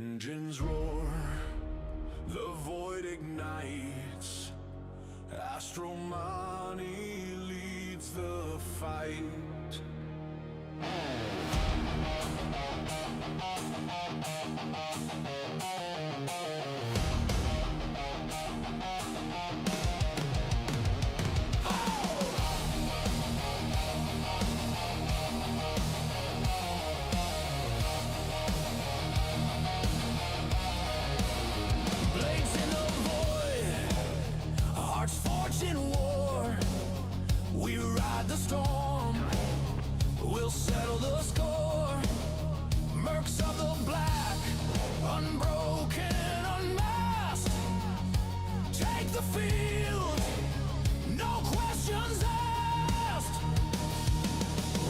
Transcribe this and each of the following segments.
Engines roar, the void ignites. Astromani leads the fight. In war, we ride the storm, we'll settle the score. Mercs of the black, unbroken, unmasked, take the field, no questions asked.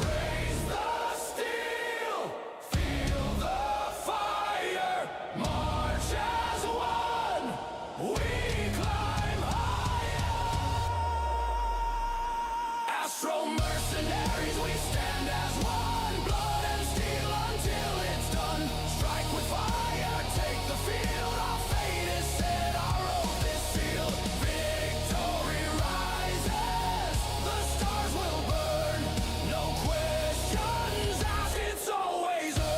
Raise the steel, feel the fire, march as one, we climb higher. Astro mercenaries, we stand as one, blood and steel until it's done. Strike with fire, take the field, our fate is set, our oath is sealed. Victory rises, the stars will burn, no questions asked, it's always earned.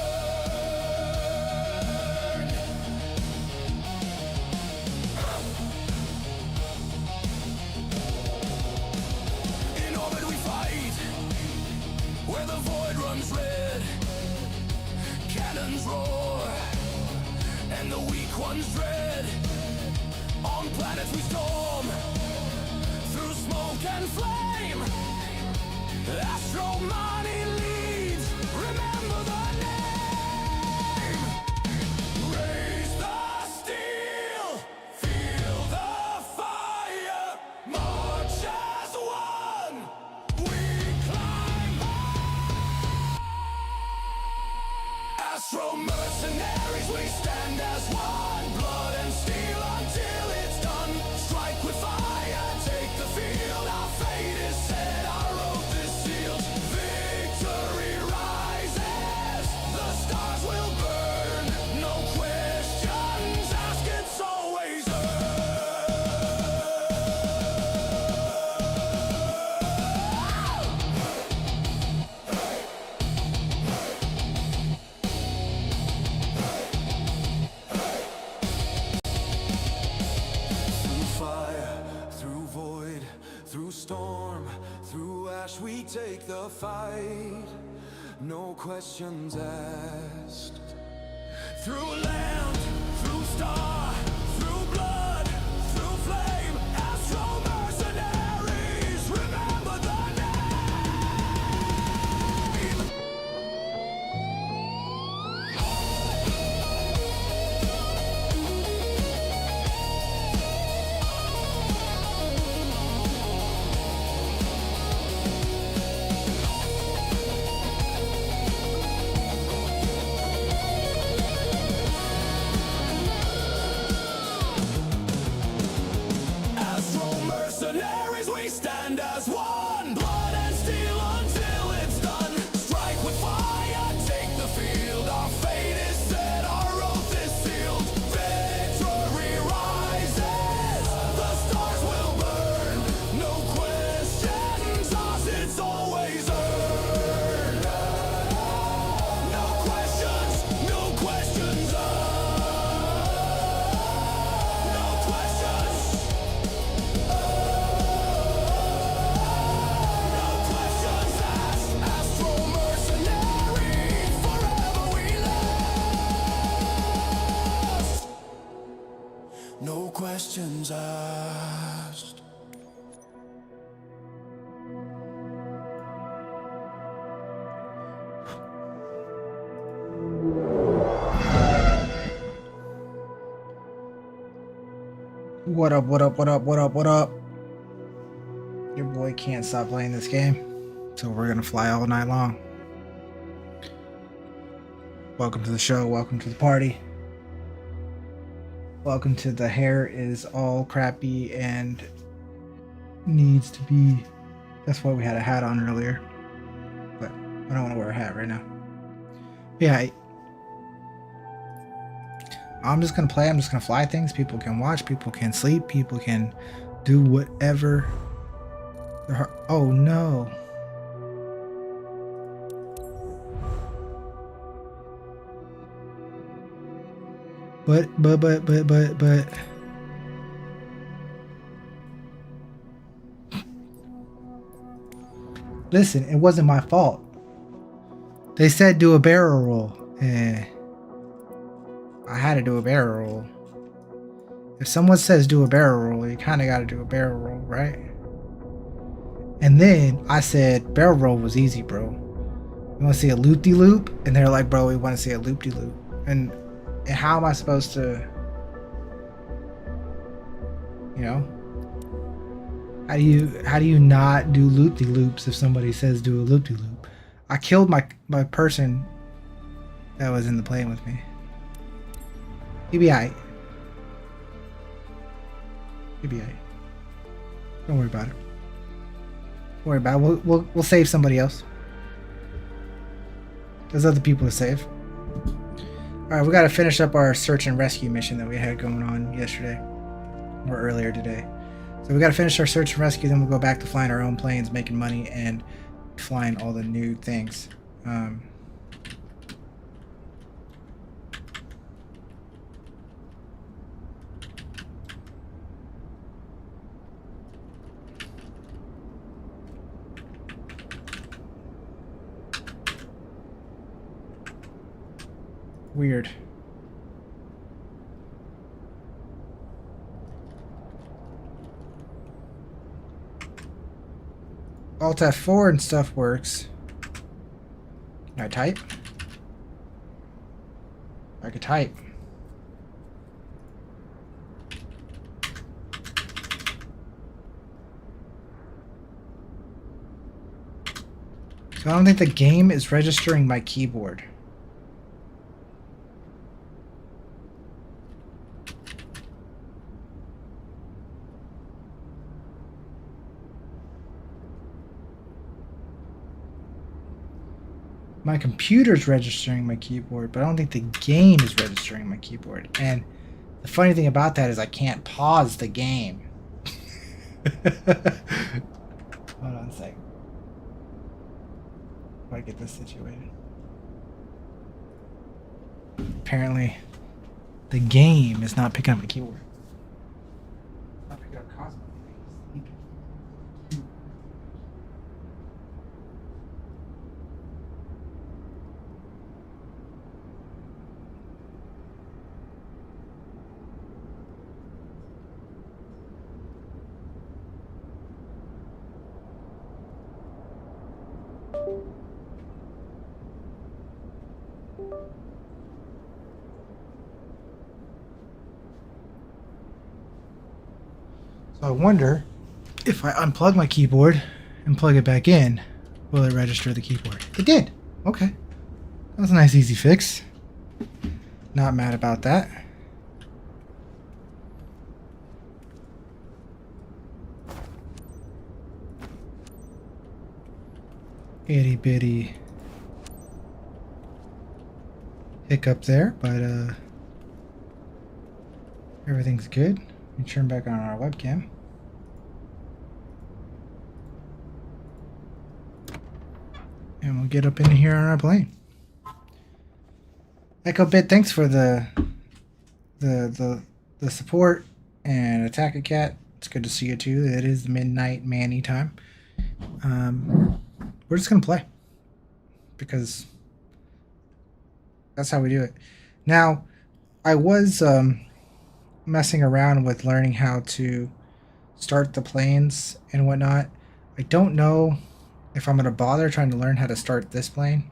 In orbit we fight, where the void runs red. Cannons roar, and the weak ones dread. On planets we storm, through smoke and flame. Astromani leads, remember the name. Raise the steel, feel the fire, march as one, we climb high. Astro mercenaries, we stand as one, blood and steel until it's done. Strike with fire, take the field, our fate is set, our oath is sealed. Victory rises, the stars will burn, no questions asked, it's always Through fire, through void, through storm, through ash we take the fight. No questions asked. Through land, through star, through blood, through flame. Astro mercenaries, remember the name. Astro mercenaries, we stand as one, blood and steel until it's done. Strike with fire, take the field, our fate is set, our oath is sealed. Victory rises, the stars will burn, no questions asked, it's always earned. No questions asked, no questions No questions asked, Astro mercenary, forever we last. No questions asked. What up, what up, what up, what up, what up? Your boy can't stop playing this game, so we're gonna fly all night long. Welcome to the show, welcome to the party. Welcome to the hair is all crappy and needs to be. That's why we had a hat on earlier, but I don't want to wear a hat right now. Yeah, I'm just gonna play. I'm just gonna fly things. People can watch. People can sleep. People can do whatever. Oh no. But. Listen, it wasn't my fault. They said do a barrel roll. I had to do a barrel roll. If someone says do a barrel roll, you kind of got to do a barrel roll, right? And then I said barrel roll was easy, bro. You want to see a loop-de-loop? And they're like, bro, we want to see a loop-de-loop. And how am I supposed to, you know? How do you not do loop-de-loops if somebody says do a loop-de-loop? I killed my person that was in the plane with me. He'll be alright. He'll be alright. Don't worry about it. Don't worry about it. We'll save somebody else. There's other people to save. Alright, we gotta finish up our search and rescue mission that we had going on yesterday. Or earlier today. So we gotta finish our search and rescue, then we'll go back to flying our own planes, making money, and flying all the new things. Weird. Alt F4 and stuff works. Can I type? I could type. So I don't think the game is registering my keyboard. My computer's registering my keyboard, but I don't think the game is registering my keyboard. And the funny thing about that is I can't pause the game. Hold on a second. How do I get this situated? Apparently, the game is not picking up my keyboard. Not picking up Cosmo. So I wonder if I unplug my keyboard and plug it back in, will it register the keyboard? It did. Okay. That was a nice easy fix. Not mad about that. Itty bitty hiccup there, but everything's good. We turn back on our webcam. And we'll get up in here on our plane. Echo Bit, thanks for the support, and Attack a Cat. It's good to see you too. It is midnight Manny time. We're just gonna play because that's how we do it. Now, I was messing around with learning how to start the planes and whatnot. I don't know if I'm going to bother trying to learn how to start this plane.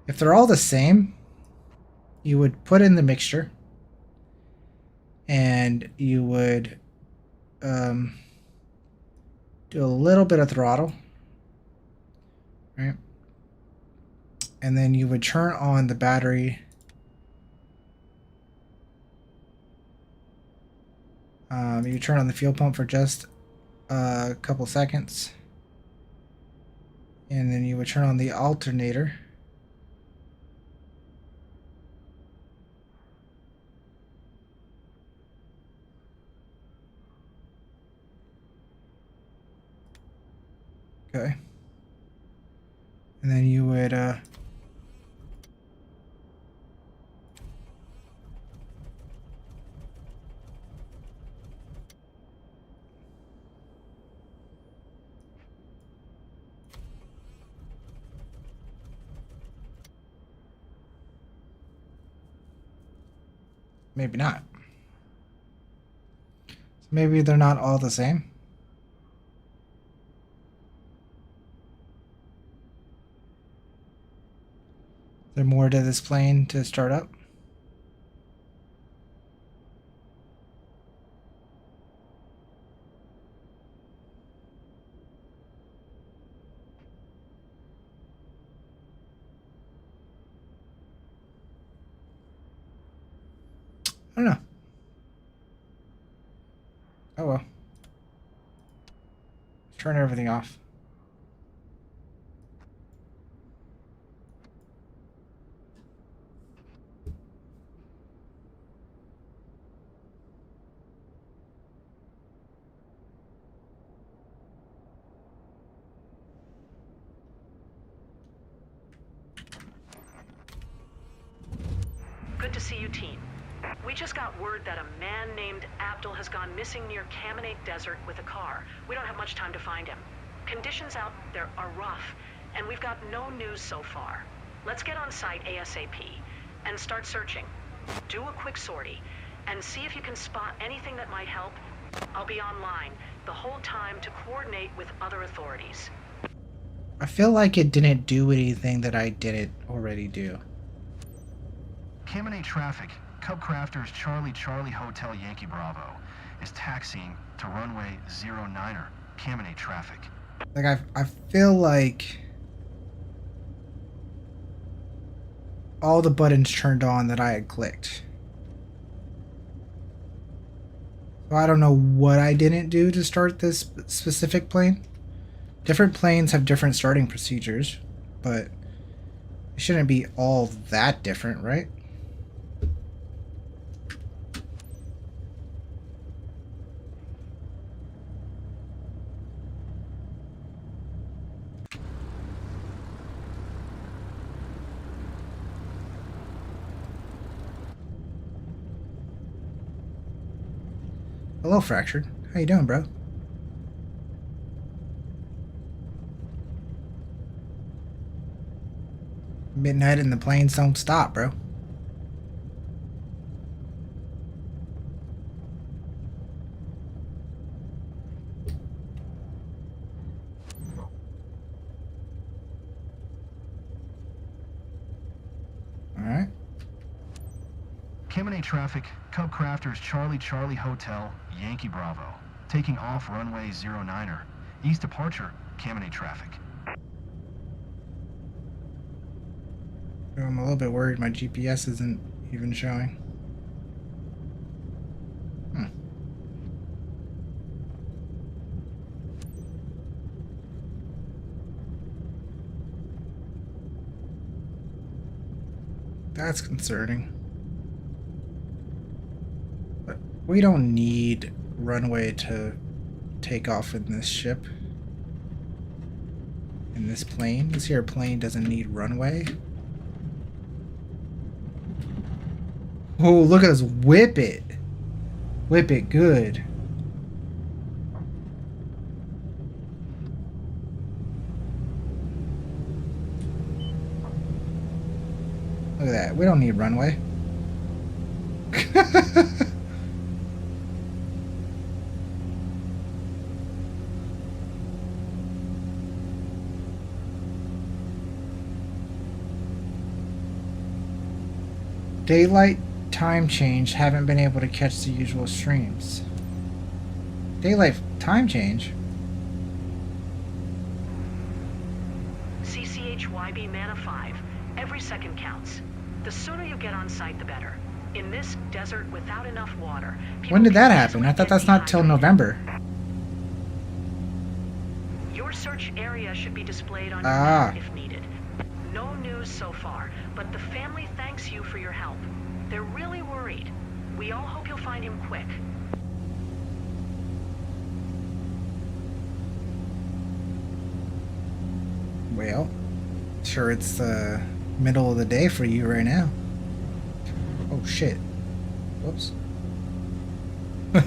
If they're all the same, you would put in the mixture and you would do a little bit of throttle, right? And then you would turn on the battery. You turn on the fuel pump for just a couple seconds. And then you would turn on the alternator. Okay. And then you would maybe not. So maybe they're not all the same. Is there more to this plane to start up? I don't know. Oh well. Let's turn everything off. Good to see you, team. We just got word that a man named Abdul has gone missing near Caminate Desert with a car. We don't have much time to find him. Conditions out there are rough, and we've got no news so far. Let's get on site ASAP and start searching. Do a quick sortie and see if you can spot anything that might help. I'll be online the whole time to coordinate with other authorities. I feel like it didn't do anything that I didn't already do. Caminate traffic. Cub Crafters Charlie Charlie Hotel Yankee Bravo is taxiing to runway 09er. Caminate traffic. Like I feel like all the buttons turned on that I had clicked. So I don't know what I didn't do to start this specific plane. Different planes have different starting procedures, but it shouldn't be all that different, right? Hello, Fractured. How you doing, bro? Midnight and the planes don't stop, bro. Alright. Caminate traffic. Cub Crafters Charlie Charlie Hotel Yankee Bravo. Taking off runway 09er. East departure. Caminate traffic. I'm a little bit worried my GPS isn't even showing. That's concerning. But we don't need runway to take off in this ship. In this plane. This here plane doesn't need runway. Oh, look at us whip it. Whip it good. Look at that. We don't need runway. Daylight time change. Haven't been able to catch the usual streams. Daylight time change? CCHYB Mana 5. Every second counts. The sooner you get on site, the better. In this desert without enough water... When did that happen? I thought that's not till November. Your search area should be displayed on your map if needed. No news so far, but the family thanks you for your help. They're really worried. We all hope you'll find him quick. Well, sure it's the middle of the day for you right now. Oh shit. Whoops. I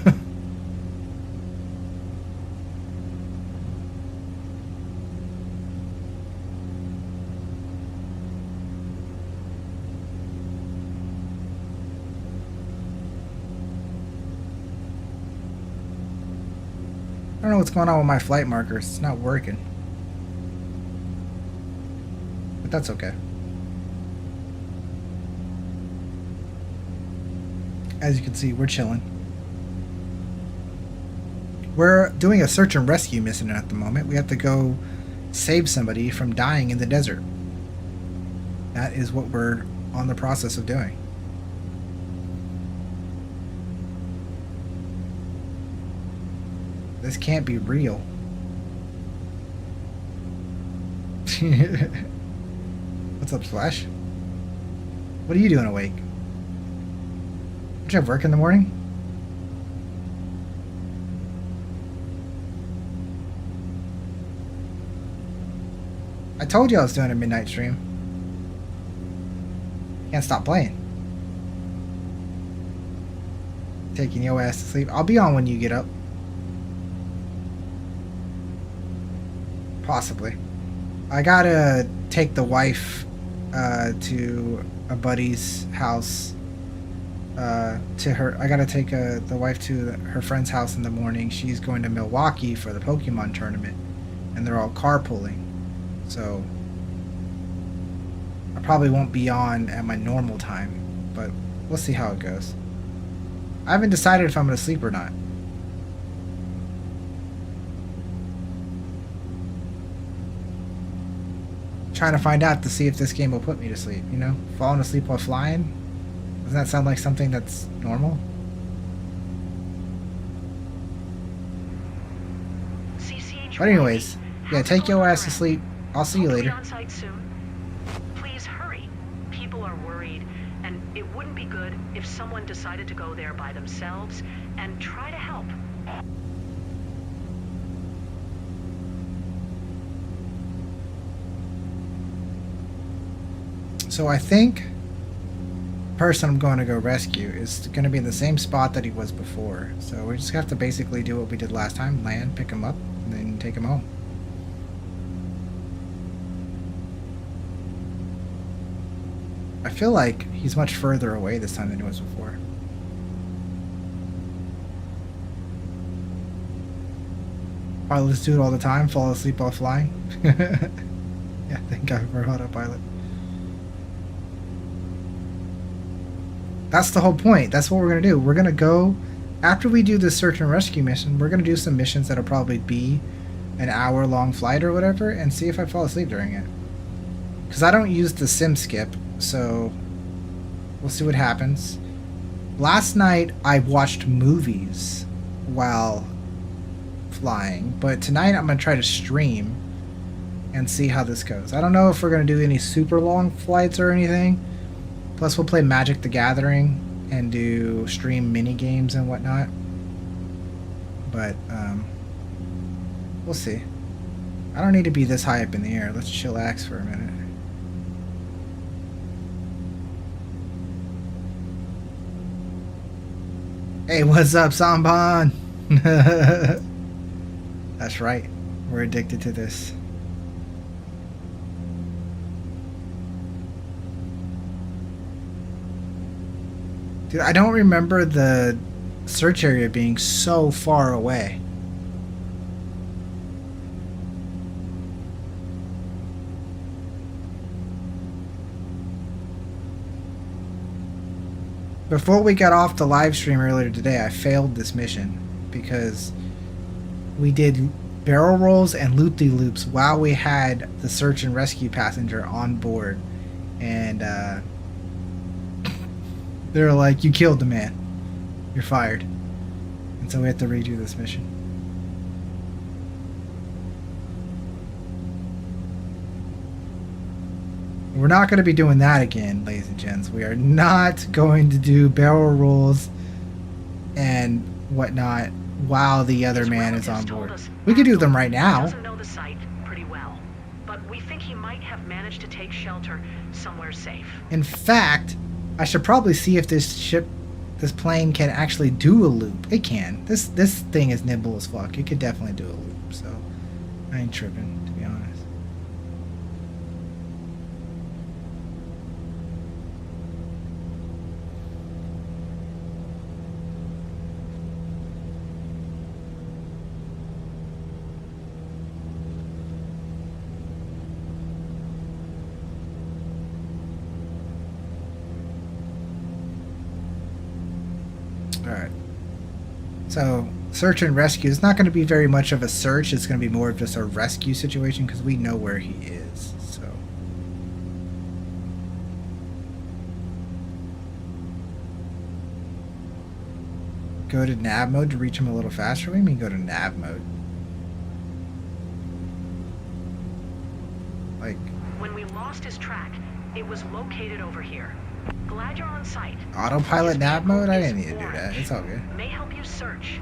don't know what's going on with my flight markers. It's not working. But that's okay. As you can see, we're chilling. We're doing a search and rescue mission at the moment. We have to go save somebody from dying in the desert. That is what we're on the process of doing. This can't be real. What's up, Splash? What are you doing awake? Did you have work in the morning? I told you I was doing a midnight stream. Can't stop playing. Taking your ass to sleep. I'll be on when you get up. Possibly. I gotta take the wife to a buddy's house. I gotta take the wife to her friend's house in the morning. She's going to Milwaukee for the Pokemon tournament, and they're all carpooling. So I probably won't be on at my normal time, but we'll see how it goes. I haven't decided if I'm gonna sleep or not. Trying to find out to see if this game will put me to sleep, you know? Falling asleep while flying? Doesn't that sound like something that's normal? But anyways, yeah, take your ass to sleep. I'll see you later. Please hurry. People are worried, and it wouldn't be good if someone decided to go there by themselves and try to help. So I think the person I'm going to go rescue is going to be in the same spot that he was before. So we just have to basically do what we did last time. Land, pick him up, and then take him home. I feel like he's much further away this time than he was before. Pilots do it all the time, fall asleep while flying. Yeah, thank God for autopilot. That's the whole point. That's what we're going to do. We're going to go, after we do this search and rescue mission, we're going to do some missions that'll probably be an hour-long flight or whatever, and see if I fall asleep during it. Because I don't use the sim skip, so we'll see what happens. Last night, I watched movies while flying, but tonight I'm going to try to stream and see how this goes. I don't know if we're going to do any super long flights or anything. Plus, we'll play Magic the Gathering and do stream mini games and whatnot. But, we'll see. I don't need to be this high up in the air. Let's chillax for a minute. Hey, what's up, Samban? That's right. We're addicted to this. Dude, I don't remember the search area being so far away. Before we got off the live stream earlier today, I failed this mission because we did barrel rolls and loop-de-loops while we had the search and rescue passenger on board. And, they were like, you killed the man. You're fired. And so we have to redo this mission. We're not going to be doing that again, ladies and gents. We are not going to do barrel rolls and whatnot while the other man is on board. We could do them right now. He doesn't know the site pretty well, but we think he have managed to take shelter somewhere safe. In fact, I should probably see if this plane can actually do a loop. It can. This thing is nimble as fuck. It could definitely do a loop, so I ain't tripping, to be honest. Alright. So, search and rescue. It's not going to be very much of a search. It's going to be more of just a rescue situation because we know where he is. So. Go to nav mode to reach him a little faster. What do you mean go to nav mode? Like. When we lost his track, it was located over here. Glad you're on site. Autopilot His nav vehicle mode? I is didn't need to do that. orange. It's all good. May help you search.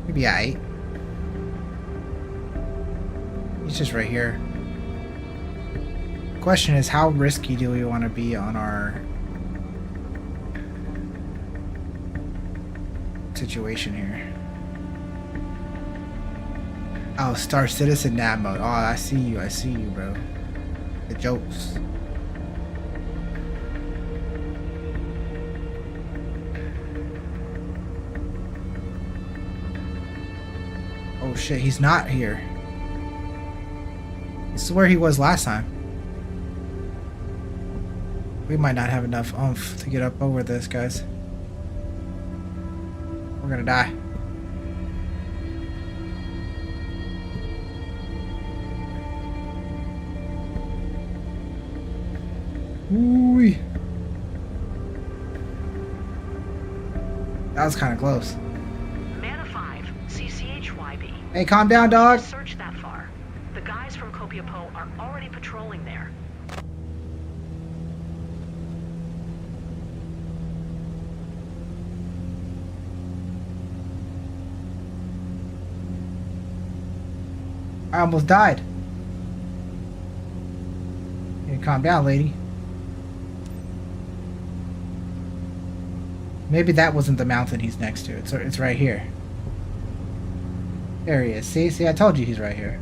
Maybe I. He's just right here. Question is, how risky do we want to be on our situation here? Oh, Star Citizen nav mode. Oh, I see you, bro. The jokes. Oh shit, he's not here. This is where he was last time. We might not have enough oomph to get up over this, guys. We're gonna die. Ooh. That was kind of close. Mana 5, CCHYB. Hey, calm down, dog. Search that far. The guys from Copiapó are already patrolling there. I almost died. You need to calm down, lady. Maybe that wasn't the mountain he's next to. It's right here. There he is. See, I told you he's right here.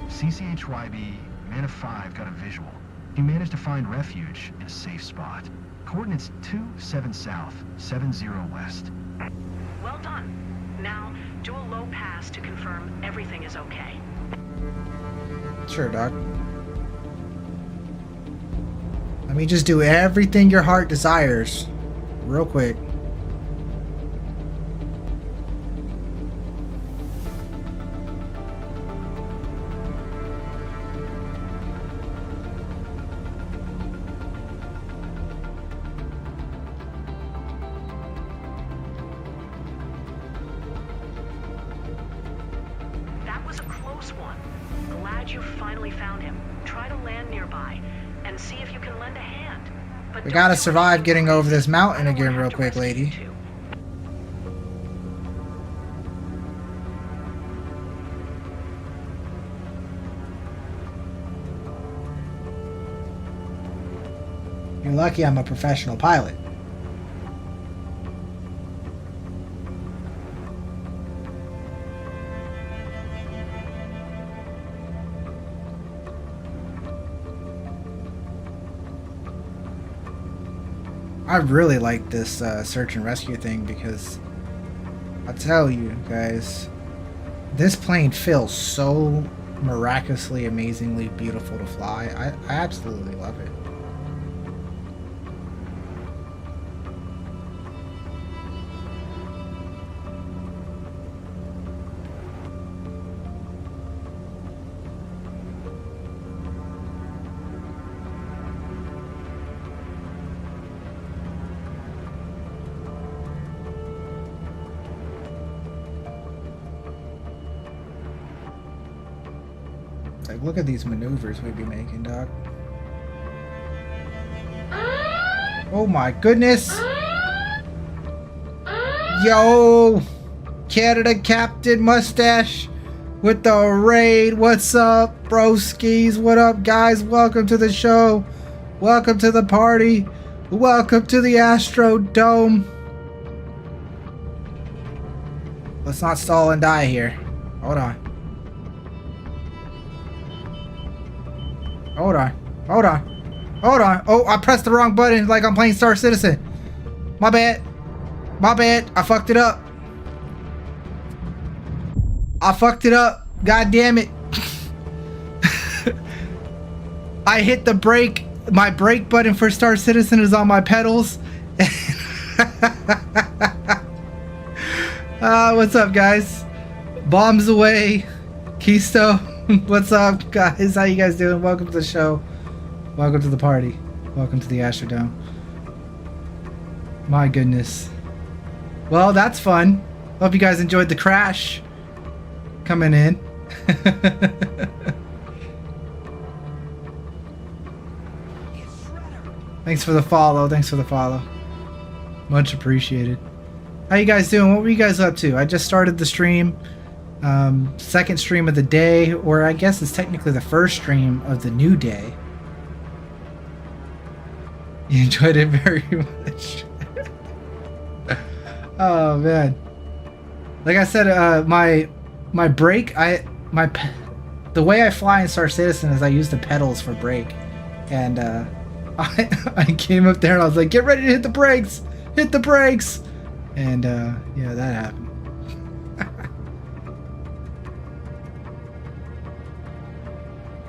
CCHYB, Mana 5 got a visual. He managed to find refuge in a safe spot. Coordinates 27 south, 70 west. Well done. Now, do a low pass to confirm everything is okay. Sure, Doc. Let me just do everything your heart desires. Real quick. That was a close one. Glad you finally found him. Try to land nearby and see if you can lend a hand. But We don't gotta do survive anything getting over crazy. this mountain I don't again wanna real have to quick, rescue lady. you two. You're lucky I'm a professional pilot. I really like this search and rescue thing because I tell you guys, this plane feels so miraculously, amazingly beautiful to fly. I absolutely love it. Like, look at these maneuvers we be making, dog. Oh my goodness! Yo! Canada Captain Mustache with the raid. What's up, broskies? What up, guys? Welcome to the show. Welcome to the party. Welcome to the Astro Dome. Let's not stall and die here. Hold on. Hold on. Hold on. Hold on. Oh, I pressed the wrong button like I'm playing Star Citizen. My bad. My bad. I fucked it up. I fucked it up. God damn it. I hit the brake. My brake button for Star Citizen is on my pedals. What's up, guys? Bombs away. Kingston. What's up, guys? How you guys doing? Welcome to the show. Welcome to the party. Welcome to the Astrodome. My goodness. Well, that's fun. Hope you guys enjoyed the crash coming in. Thanks for the follow. Thanks for the follow. Much appreciated. How you guys doing? What were you guys up to? I just started the stream. Second stream of the day, or I guess it's technically the first stream of the new day. You enjoyed it very much. Oh man. Like I said, my brake, the way I fly in Star Citizen is I use the pedals for brake, and I came up there and I was like, get ready to hit the brakes, hit the brakes, and yeah, that happened.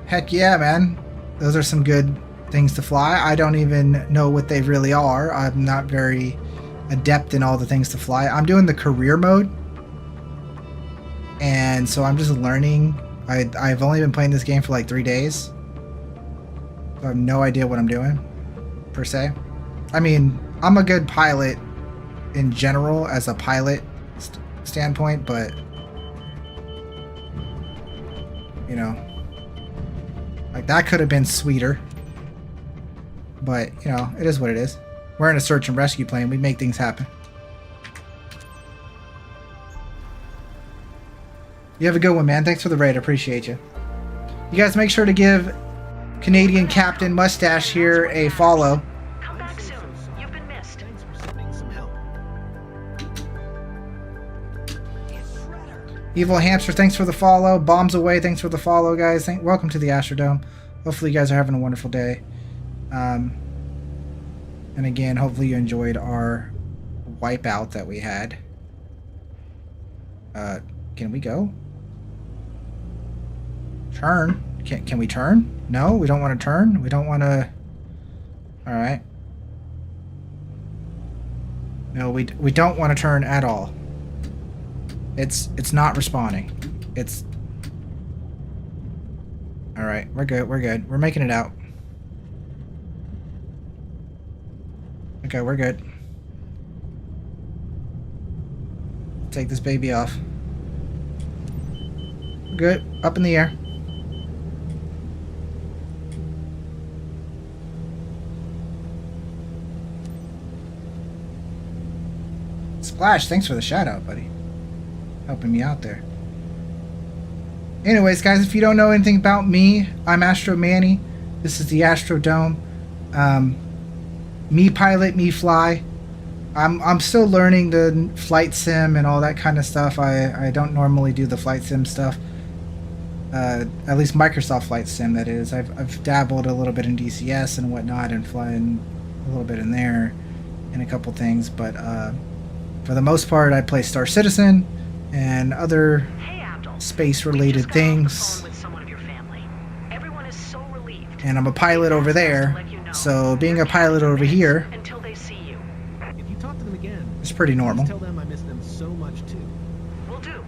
Heck yeah, man. Those are some good things to fly. I don't even know what they really are. I'm not very adept in all the things to fly. I'm doing the career mode, and so I'm just learning. I've only been playing this game for like 3 days, so I have no idea what I'm doing per se. I mean, I'm a good pilot in general as a pilot standpoint, but you know, like that could have been sweeter, but you know, it is what it is. We're in a search and rescue plane. We make things happen. You have a good one, man. Thanks for the raid. I appreciate you. You guys make sure to give Canadian Captain Mustache here a follow. Come back soon. You've been missed. Thanks for sending some help. Evil Hamster, thanks for the follow. Bombs away, thanks for the follow, guys. Welcome to the Astrodome. Hopefully you guys are having a wonderful day. And again, hopefully you enjoyed our wipeout that we had. Can we go? Turn? Can we turn? No, we don't want to turn. We don't want to... Alright. No, we don't want to turn at all. It's not responding. It's... Alright, we're good, we're good. We're making it out. Okay, we're good. Take this baby off. We're good. Up in the air. Splash, thanks for the shout out, buddy. Helping me out there. Anyways, guys, if you don't know anything about me, I'm Astro Manny. This is the Astrodome. Me pilot, me fly. I'm still learning the flight sim and all that kind of stuff. I don't normally do the flight sim stuff. At least Microsoft Flight Sim, that is. I've dabbled a little bit in DCS and whatnot, and flying a little bit in there and a couple things, but for the most part I play Star Citizen and other Hey, Abdul. space-related things. With someone of your family. Everyone is so relieved. And I'm a pilot over there, so being a pilot over here Until they see you. If you talk to them again, is pretty normal. tell them I miss them so much too. Will do.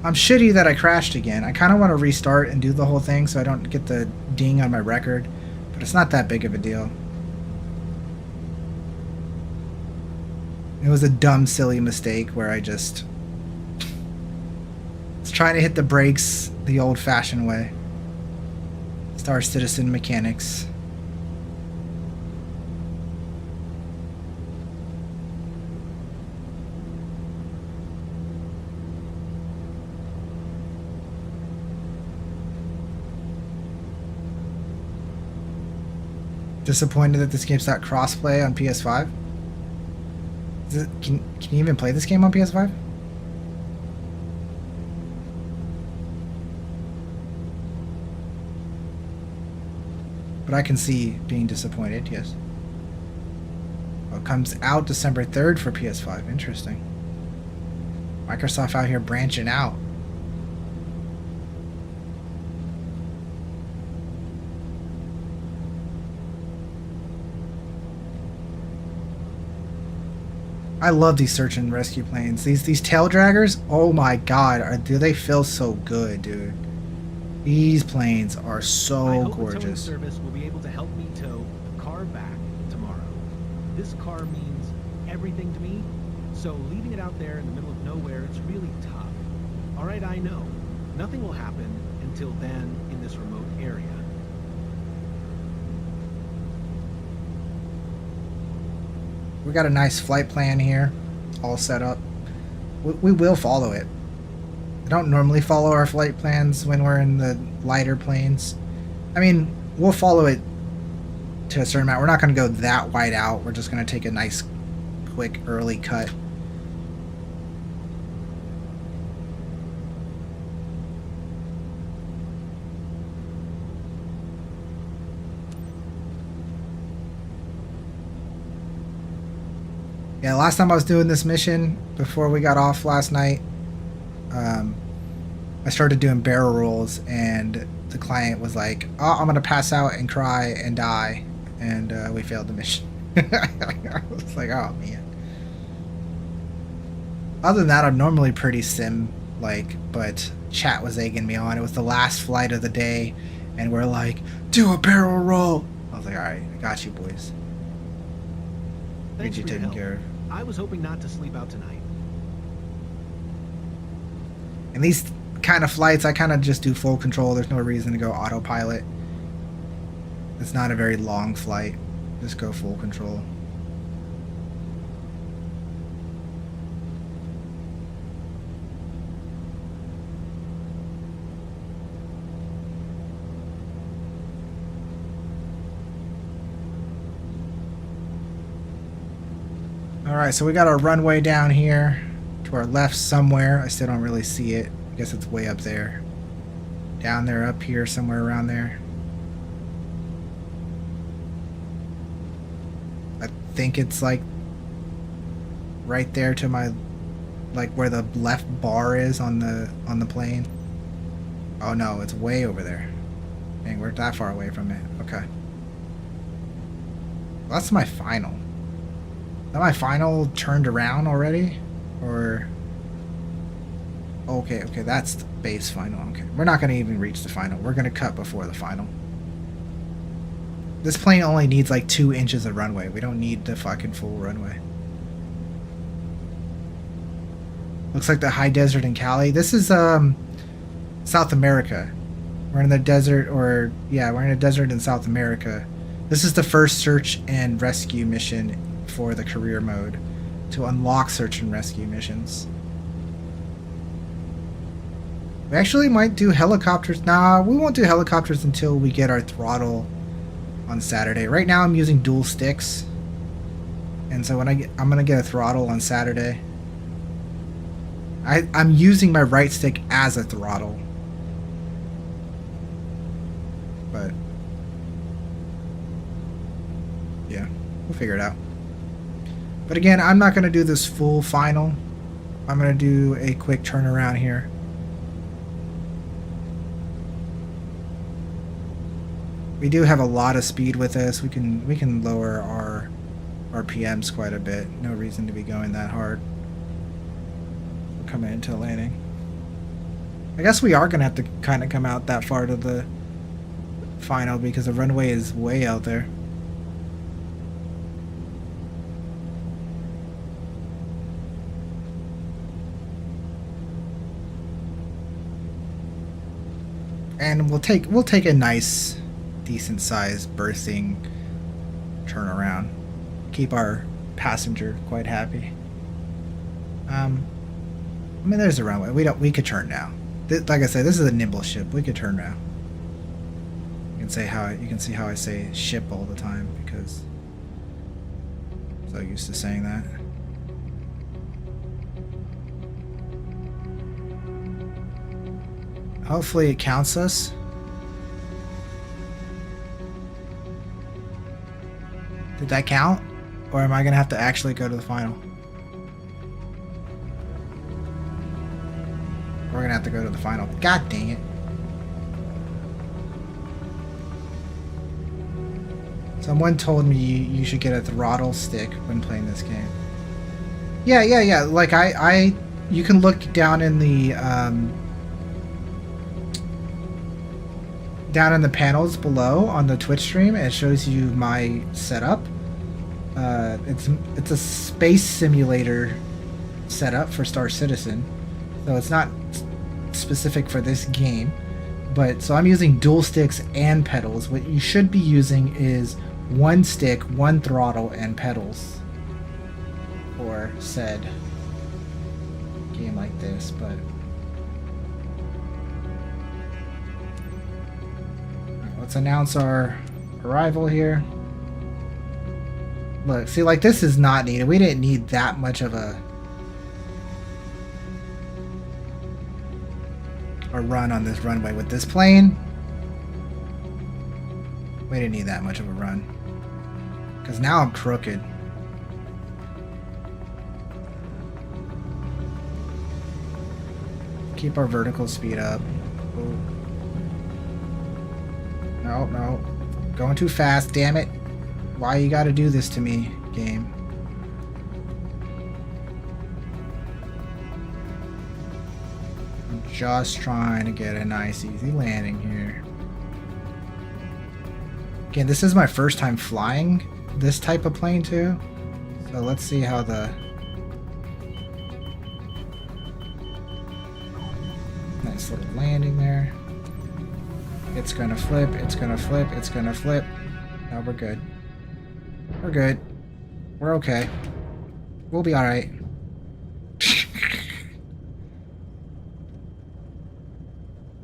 I'm shitty that I crashed again. I kind of want to restart and do the whole thing so I don't get the ding on my record, but it's not that big of a deal. It was a dumb, silly mistake where I just trying to hit the brakes the old-fashioned way. Star Citizen mechanics. Disappointed that this game's not crossplay on PS5. Can you even play this game on PS5? But I can see being disappointed, yes. Well, it comes out December 3rd for PS5. Interesting. Microsoft out here branching out. I love these search and rescue planes. These tail draggers, oh my god, do they feel so good, dude. These planes are so I hope gorgeous. the towing service will be able to help me tow the car back tomorrow. This car means everything to me, so leaving it out there in the middle of nowhere, it's really tough. Alright, I know. Nothing will happen until then in this remote area. We got a nice flight plan here, all set up. We will follow it. I don't normally follow our flight plans when we're in the lighter planes. I mean, we'll follow it to a certain amount. We're not going to go that wide out. We're just going to take a nice, quick, early cut. Yeah, last time I was doing this mission, before we got off last night, I started doing barrel rolls, and the client was like, oh, I'm going to pass out and cry and die, and we failed the mission. I was like, oh, man. Other than that, I'm normally pretty sim-like, but chat was egging me on. It was the last flight of the day, and we're like, do a barrel roll. I was like, all right, I got you, boys. Thanks You for your taken help. care of. I was hoping not to sleep out tonight. And these kind of flights, I kind of just do full control. There's no reason to go autopilot. It's not a very long flight. Just go full control. Alright, so we got our runway down here to our left somewhere. I still don't really see it. I guess it's way up there. Down there, up here, somewhere around there. I think it's like right there to my, like where the left bar is on the plane. Oh no, it's way over there. Dang, we're that far away from it. Okay. Well, that's my final. Is that my final turned around already? Or... Okay, that's the base final. Okay, we're not going to even reach the final. We're going to cut before the final. This plane only needs like 2 inches of runway. We don't need the fucking full runway. Looks like the high desert in Cali. This is South America. We're in the desert, or yeah, we're in a desert in South America. This is the first search and rescue mission for the career mode to unlock search and rescue missions. We actually might do helicopters. Nah, we won't do helicopters until we get our throttle on Saturday. Right now I'm using dual sticks. And so when I'm gonna get a throttle on Saturday. I'm using my right stick as a throttle. But yeah, we'll figure it out. But again, I'm not gonna do this full final. I'm gonna do a quick turnaround here. We do have a lot of speed with this. We can lower our RPMs quite a bit. No reason to be going that hard. We're coming into landing. I guess we are gonna have to kind of come out that far to the final because the runway is way out there. And we'll take a nice, decent sized berthing turnaround. Keep our passenger quite happy. I mean, there's a runway. We could turn now. Like I said, this is a nimble ship. We could turn now. You can see how I say ship all the time because I'm so used to saying that. Hopefully it counts us. Did that count? Or am I gonna have to actually go to the final? We're gonna have to go to the final. God dang it. Someone told me you should get a throttle stick when playing this game. Yeah. Like you can look down in the panels below on the Twitch stream. It shows you my setup. It's a space simulator setup for Star Citizen, so it's not specific for this game. But so I'm using dual sticks and pedals. What you should be using is one stick, one throttle, and pedals for said game like this. But let's announce our arrival here. Look, see, like, this is not needed. We didn't need that much of a run on this runway with this plane. We didn't need that much of a run. Because now I'm crooked. Keep our vertical speed up. Oh. No. Going too fast, damn it. Why you gotta do this to me, game? I'm just trying to get a nice, easy landing here. Again, this is my first time flying this type of plane too. So let's see how the... Nice little landing there. It's gonna flip, it's gonna flip, it's gonna flip. No, we're good. We're good. We're okay. We'll be alright.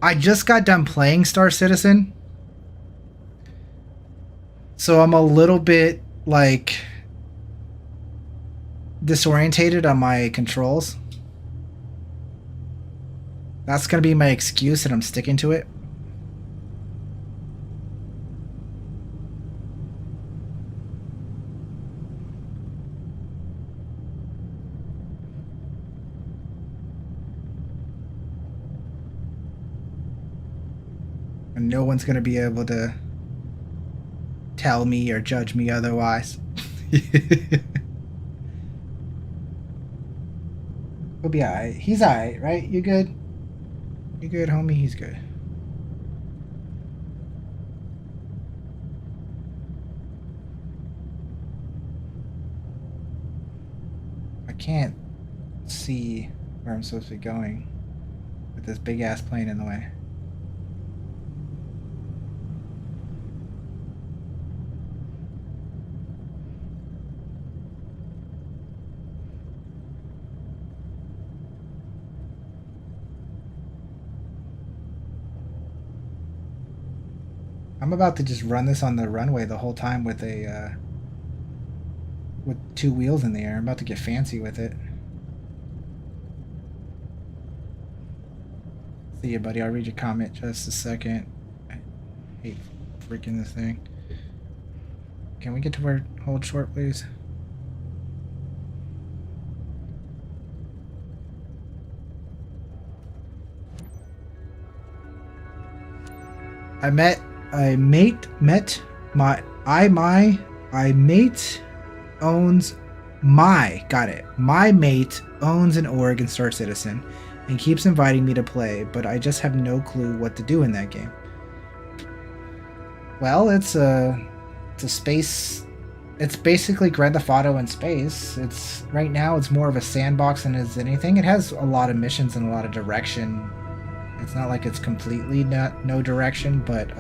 I just got done playing Star Citizen. So I'm a little bit, like, disorientated on my controls. That's gonna be my excuse and I'm sticking to it. And no one's gonna be able to tell me or judge me otherwise. We'll be alright. He's alright, right? You good? You good, homie? He's good. I can't see where I'm supposed to be going with this big ass plane in the way. I'm about to just run this on the runway the whole time with a with two wheels in the air. I'm about to get fancy with it. See you, buddy. I'll read your comment just a second. I hate freaking this thing. Can we get to where hold short, please? My mate owns my mate owns an org in Star Citizen and keeps inviting me to play, but I just have no clue what to do in that game. Well, it's a space. It's basically Grand Theft Auto in space. It's right now it's more of a sandbox than it is anything. It has a lot of missions and a lot of direction It's not like it's completely no direction, but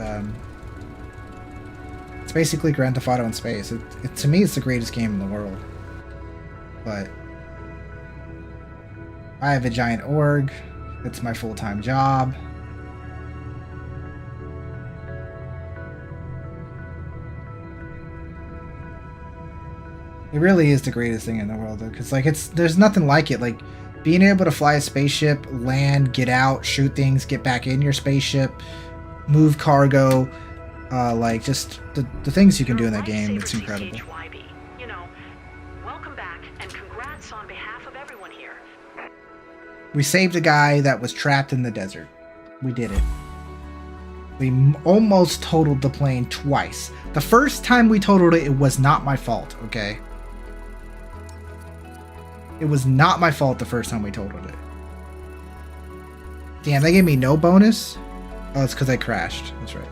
it's basically Grand Theft Auto in space. To me, it's the greatest game in the world. But I have a giant org. It's my full-time job. It really is the greatest thing in the world, though, because like there's nothing like it. Like being able to fly a spaceship, land, get out, shoot things, get back in your spaceship, move cargo, like just the things you can do in that game. It's incredible. You know, welcome back and congrats on behalf of everyone here. We saved a guy that was trapped in the desert. We did it. We almost totaled the plane twice. The first time we totaled it, it was not my fault, okay? It was not my fault the first time we totaled it. Damn, they gave me no bonus? Oh, it's because I crashed. That's right.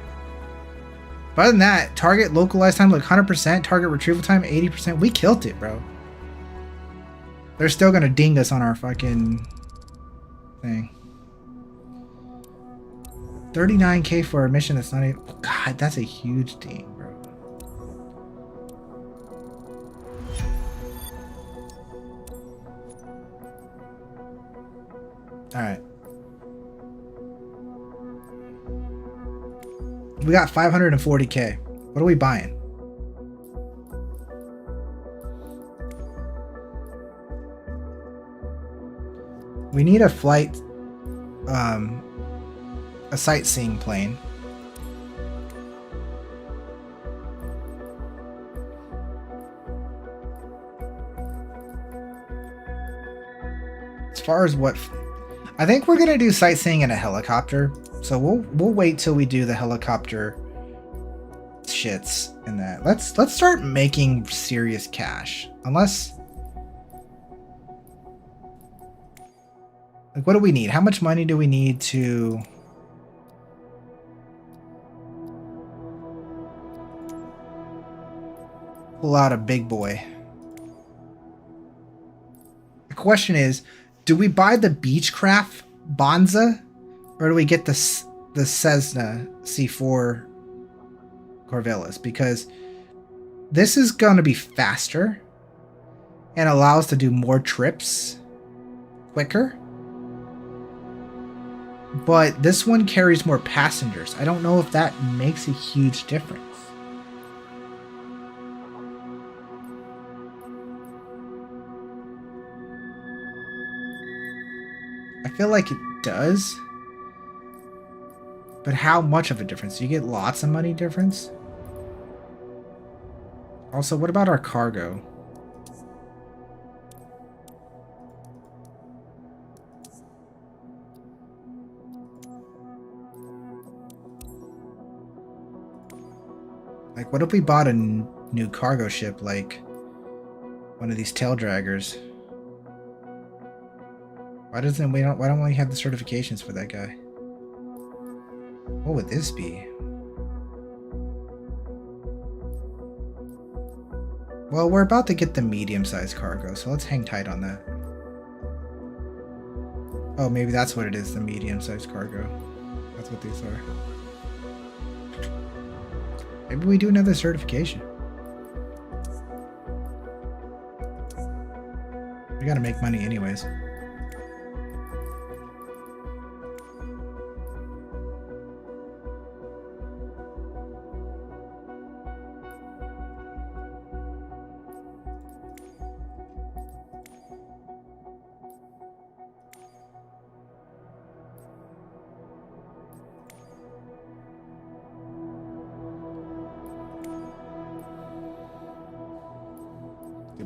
But other than that, target localized time like 100%, target retrieval time 80%. We killed it, bro. They're still gonna ding us on our fucking thing. 39K for a mission that's not even... Oh, God, that's a huge ding, bro. Alright. We got 540K. What are we buying? We need a flight, a sightseeing plane. As far as what... I think we're gonna do sightseeing in a helicopter. So we'll wait till we do the helicopter shits in that. Let's start making serious cash. Unless... Like, what do we need? How much money do we need to... pull out a big boy? The question is, do we buy the Beechcraft Bonza, or do we get the Cessna C4 Corvallis? Because this is going to be faster and allow us to do more trips quicker. But this one carries more passengers. I don't know if that makes a huge difference. I feel like it does. But how much of a difference? Do you get lots of money difference? Also, what about our cargo? Like, what if we bought a new cargo ship, like one of these tail draggers? Why don't we have the certifications for that guy? What would this be? Well, we're about to get the medium-sized cargo, so let's hang tight on that. Oh, maybe that's what it is, the medium-sized cargo. That's what these are. Maybe we do another certification. We gotta make money anyways.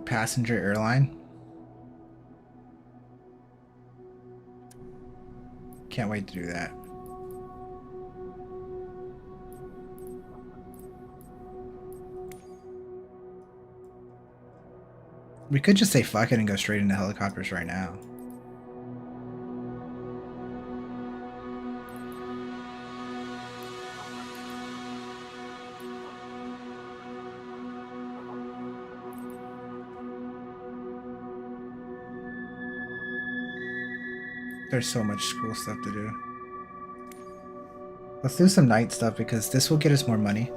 Passenger airline. Can't wait to do that. We could just say fuck it and go straight into helicopters right now. There's so much cool stuff to do. Let's do some night stuff because this will get us more money.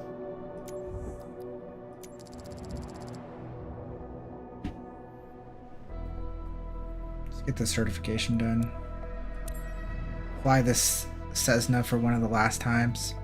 Let's get the certification done. Fly this Cessna for one of the last times.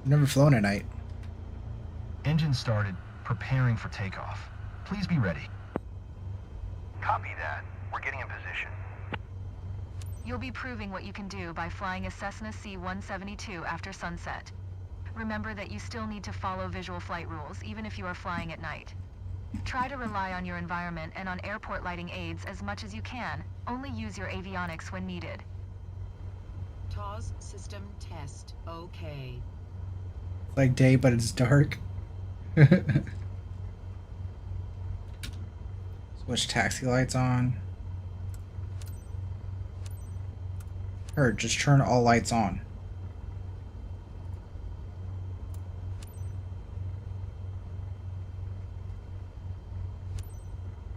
Never flown at night. Engine started, preparing for takeoff. Please be ready. Copy that. We're getting in position. You'll be proving what you can do by flying a Cessna C-172 after sunset. Remember that you still need to follow visual flight rules, even if you are flying at night. Try to rely on your environment and on airport lighting aids as much as you can. Only use your avionics when needed. TOS system test. Okay. Like day, but it's dark. Switch taxi lights on. Or just turn all lights on.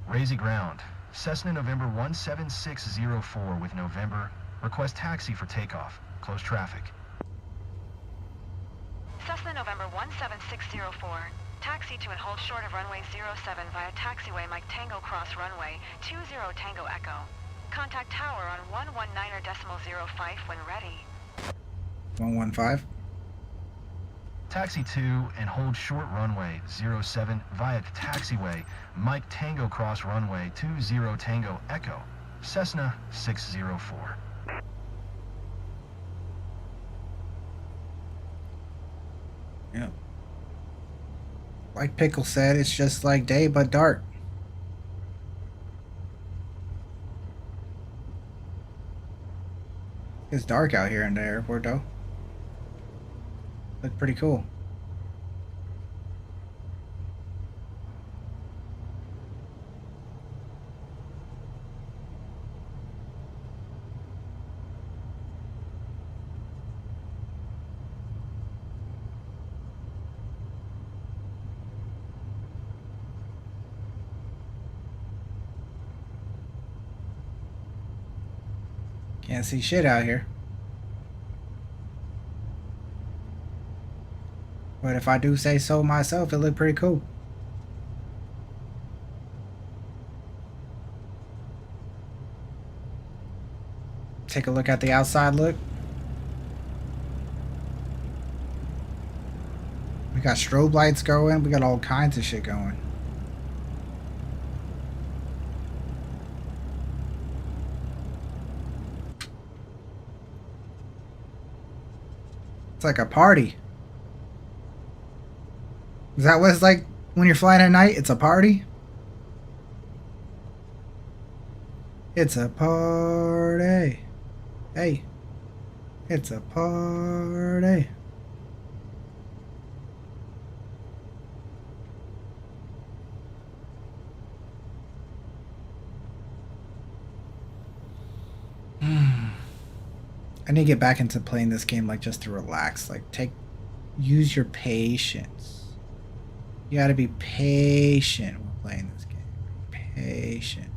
Raise ground. Cessna November 17604 with November. Request taxi for takeoff. Close traffic. Cessna November 17604. Taxi to and hold short of runway 07 via taxiway Mike Tango Cross runway 20 Tango Echo. Contact tower on 119.05 when ready. 115. Taxi to and hold short runway 07 via taxiway Mike Tango Cross runway 20 Tango Echo. Cessna 604. Yep. Like Pickle said, it's just like day but dark. It's dark out here in the airport though. Look pretty cool. Can't see shit out here. But if I do say so myself, it looked pretty cool. Take a look at the outside look. We got strobe lights going. We got all kinds of shit going. It's like a party. Is that what it's like when you're flying at night? It's a party? It's a party. Hey. It's a party. I need to get back into playing this game like just to relax. Like use your patience. You gotta be patient when playing this game. Patient.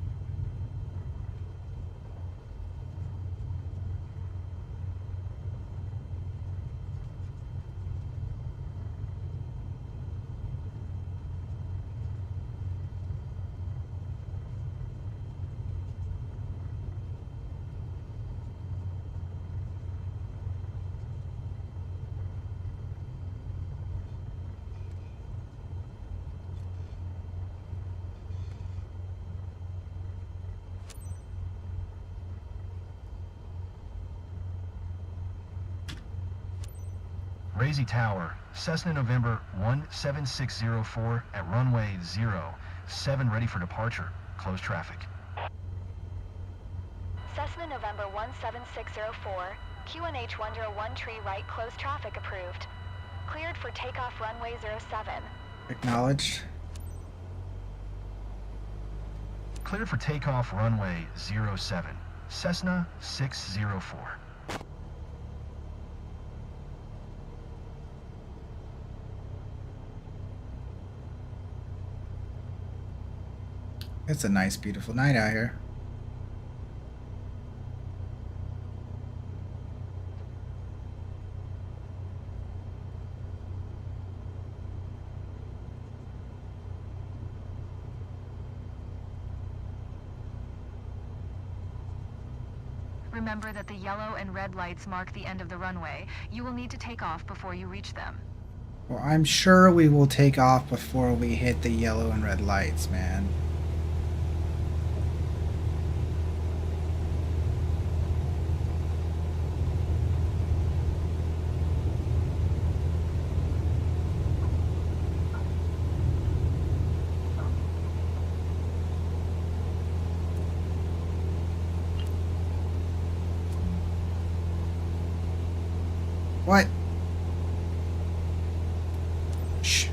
Razy Tower, Cessna November 17604 at runway 07 ready for departure. Close traffic. 17604, QNH 101 tree right close traffic approved. Cleared for takeoff runway 07. Acknowledged. Cleared for takeoff runway 07. Cessna 604. It's a nice, beautiful night out here. Remember that the yellow and red lights mark the end of the runway. You will need to take off before you reach them. Well, I'm sure we will take off before we hit the yellow and red lights, man. What? Shh.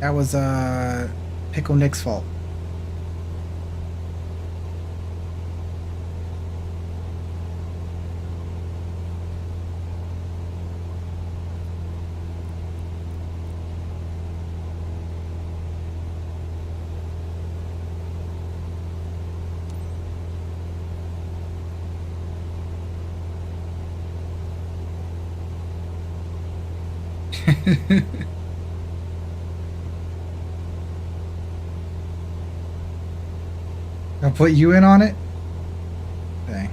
That was Pickle Nick's fault. I'll put you in on it? Dang.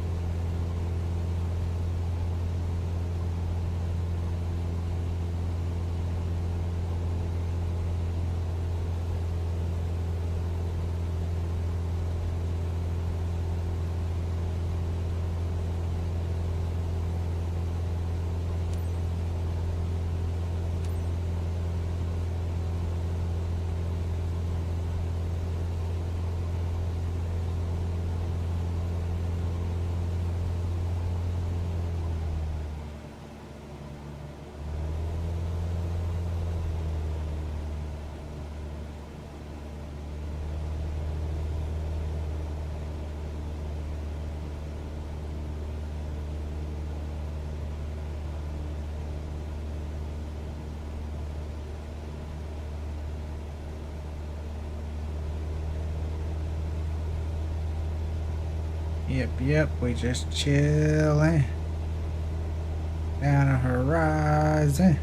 Yep, we just chillin' down the horizon.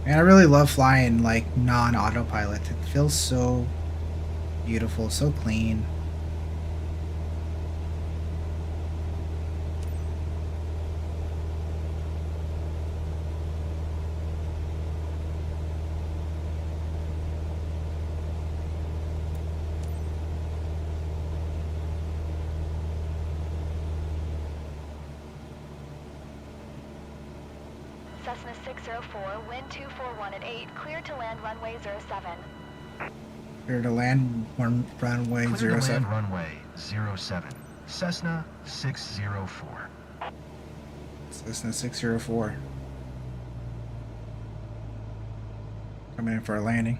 Man, I really love flying like non-autopilot. It feels so beautiful, so clean. Cessna 604, wind 241 at 8, cleared to land runway 07. Clear to land runway Clear to 07. land runway 07. Cessna 604. Cessna 604. Coming in for a landing.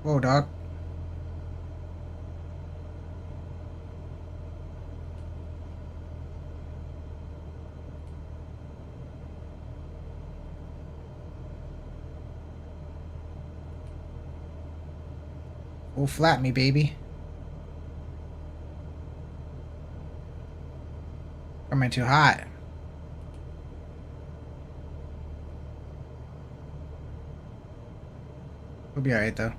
Whoa, dog. Oh, flat me, baby. Coming too hot. We'll be alright though.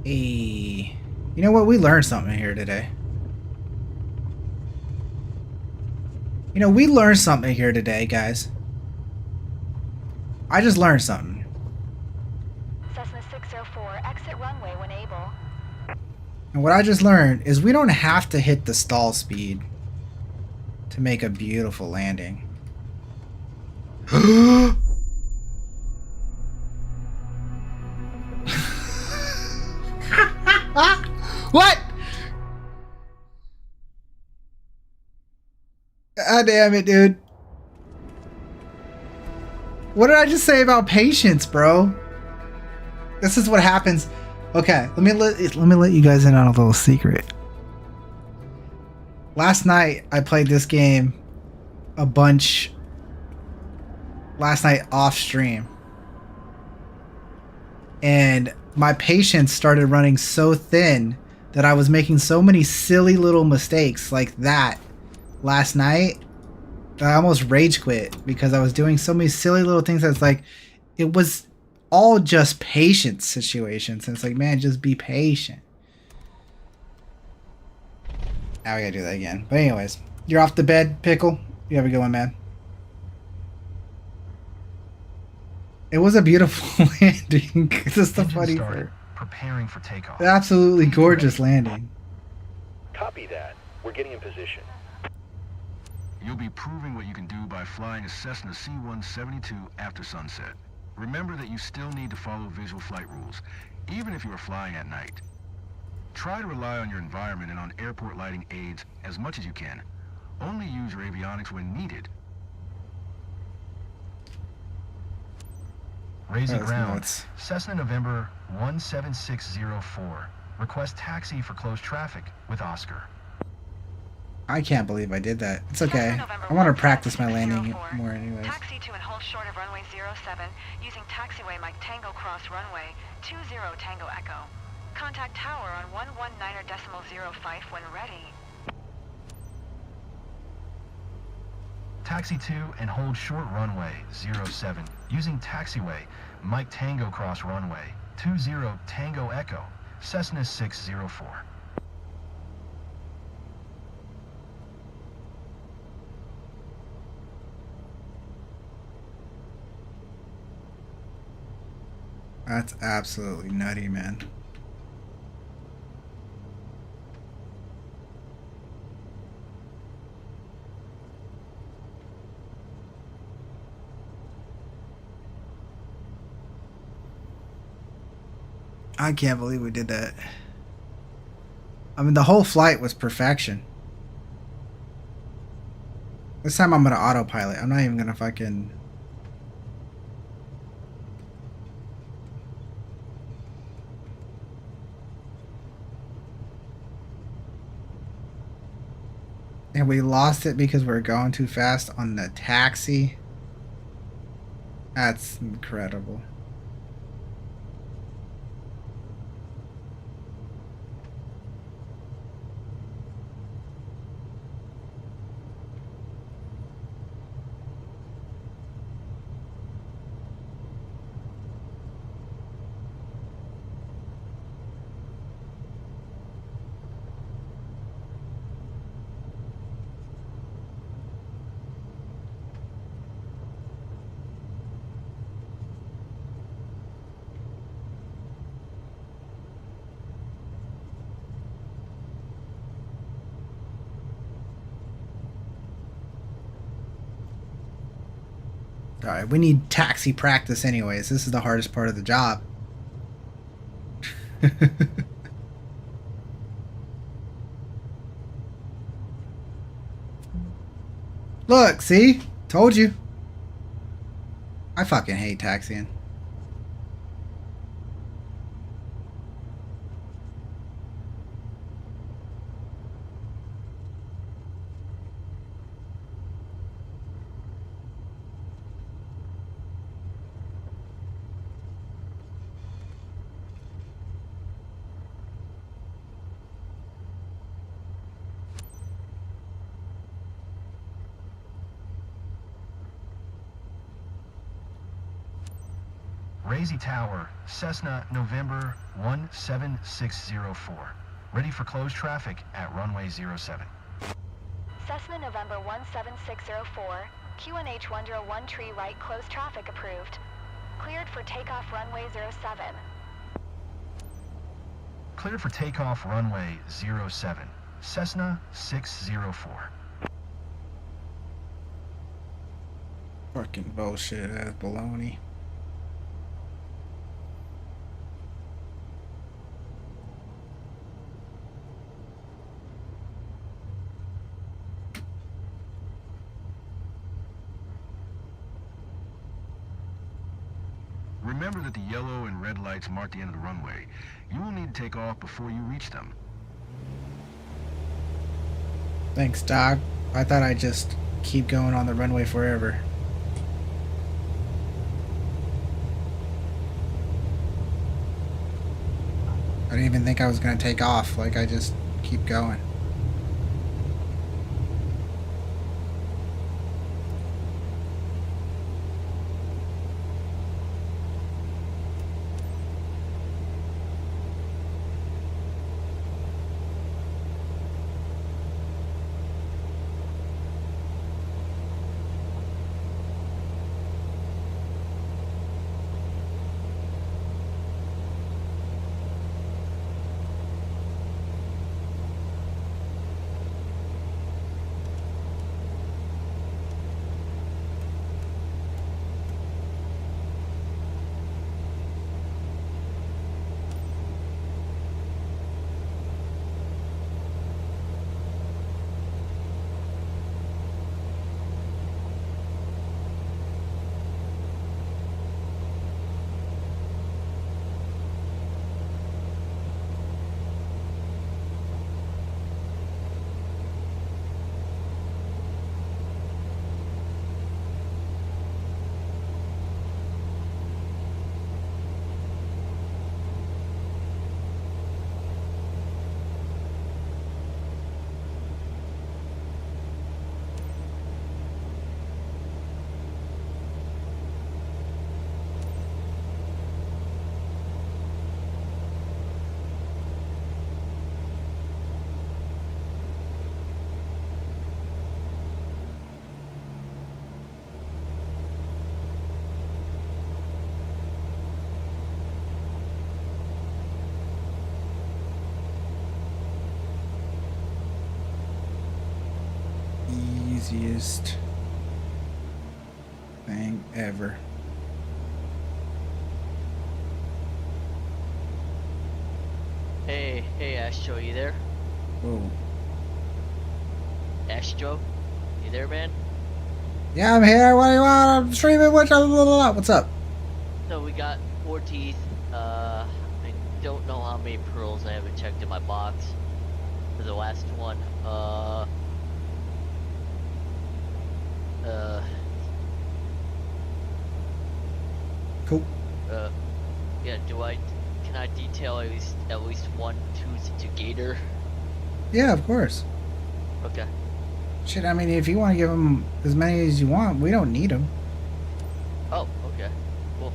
Hey, you know what? We learned something here today. You know, we learned something here today, guys. I just learned something. Cessna 604, exit runway when able. And what I just learned is we don't have to hit the stall speed to make a beautiful landing. What? God damn it, dude. What did I just say about patience, bro? This is what happens. Okay, let me let you guys in on a little secret. Last night I played this game a bunch. Last night off stream. And my patience started running so thin that I was making so many silly little mistakes like that last night that I almost rage quit because I was doing so many silly little things that's like, it was all just patience situations. And it's like, man, just be patient. Now we gotta do that again. But anyways, you're off the bed, Pickle. You have a good one, man. It was a beautiful landing. This is the funny part. Preparing for takeoff. Absolutely gorgeous landing. Copy that. We're getting in position. You'll be proving what you can do by flying a Cessna C-172 after sunset. Remember that you still need to follow visual flight rules, even if you are flying at night. Try to rely on your environment and on airport lighting aids as much as you can. Only use your avionics when needed. Raising ground, nuts. Cessna November 17604. Request taxi for close traffic with Oscar. I can't believe I did that. It's okay. I want to practice my landing more anyways. Taxi to and hold short of runway 07 using taxiway Mike Tango Cross runway 20 Tango Echo. Contact tower on 119.05 when ready. Taxi to and hold short runway 07 using taxiway Mike Tango Cross runway 20 Tango Echo, Cessna 604. That's absolutely nutty, man. I can't believe we did that. I mean, the whole flight was perfection. This time I'm gonna autopilot. I'm not even gonna fucking... And we lost it because we were going too fast on the taxi. That's incredible. Alright, we need taxi practice anyways. This is the hardest part of the job. Look, see? Told you. I fucking hate taxiing. Razy Tower, Cessna, November 17604. Ready for closed traffic at runway 07. Cessna November 17604, QNH 101 tree right closed traffic approved. Cleared for takeoff runway 07. Cleared for takeoff runway 07. Cessna 604. Fucking bullshit ass baloney. Remember that the yellow and red lights mark the end of the runway. You will need to take off before you reach them. Thanks, Doc. I thought I'd just keep going on the runway forever. I didn't even think I was gonna take off. Like, I just keep going. Easiest thing ever. Hey, Astro, you there? Whoa. Astro, you there, man? Yeah, I'm here. What do you want? I'm streaming. What's up? So we got 4 teeth. I don't know how many pearls. I haven't checked in my box for the last one. Cool. Yeah. Can I detail at least one tooth to Gator? Yeah, of course. Okay. Shit, I mean, if you want to give him as many as you want, we don't need them. Oh, okay. Cool.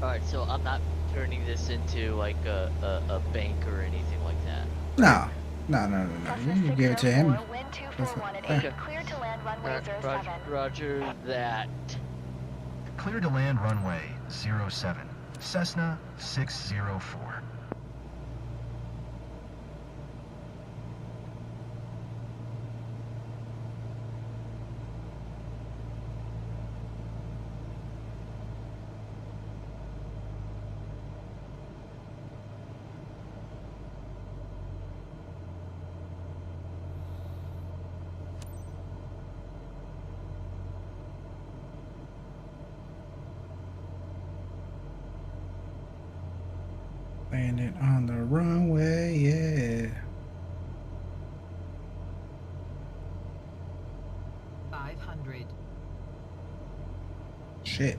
Alright, so I'm not turning this into like a bank or anything like that. No. You can give it to him. Okay. Clear to land runway 07. Roger that. Clear to land runway 07. Cessna 604. Landed on the runway, yeah. 500. Shit.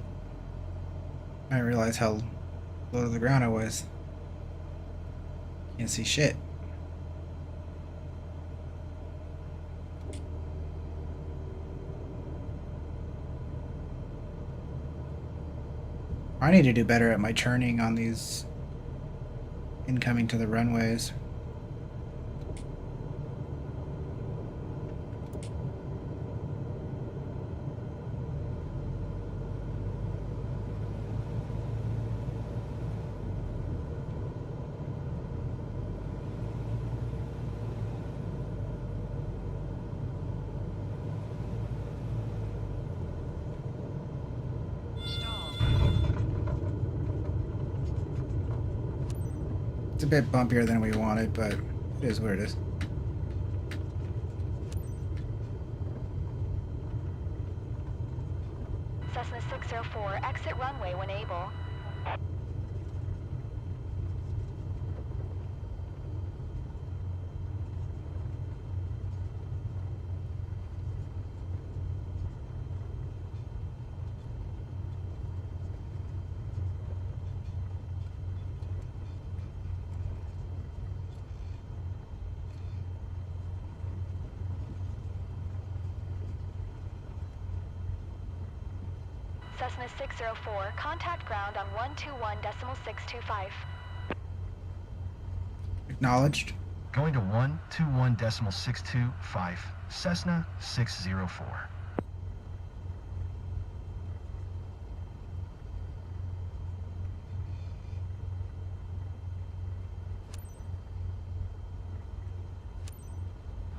I didn't realize how low to the ground I was. Can't see shit. I need to do better at my turning on these incoming to the runways. It's a bit bumpier than we wanted, but it is what it is. Cessna 604, exit runway when able. Cessna 604, contact ground on 121.625. Acknowledged. Going to 121.625, Cessna 604.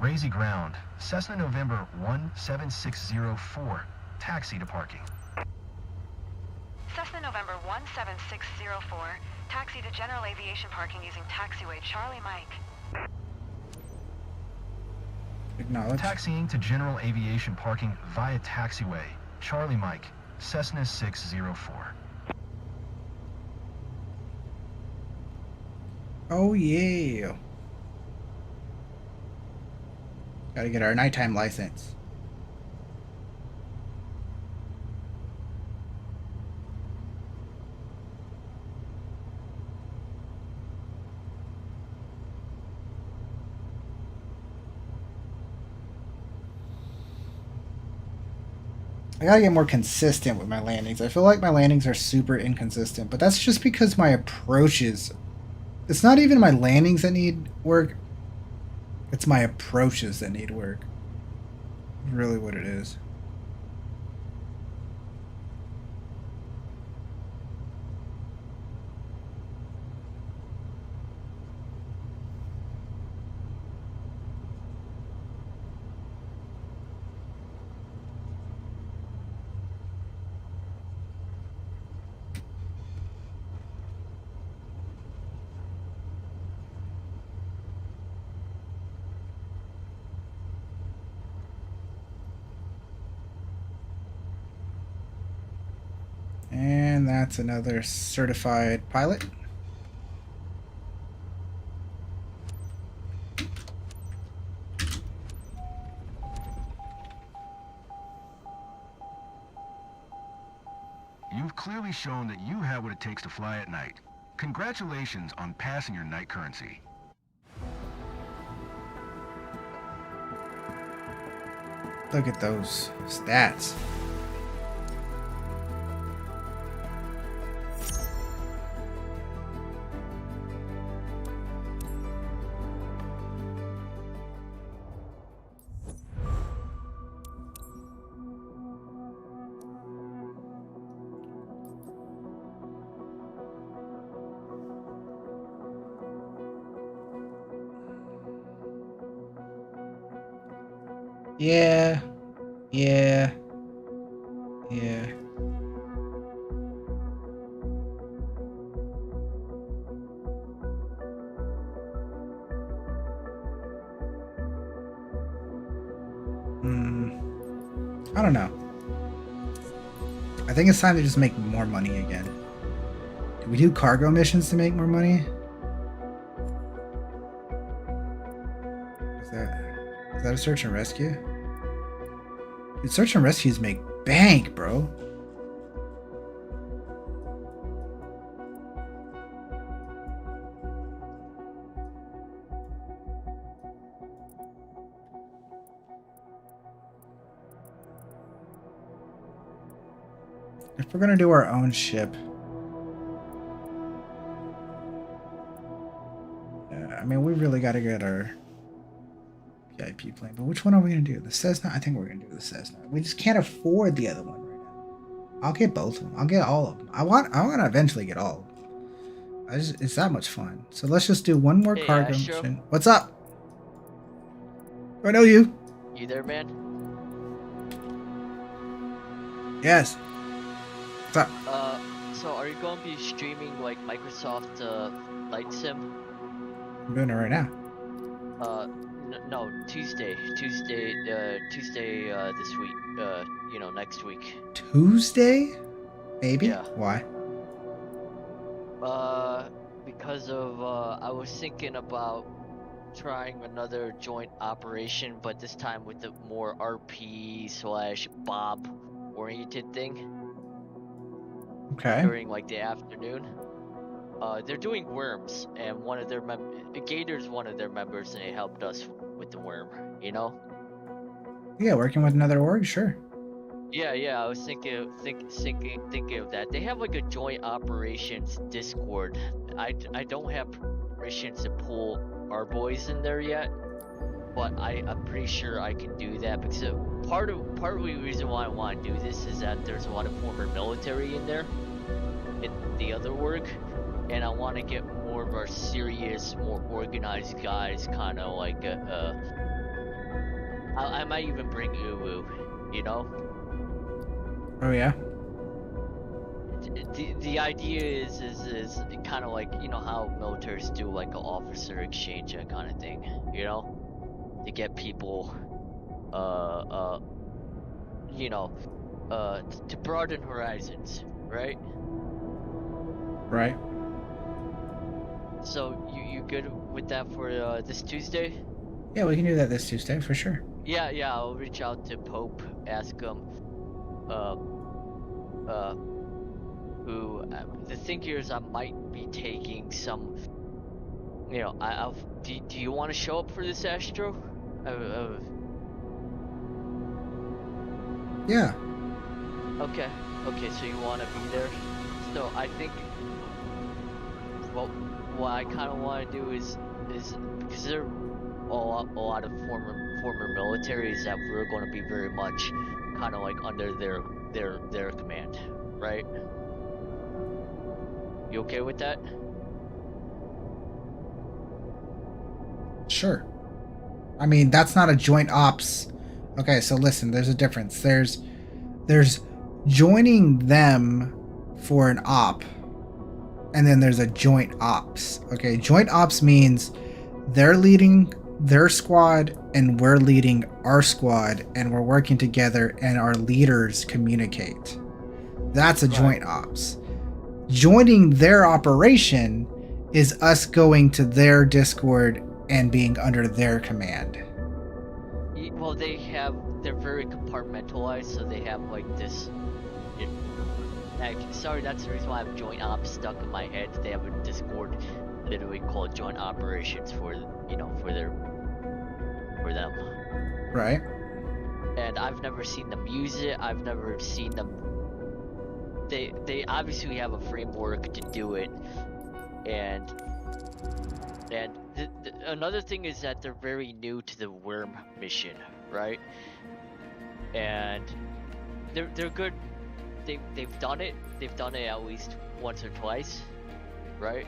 Razy ground, Cessna November 17604, taxi to parking. Cessna November 17604, taxi to general aviation parking using taxiway Charlie Mike. Acknowledged. Taxiing to general aviation parking via taxiway, Charlie Mike, Cessna 604. Oh yeah. Gotta get our nighttime license. I gotta get more consistent with my landings. I feel like my landings are super inconsistent, but that's just because my approaches... It's not even my landings that need work. It's my approaches that need work. Really what it is. And that's another certified pilot. You've clearly shown that you have what it takes to fly at night. Congratulations on passing your night currency. Look at those stats. Yeah. Yeah. Yeah. I don't know. I think it's time to just make more money again. Do we do cargo missions to make more money? Is that a search and rescue? Dude, search and rescues make bank, bro. If we're gonna do our own ship, Yeah, I mean, we really got to get our VIP plane. But which one are we going to do? The Cessna? I think we're going to do the Cessna. We just can't afford the other one right now. I'll get both of them. I'll get all of them. I want to eventually get all of them. It's that much fun. So let's just do one more cargo mission. What's up? Do I know you? You there, man? Yes. What's up? So are you going to be streaming like Microsoft Flight Sim? I'm doing it right now. No, Tuesday this week. Next week. Tuesday? Maybe. Yeah. Why? Because of I was thinking about trying another joint operation, but this time with the more RP/Bob oriented thing. Okay. During like the afternoon. They're doing worms, and one of their Gator's one of their members, and they helped us with the worm. Yeah, working with another org, sure. Yeah. I was thinking of that. They have like a joint operations Discord. I don't have permissions to pull our boys in there yet, but I'm pretty sure I can do that because part of the reason why I want to do this is that there's a lot of former military in there, in the other org, and I want to get more of our serious, more organized guys, kind of like I might even bring Uwu, Oh yeah. The idea is kind of like how militaries do like an officer exchange, that kind of thing, to get people to broaden horizons, right? Right. So you good with that for this Tuesday? Yeah, we can do that this Tuesday for sure. Yeah, I'll reach out to Pope, ask him who the thing here is I might be taking some, do you want to show up for this Astro? Yeah. Okay, so you want to be there. So I think what I kind of want to do is because there are a lot of former militaries that we're going to be very much kind of like under their command, right? You okay with that? Sure. I mean, that's not a joint ops. Okay, so listen, there's a difference. There's joining them for an op, and then there's a joint ops. Okay, joint ops means they're leading their squad and we're leading our squad, and we're working together and our leaders communicate. That's a joint ops. Joining their operation is us going to their Discord and being under their command. Well, they're very compartmentalized, so they have like this. Sorry, that's the reason why I have joint ops stuck in my head. They have a Discord literally called joint operations for them. Right. And I've never seen them use it. I've never seen them. They obviously have a framework to do it, and another thing is that they're very new to the worm mission, right? And they're good. They've done it. They've done it at least once or twice, right?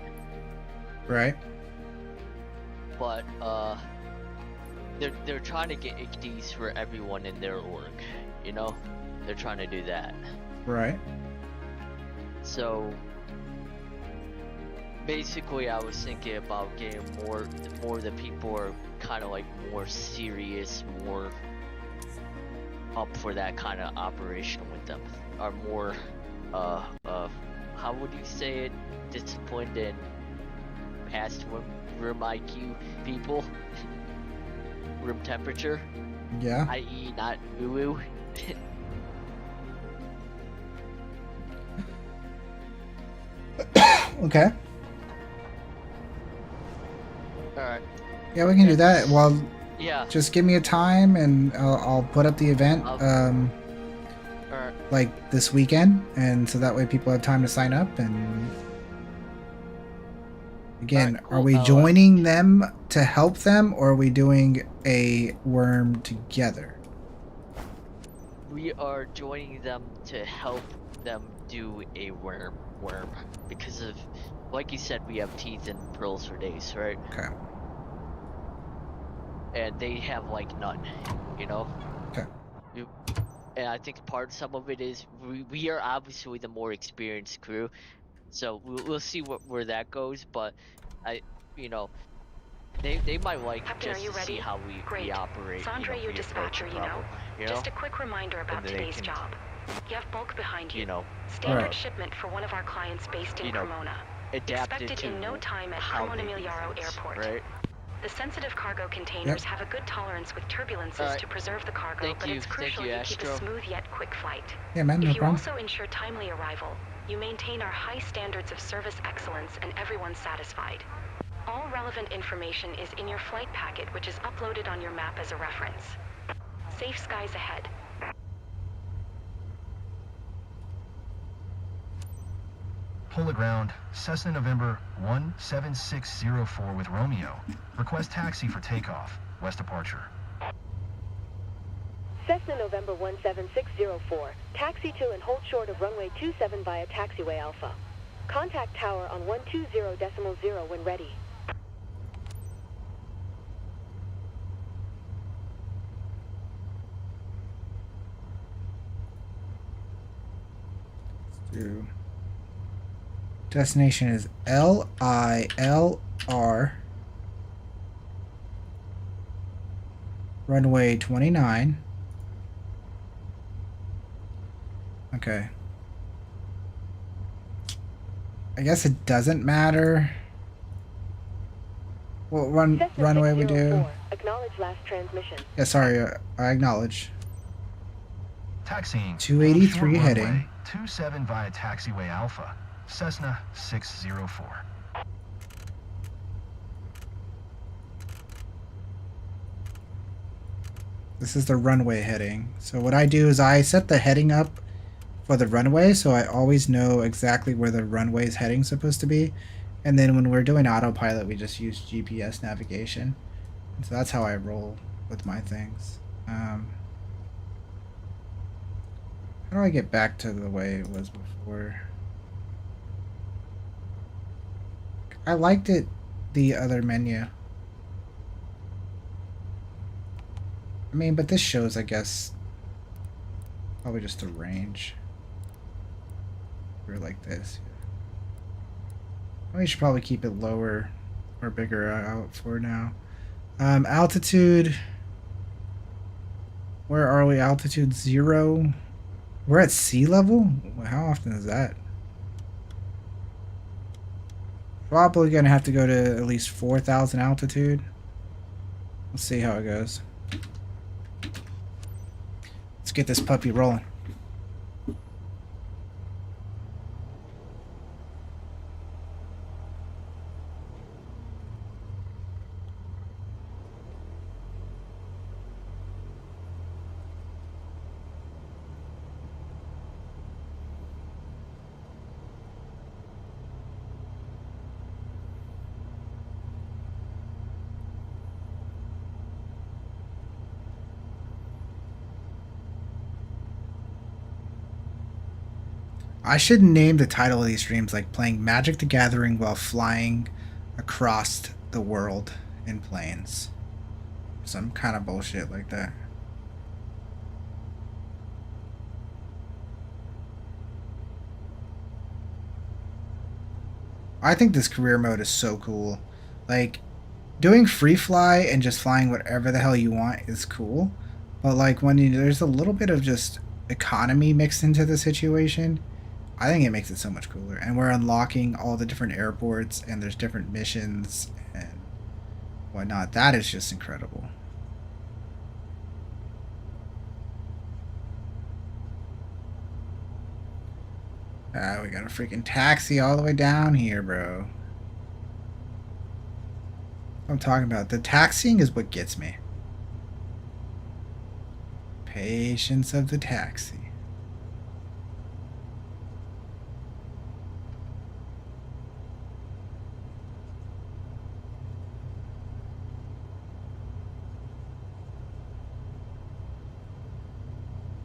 Right. But they're trying to get ICDs for everyone in their org, They're trying to do that. Right. So basically, I was thinking about getting more of the people are kind of like more serious, more up for that kind of operation with them, are more how would you say it, disciplined and past room IQ people. Room temperature. Yeah. I.e. not woo-woo. Okay. Alright. Yeah, we can do that. Well, yeah. Just give me a time and I'll put up the event like this weekend, and so that way people have time to sign up. And Again, Alright, are cool. we joining them to help them, or are we doing a worm together? We are joining them to help them do a worm because of, like you said, we have teeth and pearls for days, right? Okay. And they have like none, you know. Okay. And I think some of it is we are obviously the more experienced crew, so we'll see where that goes. But I, you know, they might like Captain, just are you to see ready? how we Great. operate, Sandra, your we approach dispatcher, a problem, Just a quick reminder and about then they today's can, job. You have bulk behind you. Alright. Standard shipment for one of our clients based in Cremona. adapt it Expected to in no time at how Cremona they do Miliaro things, Airport. right? The sensitive cargo containers have a good tolerance with turbulences Alright. to preserve the cargo, Thank but you. it's crucial Thank you, you keep a Astro. smooth yet quick flight. Yeah, man, no If you problem. also ensure timely arrival, you maintain our high standards of service excellence and everyone's satisfied. All relevant information is in your flight packet, which is uploaded on your map as a reference. Safe skies ahead. Polar ground, Cessna November 17604 with Romeo. Request taxi for takeoff. West departure. Cessna November 17604. Taxi to and hold short of runway 27 via taxiway Alpha. Contact tower on 120.0 when ready. Destination is LILR. Runway 29. Okay. I guess it doesn't matter what runway we do. Acknowledge last transmission. Yeah, sorry, I acknowledge. Taxiing. 283 short heading. runway 27 via taxiway Alpha. Cessna 604. This is the runway heading. So what I do is I set the heading up for the runway, so I always know exactly where the runway's heading is supposed to be. And then when we're doing autopilot, we just use GPS navigation. And so that's how I roll with my things. How do I get back to the way it was before? I liked it, the other menu. I mean, but this shows, I guess, probably just the range. Or like this. We should probably keep it lower or bigger out for now. Altitude. Where are we? Altitude 0. We're at sea level? How often is that? Probably gonna have to go to at least 4,000 altitude. Let's see how it goes. Let's get this puppy rolling. I should name the title of these streams like playing Magic the Gathering while flying across the world in planes. Some kind of bullshit like that. I think this career mode is so cool. Like, doing free fly and just flying whatever the hell you want is cool. But like when there's a little bit of just economy mixed into the situation, I think it makes it so much cooler. And we're unlocking all the different airports and there's different missions and whatnot. That is just incredible. Ah, we got a freaking taxi all the way down here, bro. I'm talking about. The taxiing is what gets me. Patience of the taxi.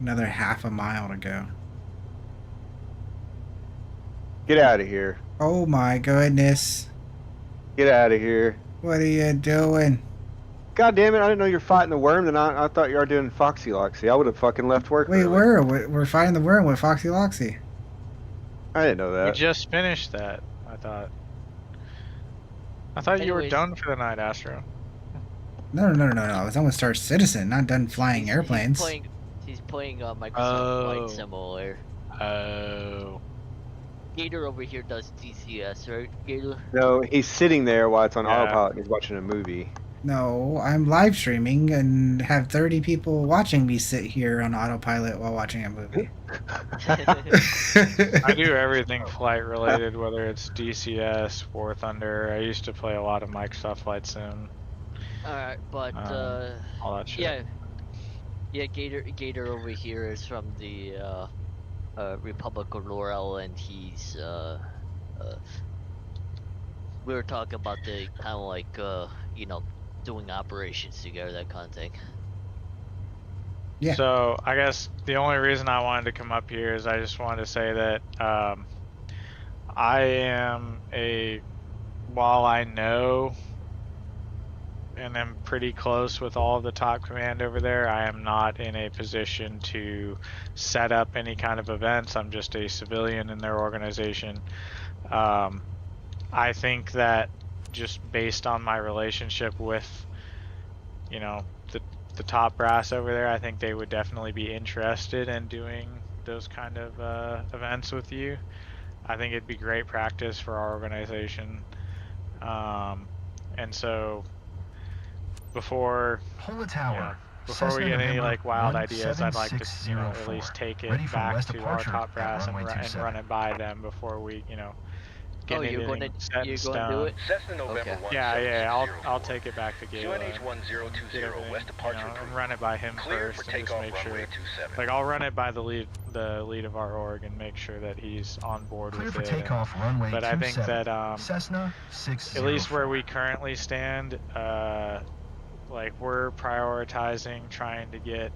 Another half a mile to go. Get out of here. Oh my goodness. Get out of here. What are you doing? God damn it, I didn't know you're fighting the worm, and I thought you were doing Foxy Loxy. I would have fucking left work Wait, early. we're fighting the worm with Foxy Loxy. I didn't know that. We just finished that, I thought you were done for the night, Astro. No. I was almost Star Citizen, not done flying airplanes. He's playing Microsoft Flight Simulator. Oh. Gator over here does DCS, right, Gator? No, he's sitting there while it's on autopilot and he's watching a movie. No, I'm live streaming and have 30 people watching me sit here on autopilot while watching a movie. I do everything flight related, whether it's DCS, War Thunder. I used to play a lot of Microsoft Flight Sim. Alright, but all that shit. Yeah, Gator over here is from the Republic of Laurel, and he's we were talking about the kind of like you know, doing operations together, that kind of thing. Yeah. So I guess the only reason I wanted to come up here is I just wanted to say that I am while I know and am pretty close with all of the top command over there, I am not in a position to set up any kind of events. I'm just a civilian in their organization. I think that just based on my relationship with, you know, the top brass over there, I think they would definitely be interested in doing those kind of events with you. I think it'd be great practice for our organization. And so before Hold the tower. before we get any like wild ideas, I'd like to, you know, at least take it back to our top brass and run it by them before we, you know, get anything set in stone. Okay. Yeah, I'll take it back to Gator. And run it by him first and just make sure. Like I'll run it by the lead of our org and make sure that he's on board with it. Clear for takeoff, runway 27. But I think that Cessna 604. at least where we currently stand, like we're prioritizing trying to get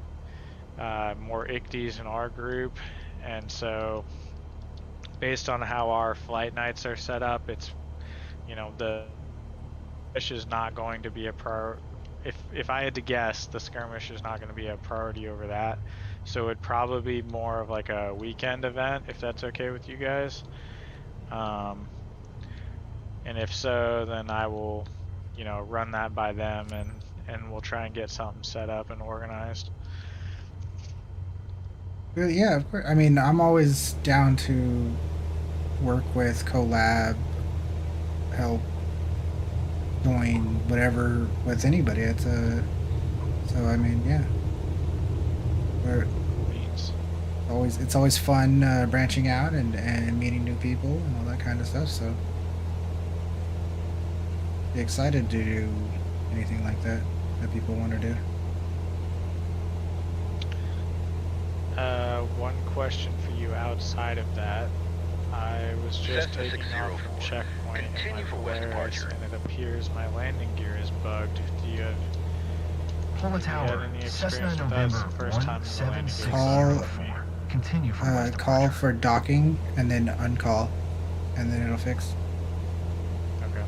more ICTs in our group, and so based on how our flight nights are set up, it's, you know, the skirmish is not going to be a if I had to guess, the skirmish is not going to be a priority over that. So it'd probably be more of like a weekend event, if that's okay with you guys. And if so, then I will, you know, run that by them and we'll try and get something set up and organized. Well, yeah, of course. I mean, I'm always down to work with, collab, help, join, whatever, with anybody. So I mean, yeah. It's always fun branching out and meeting new people and all that kind of stuff. So, be excited to do anything like that people want to do. One question for you outside of that. I was just taking off from checkpoint in my Polaris, and it appears my landing gear is bugged. Do you have Hold the tower. any Cessna experience with that? It's November the first time the landing gear Call, Continue for west call departure. for docking and then uncall, and then it'll fix. Okay.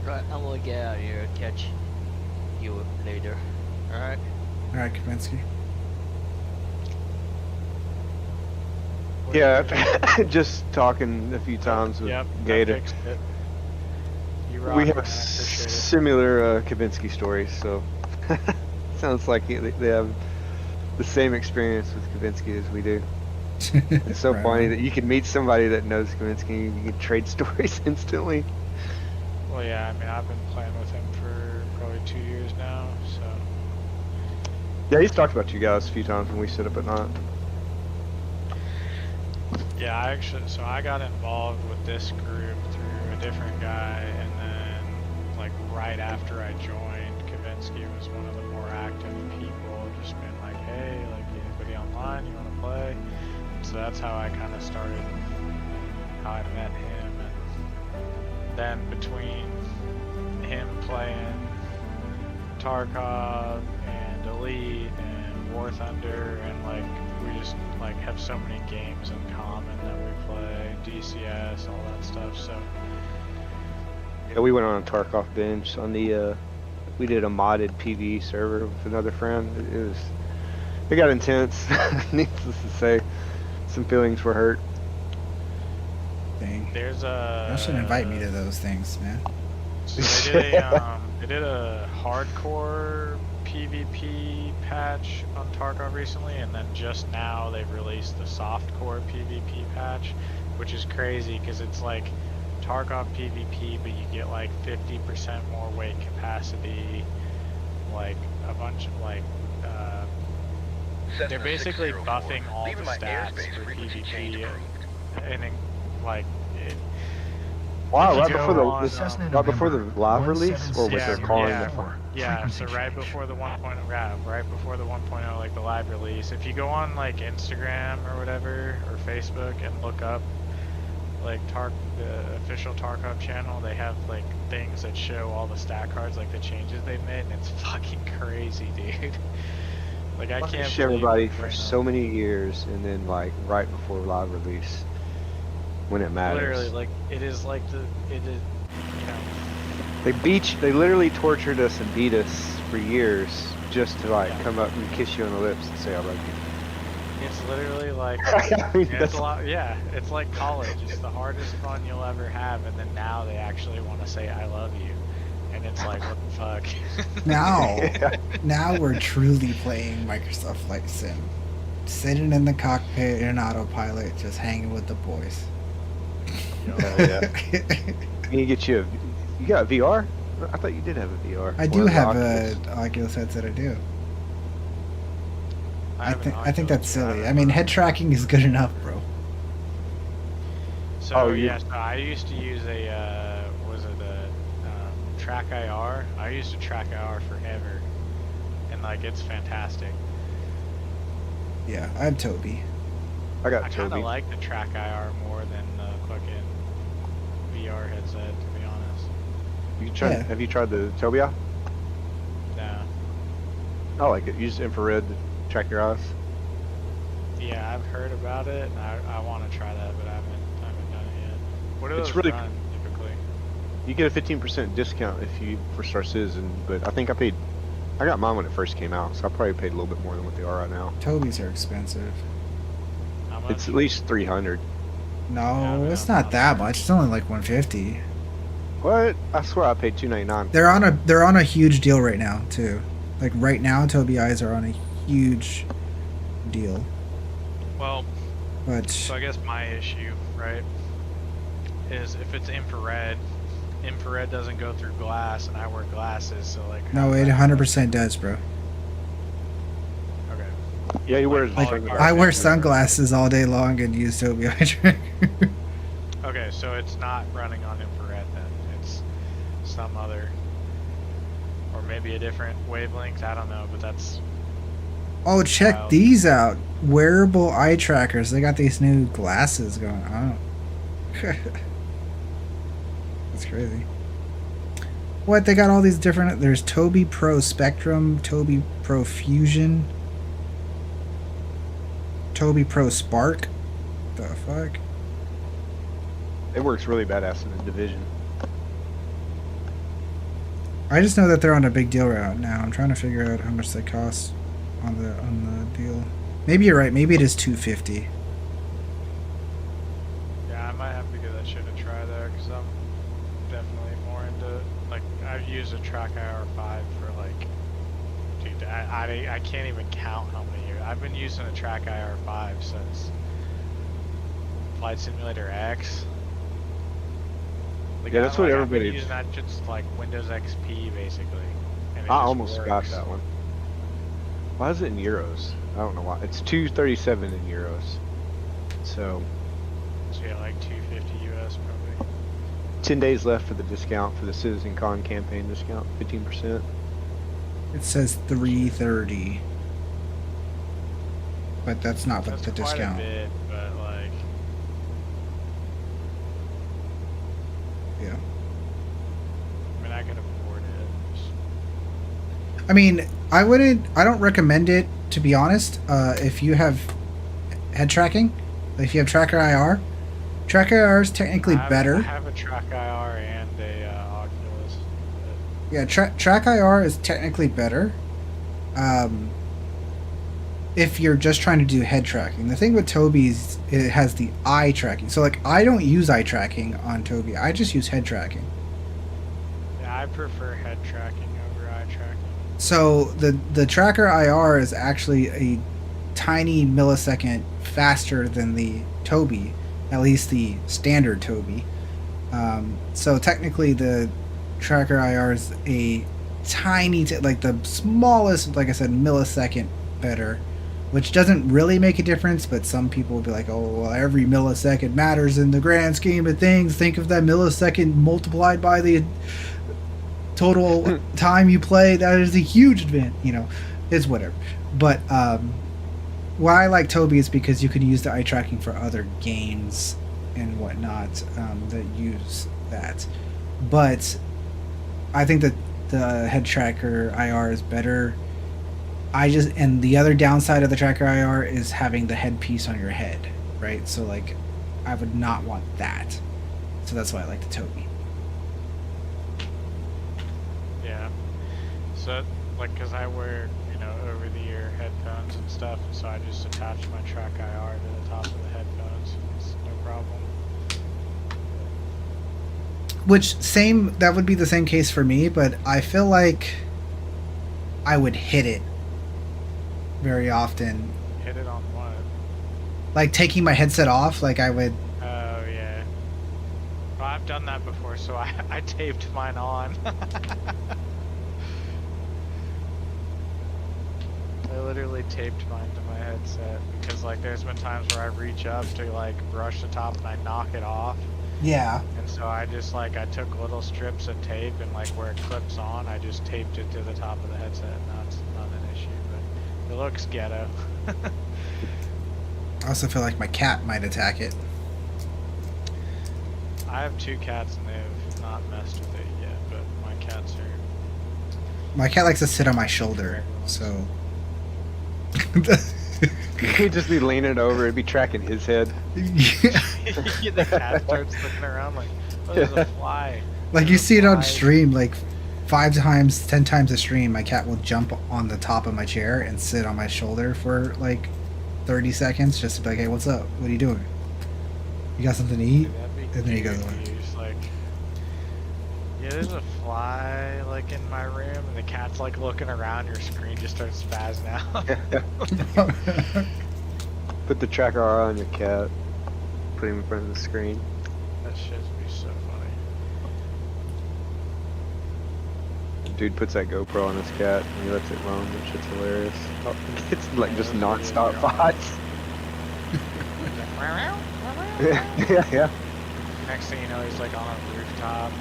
Right, I'm gonna get out of here and catch you later. Alright? Alright, Kaminsky. Yeah, just talking a few times with Gator. We have a similar Kavinsky stories, so sounds like they have the same experience with Kavinsky as we do. It's so Right. funny that you can meet somebody that knows Kavinsky and you can trade stories instantly. Well, yeah, I mean, I've been playing with him for probably 2 years now, so. Yeah, he's talked about you guys a few times when we sit up at night. Yeah, I got involved with this group through a different guy, and then, like, right after I joined, Kavinsky was one of the more active people, just been like, hey, like, anybody online, you want to play? So that's how I kind of started, how I met him, and then between him playing Tarkov and Elite and War Thunder, and like we just like have so many games in common that we play, DCS, all that stuff. So Yeah, we went on a Tarkov binge on the. We did a modded PvE server with another friend. It got intense. Needless to say, some feelings were hurt. Dang. there's a. Y'all should invite me to those things, man. So they did a hardcore PvP patch on Tarkov recently, and then just now they've released the softcore PvP patch, which is crazy because it's like Tarkov PvP, but you get like 50% more weight capacity, like a bunch of like they're basically buffing all the stats for PvP, and like it. Wow, If you go right before the live release, or was yeah, there calling yeah, so right before the 1.0, like the live release. If you go on like Instagram or whatever, or Facebook, and look up like the official Tarkov channel, they have like things that show all the stat cards, like the changes they've made, and it's fucking crazy, dude. Like I can't push everybody for so many years, and then like right before live release, when it matters. Literally, like it is like it is, you know. They literally tortured us and beat us for years just to like come up and kiss you on the lips and say I love you. It's literally like I mean, it's a lot. Yeah, it's like college. It's the hardest fun you'll ever have, and then now they actually want to say I love you, and it's like what the fuck. Now we're truly playing Microsoft Flight Sim, sitting in the cockpit in an autopilot, just hanging with the boys. You get you got a VR? I thought you did have a VR. I do have a Oculus headset. I do. I think that's silly. I mean, head tracking is good enough, bro. So yeah, so I used to use a Track IR. I used to Track IR forever, and like it's fantastic. Yeah, I have Tobii. I kind of like the Track IR more than the fucking VR headset, to be honest. Have you tried the Tobii Eye? No. I like it. Use infrared to track your eyes. Yeah, I've heard about it, and I want to try that, but I haven't done it yet. What do those run typically? You get a 15% discount if you for Star Citizen, but I think I got mine when it first came out, so I probably paid a little bit more than what they are right now. Tobies are expensive. How much? It's at least 300. No, it's not that much. It's only like 150. What? I swear I paid $299. They're on a huge deal right now too. Like right now, Tobii Eyes are on a huge deal. Well, but so I guess my issue, right, is if it's infrared doesn't go through glass, and I wear glasses, so like. No, it 100% does, bro. Okay. Yeah, he wears. Like, I wear sunglasses all day long and use Tobii Eye Tracker. Okay, so it's not running on infrared then. It's some other, or maybe a different wavelength. I don't know, but that's. Oh, check wild. these out. Wearable eye trackers. They got these new glasses going on. That's crazy. What? They got all these different. There's Tobii Pro Spectrum, Tobii Pro Fusion, Tobii Pro Spark. The fuck? It works really badass in the Division. I just know that they're on a big deal right now. I'm trying to figure out how much they cost on the deal. Maybe you're right. Maybe it is $250. Yeah, I might have to give that shit a try there, because I'm definitely more into, like, I've used a Track IR5 for like, dude, I can't even count how many years. I've been using a Track IR5 since Flight Simulator X. Like, Yeah, that's what I've everybody. been using that just like Windows XP basically. And it I just almost got works. that one. Why is it in euros? I don't know why. It's 237 in euros. So So yeah, like 250 US probably. 10 days left for the discount for the Citizen Con campaign discount, 15%. It says $330. But that's not with That's the quite discount. a bit, but like, Yeah. I mean, I can afford it. I mean, I don't recommend it to be honest, if you have head tracking, if you have Tracker IR, Tracker IR is technically better. I have a Track IR and a Oculus. Yeah, Track IR is technically better. If you're just trying to do head tracking. The thing with Tobii is it has the eye tracking. So like I don't use eye tracking on Tobii. I just use head tracking. Yeah, I prefer head tracking over eye tracking. So the Tracker IR is actually a tiny millisecond faster than the Tobii, at least the standard Tobii. So technically the Tracker IR is a tiny, like the smallest, like I said, millisecond better, which doesn't really make a difference, but some people will be like, oh, well, every millisecond matters in the grand scheme of things. Think of that millisecond multiplied by the total time you play. That is a huge advance, you know, it's whatever. But why I like Tobii is because you can use the eye tracking for other games and whatnot that use that. But I think that the head tracker IR is better. And the other downside of the tracker IR is having the headpiece on your head, right? So like, I would not want that. So that's why I like the Tobii. Yeah. So like, cause I wear, you know, over the ear headphones and stuff, so I just attach my track IR to the top of the headphones. It's no problem. That would be the same case for me, but I feel like I would hit it very often. Hit it on what? Like taking my headset off, like I would. Oh yeah. Well, I've done that before, so I taped mine on. I literally taped mine to my headset because like there's been times where I reach up to like brush the top and I knock it off. Yeah. And so I just like, I took little strips of tape and like where it clips on, I just taped it to the top of the headset. Now it's not an issue, but it looks ghetto. I also feel like my cat might attack it. I have 2 cats and they've not messed with it yet, but my cats are... My cat likes to sit on my shoulder, so... He'd just be leaning over, it'd be tracking his head. The cat starts looking around like, oh, there's a fly. Like you see it on stream, like 5 times, 10 times a stream, my cat will jump on the top of my chair and sit on my shoulder for like 30 seconds just to be like, hey, what's up? What are you doing? You got something to eat? And then he goes away. Like, yeah, there's a fly like in my room, and the cat's like looking around. Your screen just starts spazzing out. Put the tracker R on your cat. Put him in front of the screen. That shit would be so funny. Dude puts that GoPro on his cat and he lets it roam. That shit's hilarious. Oh, it's like just non-stop fights. yeah. Next thing you know, he's like on a rooftop,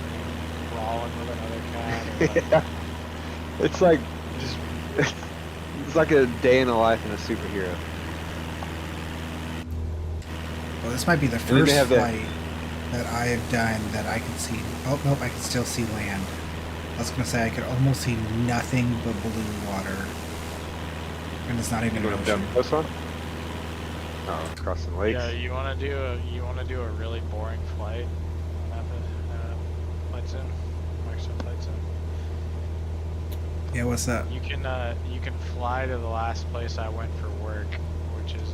crawling with another cat. Yeah. It's like just it's like a day in the life of a superhero. Well, this might be the first flight that I have done that I can see. Oh, nope, I can still see land. I was going to say I could almost see nothing but blue water. And it's not even an ocean. This one? Oh, crossing lakes. Yeah, you want to do a really boring flight? Flight sim, Microsoft Flight Sim. Yeah, what's that? You can fly to the last place I went for work, which is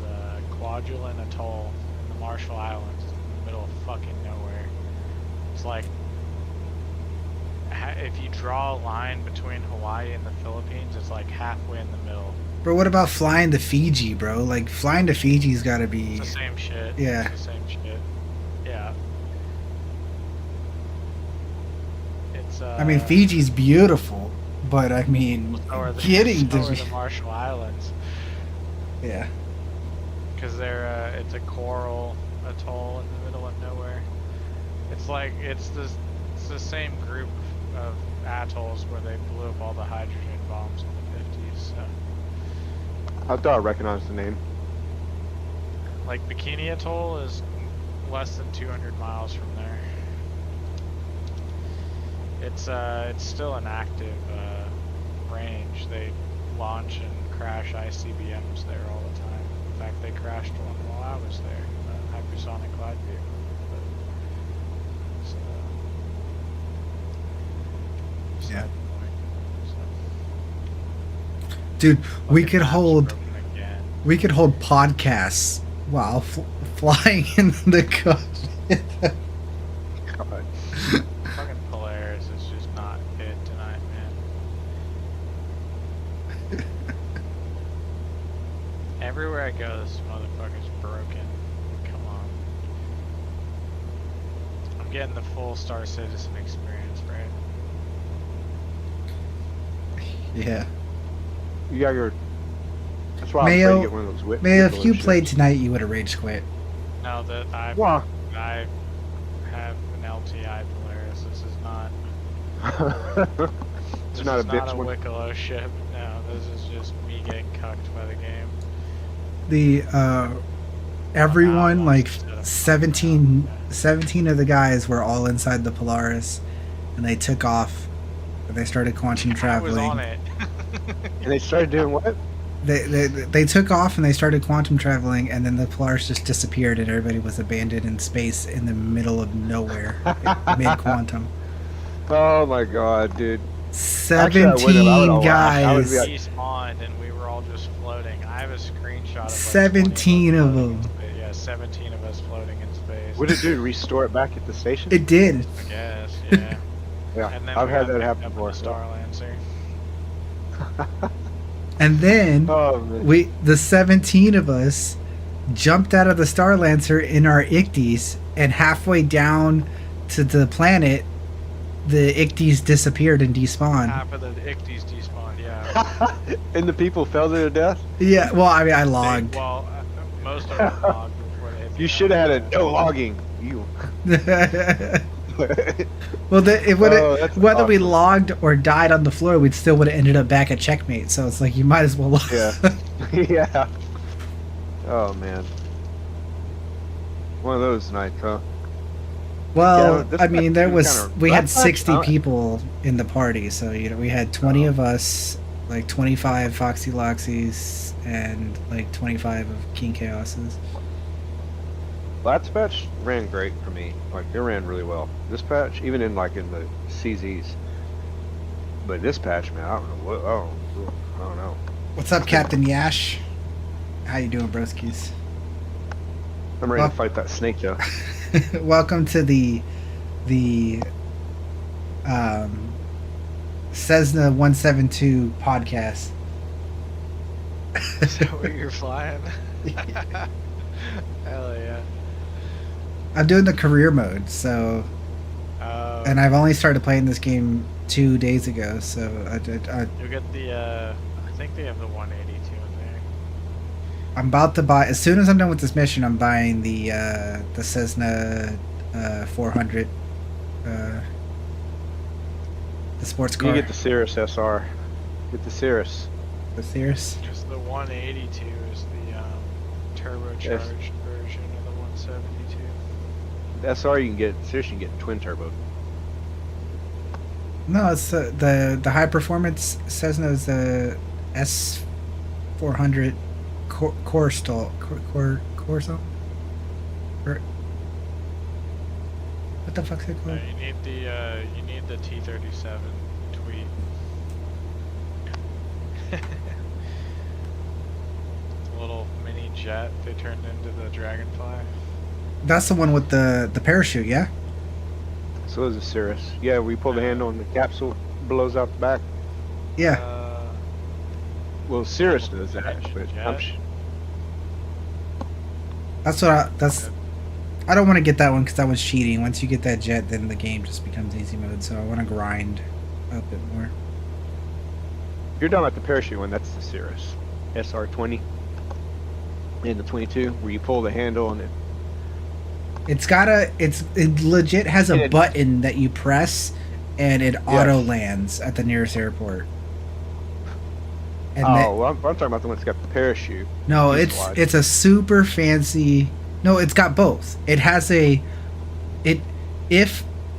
Kwajalein Atoll in the Marshall Islands, in the middle of fucking nowhere. It's like if you draw a line between Hawaii and the Philippines, it's like halfway in the middle. Bro, what about flying to Fiji, bro? Like, flying to Fiji's gotta be... It's the same shit. Yeah. It's the same shit. Yeah. It's, I mean, Fiji's beautiful, but I mean, getting to... the Marshall Islands. Yeah. Because they're, it's a coral atoll in the middle of nowhere. It's like, it's the same group of atolls where they blew up all the hydrogen bombs in the 50s, so... I thought I recognized the name. Like Bikini Atoll is less than 200 miles from there. It's still an active range. They launch and crash ICBMs there all the time. In fact, they crashed one while I was there, a hypersonic glide vehicle. But, Yeah. side point, so. Dude, we Fucking could maps hold broken again. podcasts while flying in the cockpit. God. Fucking Polaris is just not it tonight, man. Everywhere I go, this motherfucker's broken. Come on. I'm getting the full Star Citizen experience, right? Yeah. You got your. That's why I was Mayo, trying to get one of those Mayo, if you ships. played tonight, you would have rage quit. No, that I Why? have an LTI Polaris. This is not. It's This not is a not bitch a one. Wicklow ship. No, this is just me getting cucked by the game. The everyone, Wow, like instead of 17 of the guys were all inside the Polaris, and they took off. And they started quantum I was traveling. on it. And they started doing what? They took off and they started quantum traveling, and then the Polaris just disappeared, and everybody was abandoned in space in the middle of nowhere, mid quantum. Oh my god, dude. 17 guys. He spawned and we were all just floating. I have a screenshot of like 17 of them. Yeah, 17 of us floating in space. What did it do? Restore it back at the station? It did. I guess, yeah. Yeah, And then I've we had got that picked happen up in before. the Star Lancer. And then Oh, man. the 17 of us jumped out of the Star Lancer in our Icties, and halfway down to the planet, the Icties disappeared and despawned. Half of the Icties despawned, yeah. And the people fell to their death? Yeah, well, I mean, I logged. Most of them logged before they hit the You should have had island. a no logging. You. Well, it would Oh, that's whether we awesome. logged or died on the floor, we'd still would have ended up back at checkmate. So it's like you might as well log. Yeah. Yeah. Oh, man. One of those nights, huh? Well, Yeah, this I mean, there was was kinda we had rough. 60 people in the party, so we had 20 of us, like 25 Foxy Loxies, and like 25 of King Chaoses. Last patch ran great for me. Like, it ran really well. This patch, even in like in the CZs. But this patch, man, I don't know what. I don't know. What's up, Captain Yash? How you doing, broskies? I'm ready to fight that snake, though. Welcome to the Cessna 172 podcast. Is that what you're flying? Hell yeah. I'm doing the career mode, so and I've only started playing this game 2 days ago, so I You'll get the, I think they have the 182 in there. I'm about to buy, as soon as I'm done with this mission, I'm buying the Cessna 400, the sports car. You get the Cirrus SR. Get the Cirrus. The Cirrus? Because the 182 is the turbocharged version of the 172. The SR you can get, Cirrus you can get twin turbo. No, it's the high performance Cessna is the S400 Corso. What the fuck's it called? You need the T-37 tweet. The little mini jet they turned into the Dragonfly. That's the one with the parachute, yeah? So is a Cirrus. Yeah, we pull the handle and the capsule blows out the back. Yeah. Well, Cirrus does that, but That's what I don't want to get that one because that was cheating. Once you get that jet, then the game just becomes easy mode. So I want to grind a bit more. You're talking about the parachute one. That's the Cirrus SR20 and the 22, where you pull the handle and it legit has a button that you press, and it auto lands at the nearest airport. And well, I'm talking about the one that's got the parachute. no, it's a super fancy. No, it's got both. It has if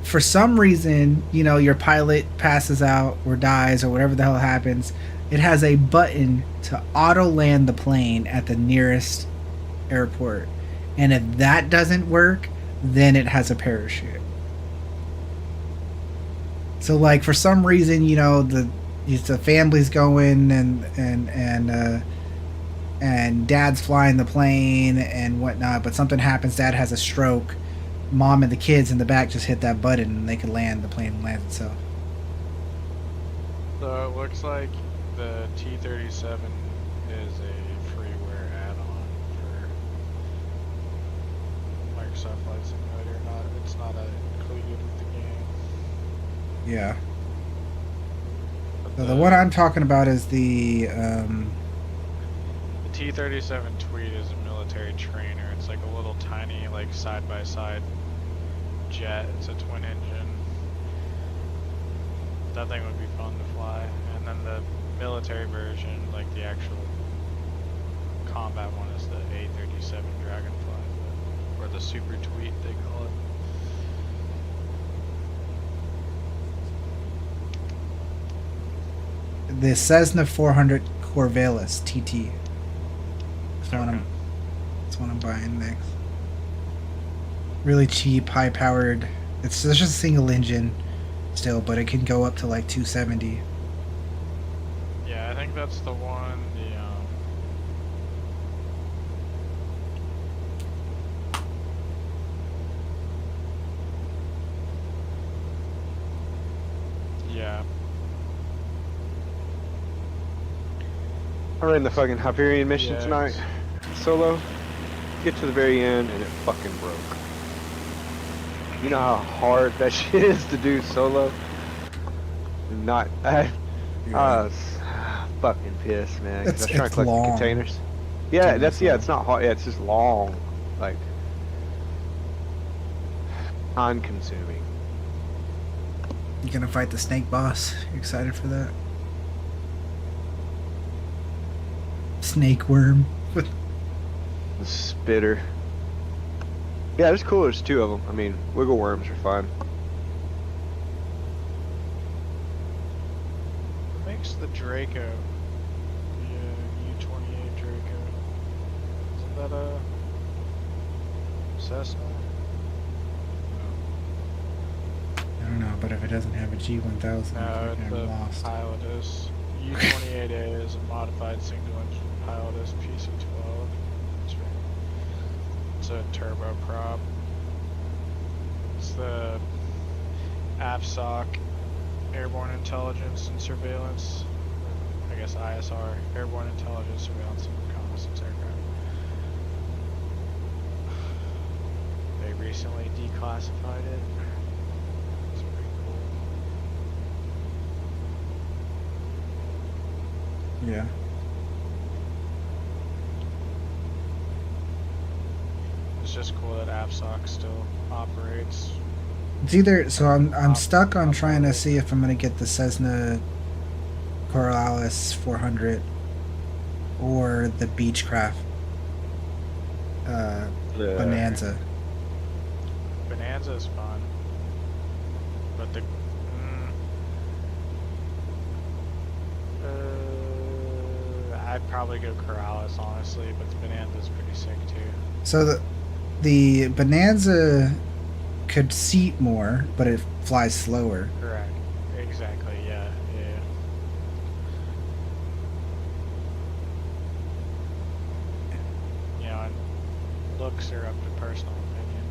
for some reason, your pilot passes out or dies or whatever the hell happens, it has a button to auto land the plane at the nearest airport. And if that doesn't work, then it has a parachute. So like for some reason, you know, the family's going and dad's flying the plane and whatnot, but something happens, dad has a stroke, mom and the kids in the back just hit that button and they can land, the plane lands itself. So it looks like the T-37 is a freeware add-on for Microsoft Flight Simulator. It's not included with the game. Yeah. So the one I'm talking about is the T-37 Tweed is a military trainer. It's like a little tiny, like side-by-side jet. It's a twin engine. That thing would be fun to fly. And then the military version, like the actual combat one, is the A-37 Dragonfly, or the Super Tweed they call it. The Cessna 400 Corvallis TT. That's what I'm buying next. Really cheap, high powered. It's just a single engine still, but it can go up to like 270. Yeah, I think that's the one. Yeah. I ran the fucking Hyperion mission tonight, solo. Get to the very end and it fucking broke. You know how hard that shit is to do solo? I was fucking pissed, man. 'Cause I was trying to collect long. the containers. Yeah, it's not hard. Yeah, it's just long, like time consuming. You gonna fight the snake boss? You excited for that? Snake worm. The spitter. Yeah, it's cool. There's two of them. I mean, wiggle worms are fun. What makes the Draco? The U-28 Draco. Isn't that a Cessna? I don't know, but if it doesn't have a G1000, No, it's I'm the lost. Pilotus. U-28A is a modified single-engine Pilotus PC-12. It's a turboprop. It's the AFSOC, Airborne Intelligence and Surveillance. I guess ISR, Airborne Intelligence, Surveillance, and Reconnaissance Aircraft. They recently declassified it. It's pretty cool. Yeah. It's just cool that AFSOC still operates. It's either so I'm stuck on trying to see if I'm gonna get the Cessna Corvallis 400 or the Beechcraft Bonanza. Bonanza is fun, but the I'd probably go Corvallis honestly, but the Bonanza's pretty sick too. So the Bonanza could seat more, but it flies slower. Correct. Exactly. Yeah. You know, and looks are up to personal opinion.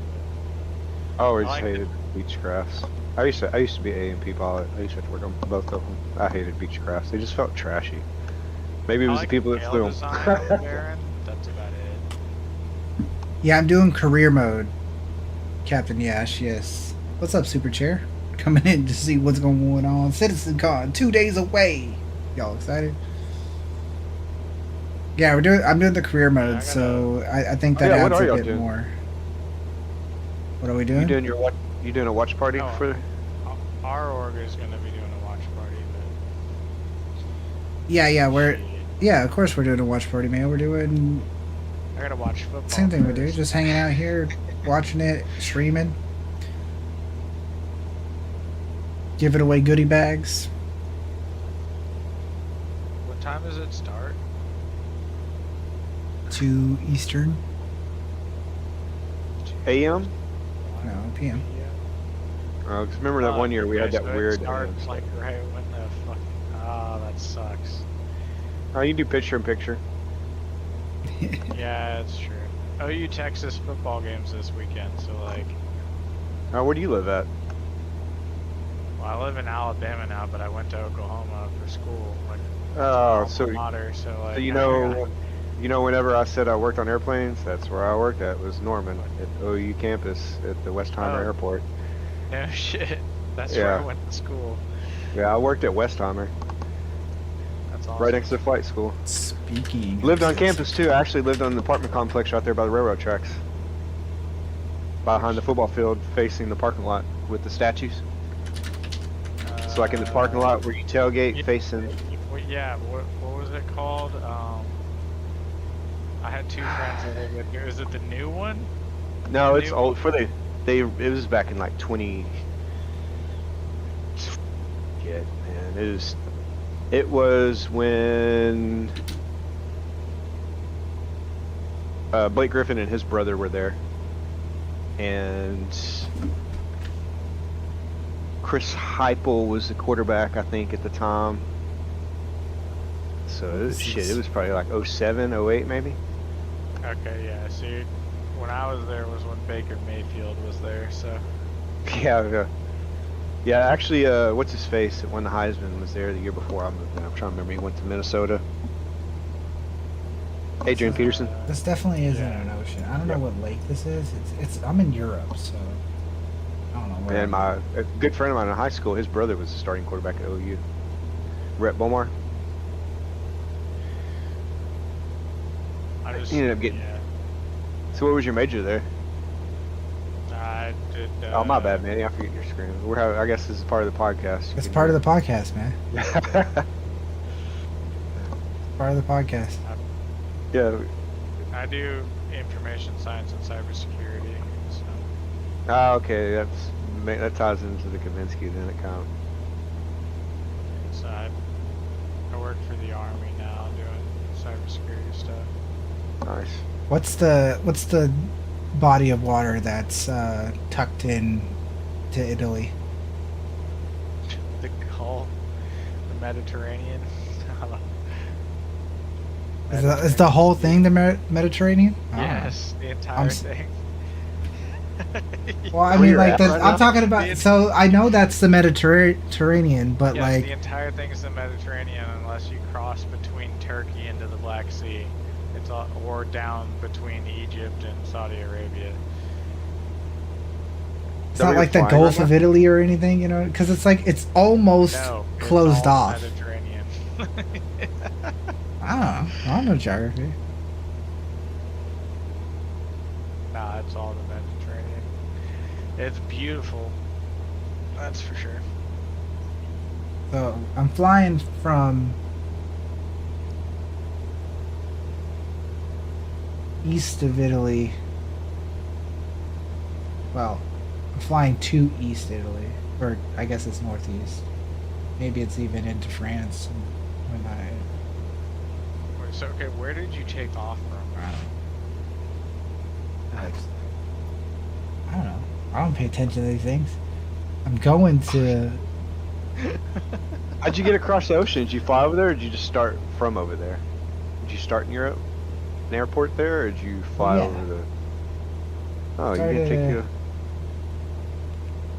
I always I like hated Beechcrafts. I used to be A&P pilot. I used to have to work on both of them. I hated Beechcrafts. They just felt trashy. Maybe it was the people that flew them. That's about it. Yeah, I'm doing career mode. Captain Yash, yes. What's up, Super Chair? Coming in to see what's going on. CitizenCon, 2 days away. Y'all excited? Yeah, I'm doing the career mode, so I think that adds a bit more. What are we doing? You doing a watch party for? Our org is gonna be doing a watch party, but yeah, of course we're doing a watch party, man. We're doing I gotta watch football. same thing we do, just hanging out here, watching it, streaming, giving away goodie bags. time does it start? 2 Eastern. AM? No, PM. Oh, 'cause remember that one year we had that so weird. It starts like right when the fucking. Oh, that sucks. Oh, you do picture in picture. Yeah, it's true. OU Texas football games this weekend, so like. Oh, where do you live at? Well, I live in Alabama now, but I went to Oklahoma for school. Like, Oh, that's so, my alma mater, so like. so you know, whenever I said I worked on airplanes, that's where I worked at. Was Norman at OU campus at the Westheimer Airport. No shit. That's where I went to school. Yeah, I worked at Westheimer. That's awesome. Right next to the flight school. Speaking. Lived on campus too. I actually lived on the apartment complex right there by the railroad tracks. Behind the football field, facing the parking lot with the statues. So like in the parking lot where you tailgate, facing. Yeah, what was it called? I had two friends that lived with here. Is it the new one? No, it's old. It was back in like 20. Shit, man. It was when Blake Griffin and his brother were there, and Chris Heupel was the quarterback, I think, at the time. So it was probably like 07, 08 maybe. Okay, yeah. See, when I was there was when Baker Mayfield was there. So. Yeah. Actually, what's his face? When the Heisman was there the year before I moved there. I'm trying to remember. He went to Minnesota. Adrian Peterson. This definitely isn't an ocean. I don't know what lake this is. It's. I'm in Europe, so I don't know where. And a good friend of mine in high school, his brother was the starting quarterback at OU. Rhett Bomar. He ended up getting. Yeah. So what was your major there? I did. Oh, my bad, man. I forget your screen. I guess this is part of the podcast. It's part of the podcast, man. Part of the podcast. Yeah. I do information science and cybersecurity. So. Ah, okay. That ties into the Kavinsky then. It counts. So I work for the Army now doing cybersecurity stuff. Nice. What's the body of water that's tucked in to Italy? The Gulf, the Mediterranean. Is the whole thing the Mediterranean? Yes, the entire thing. Well, I mean, like, I'm talking about. So I know that's the Mediterranean, but yes, like the entire thing is the Mediterranean, unless you cross between Turkey into the Black Sea. It's all, or down between Egypt and Saudi Arabia. It's not like the Gulf of Italy or anything, you know, because it's like it's almost closed off. Mediterranean. I don't know geography. Nah, it's all the Mediterranean. It's beautiful. That's for sure. So I'm flying from east of Italy. Well, I'm flying to East Italy, or I guess it's northeast. Maybe it's even into France. When Wait, so okay, where did you take off from? I don't know. I don't pay attention to these things. I'm going to. How'd you get across the ocean? Did you fly over there, or did you just start from over there? Did you start in Europe, an airport there, or did you fly over the? Oh, you didn't take you.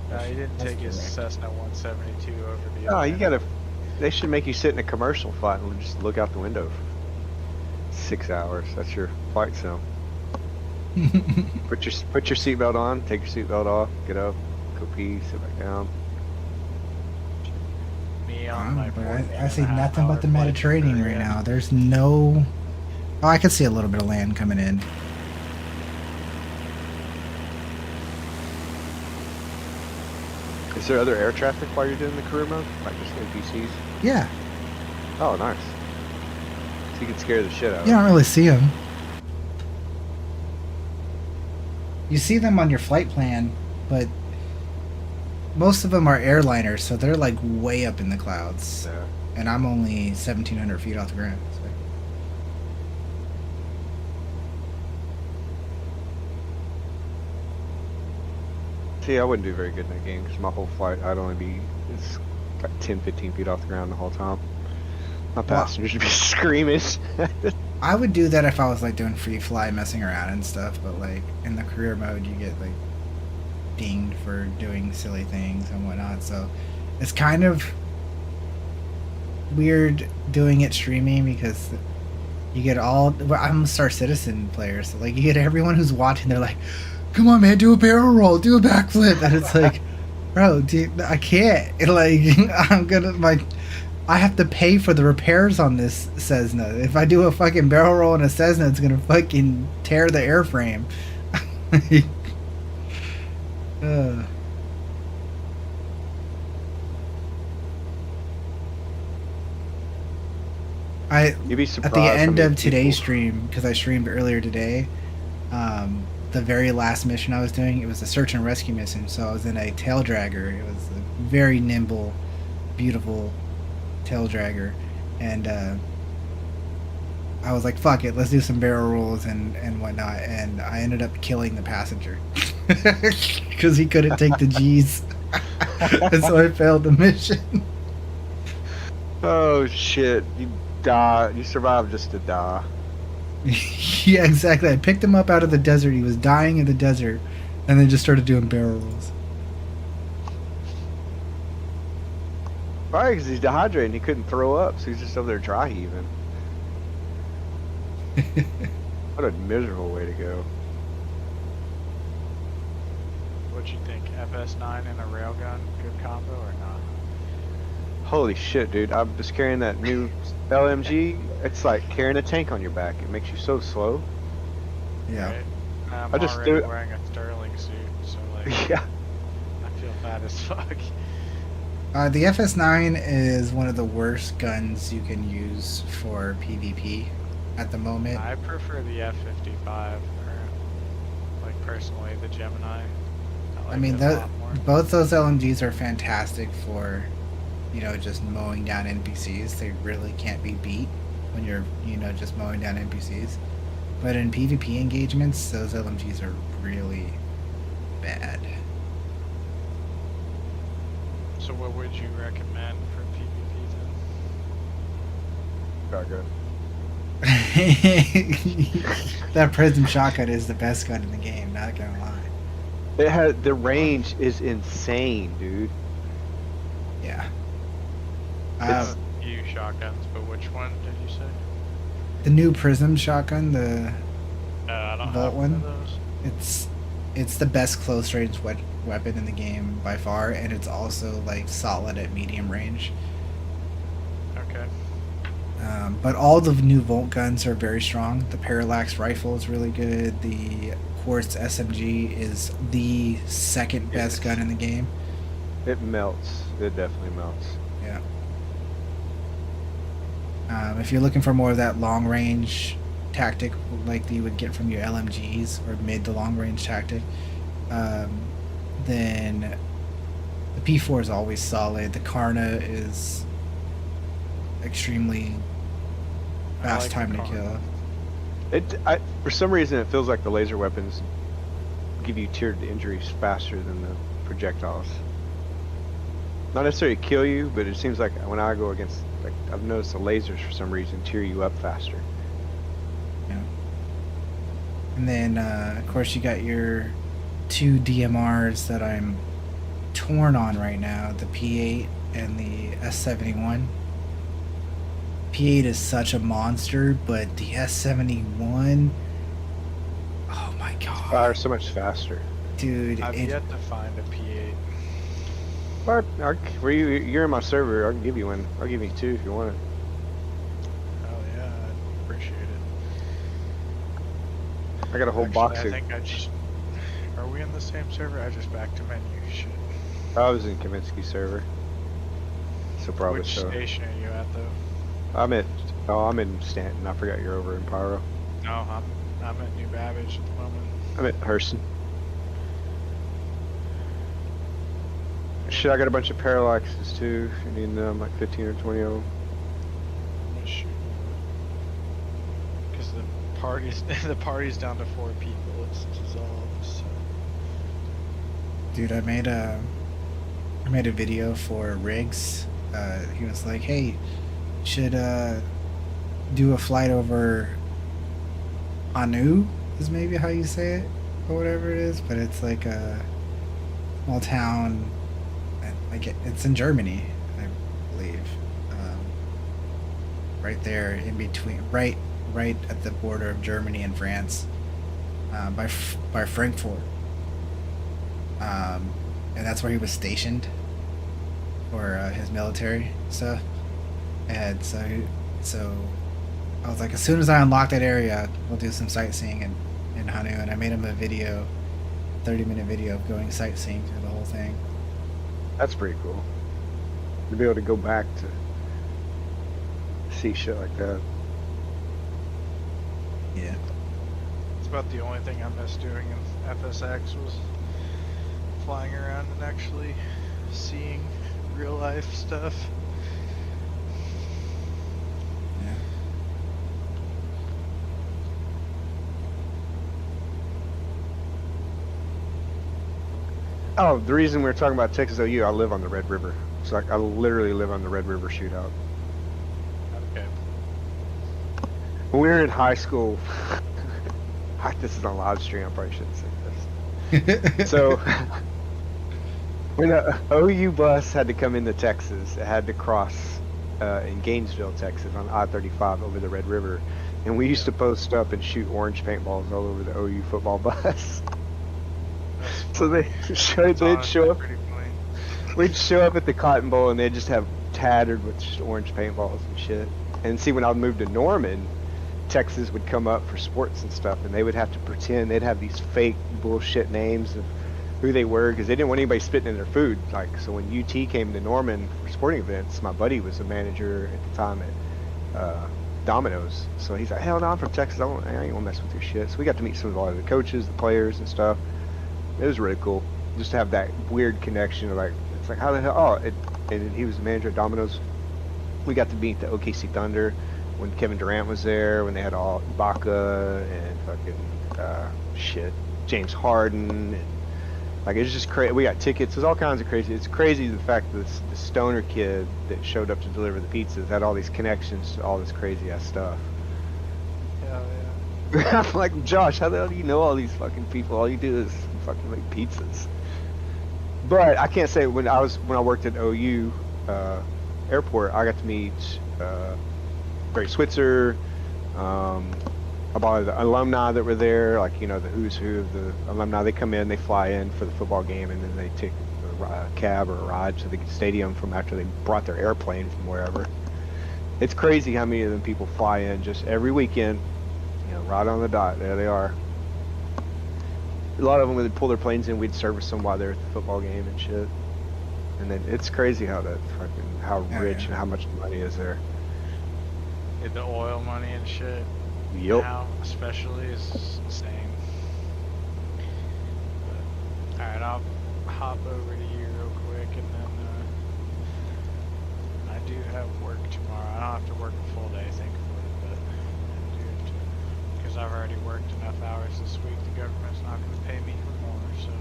No, you didn't take his Cessna 172 over the. Oh, you gotta. They should make you sit in a commercial flight and just look out the window for 6 hours. That's your flight sim. Put your seatbelt on. Take your seatbelt off. Get up. Go pee. Sit back down. I see nothing but the Mediterranean right now. There's no. Oh, I can see a little bit of land coming in. Is there other air traffic while you're doing the career mode? Like just APCs? Yeah. Oh, nice. So you can scare the shit out of You them. don't really see them. You see them on your flight plan, but most of them are airliners, so they're like way up in the clouds. Yeah. and I'm only 1,700 feet off the ground. So. See, I wouldn't do very good in that game because my whole flight, I'd only be like 10, 15 feet off the ground the whole time. My passengers would be screaming. I would do that if I was like doing free fly, messing around and stuff. But like in the career mode, you get like dinged for doing silly things and whatnot. So it's kind of weird doing it streaming because you get all. Well, I'm a Star Citizen player, so like you get everyone who's watching. They're like, "Come on, man, do a barrel roll, do a backflip," and it's like, bro, dude, I can't. Like, I have to pay for the repairs on this Cessna. If I do a fucking barrel roll in a Cessna, it's gonna fucking tear the airframe. You'd be surprised at the end how of many today's people- stream, because I streamed earlier today, the very last mission I was doing, it was a search and rescue mission. So I was in a tail dragger. It was a very nimble, beautiful tail dragger, and I was like, fuck it, let's do some barrel rolls and whatnot, and I ended up killing the passenger because he couldn't take the G's. And so I failed the mission. Oh shit, you die. You survived just to die. Yeah, exactly. I picked him up out of the desert. He was dying in the desert, and then just started doing barrel rolls. Probably because he's dehydrated and he couldn't throw up, so he's just over there dry heaving. What a miserable way to go. What you think? FS9 and a railgun, good combo or not? Holy shit, dude. I'm just carrying that new LMG. It's like carrying a tank on your back. It makes you so slow. Yeah. Right? I'm I just already do it. wearing a Sterling suit, so like, Yeah. I feel fat as fuck. The FS9 is one of the worst guns you can use for PvP at the moment. I prefer the F55, or like personally the Gemini. I mean, both those LMGs are fantastic for, you know, just mowing down NPCs. They really can't be beat when you're, you know, just mowing down NPCs. But in PvP engagements, those LMGs are really bad. So what would you recommend for PvP then? Shotgun. That Prism shotgun is the best gun in the game, not gonna lie. It had the range is insane, dude. Yeah. It's- Few shotguns, but which one did you say? The new Prism shotgun, the I don't Vault have one one, of those. it's the best close range weapon in the game by far, and it's also like solid at medium range. Okay. But all the new Volt guns are very strong. The Parallax rifle is really good. The Quartz SMG is the second best gun in the game. It melts. It definitely melts. Yeah. If you're looking for more of that long range tactic, like you would get from your LMGs or mid to long range tactic, then the P4 is always solid. The Karna is extremely fast like time the to Karna. kill. For some reason, it feels like the laser weapons give you tiered injuries faster than the projectiles. Not necessarily kill you, but it seems like when I go against, like, I've noticed the lasers for some reason tear you up faster. Yeah. And then, of course, you got your two DMRs that I'm torn on right now, the P8 and the S71. P8 is such a monster, but the S71, oh my god. Fire so much faster. Dude, I've yet to find a P8. You're in my server, I can give you one. I'll give you two if you want it. Oh yeah, I'd appreciate it. I got a whole Actually, box I of... think I just... Are we in the same server? I just back to menu. Shit. I was in Kaminsky server. So probably Which so. station are you at though? I'm in Stanton. I forgot you're over in Pyro. No, I'm at New Babbage at the moment. I'm at Hurston. Shit, I got a bunch of parallaxes too. If you need them, like 15 or 20 of them. the party's down to 4 people. It's dissolved. So. Dude, I made a video for Riggs. He was like, "Hey, should do a flight over Anu," is maybe how you say it, or whatever it is, but it's like a small town. It's in Germany, I believe. Right there in between, right at the border of Germany and France, by Frankfurt. And that's where he was stationed for his military stuff. And so I was like, as soon as I unlock that area, we'll do some sightseeing in Hanu. And I made him a video, 30-minute video of going sightseeing through the whole thing. That's pretty cool. To be able to go back to see shit like that. Yeah. It's about the only thing I miss doing in FSX was flying around and actually seeing real life stuff. Yeah. Oh, the reason we were talking about Texas OU, I live on the Red River. So I literally live on the Red River shootout. Okay. When we were in high school, this is on live stream, I probably shouldn't say this. So, when an OU bus had to come into Texas, it had to cross in Gainesville, Texas on I-35 over the Red River. And we used to post up and shoot orange paintballs all over the OU football bus. So they'd show up. We'd show up at the Cotton Bowl and they'd just have tattered with just orange paintballs and shit. And see, when I would move to Norman, Texas would come up for sports and stuff, and they would have to pretend they'd have these fake bullshit names of who they were because they didn't want anybody spitting in their food. Like, so when UT came to Norman for sporting events, my buddy was a manager at the time at Domino's. So he's like, hell no, I'm from Texas. I ain't gonna mess with your shit. So we got to meet some of a lot of the coaches, the players, and stuff. It was really cool just to have that weird connection of like, it's like, how the hell? And he was the manager at Domino's. We got to meet the OKC Thunder when Kevin Durant was there, when they had all Ibaka and fucking James Harden, and like it was just crazy. We got tickets. There's all kinds of crazy. It's crazy the fact that the stoner kid that showed up to deliver the pizzas had all these connections to all this crazy ass stuff. Hell yeah. I'm like, Josh, how the hell do you know all these fucking people? All you do is fucking make pizzas. But I can't say when I worked at OU airport, I got to meet Barry Switzer, a lot of the alumni that were there, like, you know, the who's who of the alumni. They come in, they fly in for the football game, and then they take a cab or a ride to the stadium from after they brought their airplane from wherever. It's crazy how many of them people fly in just every weekend, you know, right on the dot. There they are. A lot of them, when they pull their planes in, we'd service them while they're at the football game and shit. And then it's crazy how rich and how much money is there. Yeah, the oil money and shit. Yep. Now, especially, is insane. But, alright, I'll hop over to you real quick, and then I do have work tomorrow. I don't have to work a full day, thankfully, but I do have to, because I've already worked enough hours this week. The government's not going to pay me for more, so.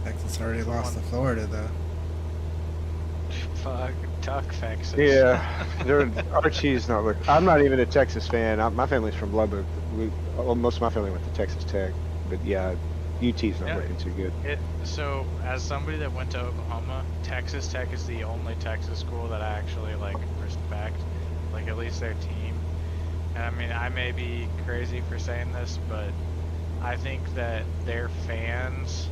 Texas already lost to Florida, though. Fuck, Tuck Texas. Yeah, Archie's not look. I'm not even a Texas fan. My family's from Lubbock. Most of my family went to Texas Tech, but yeah, UT's not looking too good. So, as somebody that went to Oklahoma, Texas Tech is the only Texas school that I actually like respect, like at least their team. And I mean, I may be crazy for saying this, but I think that their fans,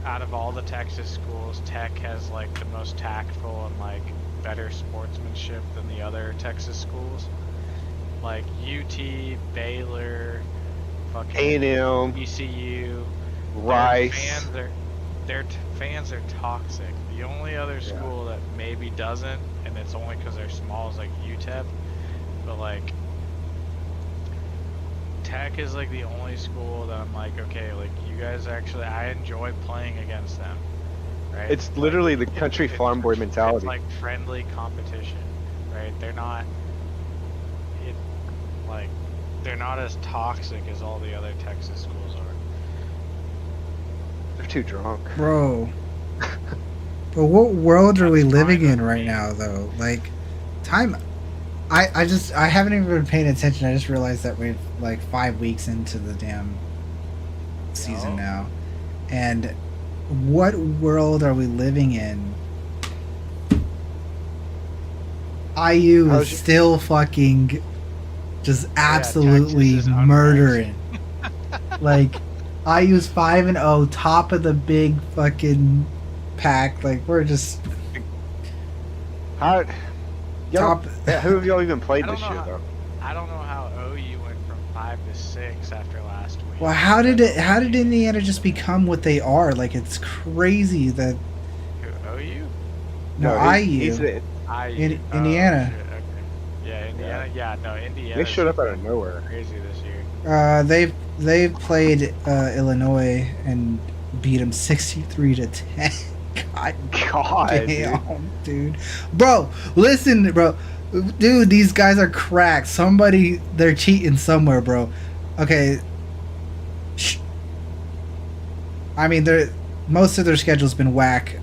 out of all the Texas schools, Tech has like the most tactful and like better sportsmanship than the other Texas schools. Like UT, Baylor, fucking A&M, ECU, Rice. Their fans are toxic. The only other school that maybe doesn't, and it's only because they're small, is like UTEP. But like Tech is like the only school that I'm like, okay, like you guys actually, I enjoy playing against them, right? It's literally the country farm boy mentality. It's like friendly competition, right? They're not, like, they're not as toxic as all the other Texas schools are. They're too drunk. Bro. But what world are we living in right now, though? Like, I haven't even been paying attention. I just realized that we're like 5 weeks into the damn season now. And what world are we living in? IU is still fucking just absolutely murdering. Like, IU's 5-0, top of the big fucking pack. Like, we're just how. Top. Yeah, who have y'all even played this year though? I don't know how OU went from 5 to 6 after last week. Well, how did Indiana just become what they are? Like, it's crazy that. OU? No, IU. IU. Indiana. Oh, okay. Yeah, Indiana. Yeah, no, Indiana. They showed up out of nowhere. Crazy this year. They've played Illinois and beat them 63-10. God damn, dude. Bro, listen, bro. Dude, these guys are cracked. They're cheating somewhere, bro. Okay. I mean, most of their schedule's been whack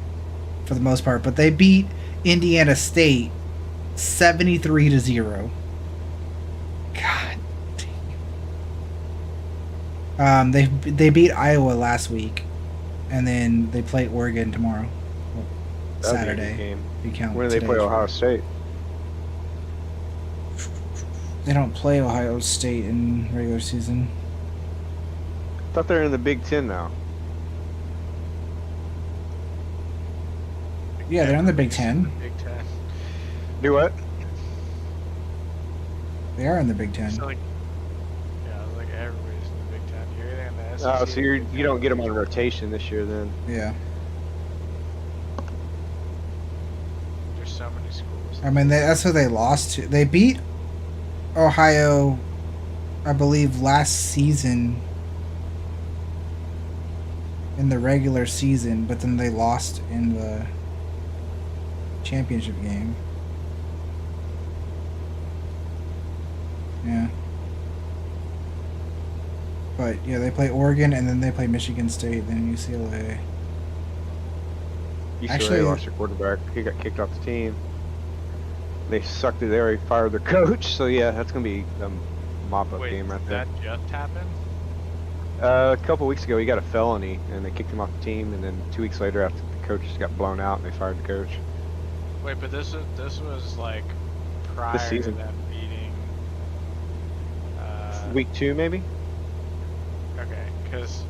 for the most part, but they beat Indiana State 73-0. God damn. They beat Iowa last week, and then they play Oregon tomorrow. Well, Saturday. When do they play Ohio State? They don't play Ohio State in regular season. I thought they're in the Big Ten now. Yeah, they're in the Big Ten. Big Ten. Do what? They are in the Big Ten. So like, yeah, like everybody's in the Big Ten. You're either in the SEC. Oh, so you don't get them on rotation this year then? Yeah. There's so many schools. I mean, that's who they lost to. They beat Ohio, I believe, last season in the regular season, but then they lost in the championship game. Yeah. But yeah, they play Oregon and then they play Michigan State, then UCLA. UCLA lost their quarterback. He got kicked off the team. They sucked it there. He fired their coach. So yeah, that's gonna be a mop-up game right there. That just happened? A couple weeks ago, he got a felony, and they kicked him off the team. And then 2 weeks later, after the coach got blown out, they fired the coach. Wait, but this was like prior to them beating. Week 2, maybe. Okay, because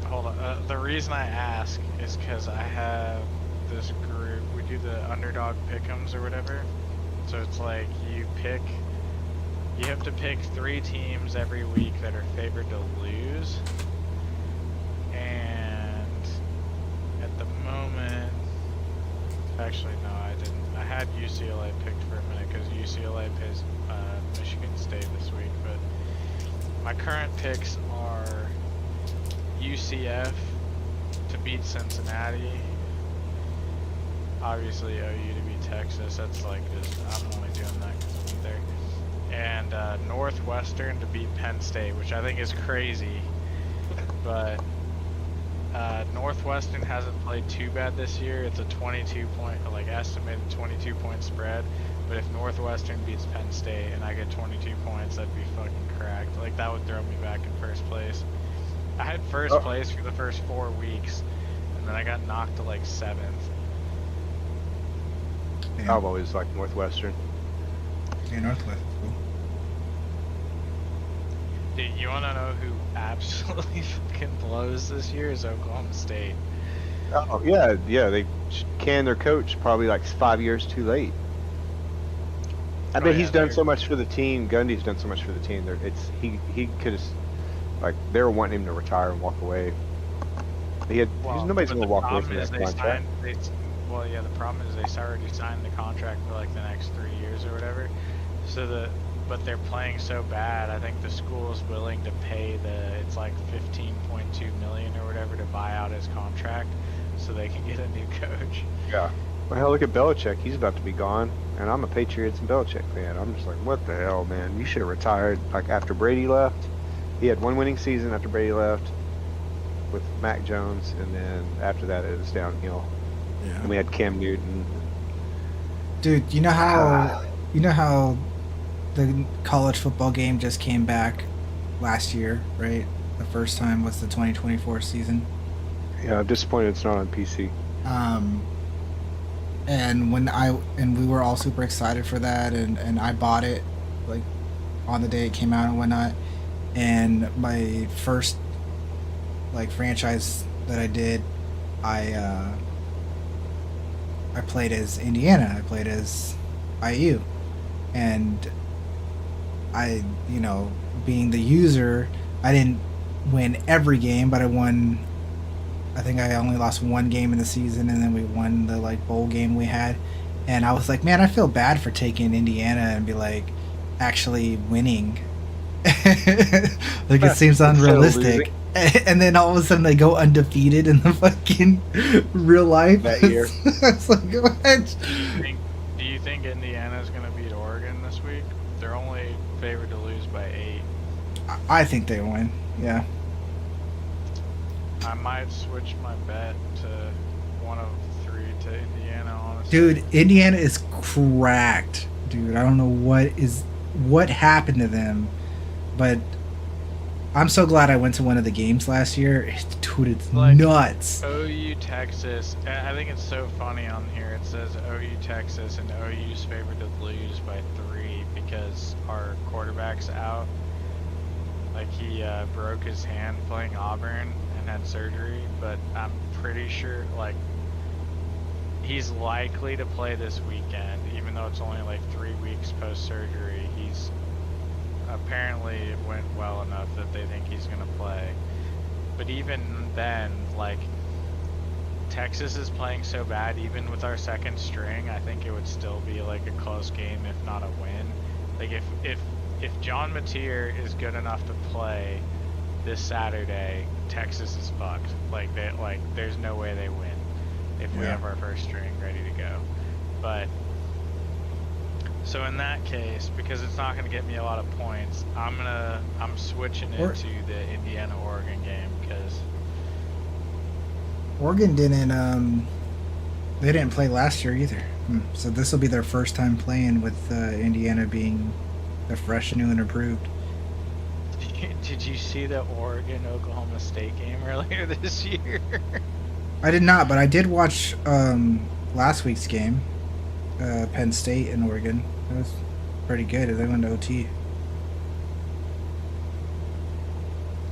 hold on. The reason I ask is because I have this group. We do the underdog pick'ems or whatever. So it's like you have to pick 3 teams every week that are favored to lose. And at the moment, actually no, I didn't. I had UCLA picked for a minute because UCLA plays Michigan State this week. But my current picks are UCF to beat Cincinnati. Obviously OU to beat Texas. That's like just, I'm only doing that because I'm there. And Northwestern to beat Penn State, which I think is crazy. But Northwestern hasn't played too bad this year. It's a 22-point, like estimated 22-point spread. But if Northwestern beats Penn State and I get 22 points, that'd be fucking cracked. Like that would throw me back in first place. I had first place for the first 4 weeks, and then I got knocked to like 7th. Yeah. I've always liked Northwestern. Yeah, Northwestern. Cool. Dude, you want to know who absolutely fucking blows this year is Oklahoma State. Oh yeah, they canned their coach probably like 5 years too late. I bet he's done so much for the team. Gundy's done so much for the team. He could have, like, they were wanting him to retire and walk away. Nobody's gonna walk away from that contract. Well, yeah, the problem is they already signed the contract for like the next 3 years or whatever. But they're playing so bad. I think the school is willing to pay it's like 15.2 million or whatever to buy out his contract, so they can get a new coach. Yeah. Well, hell, look at Belichick. He's about to be gone, and I'm a Patriots and Belichick fan. I'm just like, what the hell, man? You should have retired like after Brady left. He had one winning season after Brady left with Mac Jones, and then after that it was downhill. Yeah. And we had Cam Newton. Dude, you know how the college football game just came back last year, right? The first time was the 2024 season. Yeah, I'm disappointed it's not on PC. And we were all super excited for that, and I bought it like on the day it came out and whatnot. And my first like franchise that I did, I played as Indiana. I played as IU, and I, you know, being the user, I didn't win every game, but I won. I think I only lost one game in the season, and then we won the like bowl game we had. And I was like, man, I feel bad for taking Indiana and be like actually winning. Like it seems unrealistic. And then all of a sudden they go undefeated in the fucking real life that year. It's like, what? Do you think Indiana's gonna beat Oregon this week? They're only favored to lose by 8. I think they win. Yeah. I might switch my bet to one of 3 to Indiana, honestly. Dude, Indiana is cracked. Dude, I don't know what happened to them, but I'm so glad I went to one of the games last year. Dude, it's like nuts. OU Texas. I think it's so funny on here. It says OU Texas and OU's favored to lose by 3 because our quarterback's out. Like he broke his hand playing Auburn and had surgery, but I'm pretty sure like he's likely to play this weekend, even though it's only like 3 weeks post surgery. He's apparently it went well enough that they think he's gonna play. But even then, like Texas is playing so bad, even with our second string, I think it would still be like a close game, if not a win. Like if John Mateer is good enough to play this Saturday, Texas is fucked. Like there's no way they win if we have our first string ready to go. But so in that case, because it's not going to get me a lot of points, I'm switching into the Indiana Oregon game because Oregon they didn't play last year either. So this will be their first time playing with Indiana being the fresh, new, and improved. Did you see the Oregon-Oklahoma State game earlier this year? I did not, but I did watch last week's game, Penn State and Oregon. It was pretty good. They went to OT.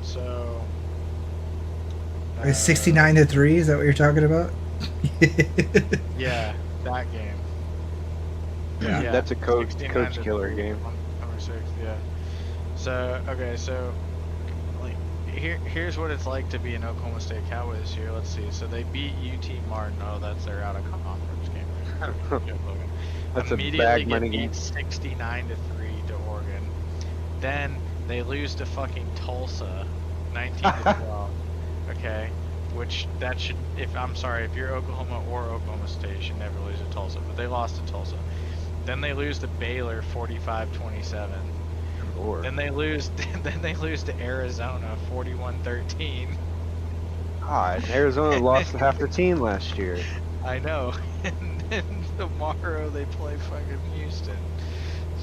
So... It's 69-3, is that what you're talking about? Yeah, that game. Yeah, that's a coach killer game. Number 6, yeah. So, okay, so like here's what it's like to be an Oklahoma State Cowboys this year. Let's see. So they beat UT Martin. Oh, that's their out of conference game. That's immediately a bag money beat game. 69-3 to Oregon. Then they lose to fucking Tulsa, 19-12. Okay, which that should, if you're Oklahoma or Oklahoma State, you should never lose to Tulsa. But they lost to Tulsa. Then they lose to Baylor, 45-27. Then they lose. Then they lose to Arizona, 41-13. God, Arizona lost half their team last year. I know. And then tomorrow they play fucking Houston.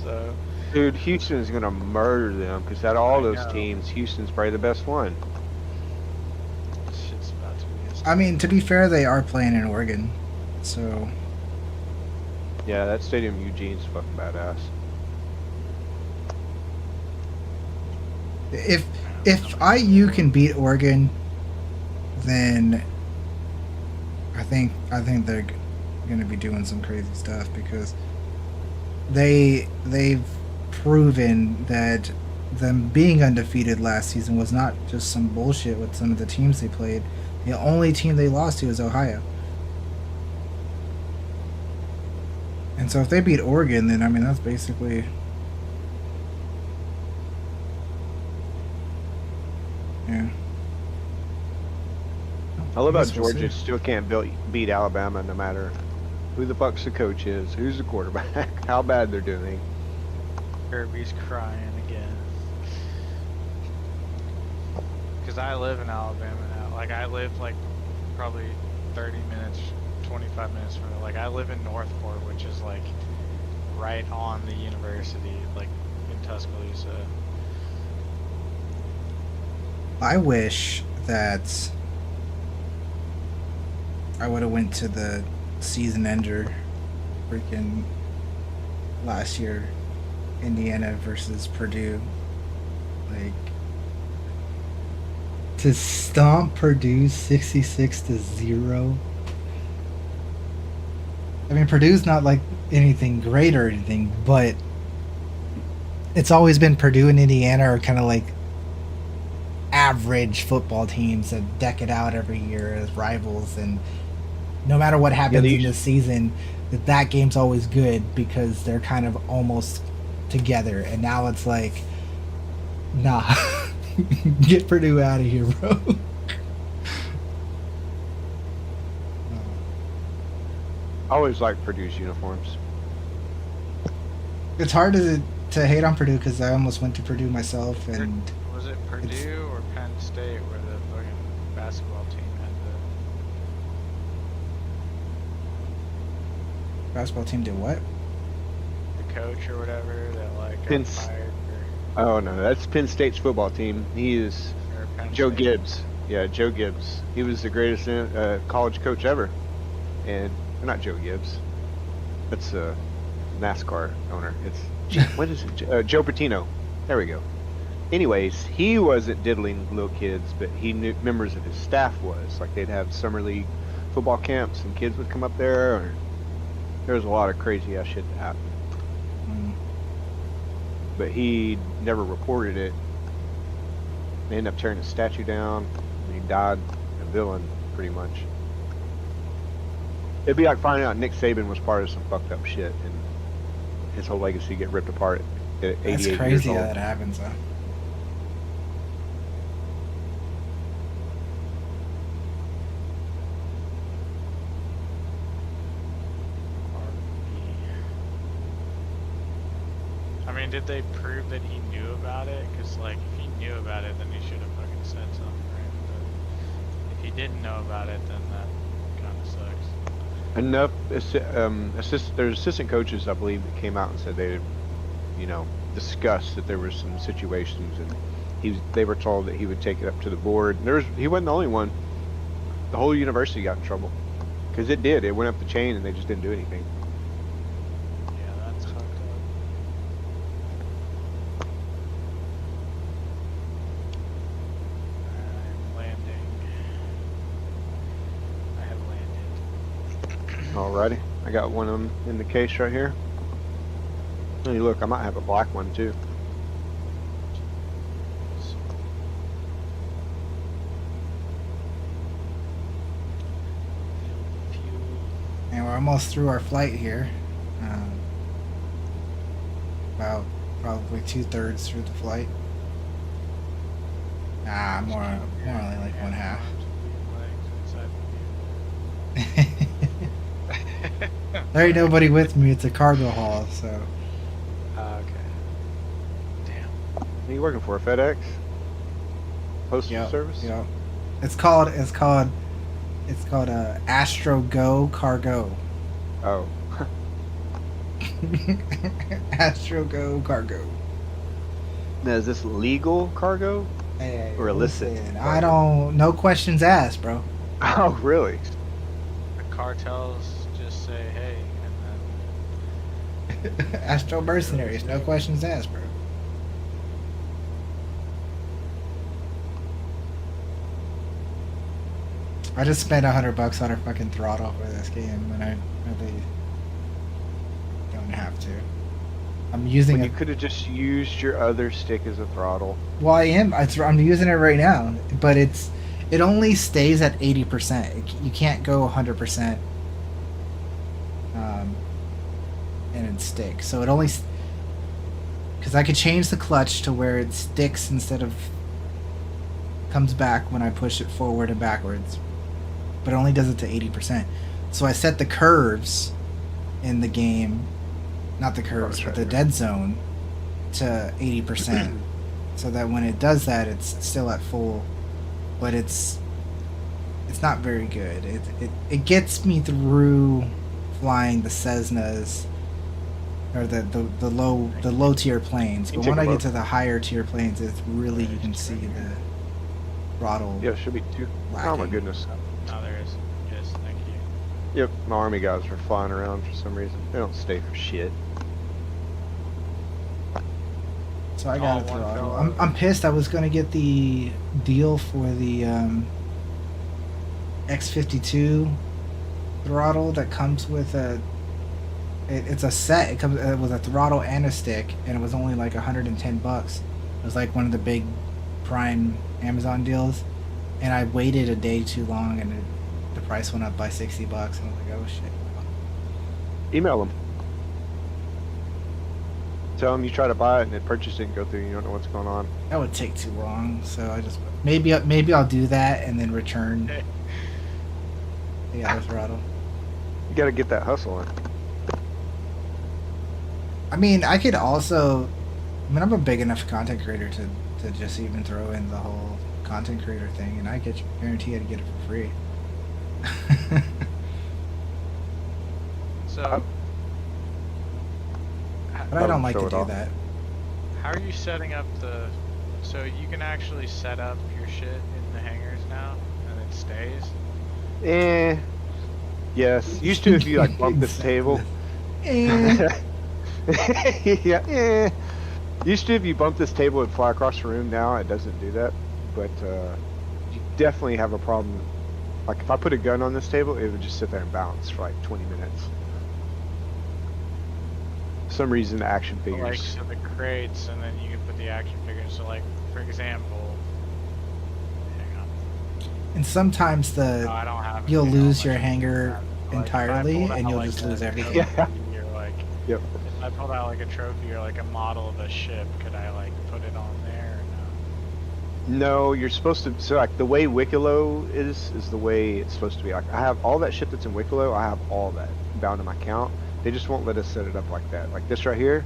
So. Dude, Houston is gonna murder them because out of all those teams, Houston's probably the best one. Shit's about to be. I mean, to be fair, they are playing in Oregon, so. Yeah, that stadium Eugene's fucking badass. If IU can beat Oregon, then I think they're going to be doing some crazy stuff because they've proven that them being undefeated last season was not just some bullshit with some of the teams they played. The only team they lost to is Ohio. And so if they beat Oregon, then I mean that's basically. Yeah. I love how Georgia still can't beat Alabama no matter who the fuck's the coach is, who's the quarterback, how bad they're doing. Kirby's crying again. Because I live in Alabama now. Like, I live, like, probably 30 minutes, 25 minutes from it. Like, I live in Northport, which is, like, right on the university, like, in Tuscaloosa. I wish that I would have went to the season ender freaking last year, Indiana versus Purdue. Like, to stomp Purdue 66-0. I mean, Purdue's not like anything great or anything, but it's always been Purdue and Indiana are kind of like average football teams that deck it out every year as rivals, and no matter what happens in the season, that game's always good because they're kind of almost together. And now it's like, nah, get Purdue out of here, bro. I always like Purdue's uniforms. It's hard to hate on Purdue because I almost went to Purdue myself, and Was it Purdue or Penn State where the fucking basketball team had the basketball team did what? the coach or whatever that like got Penn fired Oh no, that's Penn State's football team. He is or Penn Joe State? Gibbs. Yeah, Joe Gibbs. He was the greatest college coach ever. And not Joe Gibbs. That's a NASCAR owner. It's what is it? Joe Patino. There we go. Anyways, he wasn't diddling little kids, but he knew members of his staff was. Like, they'd have summer league football camps, and kids would come up there. Or there was a lot of crazy ass shit that happened. But he never reported it. They ended up tearing his statue down, and he died a villain, pretty much. It'd be like finding out Nick Saban was part of some fucked up shit, and his whole legacy get ripped apart at 88 That's years crazy old. how that happens, though. I mean, did they prove that he knew about it? Because, like, if he knew about it, then he should have fucking said something, right? But if he didn't know about it, then that kind of sucks. Enough, there's assistant coaches, I believe, that came out and said they, discussed that there were some situations, and they were told that he would take it up to the board. And he wasn't the only one. The whole university got in trouble because it did. It went up the chain, and they just didn't do anything. Yeah, that's fucked up. I'm landing. I have landed. Alrighty, I got one of them in the case right here. Hey, look, I might have a black one too. And we're almost through our flight here. About probably 2/3 through the flight. Nah, more only like 1/2. There ain't nobody with me. It's a cargo haul, so. Okay. Damn. Are you working for a FedEx? Postal service? Yeah. It's called Astro Go Cargo. Oh. Astro Go Cargo. Now, is this legal cargo Hey, or illicit? listen, I don't. No questions asked, bro. Oh, really? The cartels just say, hey, and then Astro Mercenaries. No questions asked, bro. I just spent $100 on a fucking throttle for this game, and I really don't have to. I'm using When it. you could have just used your other stick as a throttle. Well, I am. I'm using it right now, but it only stays at 80%. You can't go 100%, and it sticks. So it only, because I could change the clutch to where it sticks instead of comes back when I push it forward and backwards, but it only does it to 80%. So I set the curves in the game, not the curves, but the dead zone to 80%, so that when it does that, it's still at full, but it's not very good. It gets me through flying the Cessnas or the low tier planes, but when I get to the higher tier planes, it's really, you can see the throttle. Yeah, it should be two. Oh my goodness. No, there is. Yes, thank you. Yep, my army guys were flying around for some reason. They don't stay for shit. So I got a throttle. I'm pissed. I was gonna get the deal for the X52 throttle that comes with a. It's a set. It comes with a throttle and a stick, and it was only like $110. It was like one of the big Prime Amazon deals, and I waited a day too long, and the price went up by $60, and I was like, oh shit. Email them. Tell them you try to buy it and the purchase didn't go through. You don't know what's going on. That would take too long, so I just maybe I'll do that and then return the other throttle. You got to get that hustle in. I mean, I could also. I mean, I'm a big enough content creator to just even throw in the whole content creator thing, and I guarantee I'd get it for free. So. But I don't like to do that. How are you setting up the? So you can actually set up your shit in the hangars now, and it stays. Yes. Used to if you like bump this table. Yeah. Used to if you bump this table it'd fly across the room. Now it doesn't do that. But you definitely have a problem. Like if I put a gun on this table, it would just sit there and bounce for like 20 minutes. For some reason the action figures. Like so the crates, and then you can put the action figures. So like for example, hang on. And sometimes you'll lose your hanger entirely, and you'll like just lose everything. Yeah. You're like, yep. If I pulled out like a trophy or like a model of a ship, could I like put it on there or no? No, you're supposed to. So like the way Wicklow is the way it's supposed to be. Like I have all that shit that's in Wicklow. I have all that bound to my account. They just won't let us set it up like that. Like this right here.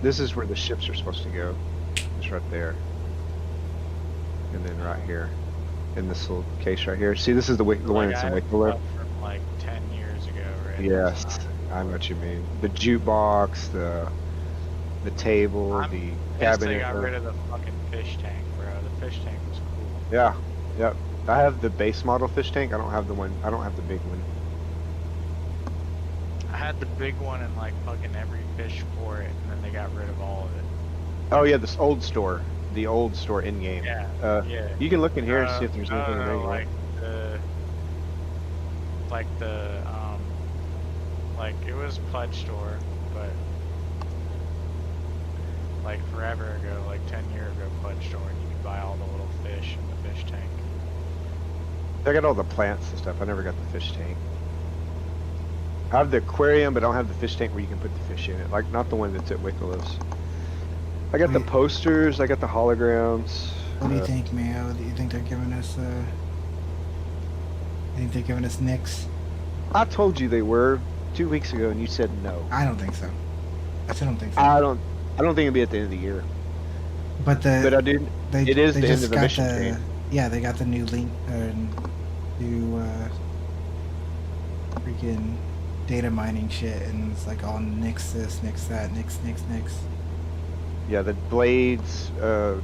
This is where the ships are supposed to go. It's right there. And then right here, in this little case right here. See, this is the one that's in Wicklow. From like 10 years ago, right? Yes, I know what you mean. The jukebox, the table, the cabinet. They got rid of the fucking fish tank, bro. The fish tank was cool. Yeah, yep. I have the base model fish tank. I don't have the big one. I had the big one and like fucking every fish for it, and then they got rid of all of it. Oh yeah, this old store. The old store in game. Yeah. Yeah. You can look in here and see if there's anything there. Like it was pledge store, but like forever ago, like 10 years ago, pledge store, and you could buy all the little fish in the fish tank. I got all the plants and stuff. I never got the fish tank. I have the aquarium, but I don't have the fish tank where you can put the fish in it. Like not the one that's at Wicklow's. I got the posters. I got the holograms. What do you think, Mayo? Do you think they're giving us? You think they're giving us nicks? I told you they were 2 weeks ago, and you said no. I don't think so. I still don't think so. I don't think it'll be at the end of the year. But I do. It is the end of the mission train. Yeah, they got the new link, new freaking data mining shit, and it's like all nicks this, nicks that, nicks. Yeah, the blades,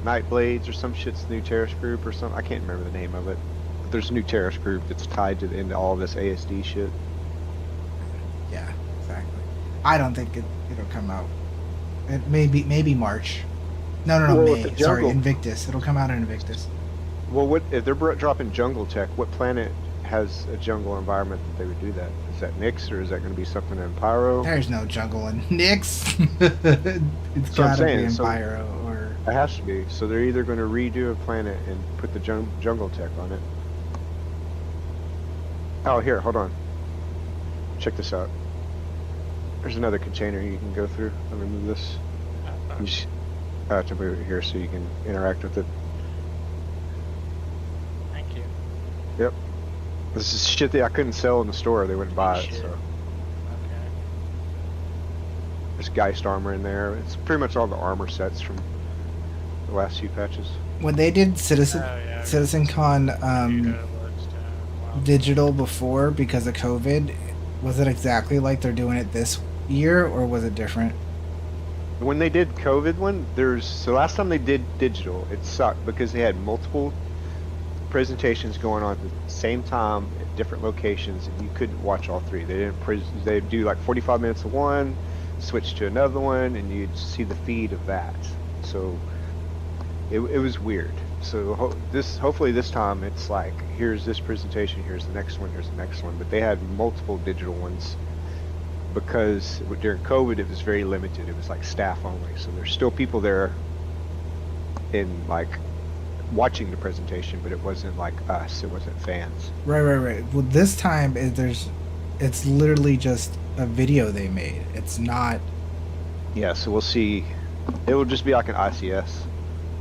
night blades or some shit's the new terrorist group or something. I can't remember the name of it. But there's a new terrorist group that's tied to into all this ASD shit. Yeah, exactly. I don't think it'll come out. It maybe March. No, May. Sorry, Invictus. It'll come out in Invictus. Well, what if they're dropping Jungle Tech? What planet has a jungle environment that they would do that? Is that Nyx, or is that going to be something in Pyro? There's no jungle in Nyx. It's gotta be in Pyro, or it has to be. So they're either going to redo a planet and put the jungle tech on it. Oh, here, hold on. Check this out. There's another container you can go through. Let me move this. You just, to move it here so you can interact with it. Thank you. Yep. This is shit that I couldn't sell in the store. They wouldn't buy it. So. Okay. There's Geist armor in there. It's pretty much all the armor sets from the last few patches. When they did yeah, CitizenCon digital before because of COVID, was it exactly like they're doing it this year, or was it different? When they did COVID one, so last time they did digital, it sucked because they had multiple presentations going on at the same time at different locations, and you couldn't watch all three. They'd do like 45 minutes of one, switch to another one, and you'd see the feed of that. So it was weird. So hopefully this time it's like, here's this presentation, here's the next one, here's the next one. But they had multiple digital ones because during COVID it was very limited. It was like staff only. So there's still people there in like watching the presentation, but it wasn't like us. It wasn't fans. Right. Well, this time it's literally just a video they made. It's not. Yeah. So we'll see. It will just be like an ICS.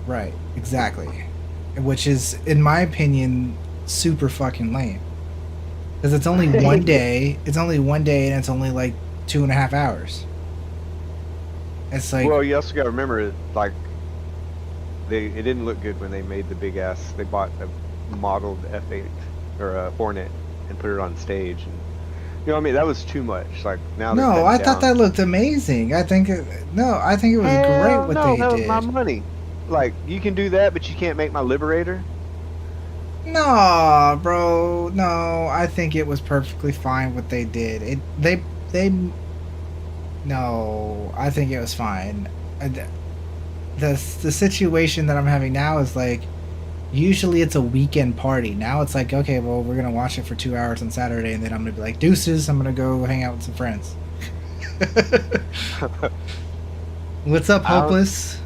Right. Exactly. Which is, in my opinion, super fucking lame. Because it's only one day. It's only one day, and it's only like 2.5 hours. It's like. Well, you also got to remember, like, it didn't look good when they made the big ass. They bought a modeled F8 or a Hornet and put it on stage, and you know what I mean. That was too much. Like now. No, I thought that looked amazing. I think it was great what they that did. Was my money. Like, you can do that, but you can't make my Liberator? No, bro. No, I think it was perfectly fine what they did. No, I think it was fine. The situation that I'm having now is like, usually it's a weekend party. Now it's like, okay, well, we're going to watch it for 2 hours on Saturday, and then I'm going to be like, deuces, I'm going to go hang out with some friends. What's up, Hopeless?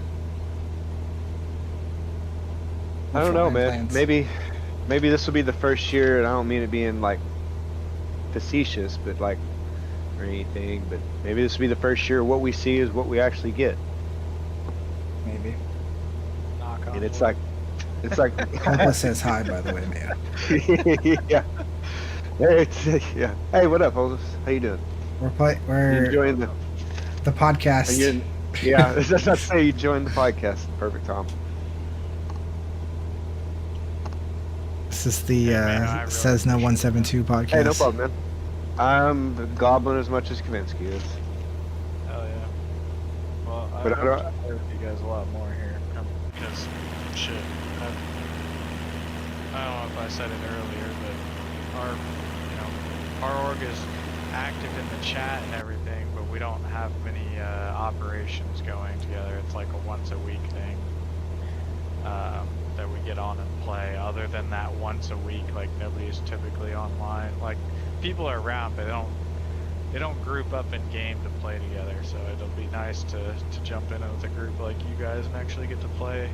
I don't know, man. Maybe this will be the first year, and I don't mean it being like facetious, but like or anything. But maybe this will be the first year. What we see is what we actually get. Maybe. And it's like Hopeless says hi, by the way, man. Yeah. Yeah. Hey, what up, Hopeless? How you doing? We're enjoying the podcast. Yeah, that's not to say you joined the podcast. Perfect time. This is the Cessna 172 podcast. Hey, no problem, man. I'm gobbling as much as Kavinsky is. Hell yeah. Well, But I don't. play with you guys a lot more here because shit. I don't know if I said it earlier, but our org is active in the chat and everything, but we don't have many operations going together. It's like a once a week thing that we get on and play. Other than that once a week, like nobody's typically online. Like people are around, but they don't group up in game to play together. So it'll be nice to jump in with a group like you guys and actually get to play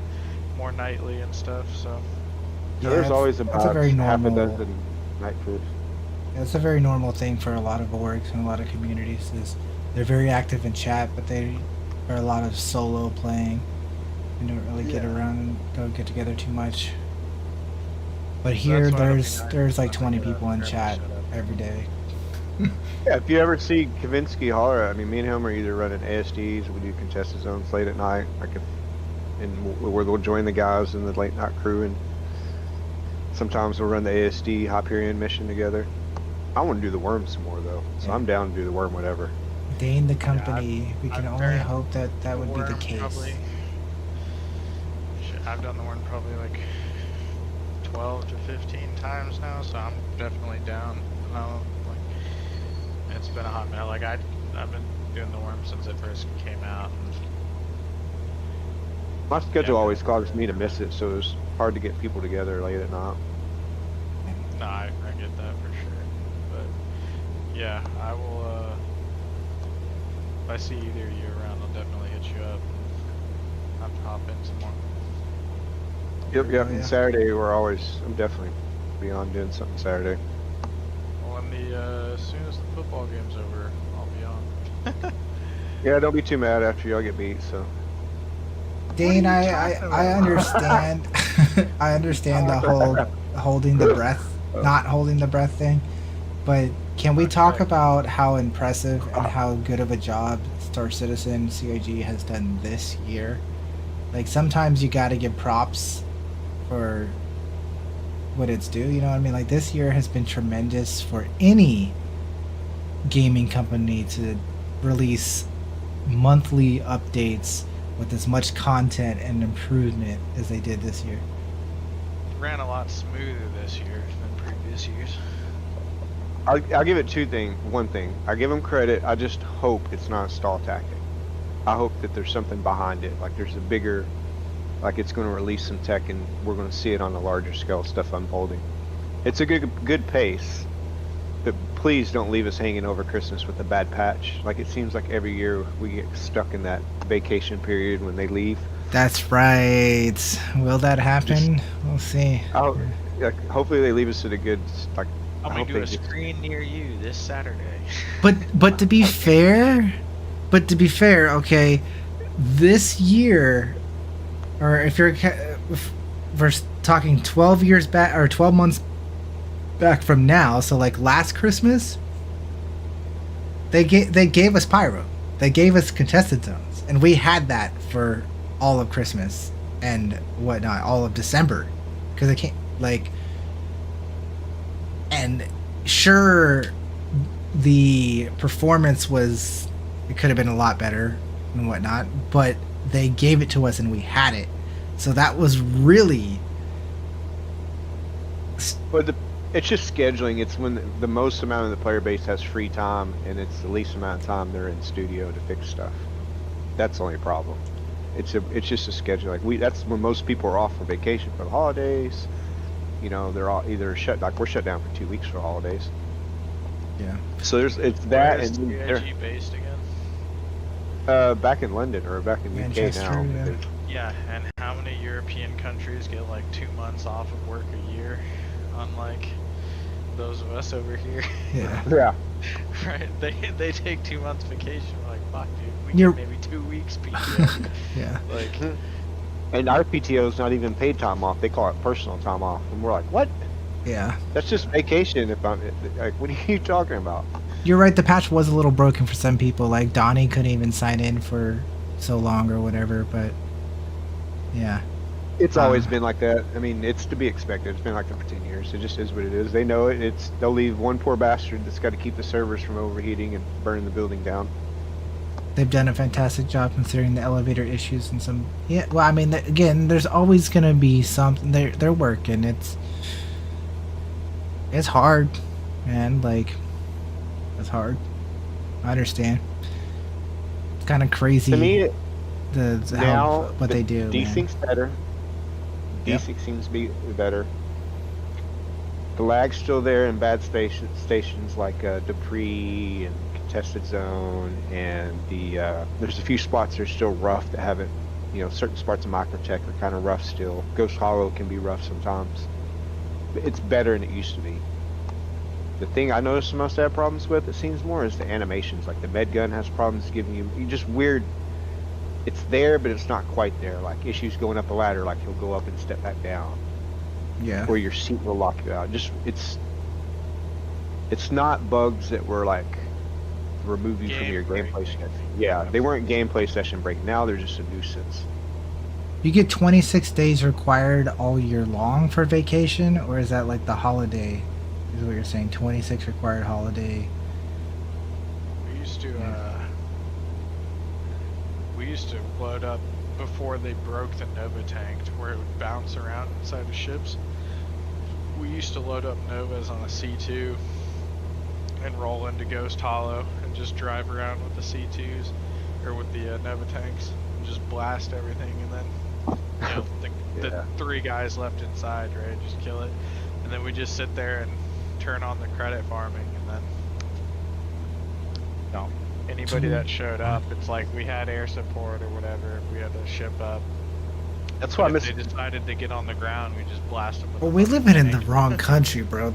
more nightly and stuff. So yeah, there's always about half a dozen night crews. Yeah, it's a very normal thing for a lot of orgs and a lot of communities. Is they're very active in chat, but they are a lot of solo playing. We don't really get around and don't get together too much. But here, there's like 20 people in chat every day. Yeah, if you ever see Kavinsky holler, I mean, me and him are either running ASDs, we do contested zones late at night, where we'll join the guys in the late night crew, and sometimes we'll run the ASD Hyperion mission together. I want to do the worm some more though, so I'm down to do the worm whatever. Gain the company. We can only hope that would be the case. I've done the worm probably like 12 to 15 times now, so I'm definitely down. It's been a hot minute. Like I've been doing the worm since it first came out. My schedule always causes me to miss it, so it's hard to get people together late at night. No, I get that for sure. But yeah, I will. If I see either of you around, I'll definitely hit you up and have to hop in some more. Yep. And Saturday I'm definitely be on doing something Saturday. Well, as soon as the football game's over, I'll be on. Yeah, don't be too mad after y'all get beat. So. Dane, I understand. I understand the whole holding the breath, not holding the breath thing, but can we talk about how impressive and how good of a job Star Citizen CIG has done this year. Like, sometimes you gotta give props for what it's due, you know what I mean? Like, this year has been tremendous for any gaming company to release monthly updates with as much content and improvement as they did this year. Ran a lot smoother this year than previous years. I'll give it one thing. I give them credit. I just hope it's not a stall tactic. I hope that there's something behind it. Like there's a bigger, like it's going to release some tech and we're going to see it on a larger scale stuff unfolding. It's a good pace, but please don't leave us hanging over Christmas with a bad patch. Like it seems like every year we get stuck in that vacation period when they leave. That's right. Will that happen? We'll see. Hopefully they leave us at a good, like, I'm gonna do a screen near you this Saturday. But to be fair, okay, this year, or if we're talking 12 years back or 12 months back from now, so like last Christmas, they gave us pyro, they gave us contested zones, and we had that for all of Christmas and whatnot, all of December, because I can't like. And sure, the performance it could have been a lot better and whatnot, but they gave it to us and we had it. So that was really... But it's just scheduling. It's when the most amount of the player base has free time, and it's the least amount of time they're in studio to fix stuff. That's the only problem. It's just a schedule. Like that's when most people are off for vacation for the holidays. You know, they're all either shut, like we're shut down for 2 weeks for holidays. Yeah. So it's that. Where is TIG based again? Back in London or back in Manchester, UK now. Yeah, and how many European countries get like 2 months off of work a year, unlike those of us over here? Yeah. Yeah. Right. They take 2 months vacation. We're like, fuck, dude. We get maybe 2 weeks PTO. Yeah. Like. And our PTO is not even paid time off. They call it personal time off. And we're like, what? Yeah. That's just vacation. If I'm like, what are you talking about? You're right. The patch was a little broken for some people. Like Donnie couldn't even sign in for so long or whatever. But yeah. It's always been like that. I mean, it's to be expected. It's been like that for 10 years. It just is what it is. They know it. They'll leave one poor bastard that's got to keep the servers from overheating and burning the building down. They've done a fantastic job considering the elevator issues and some. Yeah, well, I mean, again, there's always gonna be something. They're working. It's hard, man. Like, it's hard. I understand. It's kind of crazy. To me, what they do. Desync's better. Desync seems to be better. The lag's still there in bad stations like Dupree and Contested Zone, and there's a few spots that are still rough that haven't, certain spots of Microtech are kind of rough still. Ghost Hollow can be rough sometimes. But it's better than it used to be. The thing I noticed the most I have problems with, it seems more, is the animations. Like the med gun has problems giving you just weird. It's there, but it's not quite there. Like issues going up a ladder, like he'll go up and step back down. Yeah. Or your seat will lock you out. Just it's not bugs that were like remove you from your gameplay session. Yeah, they weren't gameplay session break. Now they're just a nuisance. You get 26 days required all year long for vacation, or is that like the holiday? Is what you're saying? 26 required holiday. We used to load up before they broke the Nova tank to where it would bounce around inside of ships. We used to load up Novas on a C2 and roll into Ghost Hollow and just drive around with the C2s or with the Nova tanks and just blast everything, and then the 3 guys left inside, right, just kill it, and then we just sit there and turn on the credit farming, and then anybody that showed up, it's like we had air support or whatever if we had to ship up. That's why if they decided to get on the ground, we just blast them with Well, we live in the wrong country, bro.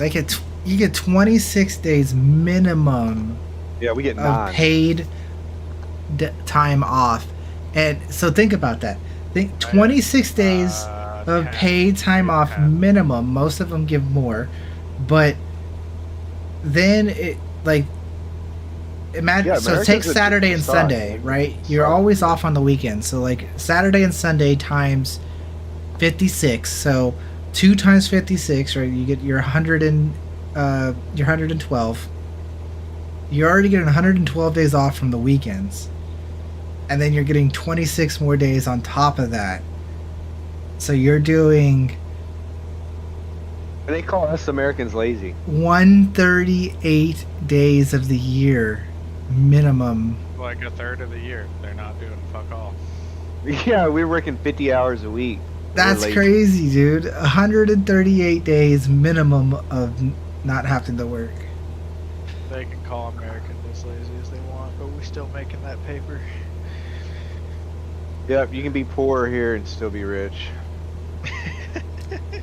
You get 26 days minimum. Yeah, we get 9 paid time off, and so think about that. Think 26 days of paid time off minimum. Most of them give more, but then imagine. Yeah, So America's take a Saturday and side. Sunday, right? You're always off on the weekends. So like Saturday and Sunday times 56. So 2 times 56, right? You get your 112. You're already getting 112 days off from the weekends, and then you're getting 26 more days on top of that. So you're doing. And they call us Americans lazy. 138 days of the year minimum. Like a third of the year, they're not doing fuck all. Yeah, we're working 50 hours a week. That's crazy, dude. 138 days minimum of not having to work. They can call Americans as lazy as they want, but we're still making that paper. Yep, you can be poor here and still be rich.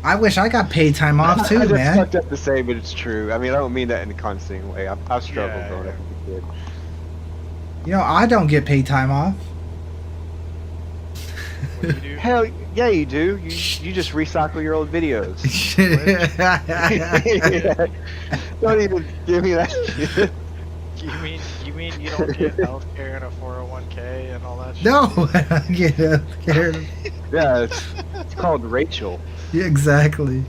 I wish I got paid time off too, I just man. fucked up to say, but it's true. I mean, I don't mean that in a condescending way. I've struggled growing up as a kid. You know, I don't get paid time off. What do you do? Hell, yeah, you do. You just recycle your old videos. Don't even give me that shit. You mean you don't get healthcare and a 401k and all that shit? No, I don't get healthcare. Yeah, it's called Rachel. Yeah, exactly.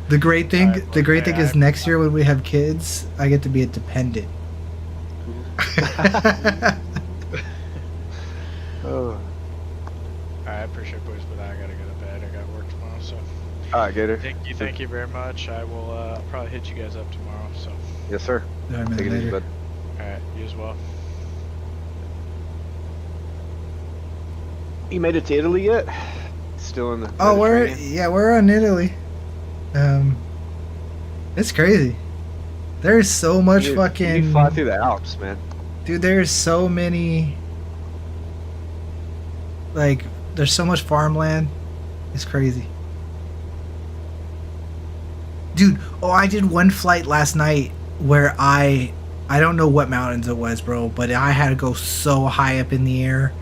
The great thing, is next year when we have kids, I get to be a dependent. Oh. I appreciate boys, but I gotta go to bed. I got work tomorrow, so. Alright, Gator. Thank you very much. I will probably hit you guys up tomorrow. So. Yes, sir. All right, man, Take it easy, later. bud. All right, you as well. You made it to Italy yet? Still in the. Oh, Mediterranean? we're in Italy. It's crazy. There's so much Dude, fucking. You fly through the Alps, man. Dude, there's so many. Like, there's so much farmland. It's crazy. Dude, I did one flight last night where I don't know what mountains it was, bro, but I had to go so high up in the air.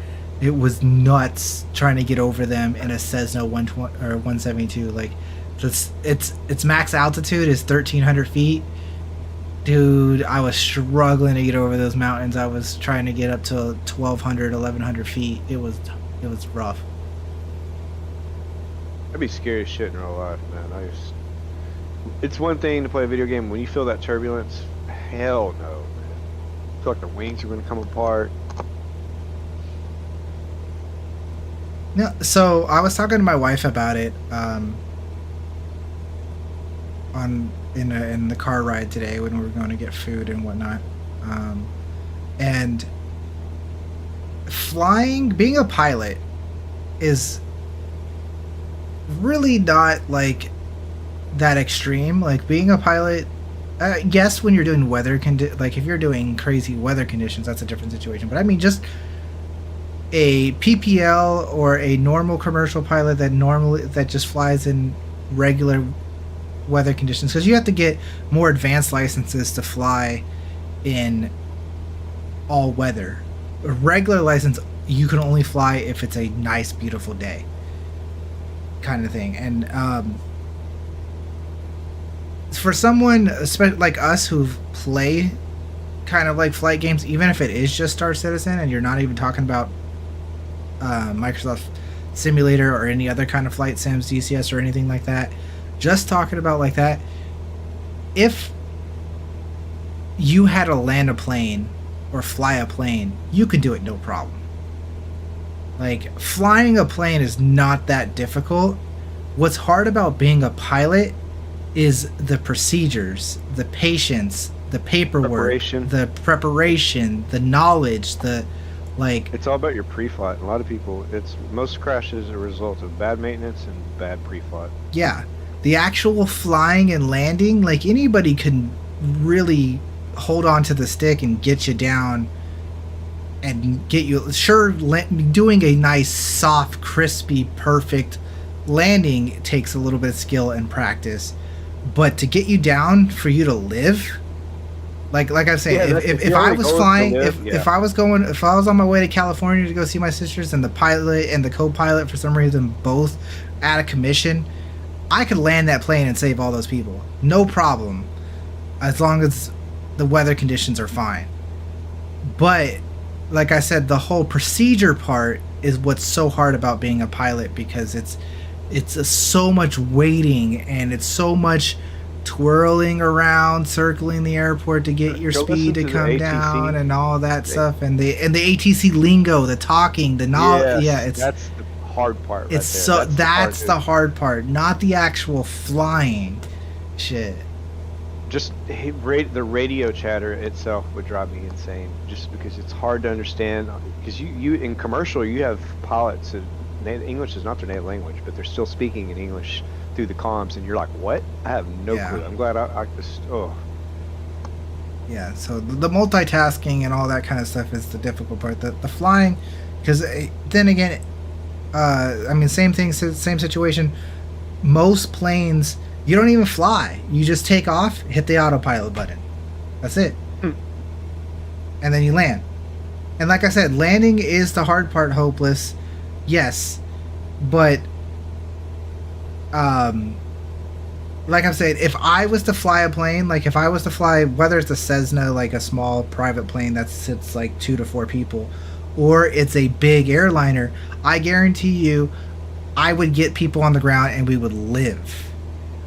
It was nuts trying to get over them in a Cessna 120 or 172. Like, its max altitude is 1,300 feet. Dude, I was struggling to get over those mountains. I was trying to get up to 1,200, 1,100 feet. It was rough. That'd be scary as shit in real life, man. It's one thing to play a video game. When you feel that turbulence, hell no, man. I feel like the wings are going to come apart. No, so I was talking to my wife about it in the car ride today when we were going to get food and whatnot, and being a pilot is really not like that extreme. Like, being a pilot, yes, when you're doing like if you're doing crazy weather conditions, that's a different situation. But I mean, just a PPL or a normal commercial pilot that just flies in regular weather conditions, because you have to get more advanced licenses to fly in all weather. A regular license, you can only fly if it's a nice, beautiful day, kind of thing. And for someone like us who play kind of like flight games, even if it is just Star Citizen and you're not even talking about Microsoft Simulator or any other kind of flight sims, DCS or anything like that, just talking about like that, if you had to land a plane or fly a plane, you could do it no problem. Like, flying a plane is not that difficult. What's hard about being a pilot is the procedures, the patience, the paperwork, the preparation, the knowledge, it's all about your pre-flight. A lot of people, most crashes are a result of bad maintenance and bad pre-flight. Yeah. The actual flying and landing, like, anybody can really hold on to the stick and get you down and get you, doing a nice, soft, crispy, perfect landing takes a little bit of skill and practice. But to get you down for you to live, like I'm saying, if I was flying, if I was on my way to California to go see my sisters, and the pilot and the co-pilot for some reason both out of commission, I could land that plane and save all those people, no problem, as long as the weather conditions are fine. But like I said, the whole procedure part is what's so hard about being a pilot, because it's so much waiting and it's so much twirling around, circling the airport to get your speed to come down and all that stuff, and the ATC lingo, the talking, the knowledge. That's the hard part. It's right there. that's the hard part, not the actual flying shit. Just the radio chatter itself would drive me insane, just because it's hard to understand. Because you in commercial, you have pilots that English is not their native language, but they're still speaking in English through the comms, and you're like, what? I have no clue. I'm glad I just Yeah, so the multitasking and all that kind of stuff is the difficult part. The flying, because then again, I mean, same thing, same situation. Most planes, you don't even fly. You just take off, hit the autopilot button. That's it. And then you land. And like I said, landing is the hard part, Hopeless. Yes. But, like I'm saying, if I was to fly a plane, like if I was to fly, whether it's a Cessna, like a small private plane that sits like 2 to 4 people, or it's a big airliner, I guarantee you I would get people on the ground and we would live.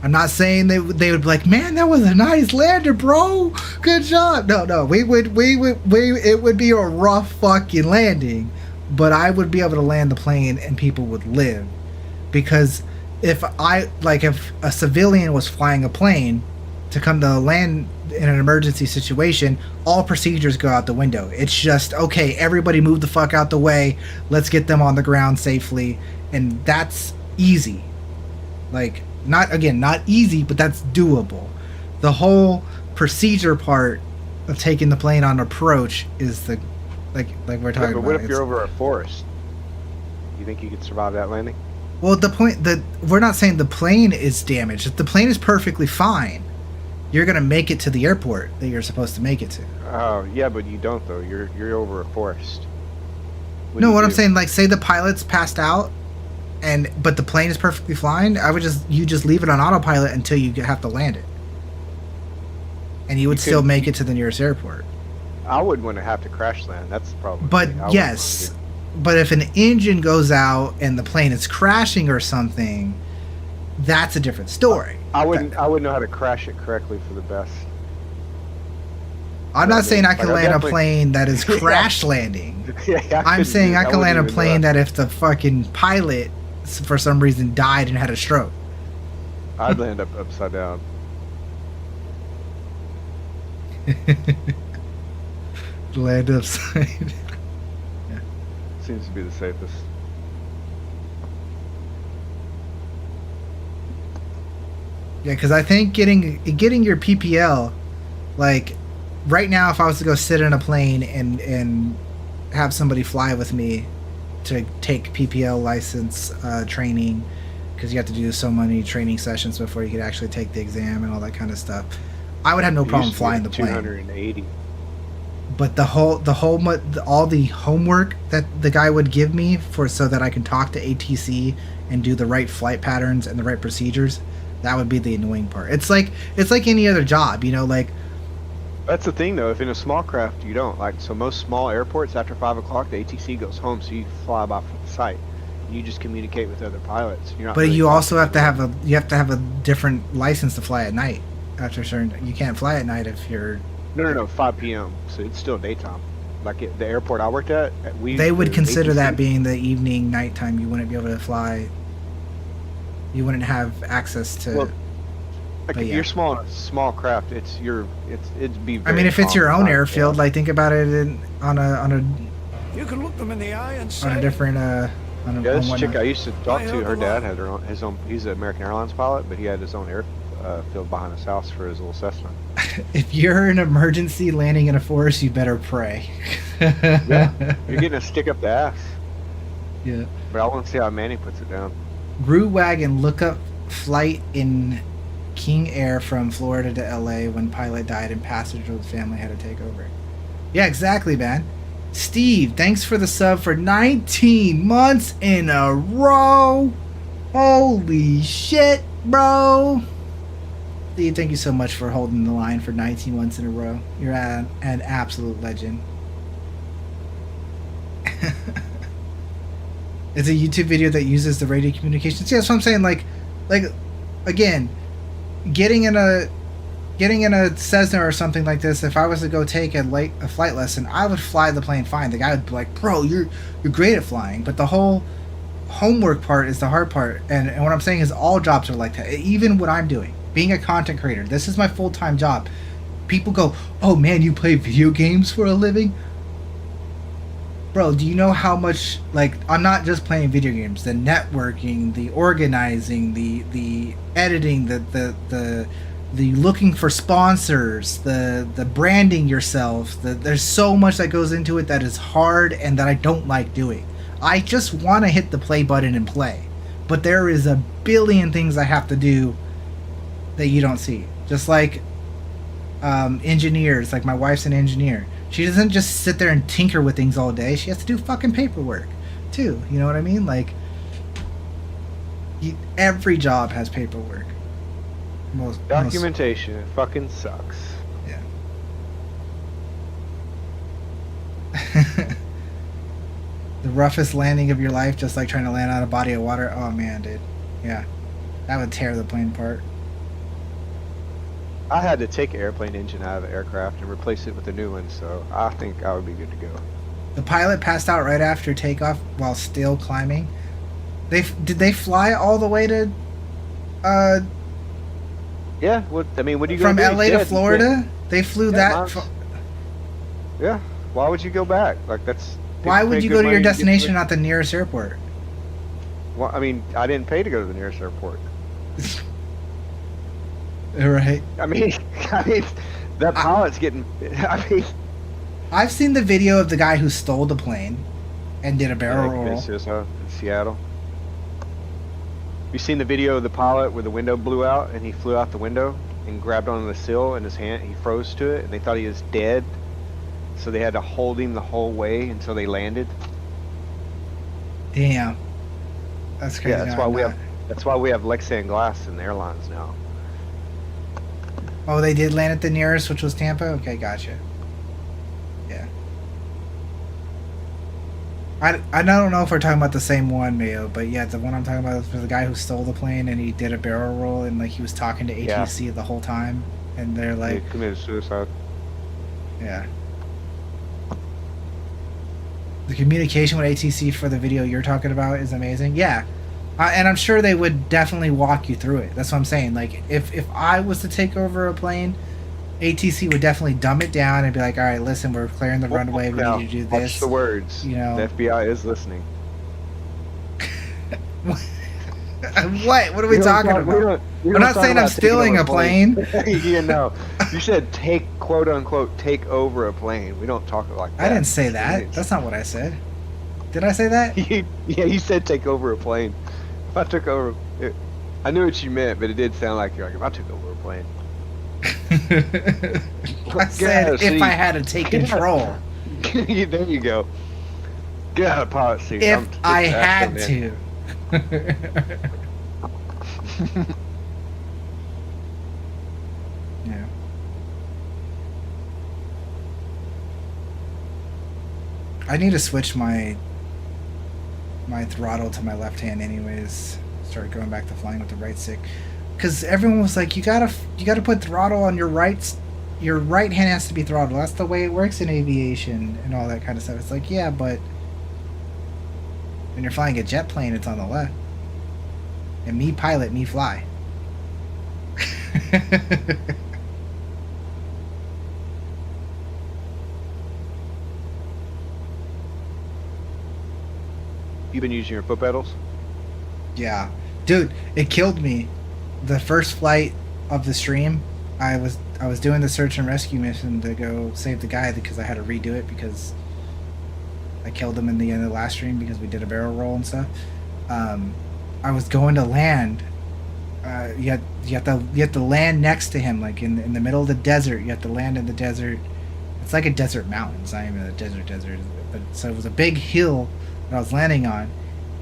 I'm not saying they would be like, man, that was a nice lander, bro. Good job. No, it would be a rough fucking landing, but I would be able to land the plane and people would live. Because if a civilian was flying a plane to come to land in an emergency situation, all procedures go out the window. It's just, okay, everybody move the fuck out the way. Let's get them on the ground safely. And that's easy. Like, not easy, but that's doable. The whole procedure part of taking the plane on approach is the, like we're talking about. But what if you're over a forest? You think you could survive that landing? Well, the point that we're not saying the plane is damaged. If the plane is perfectly fine, you're gonna make it to the airport that you're supposed to make it to. Oh yeah, but you don't though. You're over a forest. What I'm saying, like, say the pilot's passed out, but the plane is perfectly fine. You just leave it on autopilot until you have to land it, and you would still make it to the nearest airport. I wouldn't want to have to crash land. That's the problem. But yes. But if an engine goes out and the plane is crashing or something, that's a different story. I wouldn't know how to crash it correctly for the best. I'm not saying I can land a plane that is crash landing. I'm saying I can land a plane that if the fucking pilot for some reason died and had a stroke. I'd land up upside down. Land upside. Seems to be the safest. Yeah, because I think getting your PPL, like right now, if I was to go sit in a plane and have somebody fly with me to take PPL license training, because you have to do so many training sessions before you could actually take the exam and all that kind of stuff, I would have no problem flying the plane. 280. But all the homework that the guy would give me so that I can talk to ATC and do the right flight patterns and the right procedures, that would be the annoying part. It's like any other job, like. That's the thing though. If in a small craft you don't so most small airports after 5 o'clock the ATC goes home, so you fly by from the site. You just communicate with other pilots. You're not. But you also have to have a different license to fly at night. After you can't fly at night if you're. No, 5 p.m. So it's still daytime. Like the airport I worked at, they would consider that being the evening, nighttime. You wouldn't be able to fly. You wouldn't have access to. Well, you're small craft. It'd be. I mean, if it's your own airfield, like think about it on a. You can look them in the eye and say. On a different this chick I used to talk to, her dad had his own. He's an American Airlines pilot, but he had his own airfield behind his house for his little Cessna. If you're in an emergency landing in a forest, you better pray. Yeah, you're getting a stick up the ass. Yeah. But I want to see how Manny puts it down. Root Wagon, look up flight in King Air from Florida to LA when pilot died and passenger with family had to take over. Yeah, exactly, man. Steve, thanks for the sub for 19 months in a row. Holy shit, bro. Lee, thank you so much for holding the line for 19 months in a row. You're an absolute legend. It's a YouTube video that uses the radio communications. Yeah, that's what I'm saying. Like again, getting in a Cessna or something like this. If I was to go take a flight lesson, I would fly the plane fine. The guy would be like, "Bro, you're great at flying," but the whole homework part is the hard part. And what I'm saying is all jobs are like that. Even what I'm doing, being a content creator, this is my full-time job. People go, "Oh man, you play video games for a living?" Bro, do you know how much, like, I'm not just playing video games, the networking, the organizing, the editing, the looking for sponsors, the branding yourself, there's so much that goes into it that is hard and that I don't like doing. I just want to hit the play button and play, but there is a billion things I have to do that you don't see. Just like engineers, like my wife's an engineer. She doesn't just sit there and tinker with things all day. She has to do fucking paperwork too. You know what I mean? Like, every job has paperwork. Documentation. It fucking sucks. Yeah. The roughest landing of your life, just like trying to land on a body of water. Oh man, dude. Yeah. That would tear the plane apart. I had to take an airplane engine out of the aircraft and replace it with a new one, so I think I would be good to go. The pilot passed out right after takeoff while still climbing. Did they fly all the way to yeah, what I mean, what do you from LA to Florida? They flew that yeah. Why would you go back? Like, that's why would you go to your destination, not the nearest airport? Well, I mean, I didn't pay to go to the nearest airport. Right. I mean, that pilot's getting. I mean, I've seen the video of the guy who stole the plane and did a barrel roll. In Seattle. You seen the video of the pilot where the window blew out and he flew out the window and grabbed onto the sill and his hand, he froze to it, and they thought he was dead, so they had to hold him the whole way until they landed. Damn. That's crazy. Yeah, that's why we have Lexan glass in the airlines now. Oh, they did land at the nearest, which was Tampa? Okay, gotcha. Yeah. I don't know if we're talking about the same one, Mayo, but yeah, the one I'm talking about was the guy who stole the plane and he did a barrel roll and like he was talking to ATC the whole time, and they're like, he committed suicide. Yeah. The communication with ATC for the video you're talking about is amazing. Yeah. And I'm sure they would definitely walk you through it. That's what I'm saying. Like, if I was to take over a plane, ATC would definitely dumb it down and be like, all right, listen, we're clearing the runway. We need to do this. Watch the words. You know, the FBI is listening. What? What are we talking about? I'm not saying I'm stealing a plane. You know, you said quote unquote, take over a plane. We don't talk like that. I didn't say that. That's not what I said. Did I say that? Yeah, you said take over a plane. If I took over, I knew what you meant, but it did sound like you're like, if I took over a plane. I said if I had to take control. There you go. Get out of pilot seat. If I had to. Yeah. I need to switch my throttle to my left hand anyways. Start going back to flying with the right stick, because everyone was like, you gotta put throttle on your right hand has to be throttle. That's the way it works in aviation and all that kind of stuff. It's like, yeah, but when you're flying a jet plane, it's on the left. And me pilot, me fly. You been using your foot pedals? Yeah, dude, it killed me. The first flight of the stream, I was doing the search and rescue mission to go save the guy because I had to redo it because I killed him in the end of the last stream because we did a barrel roll and stuff. I was going to land. You have to land next to him, like in the middle of the desert. You have to land in the desert. It's like a desert mountain. It's not even a desert, but so it was a big hill that I was landing on,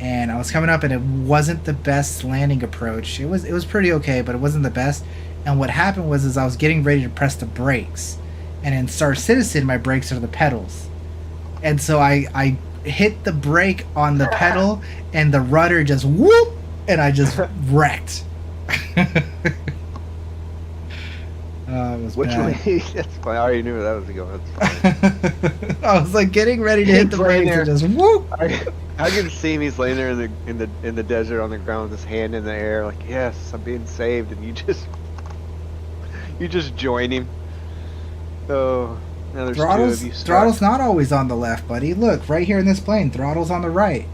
and I was coming up, and it wasn't the best landing approach. It was pretty okay, but it wasn't the best. And what happened was, I was getting ready to press the brakes, and in Star Citizen, my brakes are the pedals, and so I hit the brake on the pedal, and the rudder just whoop, and I just wrecked. It was Which bad. way? That's fine. I already knew where that was going. That's fine. I was like getting ready to hit the He's laying brakes and there. just whoop. I can see him. He's laying there in the desert on the ground with his hand in the air, like, yes, I'm being saved, and you just join him. Oh, now there's two of you. Throttle's not always on the left, buddy. Look, right here in this plane, throttle's on the right.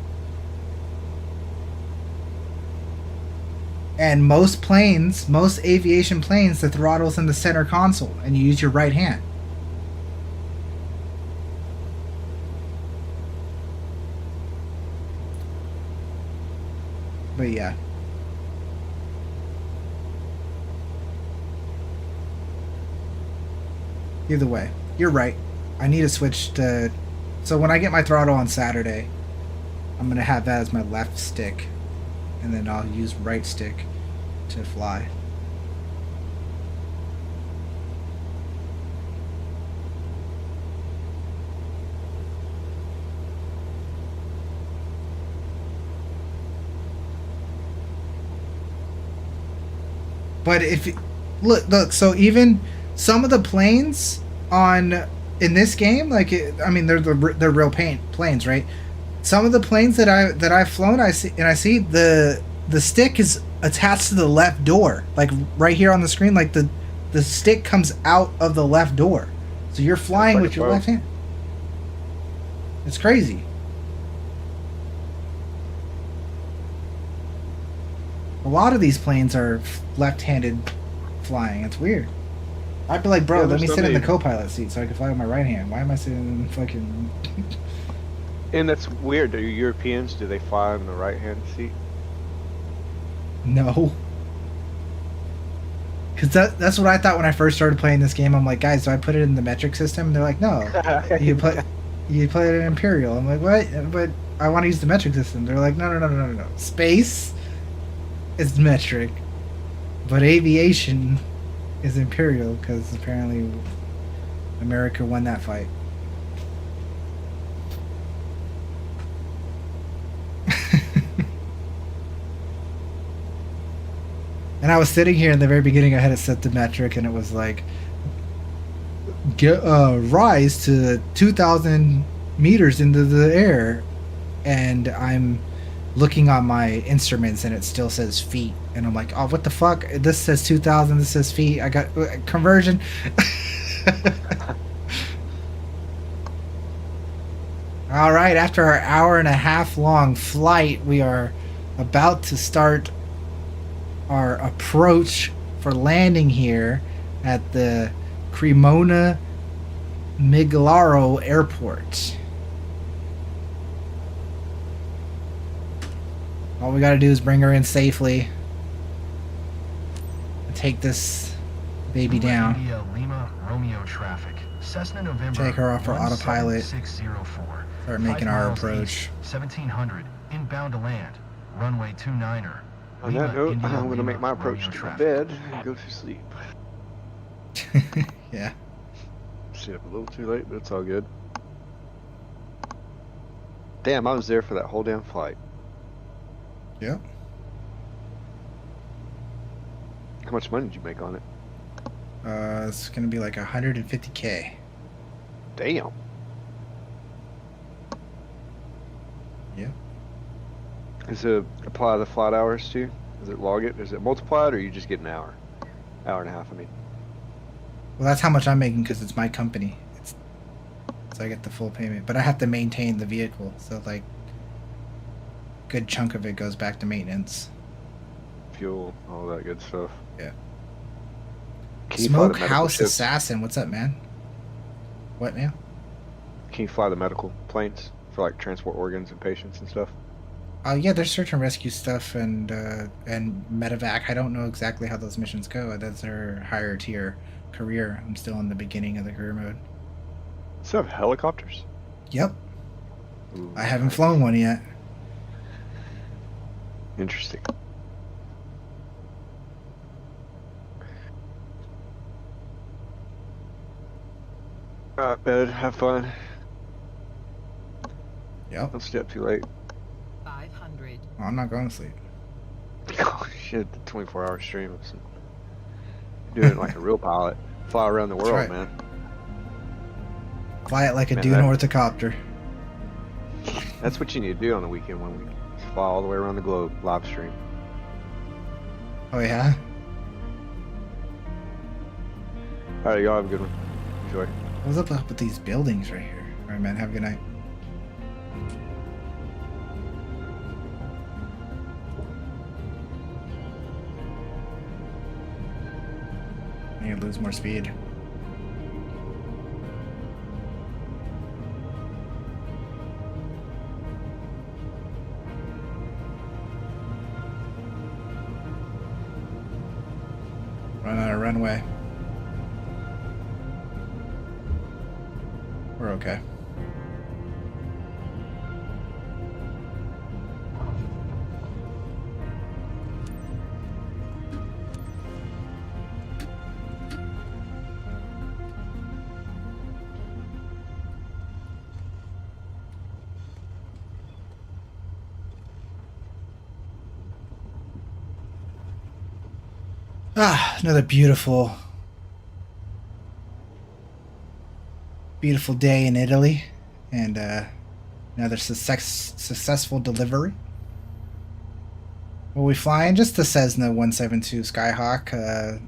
And most planes, most aviation planes, the throttle's in the center console, and you use your right hand. But yeah. Either way, you're right. I need to switch to... So when I get my throttle on Saturday, I'm going to have that as my left stick. And then I'll use right stick to fly. But if look, so even some of the planes in this game, like I mean, they're real planes, right? Some of the planes that I've flown, I see the stick is attached to the left door, like right here on the screen, like the stick comes out of the left door, so you're flying with your left hand. It's crazy. A lot of these planes are left-handed flying. It's weird. I'd be like, bro, Yeah, let me there's sit in the somebody- co-pilot seat so I can fly with my right hand. Why am I sitting in fucking... And that's weird. Do Europeans, do they fly in the right-hand seat? No. Because that's what I thought when I first started playing this game. I'm like, guys, do I put it in the metric system? And they're like, no. You put it in Imperial. I'm like, what? But I want to use the metric system. They're like, no. Space is metric. But aviation is Imperial, because apparently America won that fight. And I was sitting here in the very beginning, I had it set to metric, and it was like, rise to 2,000 meters into the air. And I'm looking on my instruments, and it still says feet. And I'm like, oh, what the fuck? This says 2,000, this says feet. I got conversion. All right, after our hour-and-a-half long flight, we are about to start our approach for landing here at the Cremona Miglaro Airport. All we gotta do is bring her in safely and take this baby down. India, Lima, Romeo traffic. Cessna November. Take her off for autopilot. 17604. Start making 5 our miles approach. east, 1700. Inbound to land. Runway 29er. On that note, India, I'm going to Lima, make my approach Romeo to traffic. bed and go to sleep. Yeah. Stayed up a little too late, but it's all good. Damn, I was there for that whole damn flight. Yep. How much money did you make on it? It's gonna be like 150K. Damn. Yeah. Does it apply the flight hours too? Does it log it? Is it multiplied, or you just get an hour? Hour and a half, I mean. Well, that's how much I'm making because it's my company. So I get the full payment, but I have to maintain the vehicle. So like, good chunk of it goes back to maintenance. Fuel, all that good stuff. Yeah. Can you fly the medical Smokehouse ships? Assassin, what's up, man? What now? Can you fly the medical planes for like transport organs and patients and stuff? Oh yeah, there's search and rescue stuff and medevac. I don't know exactly how those missions go. That's their higher tier career. I'm still in the beginning of the career mode. So have helicopters? Yep. Ooh, I haven't flown one yet. interesting. Alright, bud. Have fun. Yep. Don't stay up too late. 500. Oh, I'm not going to sleep. Oh shit, the 24-hour stream of some doing it like a real pilot. Fly around the world, right. man. Fly it like a Man, Dune orthocopter. That's what you need to do on the weekend one week. Fly all the way around the globe, live stream. Oh yeah? Alright, y'all have a good one. Enjoy. What's up with these buildings right here? Alright, man, have a good night. I need to lose more speed. Run out of runway. We're okay. Another beautiful day in Italy, and another successful delivery. What are we flying? Just the Cessna 172 Skyhawk,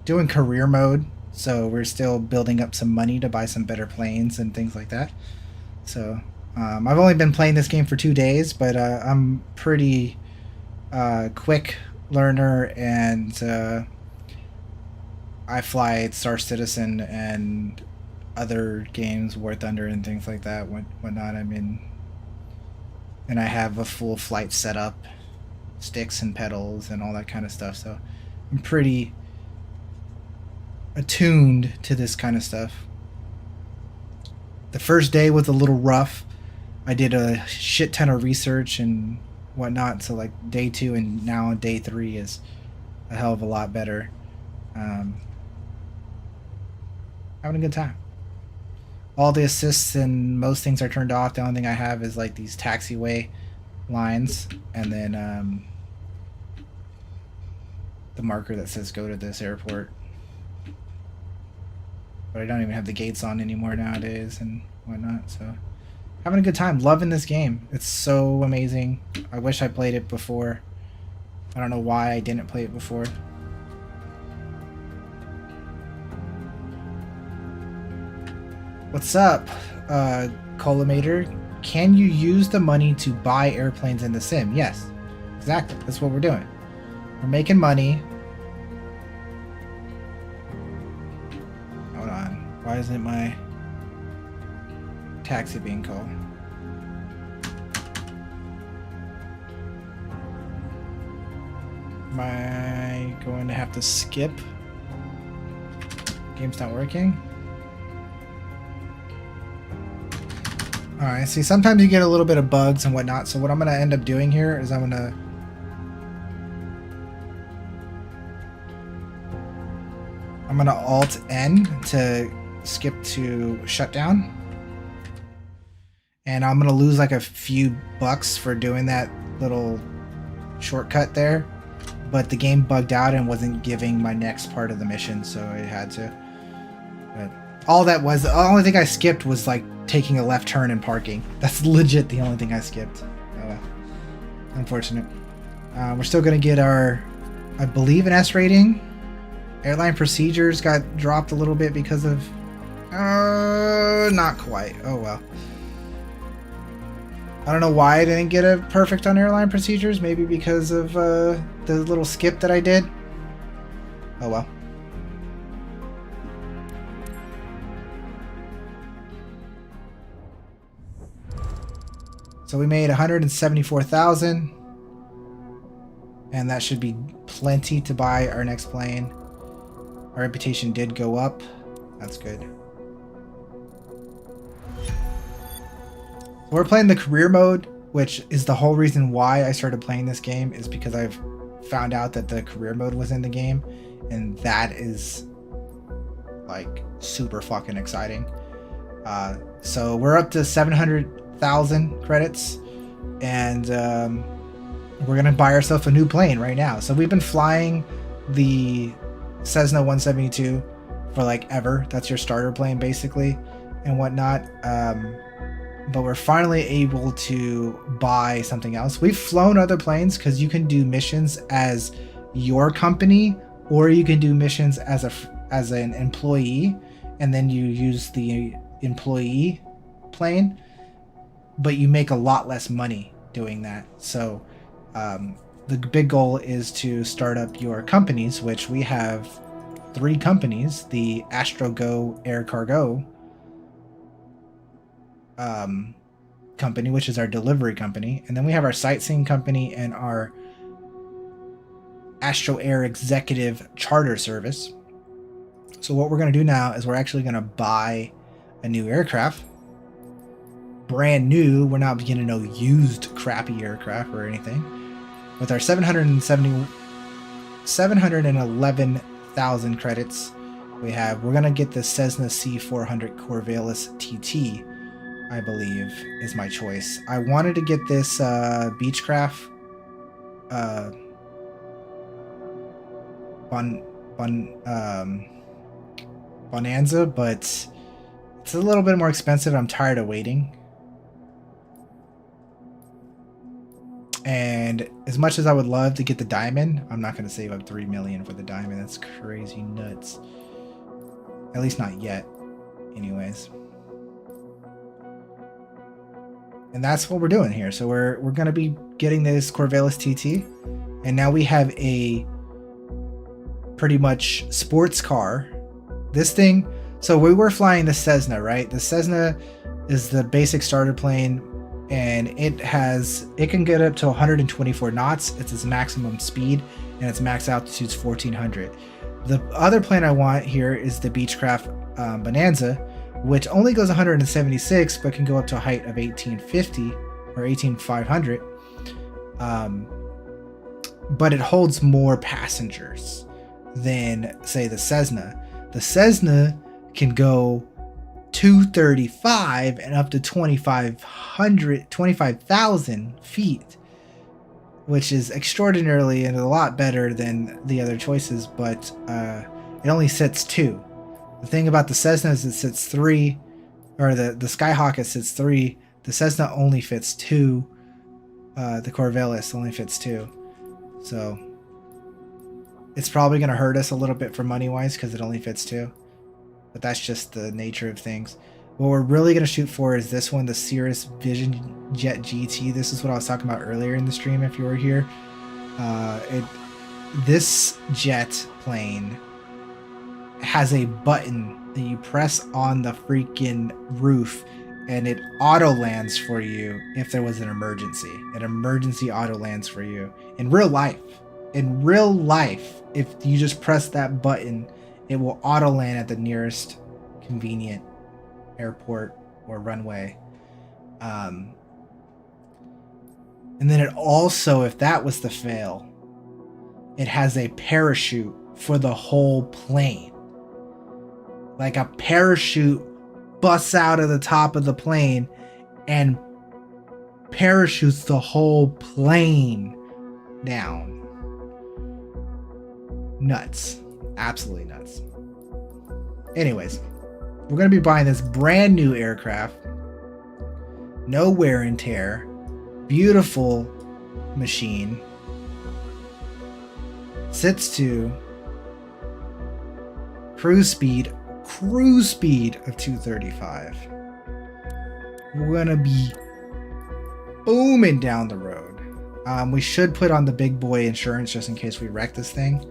doing career mode, so we're still building up some money to buy some better planes and things like that. So I've only been playing this game for 2 days, but I'm pretty quick learner, and I fly Star Citizen and other games, War Thunder and things like that, whatnot. I mean, and I have a full flight setup, sticks and pedals and all that kind of stuff, so I'm pretty attuned to this kind of stuff. The first day was a little rough. I did a shit ton of research and whatnot, so like day 2 and now day 3 is a hell of a lot better. Having a good time. All the assists and most things are turned off. The only thing I have is like these taxiway lines, and then the marker that says go to this airport. But I don't even have the gates on anymore nowadays and whatnot, so having a good time, loving this game. It's so amazing. I wish I played it before. I don't know why I didn't play it before. What's up, Colomator? Can you use the money to buy airplanes in the sim? Yes, exactly. That's what we're doing. We're making money. Hold on. Why isn't my taxi being called? Am I going to have to skip? Game's not working. Alright, see, sometimes you get a little bit of bugs and whatnot, so what I'm going to end up doing here is I'm going to Alt-N to skip to shutdown. And I'm going to lose like a few bucks for doing that little shortcut there. But the game bugged out and wasn't giving my next part of the mission, so I had to. But all that was, the only thing I skipped was like taking a left turn and parking. That's legit the only thing I skipped. Oh well. Unfortunate. We're still going to get our, I believe, an S rating. Airline procedures got dropped a little bit because of... not quite. Oh well. I don't know why I didn't get a perfect on airline procedures. Maybe because of the little skip that I did. Oh well. So we made 174,000, and that should be plenty to buy our next plane. Our reputation did go up. That's good. We're playing the career mode, which is the whole reason why I started playing this game, is because I've found out that the career mode was in the game, and that is like super fucking exciting. So we're up to 700,000 credits, and we're gonna buy ourselves a new plane right now. So we've been flying the Cessna 172 for like ever. That's your starter plane basically, and whatnot. But we're finally able to buy something else. We've flown other planes because you can do missions as your company, or you can do missions as an employee, and then you use the employee plane, but you make a lot less money doing that. So the big goal is to start up your companies, which we have 3 companies: the AstroGo Air Cargo company, which is our delivery company, and then we have our sightseeing company and our Astro Air Executive Charter Service. So what we're going to do now is we're actually going to buy a new aircraft, brand new. We're not getting no used crappy aircraft or anything. With our 711,000 credits we're going to get the Cessna C400 Corvallis TT, I believe, is my choice. I wanted to get this Beechcraft Bonanza, but it's a little bit more expensive. I'm tired of waiting. And as much as I would love to get the diamond, I'm not going to save up 3 million for the diamond. That's crazy nuts. At least not yet. Anyways. And that's what we're doing here. So we're going to be getting this Corvallis TT. And now we have a pretty much sports car. This thing, so we were flying the Cessna, right? The Cessna is the basic starter plane, and it can get up to 124 knots. It's its maximum speed, and its max altitude is 1400. The other plane I want here is the Beechcraft Bonanza, which only goes 176 but can go up to a height of 1850 or 18500. But it holds more passengers than, say, the Cessna. The Cessna can go 235 and up to 25,000 feet, which is extraordinarily and a lot better than the other choices, but it only sits 2. The thing about the Cessna is it sits 3, or the Skyhawk it sits 3. The Cessna only fits 2. The Corvallis only fits 2. So it's probably going to hurt us a little bit for money-wise because it only fits 2. But that's just the nature of things. What we're really going to shoot for is this one, the Cirrus Vision Jet GT. This is what I was talking about earlier in the stream if you were here. This jet plane has a button that you press on the freaking roof, and it auto lands for you if there was an emergency. An emergency auto lands for you. In real life, if you just press that button, it will auto land at the nearest convenient airport or runway. And then it also, if that was to fail, it has a parachute for the whole plane. Like a parachute busts out of the top of the plane and parachutes the whole plane down. Nuts. Absolutely nuts. Anyways, we're going to be buying this brand new aircraft. No wear and tear. Beautiful machine. Sits to cruise speed of 235. We're going to be booming down the road. We should put on the big boy insurance just in case we wreck this thing.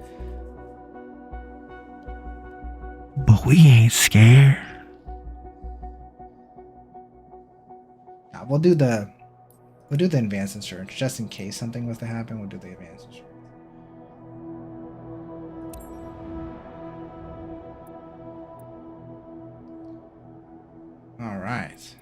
But we ain't scared. Nah, we'll do the advanced insurance just in case something was to happen. We'll do the advanced insurance. All right.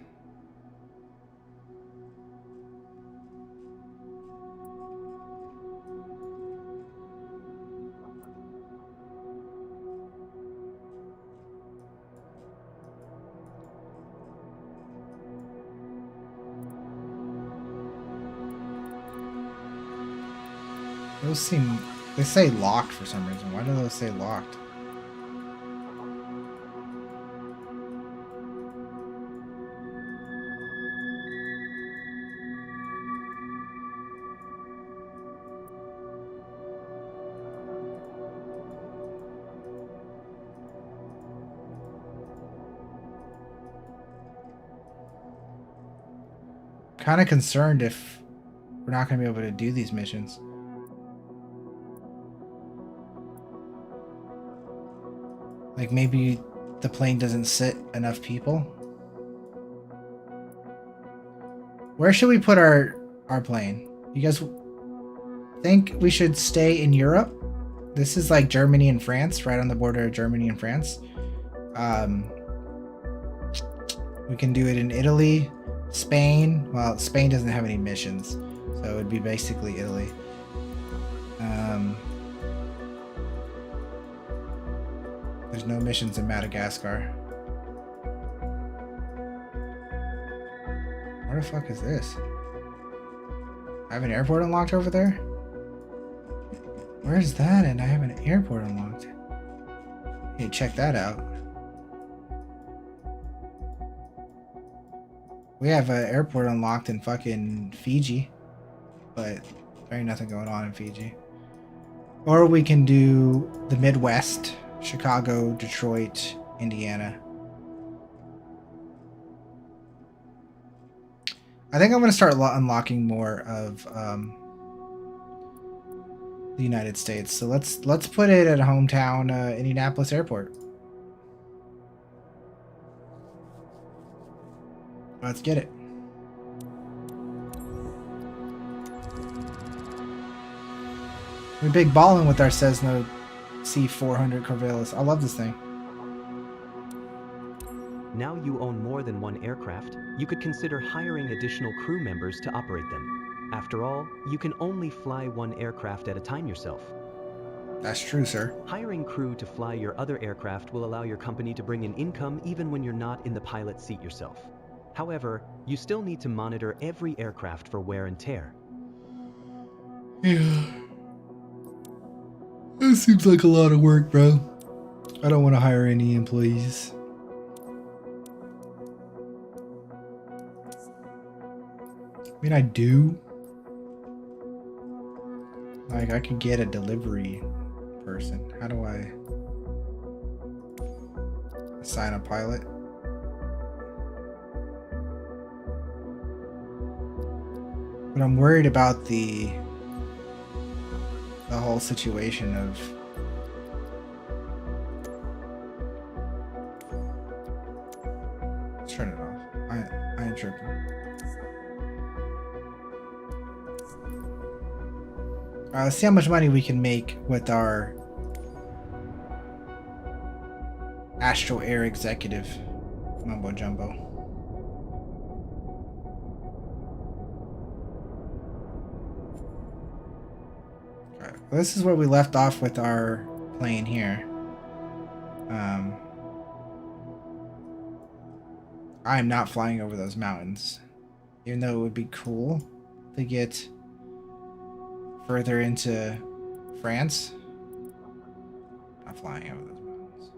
Those seem... They say locked for some reason. Why do those say locked? Kind of concerned if we're not going to be able to do these missions. Like maybe the plane doesn't sit enough people. Where should we put our plane? You guys think we should stay in Europe? This is like Germany and France, right on the border of Germany and France. We can do it in Italy, Spain. Well, Spain doesn't have any missions, so it would be basically Italy. There's no missions in Madagascar. Where the fuck is this? I have an airport unlocked over there? Where's that? And I have an airport unlocked. Hey, check that out. We have an airport unlocked in fucking Fiji, but there ain't nothing going on in Fiji. Or we can do the Midwest, Chicago, Detroit, Indiana. I think I'm going to start unlocking more of the United States. So let's put it at hometown Indianapolis Airport. Let's get it. We're big balling with our Cessna C400 Corvallis. I love this thing. Now you own more than one aircraft, you could consider hiring additional crew members to operate them. After all, you can only fly one aircraft at a time yourself. That's true, sir. Hiring crew to fly your other aircraft will allow your company to bring in income even when you're not in the pilot seat yourself. However, you still need to monitor every aircraft for wear and tear. Yeah. That seems like a lot of work, bro. I don't want to hire any employees. I mean, I do. Like, I could get a delivery person. How do I assign a pilot? But I'm worried about the whole situation of let's turn it off. I ain't tripping. Let's see how much money we can make with our Astro Air Executive mumbo jumbo. This is where we left off with our plane here. I'm not flying over those mountains, even though it would be cool to get further into France. Not flying over those mountains.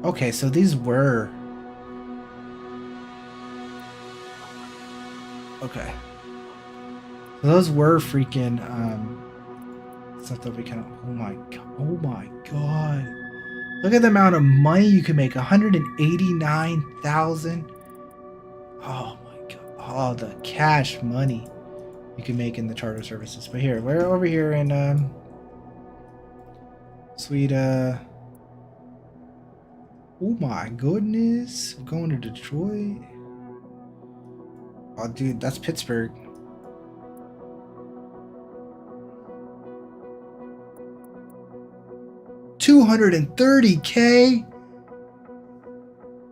Okay, so these were... Okay. So those were freaking stuff that we can... Oh my god. Look at the amount of money you can make. 189,000. Oh my god. Oh, the cash money you can make in the charter services. But here, we're over here in sweet oh my goodness. We're going to Detroit. Oh, dude, that's Pittsburgh. $230K.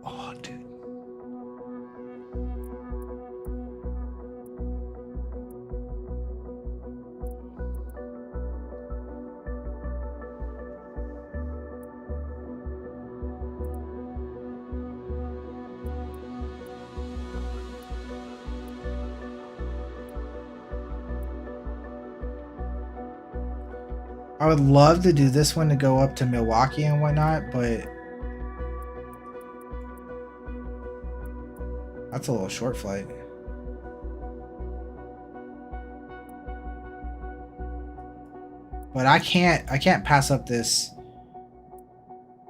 Oh, dude. I would love to do this one to go up to Milwaukee and whatnot, but that's a little short flight. But I can't pass up this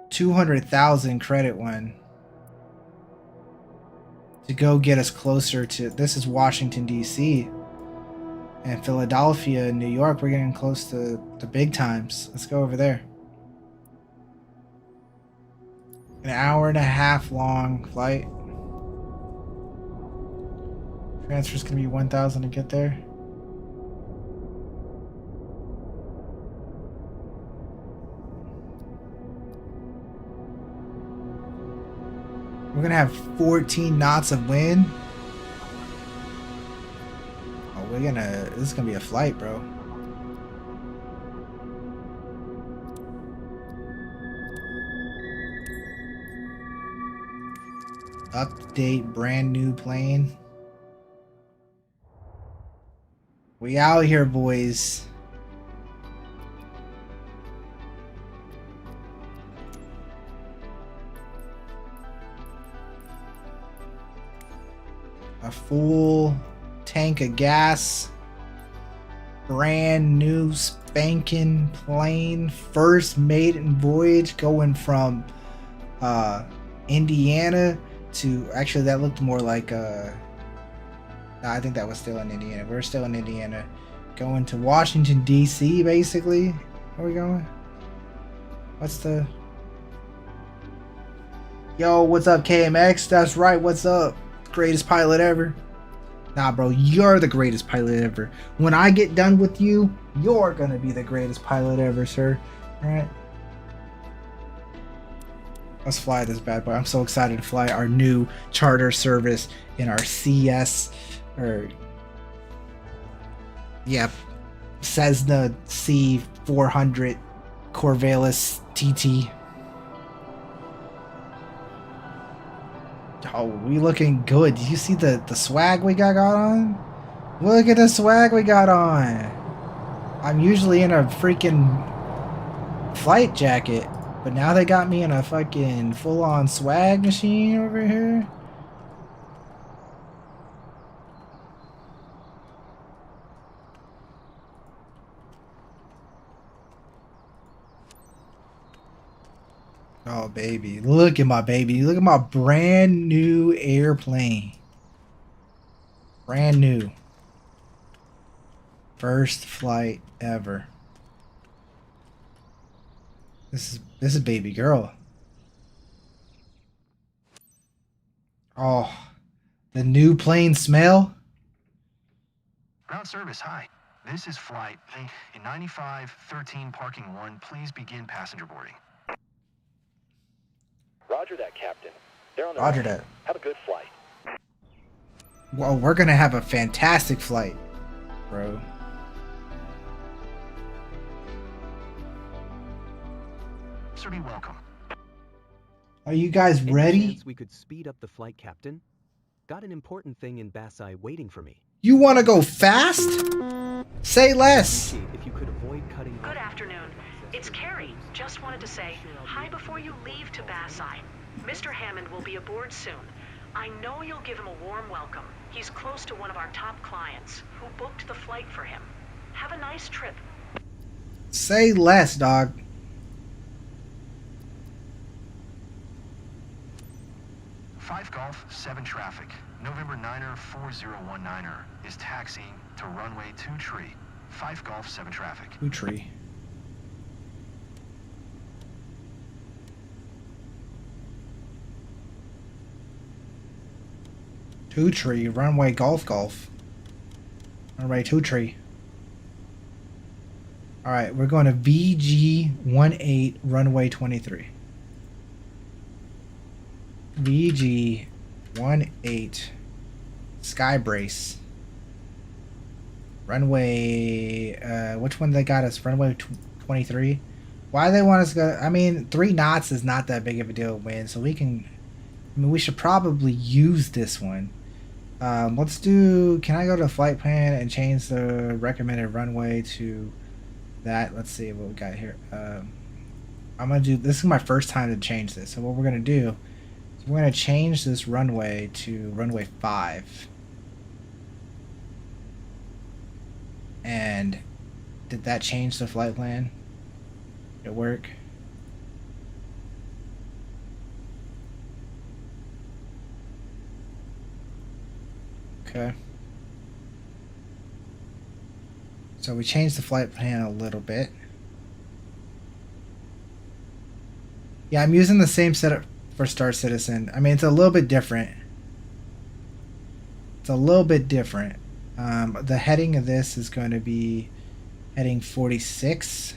200,000 credit one to go get us closer to, this is Washington DC, and Philadelphia and New York. We're getting close to the big times. Let's go over there. An hour and a half long flight. Transfer's gonna be 1,000 to get there. We're gonna have 14 knots of wind. Oh, this is gonna be a flight, bro. Update, brand new plane. We out here, boys. A full tank of gas. Brand new spanking plane. First maiden voyage going from Indiana to, actually that looked more like no, I think that was still in Indiana. We're still in Indiana. Going to Washington DC basically. Where are we going? What's the, yo, what's up KMX? That's right, what's up? Greatest pilot ever. Nah, bro, you're the greatest pilot ever. When I get done with you, you're gonna be the greatest pilot ever, sir. Alright. Let's fly this bad boy. I'm so excited to fly our new charter service in our CS, or yeah, Cessna C400 Corvallis TT. Oh, we looking good. Did you see the swag we got on? Look at the swag we got on. I'm usually in a freaking flight jacket, but now they got me in a fucking full-on swag machine over here. Oh, baby. Look at my baby. Look at my brand new airplane. Brand new. First flight ever. This is baby girl. Oh, the new plane smell. Ground service, hi. This is flight in 9513 parking 1. Please begin passenger boarding. Roger that, Captain. They're on the Roger way. that. Have a good flight. Well, we're gonna have a fantastic flight, bro. Sir, be welcome. Are you guys Any ready? chance we could speed up the flight, Captain? Got an important thing in Basai waiting for me. You want to go fast? Say less. If you could avoid cutting. Good afternoon. It's Carrie. Just wanted to say hi before you leave to Basai. Mr. Hammond will be aboard soon. I know you'll give him a warm welcome. He's close to one of our top clients who booked the flight for him. Have a nice trip. Say less, dog. Five Golf 7 traffic. November 9er 4019er is taxiing to runway 2 tree. 5 Golf 7 traffic. 2 tree. Two tree, runway golf. Runway 2 tree. Alright, we're going to VG18 runway 23. VG18 sky brace. Runway which one they got us? Runway 23. Why do they want us to go? I mean, 3 knots is not that big of a deal of wind, so we can, I mean, we should probably use this one. Let's do, can I go to flight plan and change the recommended runway to that. Let's see what we got here. I'm gonna do. This is my first time to change this. So what we're gonna do is we're gonna change this runway to runway 5. And did that change the flight plan? Did it work? Okay. So we changed the flight plan a little bit. Yeah, I'm using the same setup for Star Citizen. I mean, it's a little bit different. It's a little bit different. The heading of this is going to be heading 46.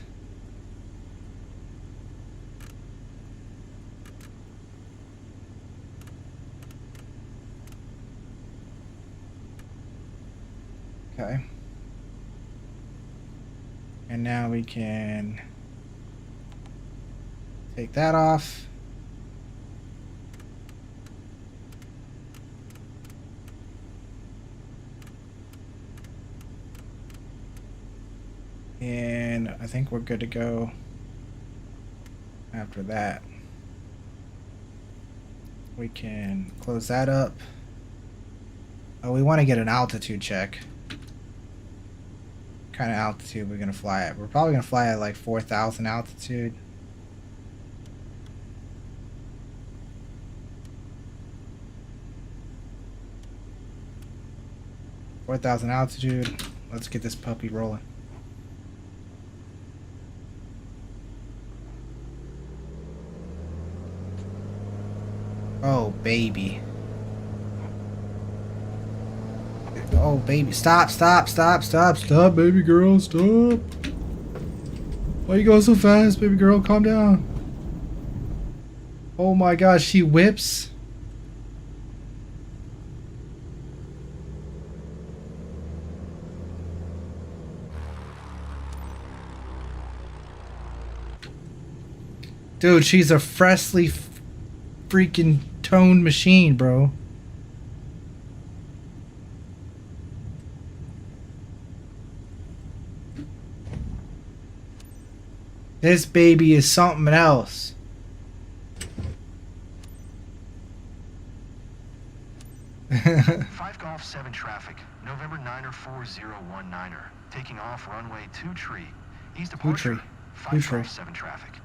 Okay. And now we can take that off. And I think we're good to go after that. We can close that up. Oh, we want to get an altitude check. What kind of altitude we're going to fly at? We're probably going to fly at like 4,000 altitude. Altitude. Let's get this puppy rolling. Oh, baby. Oh, baby. Stop, baby girl, stop. Why you going so fast, baby girl? Calm down. Oh my gosh, she whips. Dude, she's a freshly freaking toned machine, bro. This baby is something else. Five Golf 7 traffic, November 9er 4019er, taking off runway 2 tree, east departure. 5 Golf 7 traffic.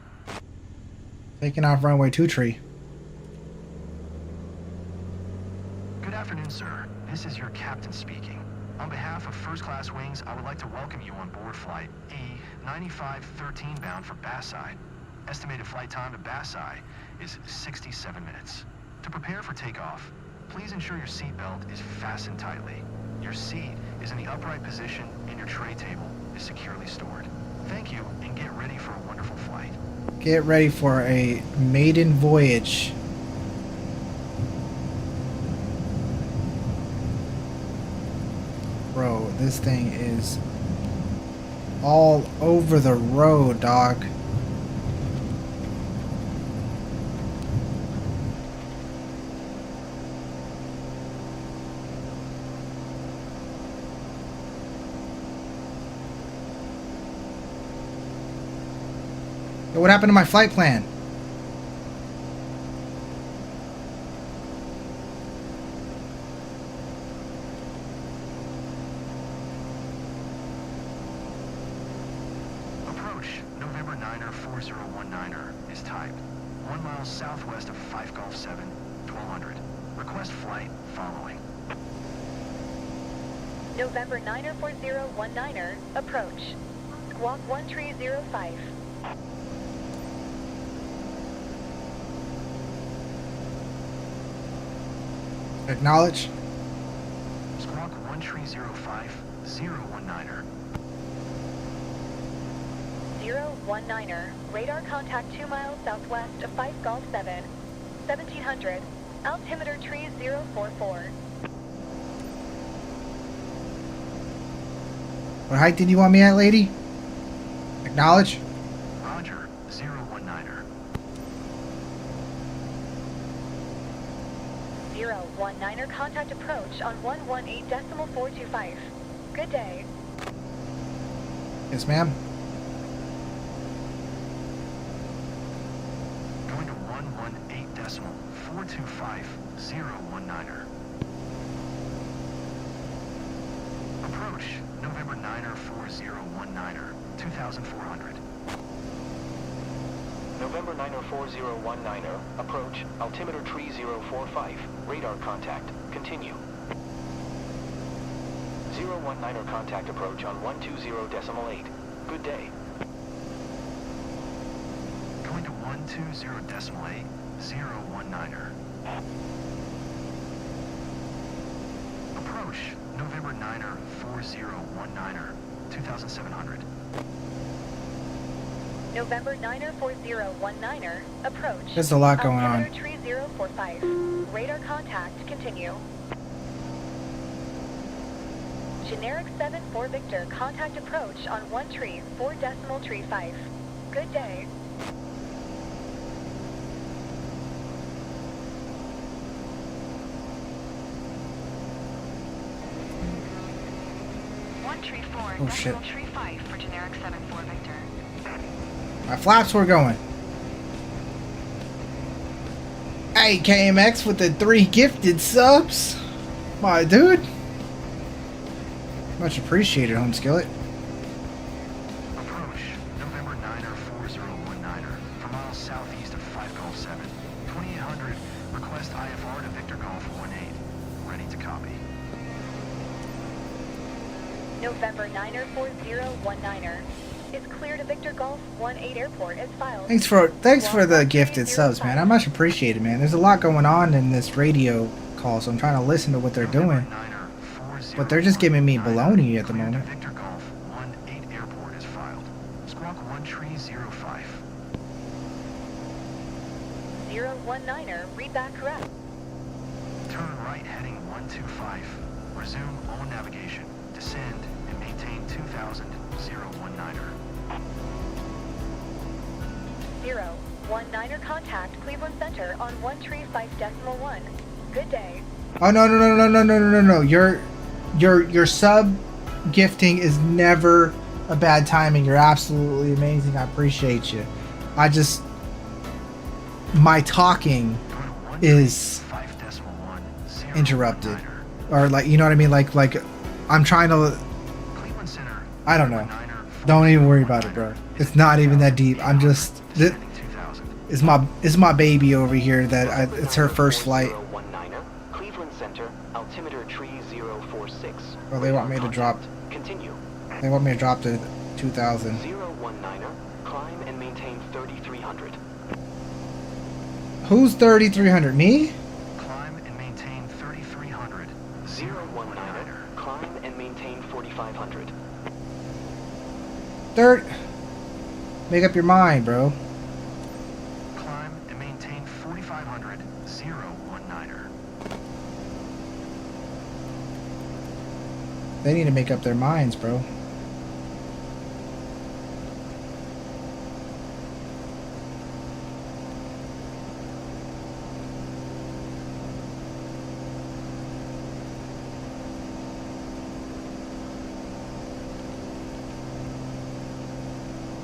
Taking off runway 2 tree. Good afternoon, sir. This is your captain speaking. On behalf of First Class Wings, I would like to welcome you on board flight E9513 bound for Bassai. Estimated flight time to Bassai is 67 minutes. To prepare for takeoff, please ensure your seatbelt is fastened tightly. Your seat is in the upright position and your tray table is securely stored. Thank you and get ready for a wonderful flight. Get ready for a maiden voyage. Bro, this thing is all over the road, dog. What happened to my flight plan? Approach November 9er 4019er is typed 1 mile southwest of 5 Golf 7, 1200. Request flight following. November 9er 4019er, approach. Squawk 1305. Acknowledge. Squawk 1305, 019er. 019er, radar contact 2 miles southwest of 5 Golf 7, 1700, altimeter tree 044. What height did you want me at, lady? Acknowledge. Roger, 019er. 019er, contact approach on 118.425. Good day. Yes, ma'am. 18.425.019er. Approach November 9er 4019er, 2400. November 9er 4019er, approach, altimeter tree 045, radar contact, continue. 019er contact approach on 120.8. Good day. Going to 120.8, 019er. Approach November 9er 4019er, 2700. November 9er 4019er, approach. There's a lot going on. Altimeter tree 045. Radar contact, continue. Generic 7 for Victor, contact approach on 1 tree 4.35. Good day. Oh shit. Tree 5 for generic 7 for Victor. My flaps were going. Hey, KMX with the 3 gifted subs. My dude. Much appreciated, Home Skillet. Approach November 9er 4019er, for miles southeast of 5 Golf 7. 2800, request IFR to Victor Golf 18. Ready to copy. November 9er 4019er is clear to Victor Golf 18 Airport as filed. Thanks for the gifted subs, man. I much appreciate it, man. There's a lot going on in this radio call, so I'm trying to listen to what they're doing. But they're just giving me baloney at the moment. Victor Golf 18 Airport is filed. Squawk 1 tree 05. 019er, read back correct. Turn right heading 125. Resume all navigation. Descend and maintain 2000, 019er. 019er contact Cleveland Center on 1 tree 5.1. Good day. Oh no. Your sub gifting is never a bad timing. You're absolutely amazing. I appreciate you. My talking is interrupted, or like, you know what I mean? Like I'm trying to. I don't know. Don't even worry about it, bro. It's not even that deep. I'm just. It's my baby over here that it's her first flight. Cleveland Center, altimeter tree 046. Well, they want me to drop. Continue. They want me to drop to 2,000. 019er, climb and maintain 3300. Who's 3,300? Me? Climb and maintain 3300. 019er, climb and maintain 4500. Make up your mind, bro. Climb and maintain 4500. 019er. They need to make up their minds, bro.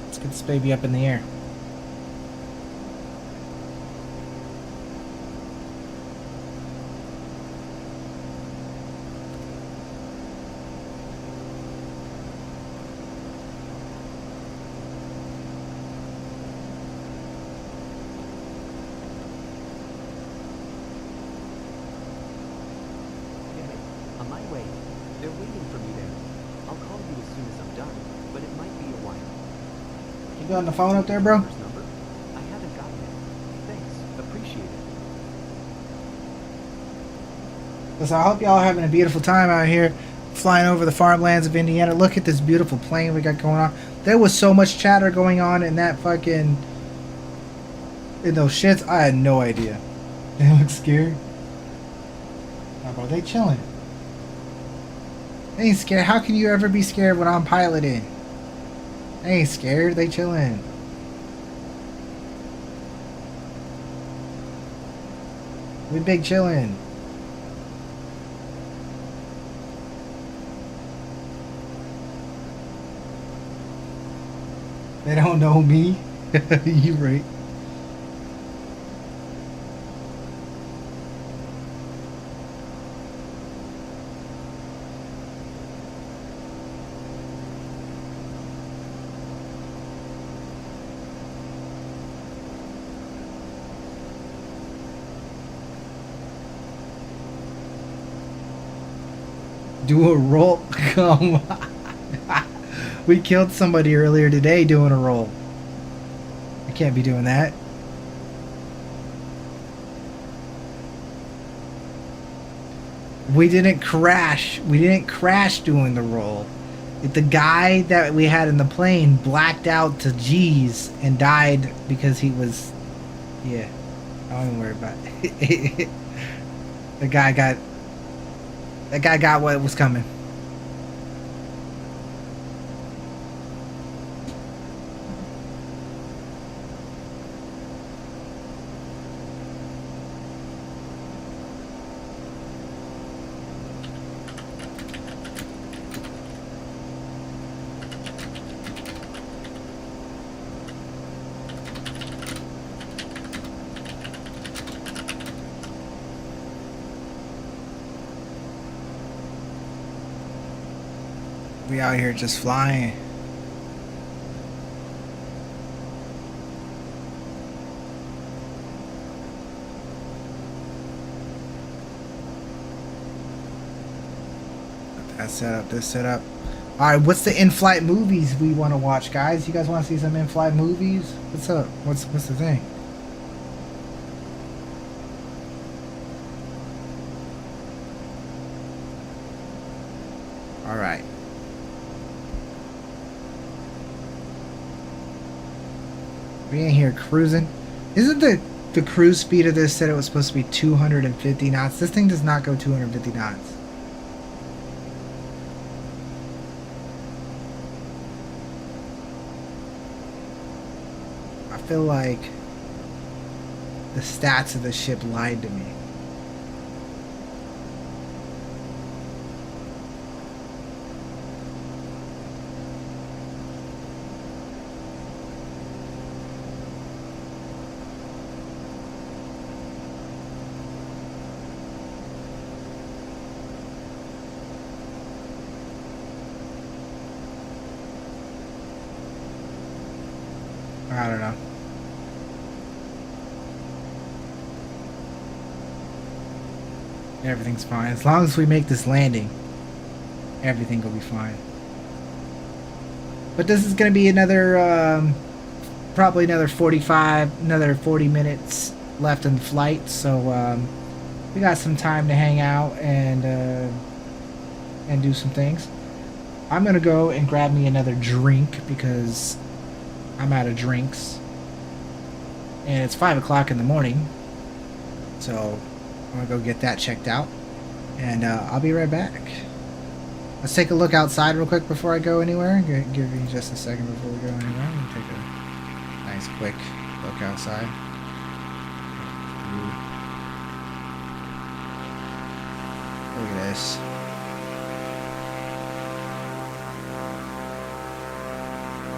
Let's get this baby up in the air. On my way. They're waiting for me there. I'll call you as soon as I'm done, but it might be a while. You got on the phone up there, bro? Number? I haven't gotten it. Thanks. Appreciate it. Listen, I hope y'all are having a beautiful time out here flying over the farmlands of Indiana. Look at this beautiful plane we got going on. There was so much chatter going on in that fucking... in those shits. I had no idea. They look scared. Oh, bro, they chilling. They ain't scared. How can you ever be scared when I'm piloting? They ain't scared. They chilling. We big chilling. They don't know me. You right. Do a roll. Come on. We killed somebody earlier today doing a roll. I can't be doing that. We didn't crash. We didn't crash doing the roll. The guy that we had in the plane blacked out to G's and died because he was... Yeah. Don't even worry about it. That guy got what was coming. We out here just flying. That setup, this setup. Alright, what's the in-flight movies we want to watch, guys? You guys want to see some in-flight movies? What's up? What's the thing? Alright. We in here cruising. Isn't the cruise speed of this said it was supposed to be 250 knots? This thing does not go 250 knots. I feel like the stats of the ship lied to me. I don't know. Everything's fine. As long as we make this landing, everything will be fine. But this is going to be another, probably another 40 minutes left in the flight. So, we got some time to hang out and do some things. I'm going to go and grab me another drink because I'm out of drinks. And it's 5 o'clock in the morning. So I'm going to go get that checked out. And I'll be right back. Let's take a look outside real quick before I go anywhere. Give you just a second before we go anywhere. Let me take a nice quick look outside. Look at this.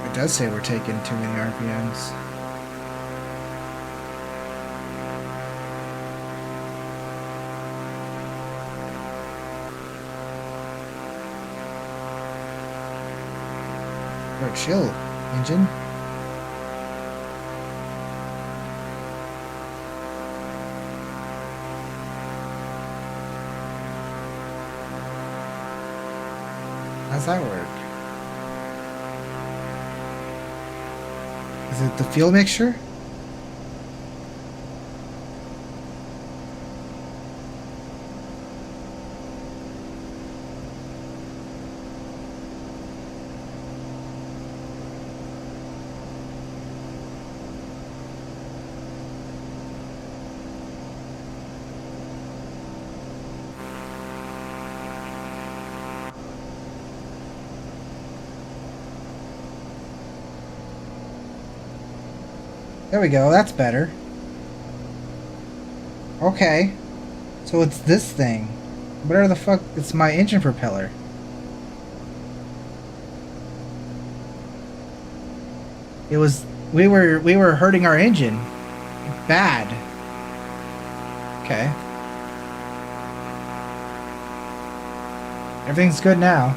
It does say we're taking too many RPMs. Bro, chill, engine. How's that work? Is it the fuel mixture? There we go, that's better. Okay. So it's this thing. Whatever the fuck, it's my engine propeller. It was, we were hurting our engine. Bad. Okay. Everything's good now.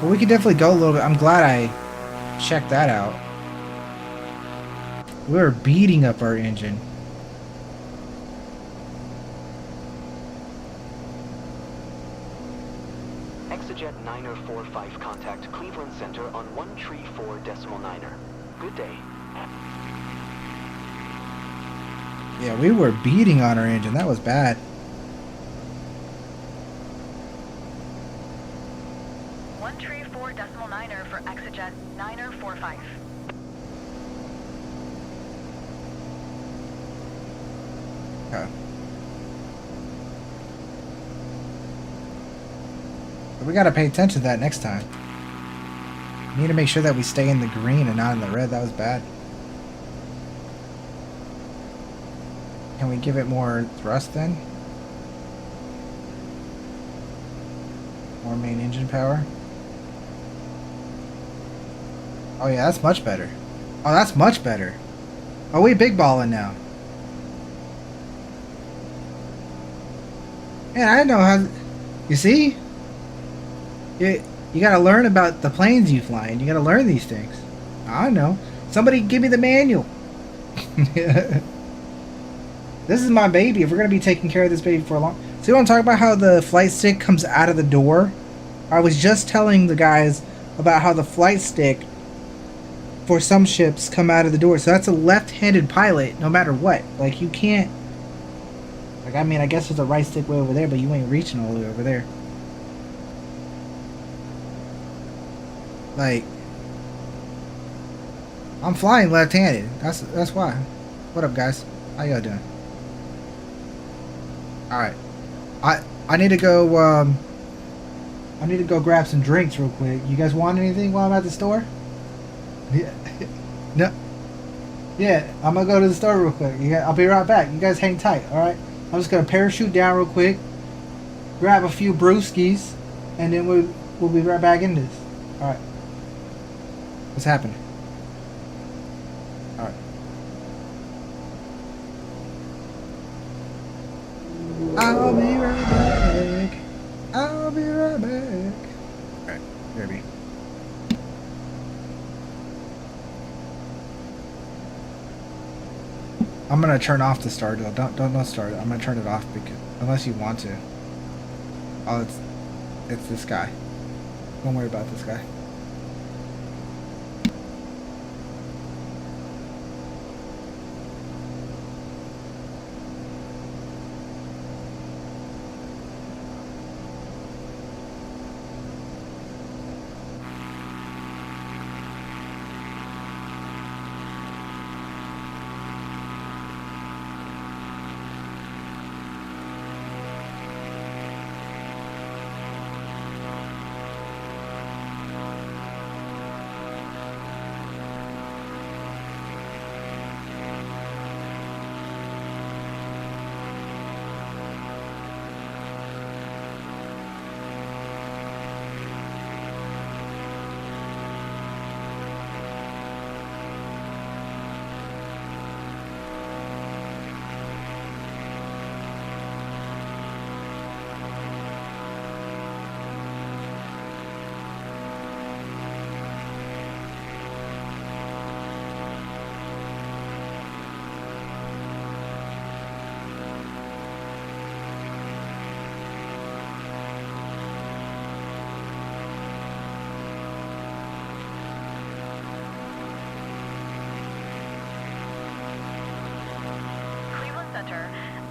But we could definitely go a little bit. I'm glad I check that out. We're beating up our engine. Niner45 contact Cleveland Center on 134.9er. Good day. Yeah, we were beating on our engine. That was bad. One tree 4.9er for Exejet Niner 45. Okay. But we gotta pay attention to that next time. We need to make sure that we stay in the green and not in the red. That was bad. Can we give it more thrust then? More main engine power? Oh yeah, that's much better. Oh, that's much better. Oh, we big balling now. Man, I know how... You see? You gotta learn about the planes you fly in. You gotta learn these things. I know. Somebody give me the manual. This is my baby. If we're gonna be taking care of this baby for a long... See what I'm talking about? How the flight stick comes out of the door? I was just telling the guys about how the flight stick for some ships come out of the door. So that's a left-handed pilot no matter what. Like, you can't... Like, I mean, I guess there's a right stick way over there, but you ain't reaching all the way over there. Like, I'm flying left-handed. That's why. What up, guys? How y'all doing? All right. I need to go. I need to go grab some drinks real quick. You guys want anything while I'm at the store? Yeah. No. Yeah, I'm gonna go to the store real quick. I'll be right back. You guys hang tight. All right. I'm just gonna parachute down real quick, grab a few brewskis, and then we'll be right back in this. All right. What's happening? All right. I'll be right back. I'll be right back. All right, baby. I'm gonna turn off the start though. Don't start it. I'm gonna turn it off because unless you want to. Oh, it's this guy. Don't worry about this guy.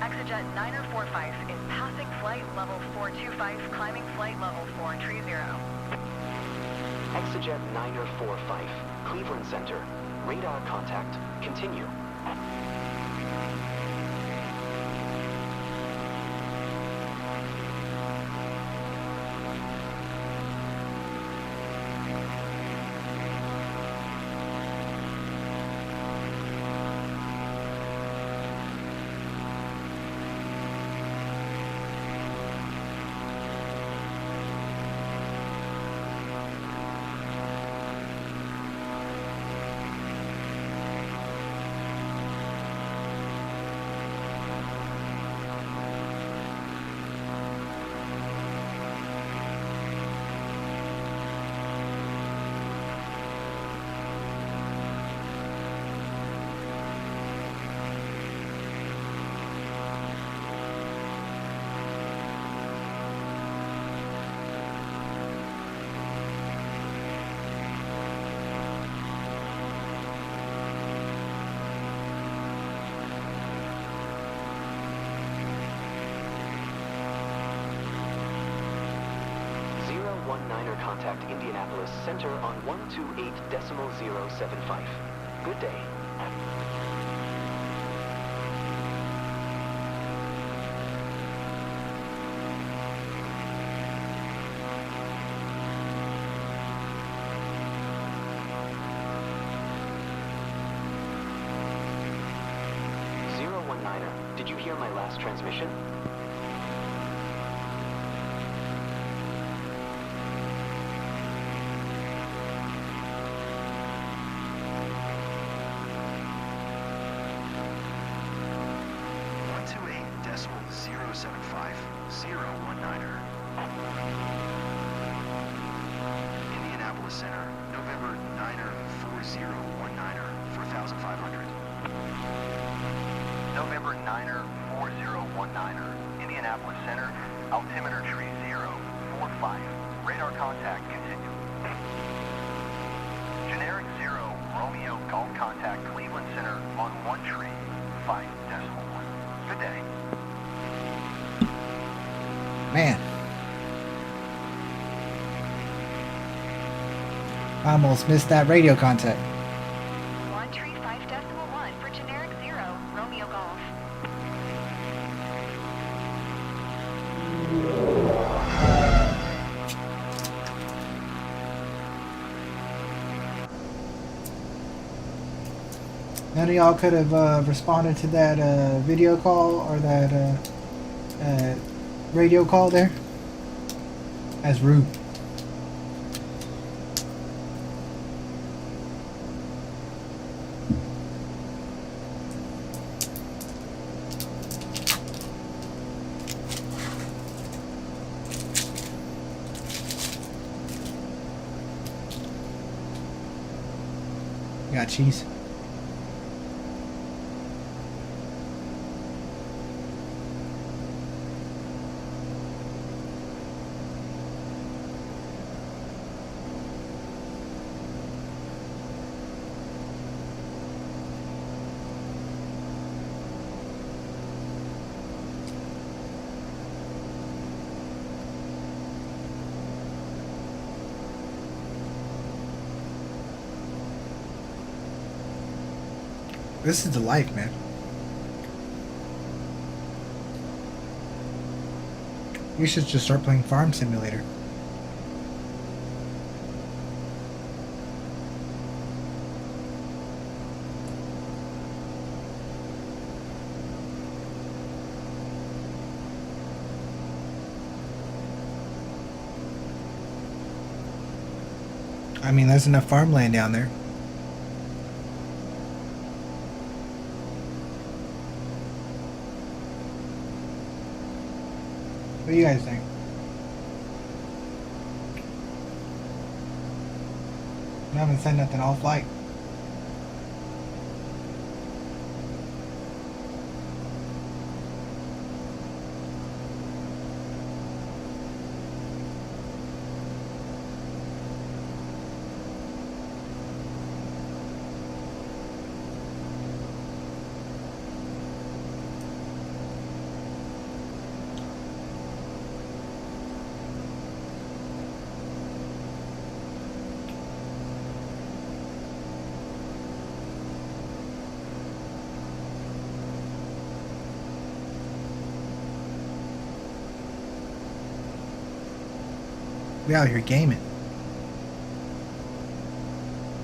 Exejet Niner 45 is passing flight level 425, climbing flight level 430. Exejet Niner 45, Cleveland Center. Radar contact. Continue. 019er contact Indianapolis Center on 128.075. Good day. Did you hear my last transmission? Indianapolis Center, November 9er 4019er, 4500. November 9er 4019er, Indianapolis Center, altimeter tree 045. Radar contact continue. Generic 0, Romeo Golf contact Cleveland Center on 1 tree, 5.1. Good day. Man. I almost missed that radio contact. 1 tree 5.1 for generic 0, Romeo Golf. None of y'all could have responded to that video call or that radio call there? That's rude. Got cheese. This is the life, man. You should just start playing Farm Simulator. I mean, there's enough farmland down there. What do you guys think? I haven't said nothing all flight. We out here gaming.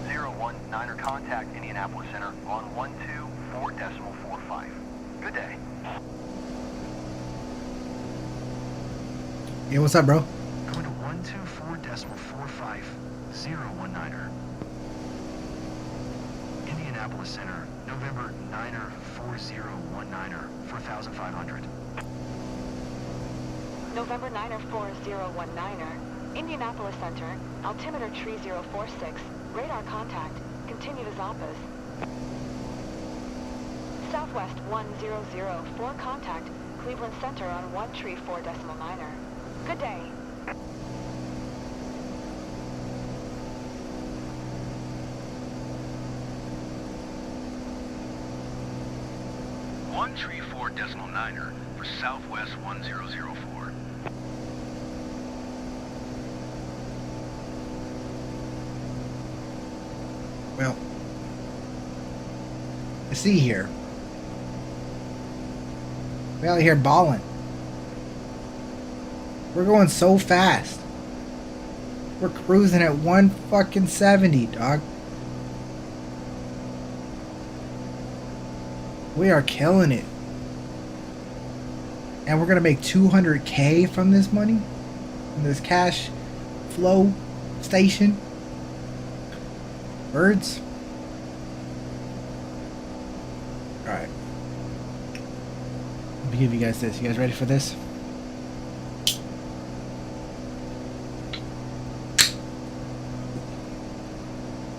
019er contact Indianapolis Center on 124.45. Good day. Yeah, what's up, bro? Going to 124.45. 019er. Indianapolis Center, November 9er 4019er, 4500. November 9er 4019er. Indianapolis Center, altimeter tree 046, radar contact, continue to Zampas. Southwest 1004 contact, Cleveland Center on 1 tree 4.9er. Good day. One tree 4.9er for Southwest 1004. Well, let's see here. We out here balling. We're going so fast. We're cruising at 170, dog. We are killing it. And we're gonna make 200K from this money, from this cash flow station. Birds. All right. Let me give you guys this. You guys ready for this?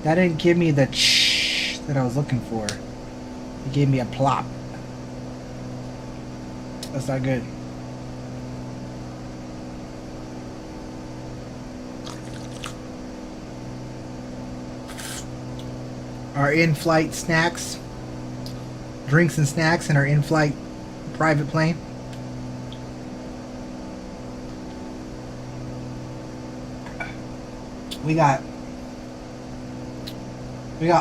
That didn't give me the ch that I was looking for. It gave me a plop. That's not good. Our in-flight snacks, drinks and snacks in our in-flight private plane. We got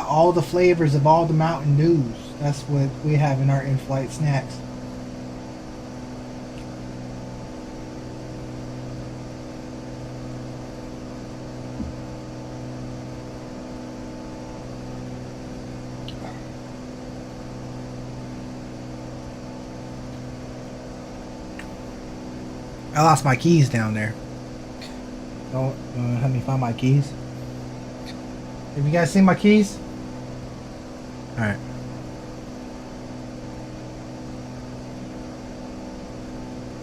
all the flavors of all the Mountain Dews. That's what we have in our in-flight snacks. I lost my keys down there. Don't help me find my keys. Have you guys seen my keys? Alright.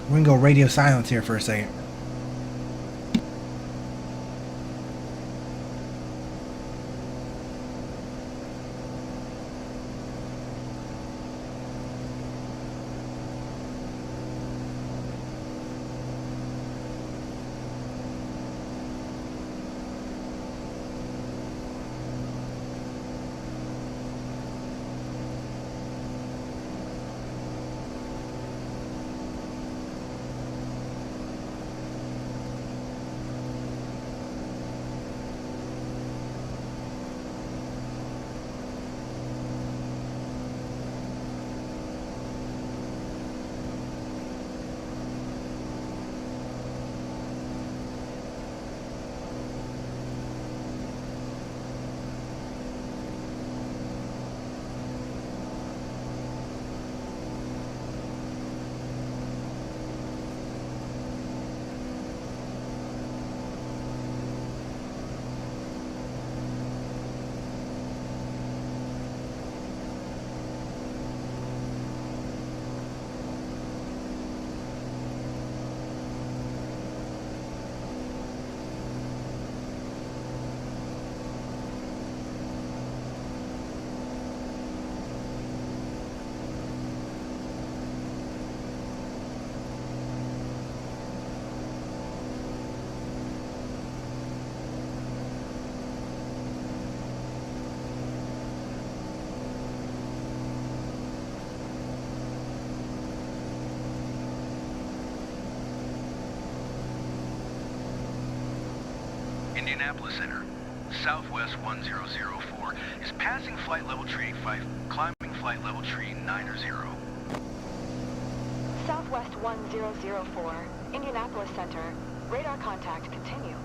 We're gonna go radio silence here for a second. Indianapolis Center, Southwest 1004, is passing flight level tree 85, climbing flight level tree 90. Southwest 1004, Indianapolis Center. Radar contact continue.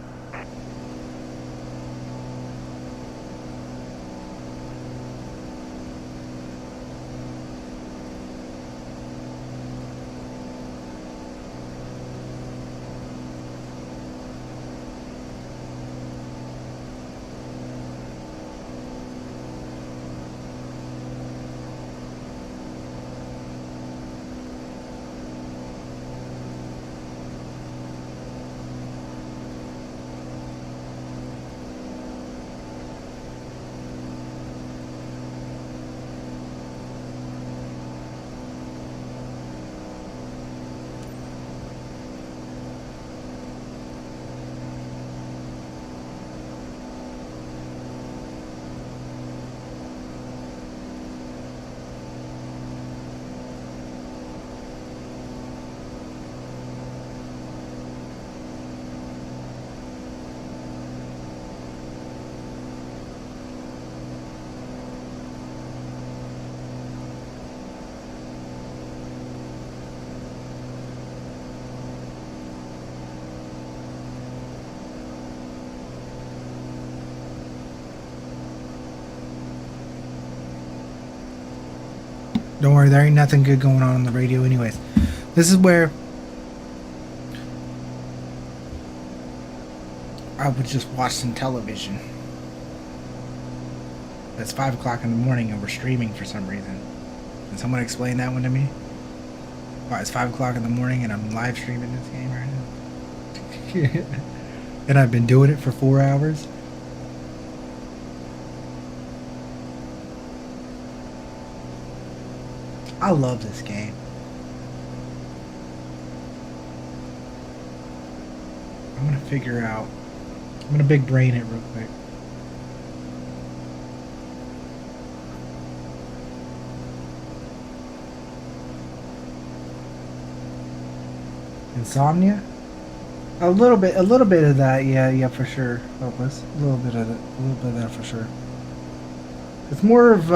Don't worry, there ain't nothing good going on the radio anyways. This is where I would just watch some television. It's 5 o'clock in the morning and we're streaming for some reason. Can someone explain that one to me? Why it's 5 o'clock in the morning and I'm live streaming this game right now? And I've been doing it for 4 hours? I love this game. I'm gonna figure out. I'm gonna big brain it real quick. Insomnia? A little bit of that, yeah, for sure. Hopeless. A little bit of that for sure. It's more of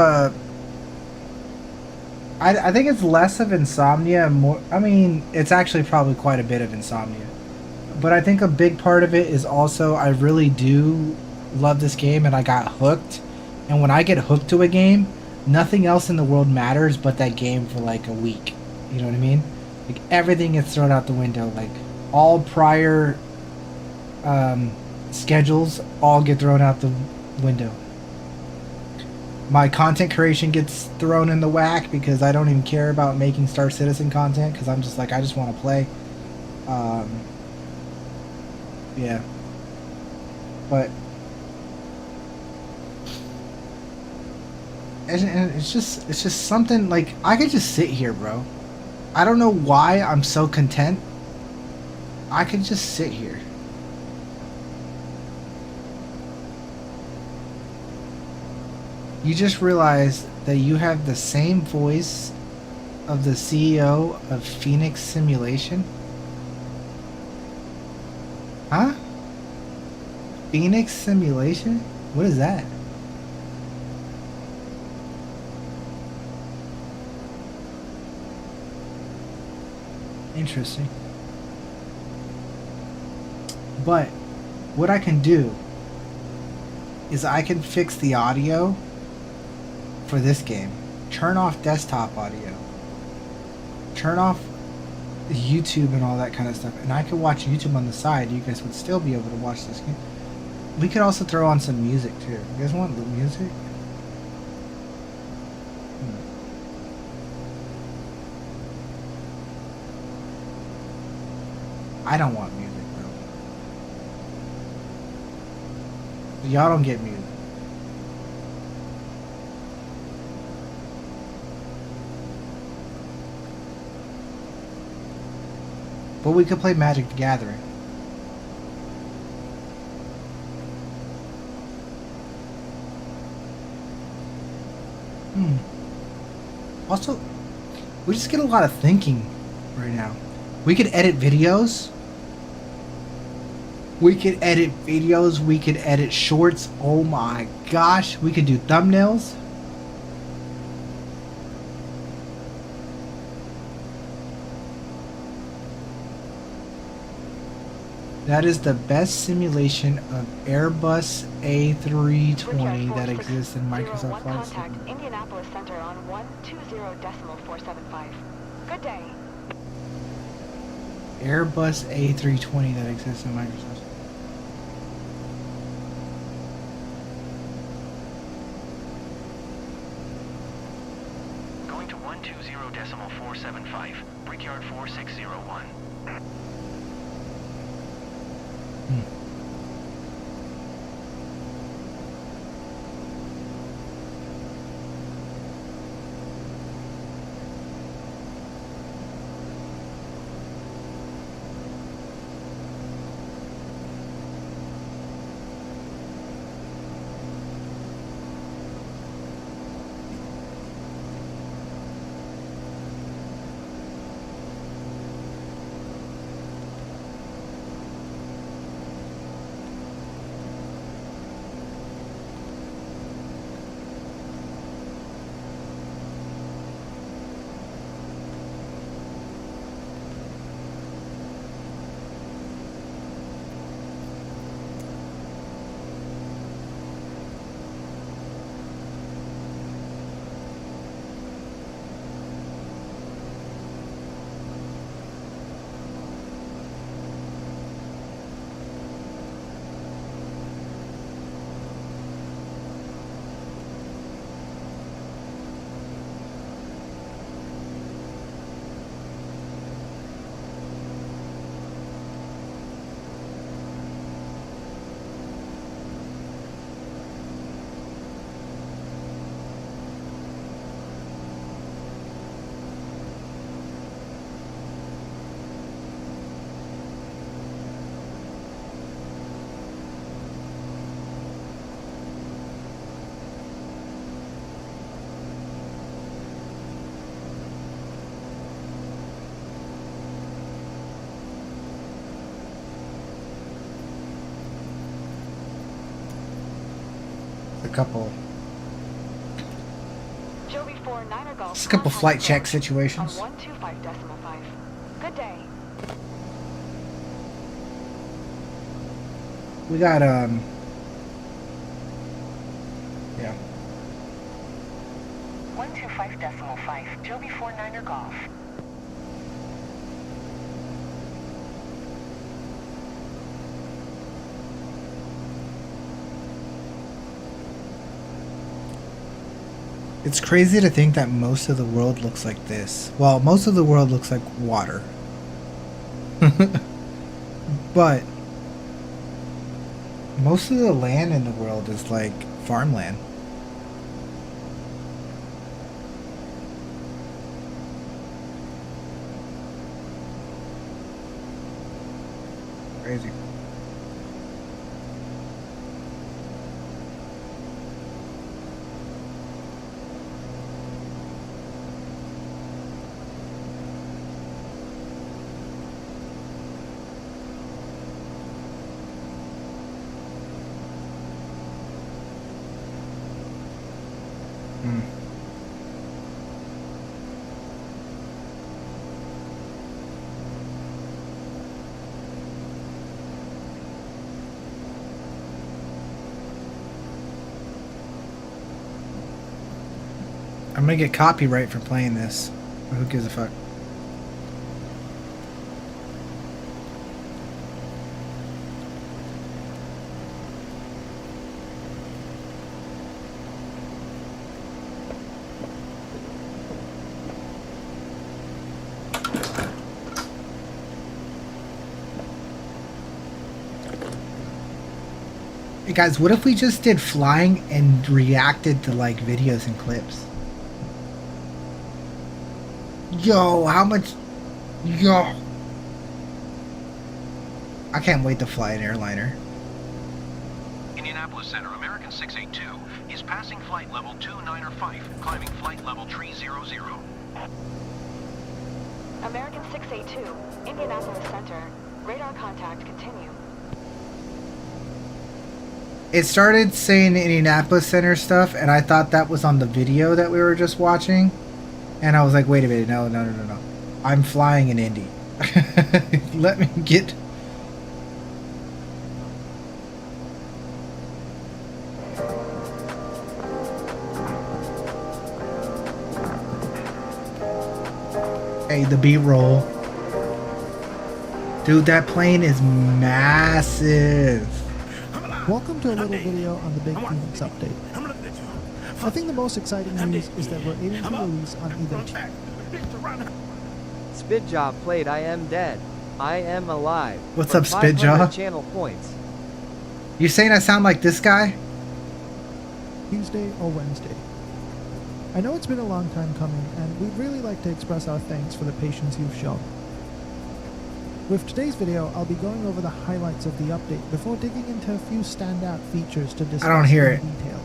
I think it's less of insomnia and more. I mean, it's actually probably quite a bit of insomnia, but I think a big part of it is also I really do love this game and I got hooked. And when I get hooked to a game, nothing else in the world matters but that game for like a week. You know what I mean? Like everything gets thrown out the window. Like all prior schedules all get thrown out the window. My content creation gets thrown in the whack because I don't even care about making Star Citizen content because I'm just like, I just want to play. Yeah. But it's just something like I could just sit here, bro. I don't know why I'm so content. I could just sit here. You just realize that you have the same voice of the CEO of Phoenix Simulation? Huh? Phoenix Simulation? What is that? Interesting. But what I can do is I can fix the audio for this game. Turn off desktop audio. Turn off YouTube and all that kind of stuff. And I could watch YouTube on the side. You guys would still be able to watch this game. We could also throw on some music too. You guys want the music? I don't want music, bro. Y'all don't get music. But we could play Magic the Gathering. Also, we just get a lot of thinking right now. We could edit videos. We could edit videos. We could edit shorts. Oh my gosh. We could do thumbnails. That is the best simulation of Airbus A320 that exists in Microsoft Flight Simulator. Contact Indianapolis Center on 120.475. Good day. Airbus A320 that exists in Microsoft. Going to 120.475. Brickyard 4601. couple. Joby 4 Niner Golf. Just a couple flight check situations. On 125.5. Good day. We got yeah. 125.5. Joby 4 Niner Golf. It's crazy to think that most of the world looks like this. Well, most of the world looks like water. But most of the land in the world is like farmland. Crazy. I'm gonna get copyright for playing this. But who gives a fuck? Hey guys, what if we just did flying and reacted to like videos and clips? Yo, how much? Yo. I can't wait to fly an airliner. Indianapolis Center, American 682 is passing flight level 295, climbing flight level 300. American 682, Indianapolis Center. Radar contact continue. It started saying Indianapolis Center stuff, and I thought that was on the video that we were just watching. And I was like, wait a minute, no. I'm flying in Indy. Let me get... Hey, the B-roll. Dude, that plane is massive. Welcome to a little video on the Big Phoenix update. I think the most exciting news is that we're aiming to release on either channel. Spidjaw played I Am Dead. I Am Alive. What's up, Spidjaw? Channel points. You saying I sound like this guy? Tuesday or Wednesday. I know it's been a long time coming, and we'd really like to express our thanks for the patience you've shown. With today's video, I'll be going over the highlights of the update before digging into a few standout features to discuss I don't hear in it. detail.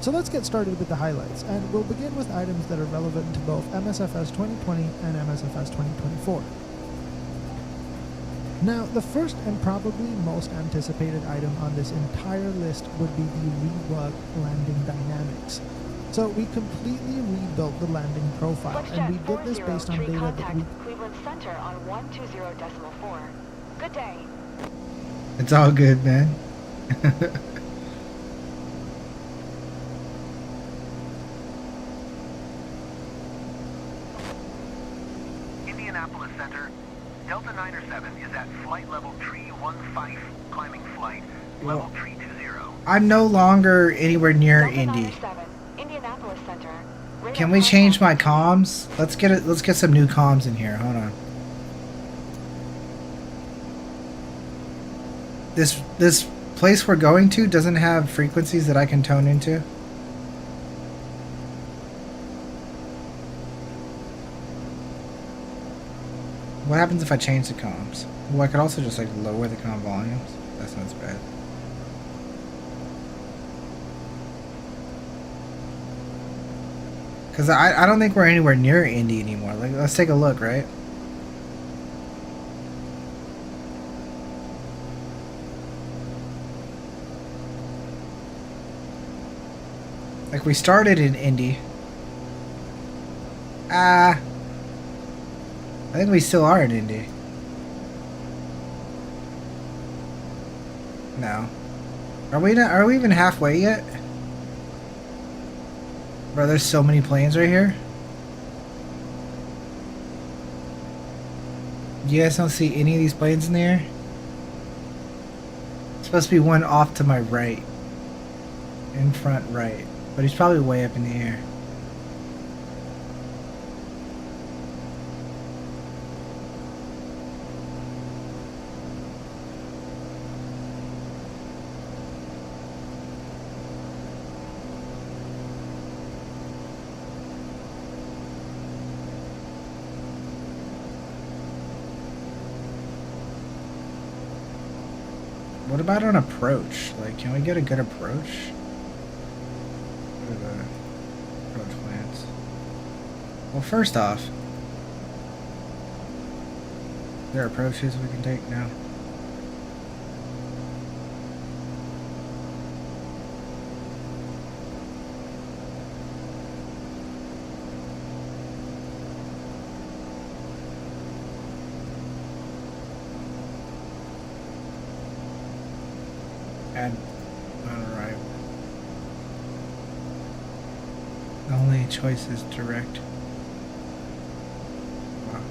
So let's get started with the highlights, and we'll begin with items that are relevant to both MSFS 2020 and MSFS 2024. Now, the first and probably most anticipated item on this entire list would be the reworked landing dynamics. So we completely rebuilt the landing profile, and we did this based on data that we... Cleveland Center on 120.4. Good day. It's all good, man. Indianapolis Center, Delta 907 is at flight level 315, climbing flight level 320. I'm no longer anywhere near Indy. Indianapolis Center. Can we change my comms? Let's get it. Let's get some new comms in here. Hold on. This place we're going to doesn't have frequencies that I can tone into. What happens if I change the comms? Well, I could also just like lower the comm volumes. That sounds bad. Because I don't think we're anywhere near Indy anymore. Like, let's take a look, right? Like we started in Indy. I think we still are in Indy. No. Are we not, are we even halfway yet? Bro, there's so many planes right here. You guys don't see any of these planes in the air? It's supposed to be one off to my right. In front right. But he's probably way up in the air. What about an approach? Like, can we get a good approach? What are the approach plans? Well, first off, there are approaches we can take now. Add on arrival. The only choice is direct. Wow.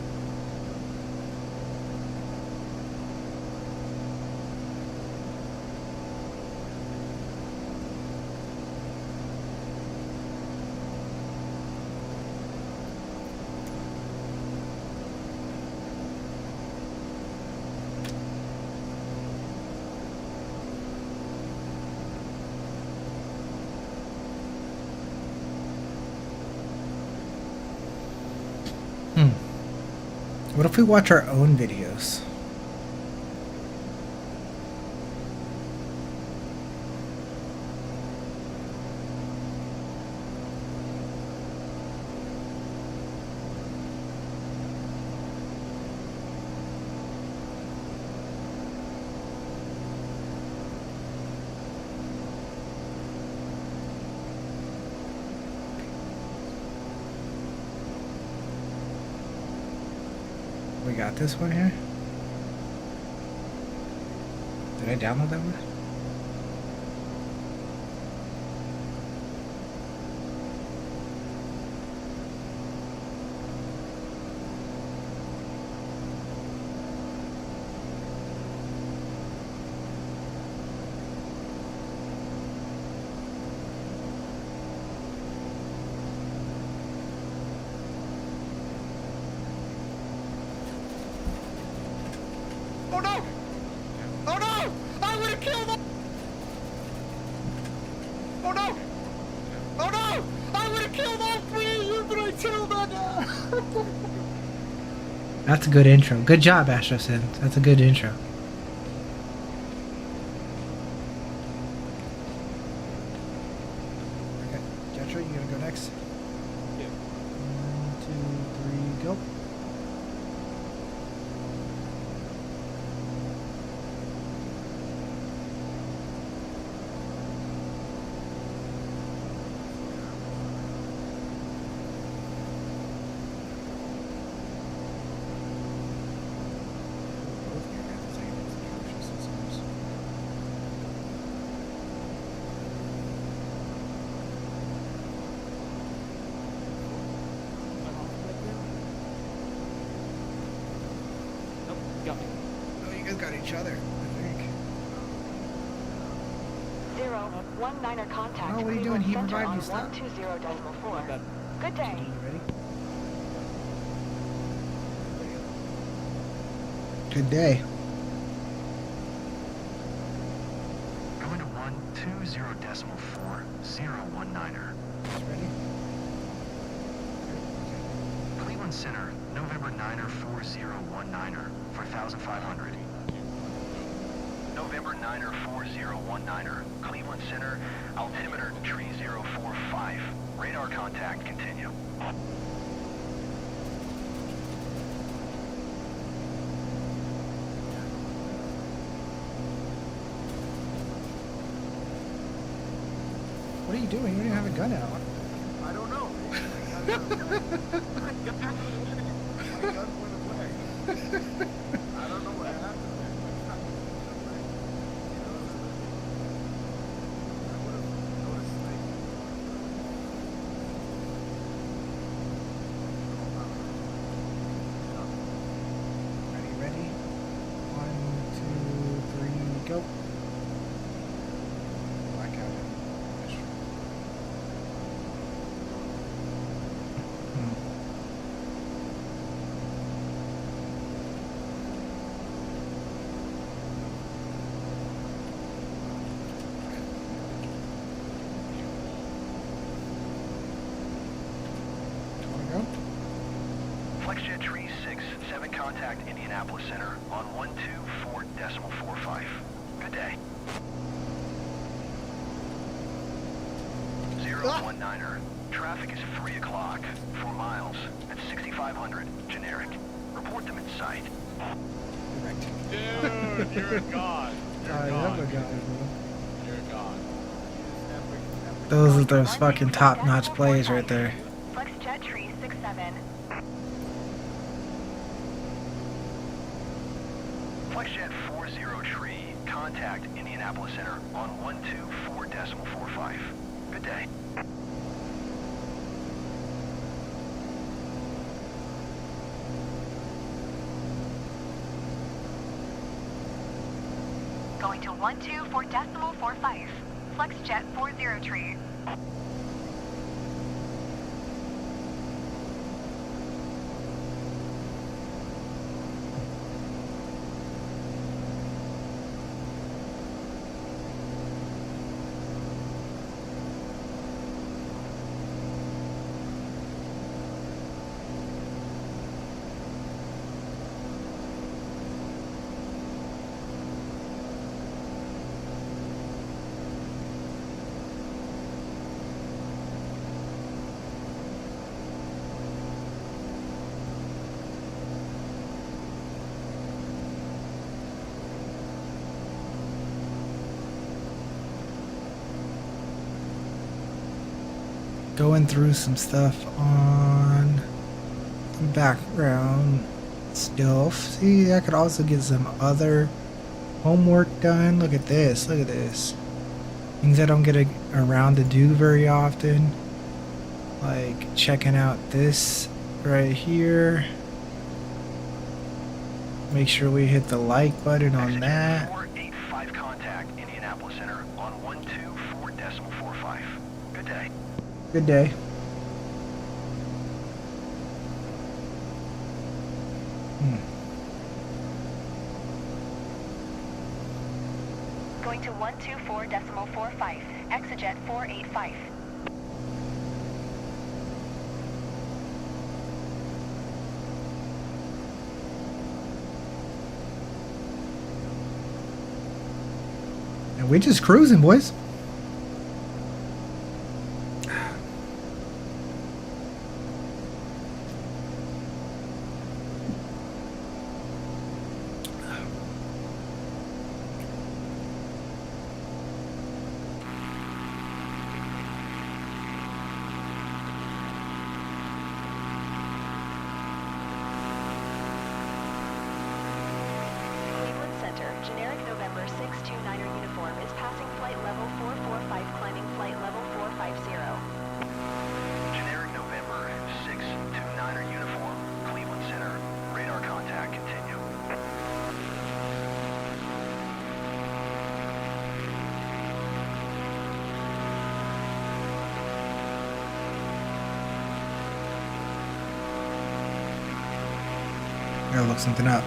What if we watch our own videos? We got this one here. Did I download that one? Oh no! Oh no! I would have killed him! Oh no! Oh no! I would have killed all three of you, but I killed that. That's a good intro. Good job, Astrosin. That's a good intro. Okay, Jetro, you gonna go next? Yeah. 1, 2, 3, go. Got each other, I think. 019er contact. Oh, what are you doing? He Center revived on you. Stop. 120.4. Good day. You ready? Good day. Going to 120.4, 019er. Ready? Cleveland Center, November 9er 4019er for 1,500. November 9er 4019er, Cleveland Center, altimeter 3045. Radar contact, continue. What are you doing? You don't even have a gun out. I don't know. My gun went away. I don't know what happened. Ready? 1, 2, 3, go. Blackout. FlexJet Tree 6-7 contact Indianapolis Center on 124.45. Good day. 019er. Traffic is 3 o'clock. 4 miles. At 6500. Generic. Report them in sight. Dude, you're a god. I am a guy, bro. You're a god. Those are those fucking top-notch plays right there. FlexJet Tree 67. FlexJet 40 Tree. Contact Indianapolis Center on 124.45. Good day. Going to 124.45. FlexJet 40 Tree. Going through some stuff on the background stuff. See, I could also get some other homework done. Look at this. Look at this. Things I don't get around to do very often. Like checking out this right here. Make sure we hit the like button on that. 485 contact Indianapolis Center on 124.45. Good day. Good day. Going to 124.45. Exejet 485. And we're just cruising, boys. Generic November 629er uniform is passing flight level 445, climbing flight level 450. Generic November 629er uniform, Cleveland Center. Radar contact continue. Gotta look something up.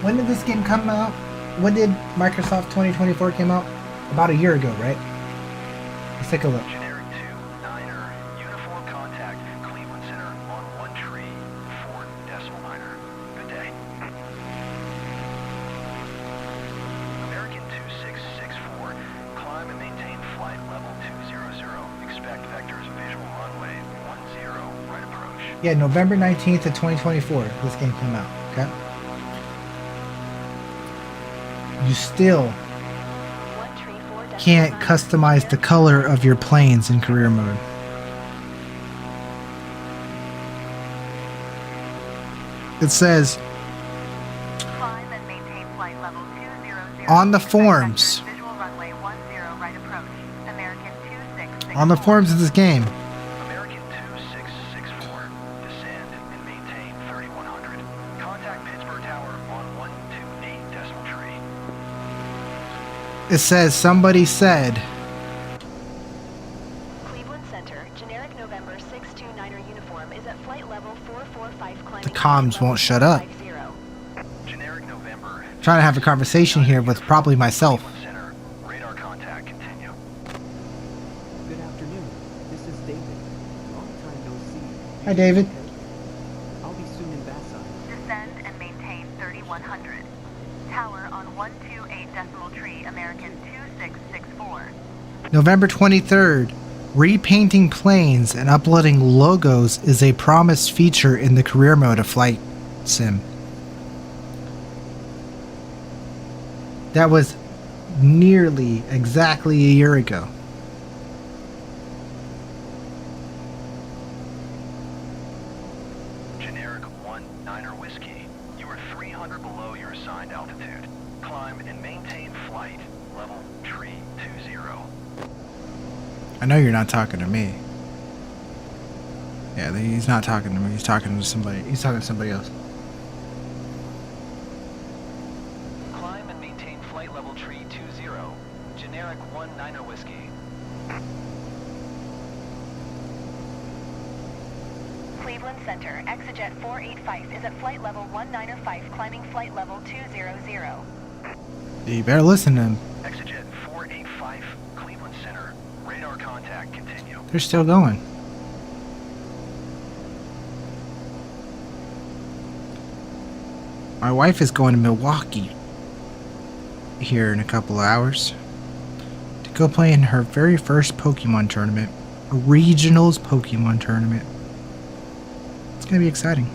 When did this game come out? When did Microsoft 2024 came out? About a year ago, right? Let's take a look. Generic 29er, uniform contact, Cleveland Center on 134.9er. Good day. American 267 Yeah, November 19th of 2024, this game came out, okay? You still can't customize the color of your planes in career mode. It says on the forums, of this game, American 2664, descend and maintain 3100. Contact Pittsburgh Tower on 128.3. it says somebody said Cleveland Center, generic November 629er uniform is at flight level 445 climbing. the comms won't shut up. Generic November. Trying to have a conversation here with probably myself. Center, radar contact continue. Good afternoon. This is David. Long time no see. Hi, David. I'll be soon in Bassine. Descend and maintain 3100. Tower on 128.3, American 2664. November 23rd. Repainting planes and uploading logos is a promised feature in the career mode of Flight Sim. That was nearly exactly a year ago. Generic 19er whiskey. You are 300 below your assigned altitude. Climb and maintain flight level 320. I know you're not talking to me. Yeah, he's not talking to me. He's talking to somebody. He's talking to somebody else. Climb and maintain flight level 320. Generic 19er whiskey. Cleveland Center, Exejet 485 is at flight level 195, climbing flight level 200. You better listen to him. Exejet 485, Cleveland Center. Radar contact continue. They're still going. My wife is going to Milwaukee here in a couple of hours to go play in her very first Pokemon tournament, a regionals Pokemon tournament. It's gonna be exciting.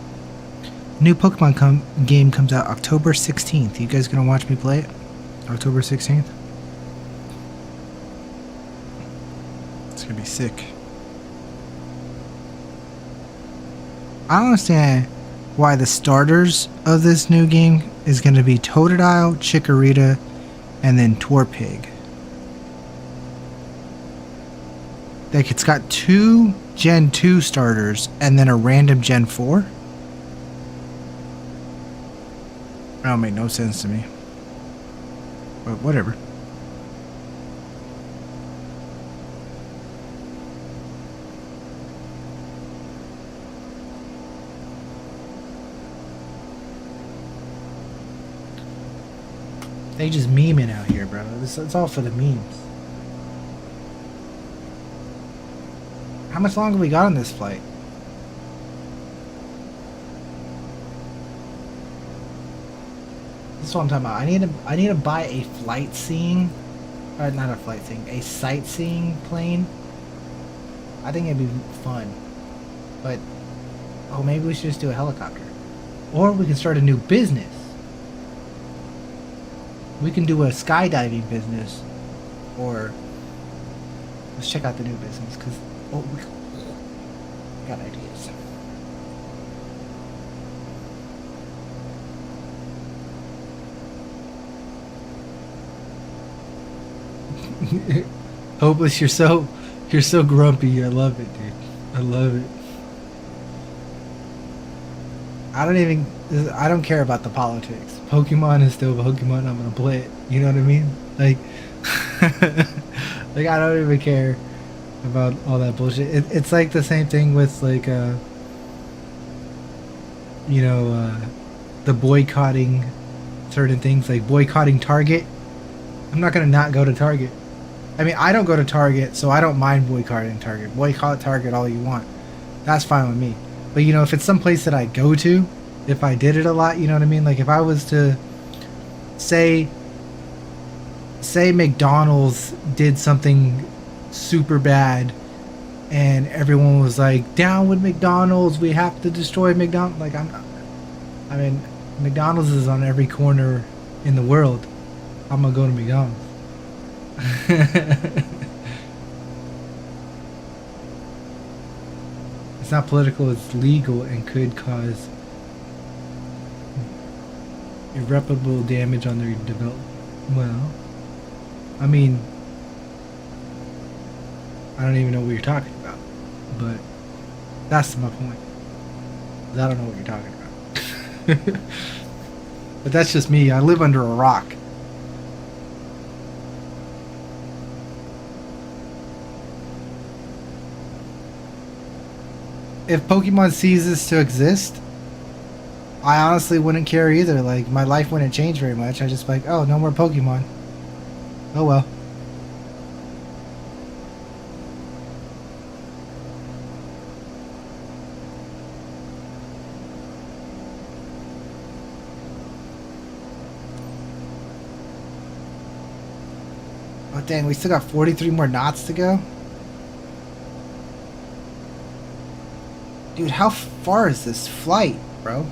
New Pokemon game comes out October 16th. You guys gonna watch me play it? October 16th? It's gonna be sick. I don't understand why the starters of this new game is gonna be Totodile, Chikorita, and then Torpig. Like, it's got 2 Gen 2 starters and then a random Gen 4? That don't make no sense to me. But whatever. They just memeing out here, bro. It's all for the memes. How much longer we got on this flight? This is what I'm talking about. I need to buy a flight seeing, or not a flight seeing, a sightseeing plane. I think it'd be fun. But oh, maybe we should just do a helicopter, or we can start a new business. We can do a skydiving business, or let's check out the new business because we got ideas. Hopeless, you're so grumpy. I love it, dude. I love it. I don't care about the politics. Pokemon is still Pokemon. I'm gonna play it. You know what I mean? Like, like I don't even care about all that bullshit. It's like the same thing with like, you know, the boycotting certain things, like boycotting Target. I'm not gonna not go to Target. I mean, I don't go to Target, so I don't mind boycotting Target. Boycott Target all you want. That's fine with me. But, you know, if it's some place that I go to, if I did it a lot, you know what I mean? Like, if I was to say McDonald's did something super bad and everyone was like, "Down with McDonald's! We have to destroy McDonald's!" Like I mean, McDonald's is on every corner in the world. I'm gonna go to McDonald's. It's not political, it's legal and could cause irreparable damage on their development. Well, I mean, I don't even know what you're talking about, but that's my point. I don't know what you're talking about. But that's just me. I live under a rock. If Pokemon ceases to exist, I honestly wouldn't care either. Like, my life wouldn't change very much. I just like, oh, no more Pokemon. Oh well. Oh dang, we still got 43 more knots to go? Dude, how far is this flight, bro?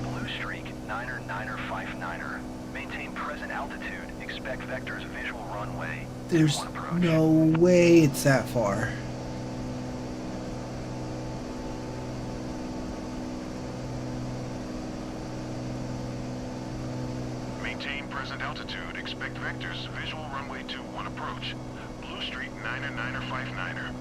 Blue streak, 9er, 9er, 59er. Maintain present altitude. Expect vectors visual runway. There's no way it's that far. Maintain present altitude. Expect vectors visual runway 21 approach. Blue streak, 9er, 9er, 59er.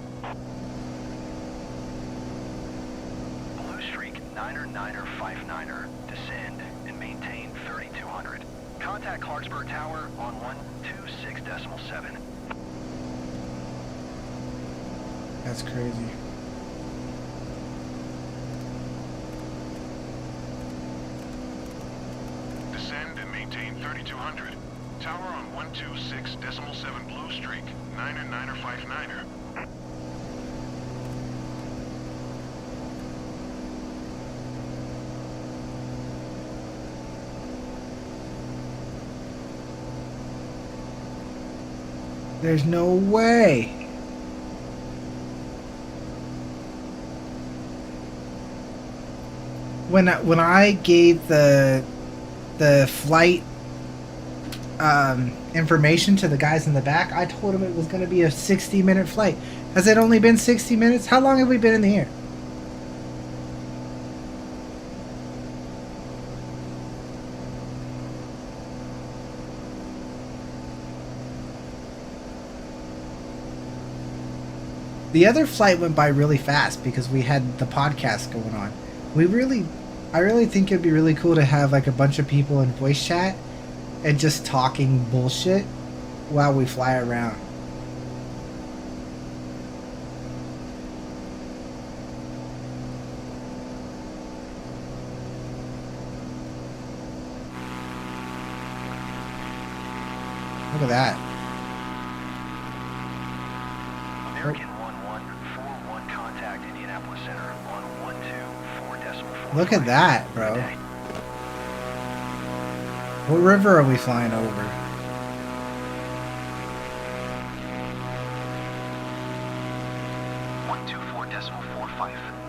9er, 9er, 59er. Descend and maintain 3200. Contact Clarksburg Tower on 126.7. That's crazy. Descend and maintain 3200. Tower on 126.7 blue streak. 9er, 9er, 59er. There's no way. When I gave the flight information to the guys in the back, I told them it was going to be a 60-minute flight. Has it only been 60 minutes? How long have we been in the air? The other flight went by really fast because we had the podcast going on. I really think it'd be really cool to have like a bunch of people in voice chat and just talking bullshit while we fly around. Look at that. American 1141 contact Indianapolis Center on 124.4. Look at that, bro. What river are we flying over?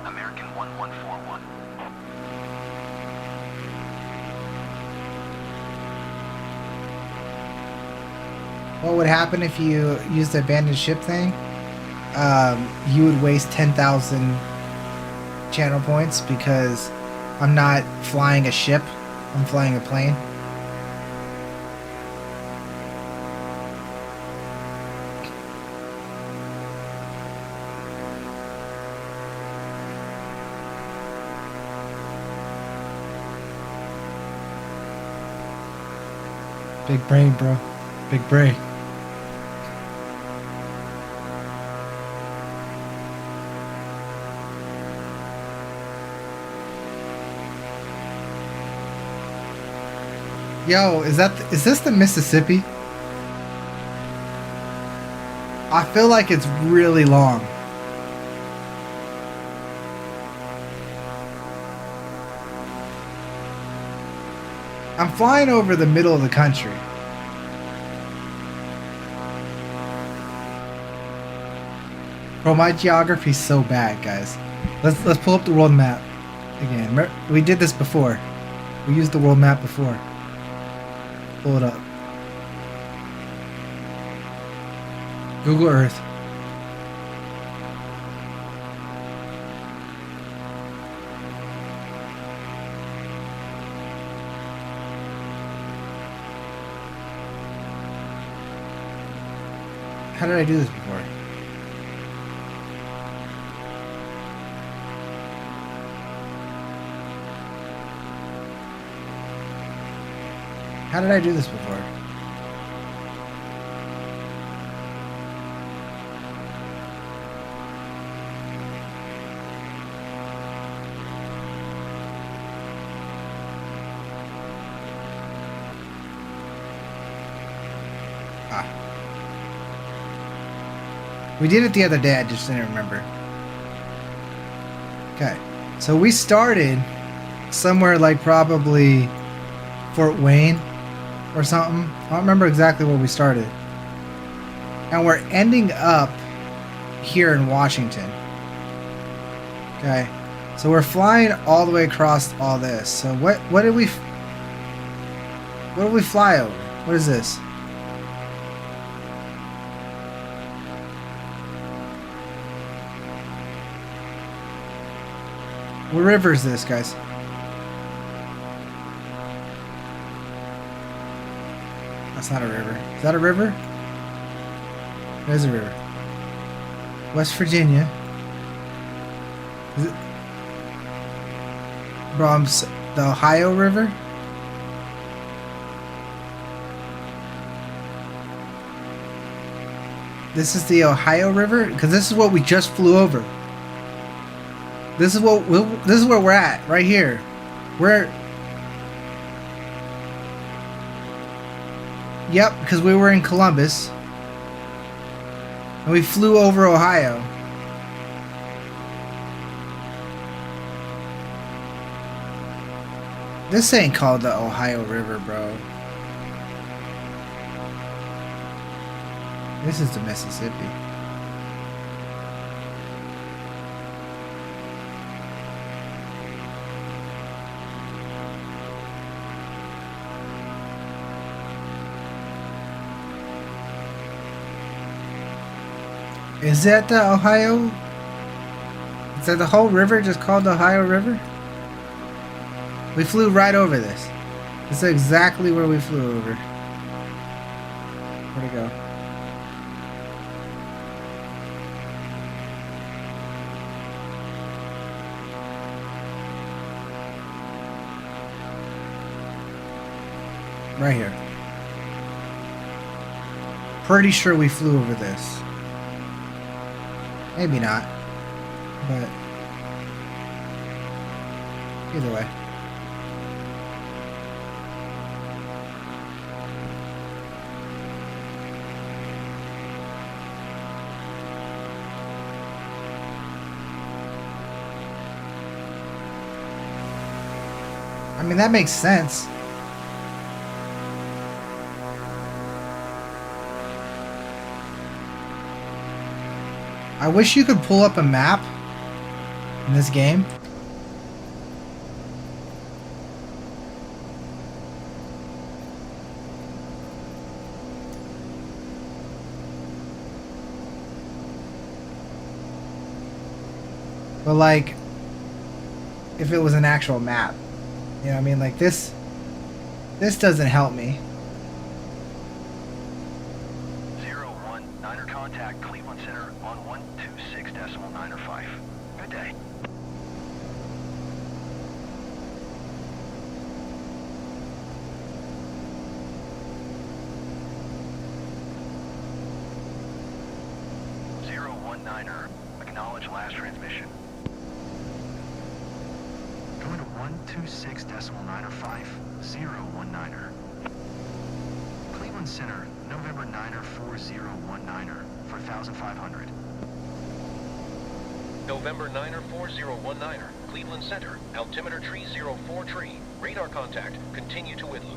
American 1141. What would happen if you used the abandoned ship thing? You would waste 10,000 channel points because I'm not flying a ship, I'm flying a plane. Big brain, bro. Big brain. Yo, is this the Mississippi? I feel like it's really long. I'm flying over the middle of the country. Bro, my geography's so bad, guys. Let's pull up the world map again. We did this before. We used the world map before. Pull it up. Google Earth. How did I do this before? How did I do this before? We did it the other day, I just didn't remember. Okay, so we started somewhere like probably Fort Wayne or something. I don't remember exactly where we started. And we're ending up here in Washington. Okay, so we're flying all the way across all this. So what did we fly over? What is this? What river is this, guys? That's not a river. Is that a river? It is a river. West Virginia. Is it? Bro, the Ohio River? This is the Ohio River? Because this is what we just flew over. This is where we're at, right here. Yep, because we were in Columbus. And we flew over Ohio. This ain't called the Ohio River, bro. This is the Mississippi. Is that the Ohio? Is that the whole river just called the Ohio River? We flew right over this. This is exactly where we flew over. Where'd it go? Right here. Pretty sure we flew over this. Maybe not, but either way. I mean, that makes sense. I wish you could pull up a map in this game. But like, if it was an actual map, you know what I mean? Like this doesn't help me. 019er contact Cleveland Center on 126.905. Good day. Acknowledge last transmission. Going to 126.905, 019er. Cleveland Center, November 9er 4019er for 1,500. November 9er 4019er, Cleveland Center, altimeter tree 04 tree, radar contact, continue to Whitlow.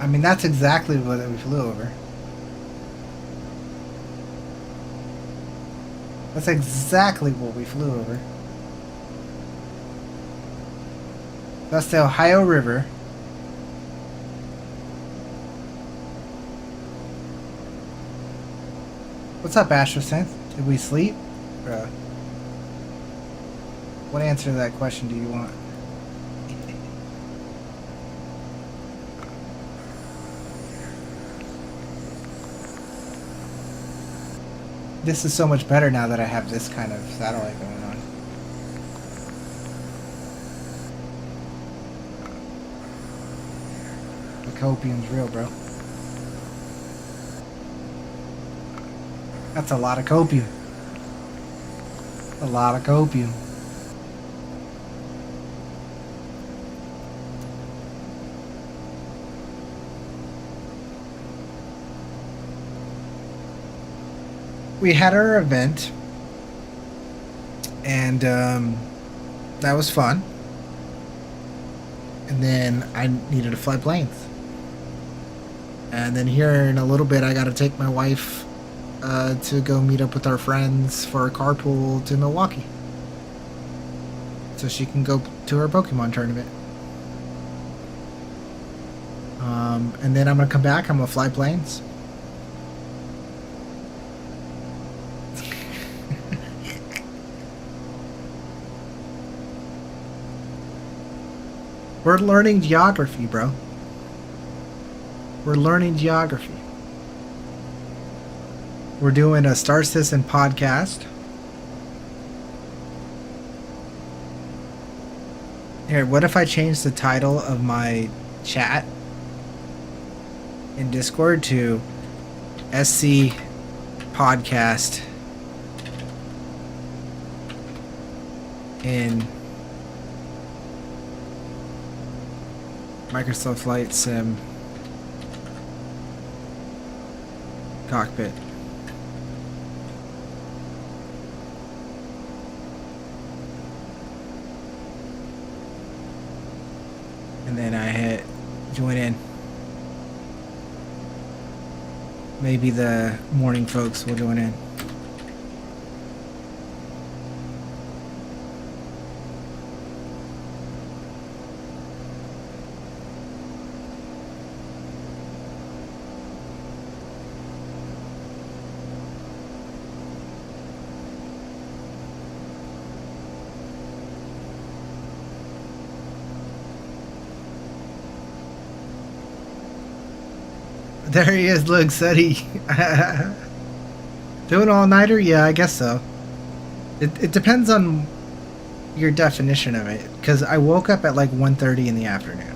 I mean, that's exactly what we flew over. That's exactly what we flew over. That's the Ohio River. What's up, Astrosense? Did we sleep? What answer to that question do you want? This is so much better now that I have this kind of satellite going on. The copium's real, bro. That's a lot of copium. A lot of copium. We had our event, and that was fun. And then I needed to fly planes. And then here in a little bit, I got to take my wife to go meet up with our friends for a carpool to Milwaukee, so she can go to her Pokemon tournament. And then I'm gonna come back. I'm gonna fly planes. We're learning geography, bro. We're learning geography. We're doing a Star Citizen podcast. Here, what if I change the title of my chat in Discord to SC Podcast in Microsoft Flight Sim cockpit. And then I hit join in. Maybe the morning folks will join in. There he is, look, Seti. Doing all-nighter? Yeah, I guess so. It depends on your definition of it, because I woke up at like 1:30 in the afternoon.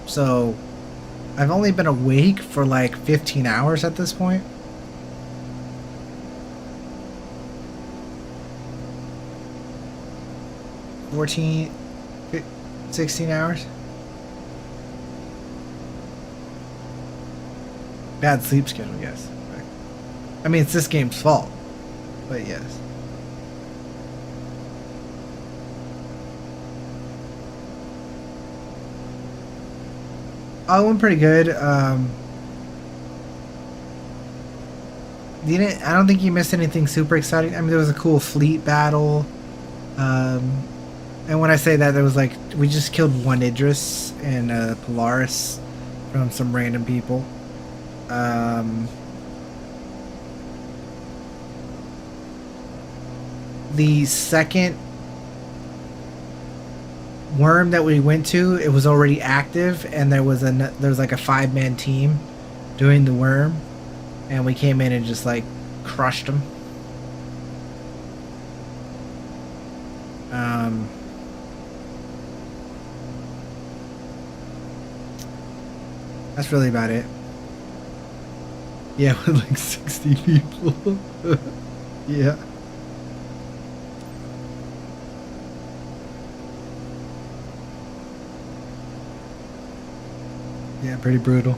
So, I've only been awake for like 15 hours at this point. $14, $16 hours. Bad sleep schedule, yes. I mean, it's this game's fault, but yes. Oh, it went pretty good. I don't think you missed anything super exciting. I mean, there was a cool fleet battle. And when I say that, there was like, we just killed one Idris and a Polaris from some random people. The second worm that we went to, it was already active, and there was like a 5-man team doing the worm, and we came in and just like crushed them. That's really about it. Yeah, with like 60 people. Yeah. Yeah, pretty brutal.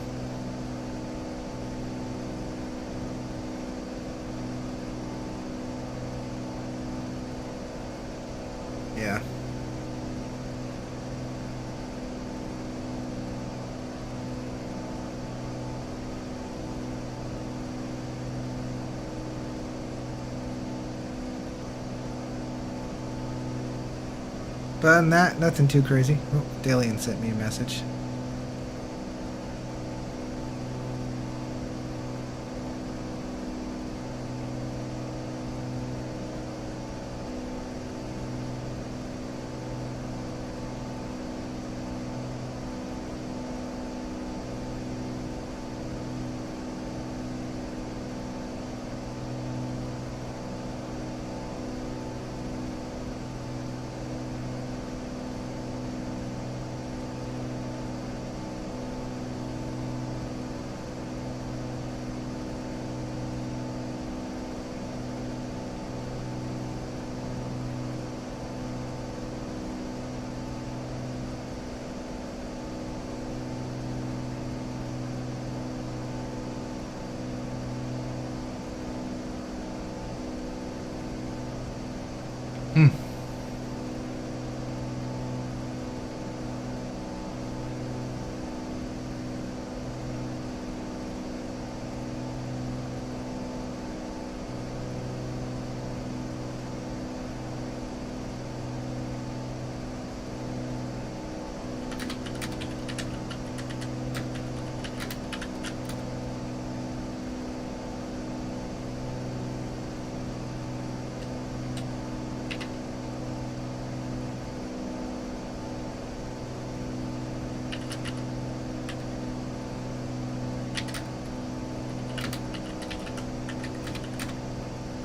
Yeah. But other than that, nothing too crazy. Oh, Dalian sent me a message.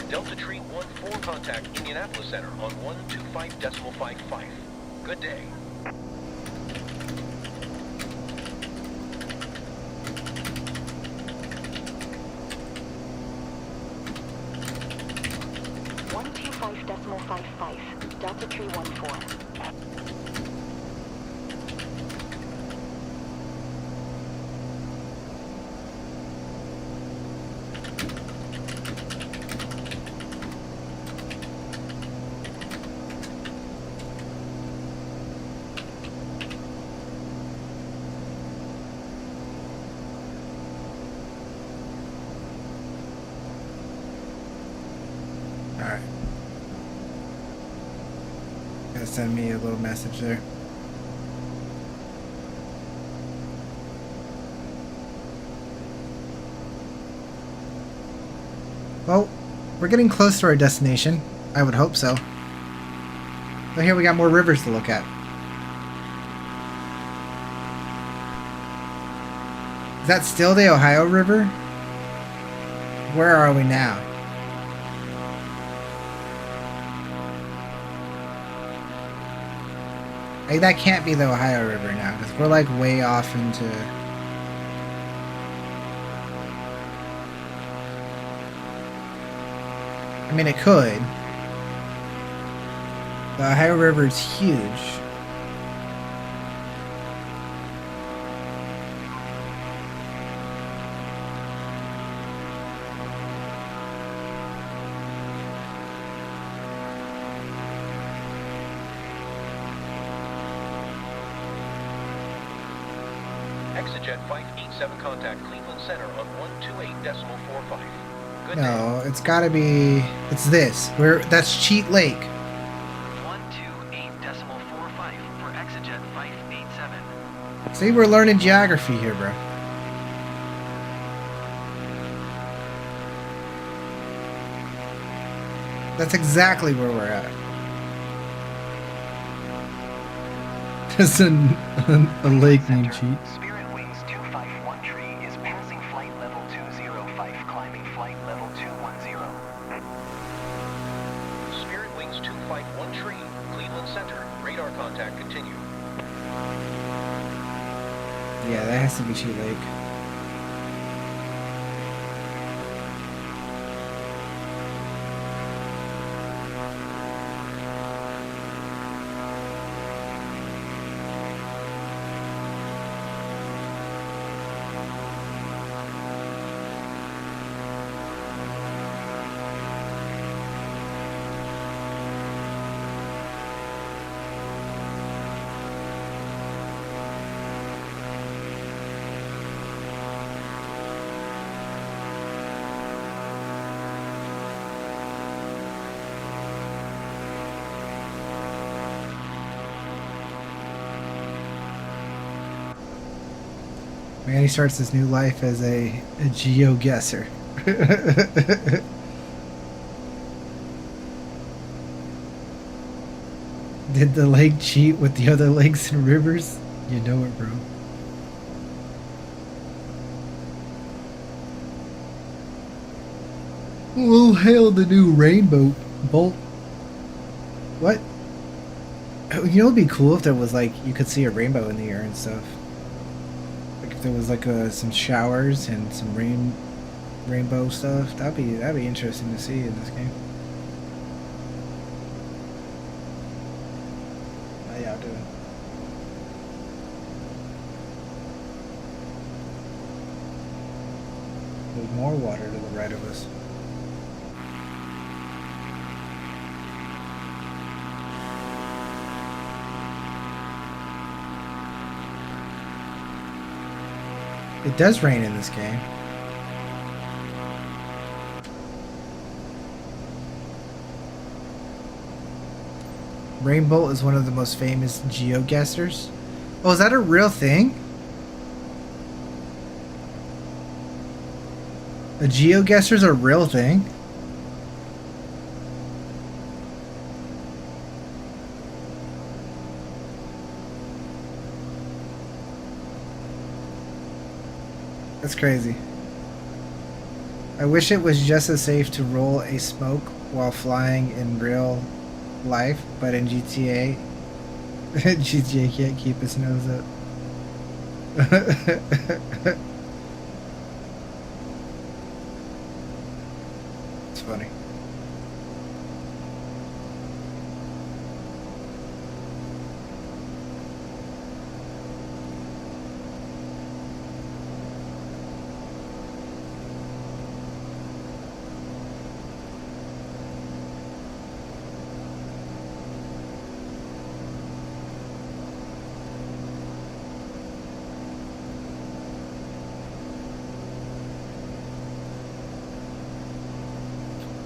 Delta Tree 14 contact Indianapolis Center on 125.55. Good day. Delta Tree 14. Alright. Gonna send me a little message there. Well, we're getting close to our destination. I would hope so. But here we got more rivers to look at. Is that still the Ohio River? Where are we now? Like, that can't be the Ohio River now, because we're like way off into... I mean, it could. The Ohio River is huge. Exejet 587 contact Cleveland Center on 128.45. Good No, it's gotta be... It's this. That's Cheat Lake. 128.45 for Exejet 587. See, we're learning geography here, bro. That's exactly where we're at. There's a lake named Cheat. Spirit Wings 251 tree is passing flight level 205, climbing flight level 210. Spirit Wings 251 tree, Cleveland Center. Radar contact continue. Yeah, that has to be Cheat Lake. Manny starts his new life as a geo-guesser. Did the lake cheat with the other lakes and rivers? You know it, bro. We'll hail the new rainbow bolt. What? You know, it'd be cool if there was like you could see a rainbow in the air and stuff. Like if there was like some showers and some rainbow stuff. That'd be interesting to see in this game. How y'all doing? There's more water to the right of us. It does rain in this game. Rainbolt is one of the most famous geoguessers. Oh, is that a real thing? A geoguesser's a real thing? That's crazy. I wish it was just as safe to roll a smoke while flying in real life, but in GTA, GTA can't keep his nose up. It's funny.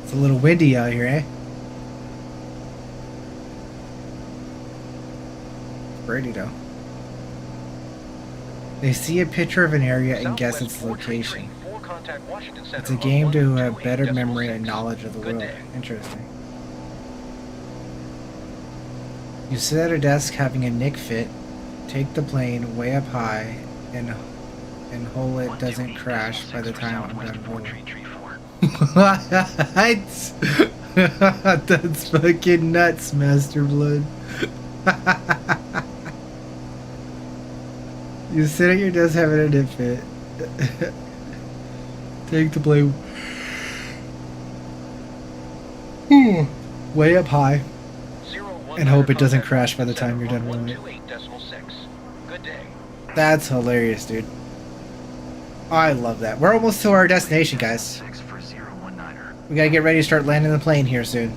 It's a little windy out here, eh? It's pretty though. They see a picture of an area and guess its location. It's a game to have better memory and knowledge of the world. Interesting. You sit at a desk having a Nick fit, take the plane way up high, and hope it doesn't crash by the time I'm done rolling. What? That's fucking nuts, Master Blood. You sit at your desk having a Nick fit, take the plane way up high, and hope it doesn't crash by the time you're done rolling it. That's hilarious, dude. I love that. We're almost to our destination, guys. We gotta get ready to start landing the plane here soon.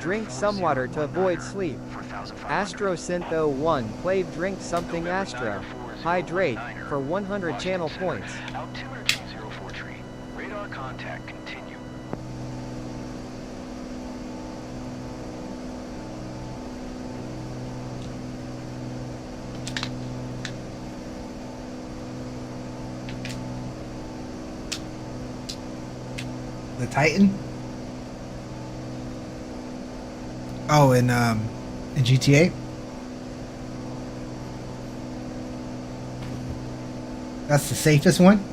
Drink some water to avoid sleep. Astrosynth 01 played drink something Astro. Hydrate for 100 channel points. Altimeter 3043. Radar contact continue. The Titan? Oh, in GTA? That's the safest one?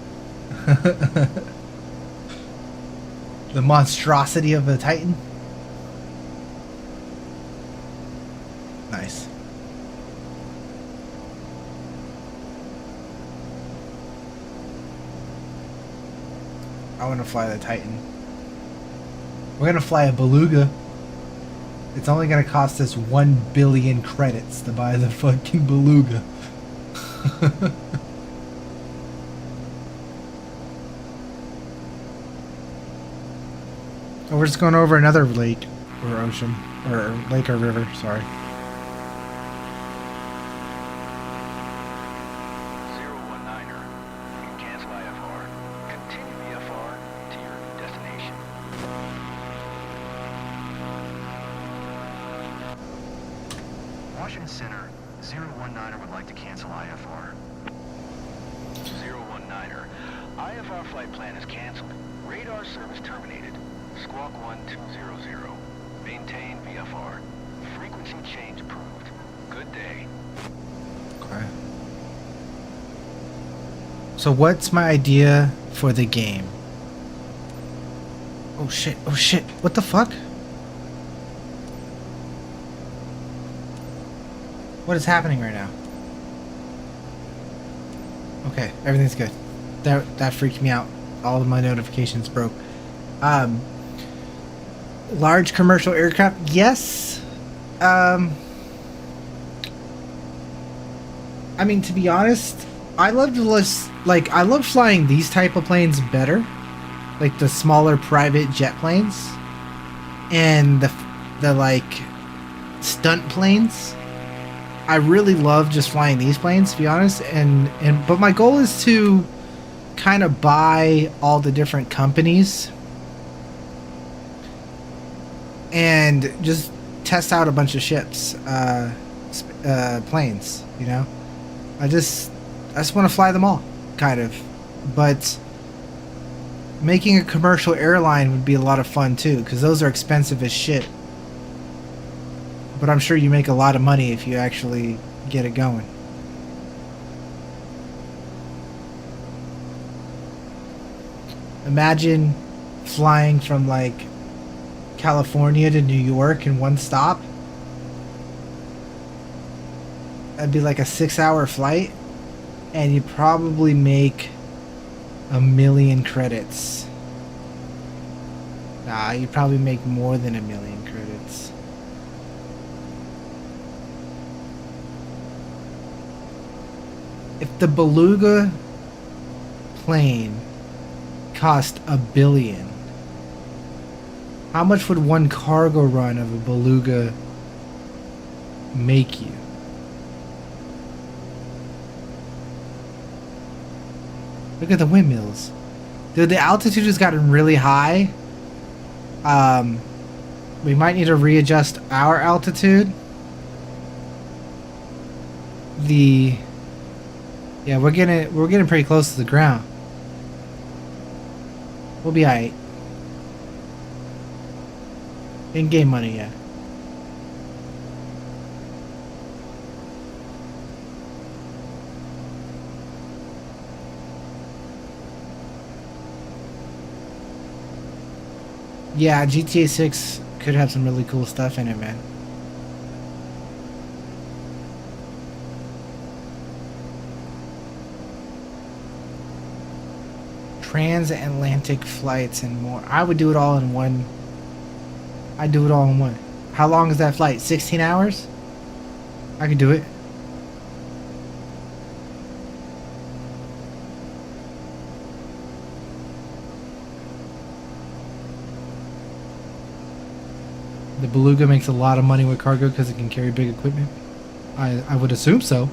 The monstrosity of a Titan? Nice. I want to fly the Titan. We're gonna fly a Beluga. It's only gonna cost us 1 billion credits to buy the fucking Beluga. Oh, we're just going over another lake or ocean or lake or river. Sorry. 019er. You can cancel IFR. Continue VFR to your destination. Washington Center, 019er would like to cancel IFR. 019er. IFR flight plan is canceled. Radar service terminated. Squawk 1200. Maintain VFR. Frequency change approved. Good day. Okay. So what's my idea for the game? Oh shit, oh shit, what the fuck? What is happening right now? Okay, everything's good. That freaked me out. All of my notifications broke. Large commercial aircraft, yes. I mean, to be honest, I love flying these type of planes better, like the smaller private jet planes, and the like stunt planes. I really love just flying these planes, to be honest, but my goal is to kind of buy all the different companies and just test out a bunch of ships, planes, you know. I just want to fly them all, kind of. But making a commercial airline would be a lot of fun too, because those are expensive as shit. But I'm sure you make a lot of money if you actually get it going. Imagine flying from like California to New York in one stop. That'd be like a 6-hour flight, and you'd probably make 1 million credits. Nah, you'd probably make more than 1 million credits. If the Beluga plane cost $1 billion, how much would one cargo run of a Beluga make you? Look at the windmills. Dude, the altitude has gotten really high. We might need to readjust our altitude. Yeah, we're getting pretty close to the ground. We'll be alright. Didn't gain money yet. Yeah, GTA 6 could have some really cool stuff in it, man. Transatlantic flights and more. I would do it all in one. I'd do it all in one. How long is that flight? 16 hours? I could do it. The Beluga makes a lot of money with cargo because it can carry big equipment. I would assume so.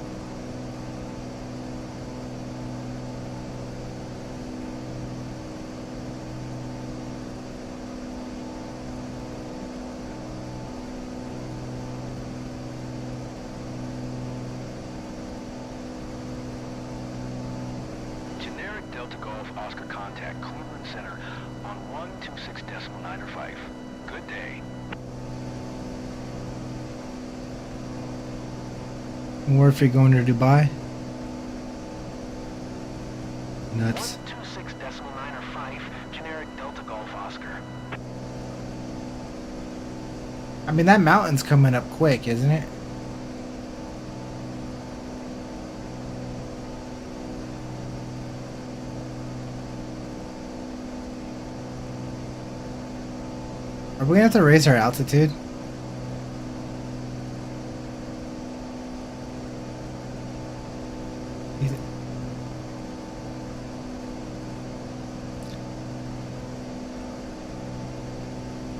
Generic Delta Golf Oscar contact Cleveland Center on 126.905. Good day. Or if you're going to Dubai. Nuts. 126.905. Generic Delta Golf Oscar. I mean, that mountain's coming up quick, isn't it? Are we gonna have to raise our altitude?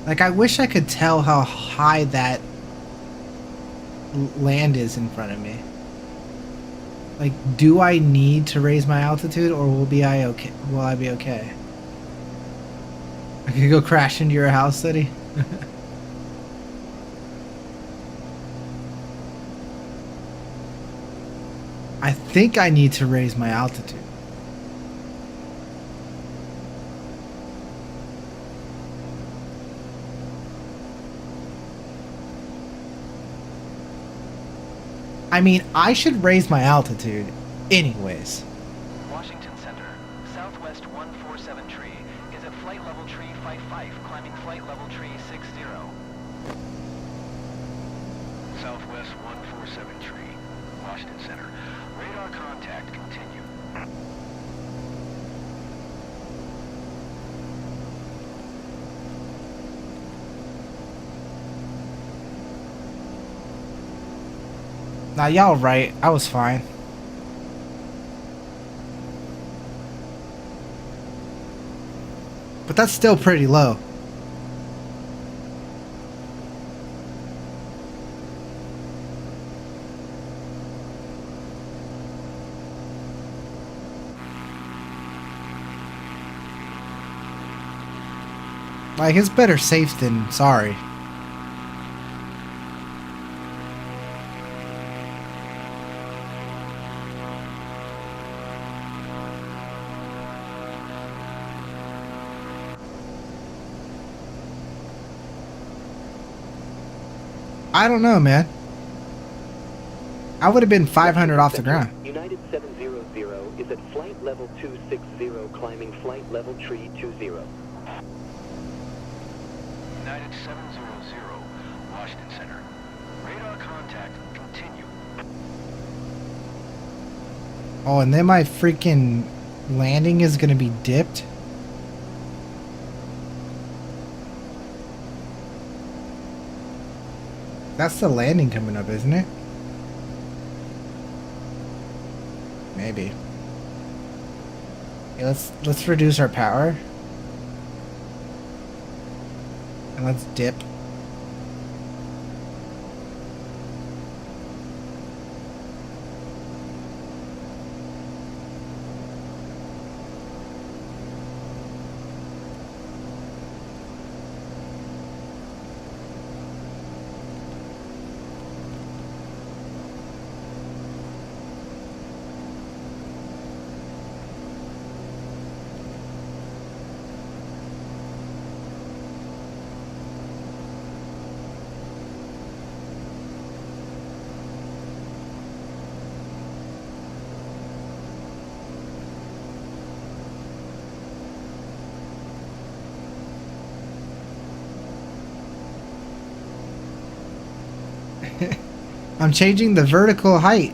Like, I wish I could tell how high that land is in front of me. Like, do I need to raise my altitude, or will I be okay? I could go crash into your house, City. What I think I need to raise my altitude. I mean, I should raise my altitude anyways. Washington Center, Southwest 147 tree is at flight level tree 55, climbing flight level tree 60. Southwest 147 tree, Washington Center. Radar contact continue. Now y'all right, I was fine. But that's still pretty low. Like, it's better safe than sorry. I don't know, man. I would have been 500 off the ground. United 700 is at flight level 260, climbing flight level tree 20. United 700, Washington Center. Radar contact continue. Oh, and then my freaking landing is gonna be dipped. That's the landing coming up, isn't it? Maybe. Okay, let's reduce our power. And let's dip. I'm changing the vertical height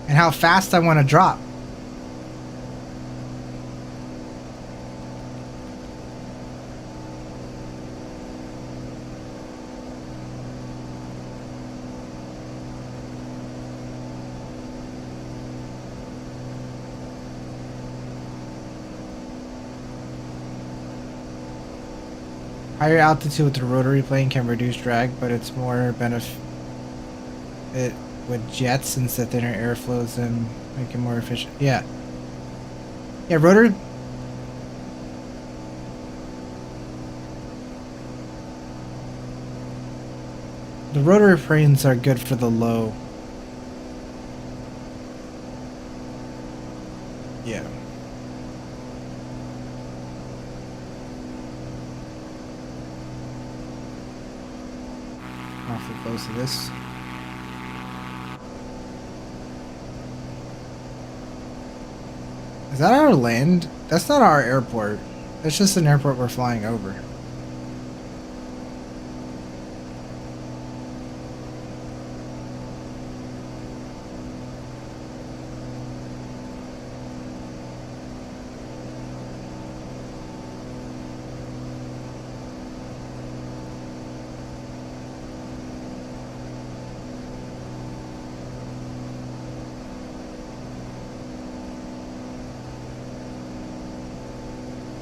and how fast I want to drop. Higher altitude with the rotary plane can reduce drag, but it's more benefit with jets since the thinner airflows and make it more efficient. Yeah. Yeah, rotary. The rotary planes are good for the low. Yeah. Awfully close to this. Is that our land? That's not our airport. That's just an airport we're flying over.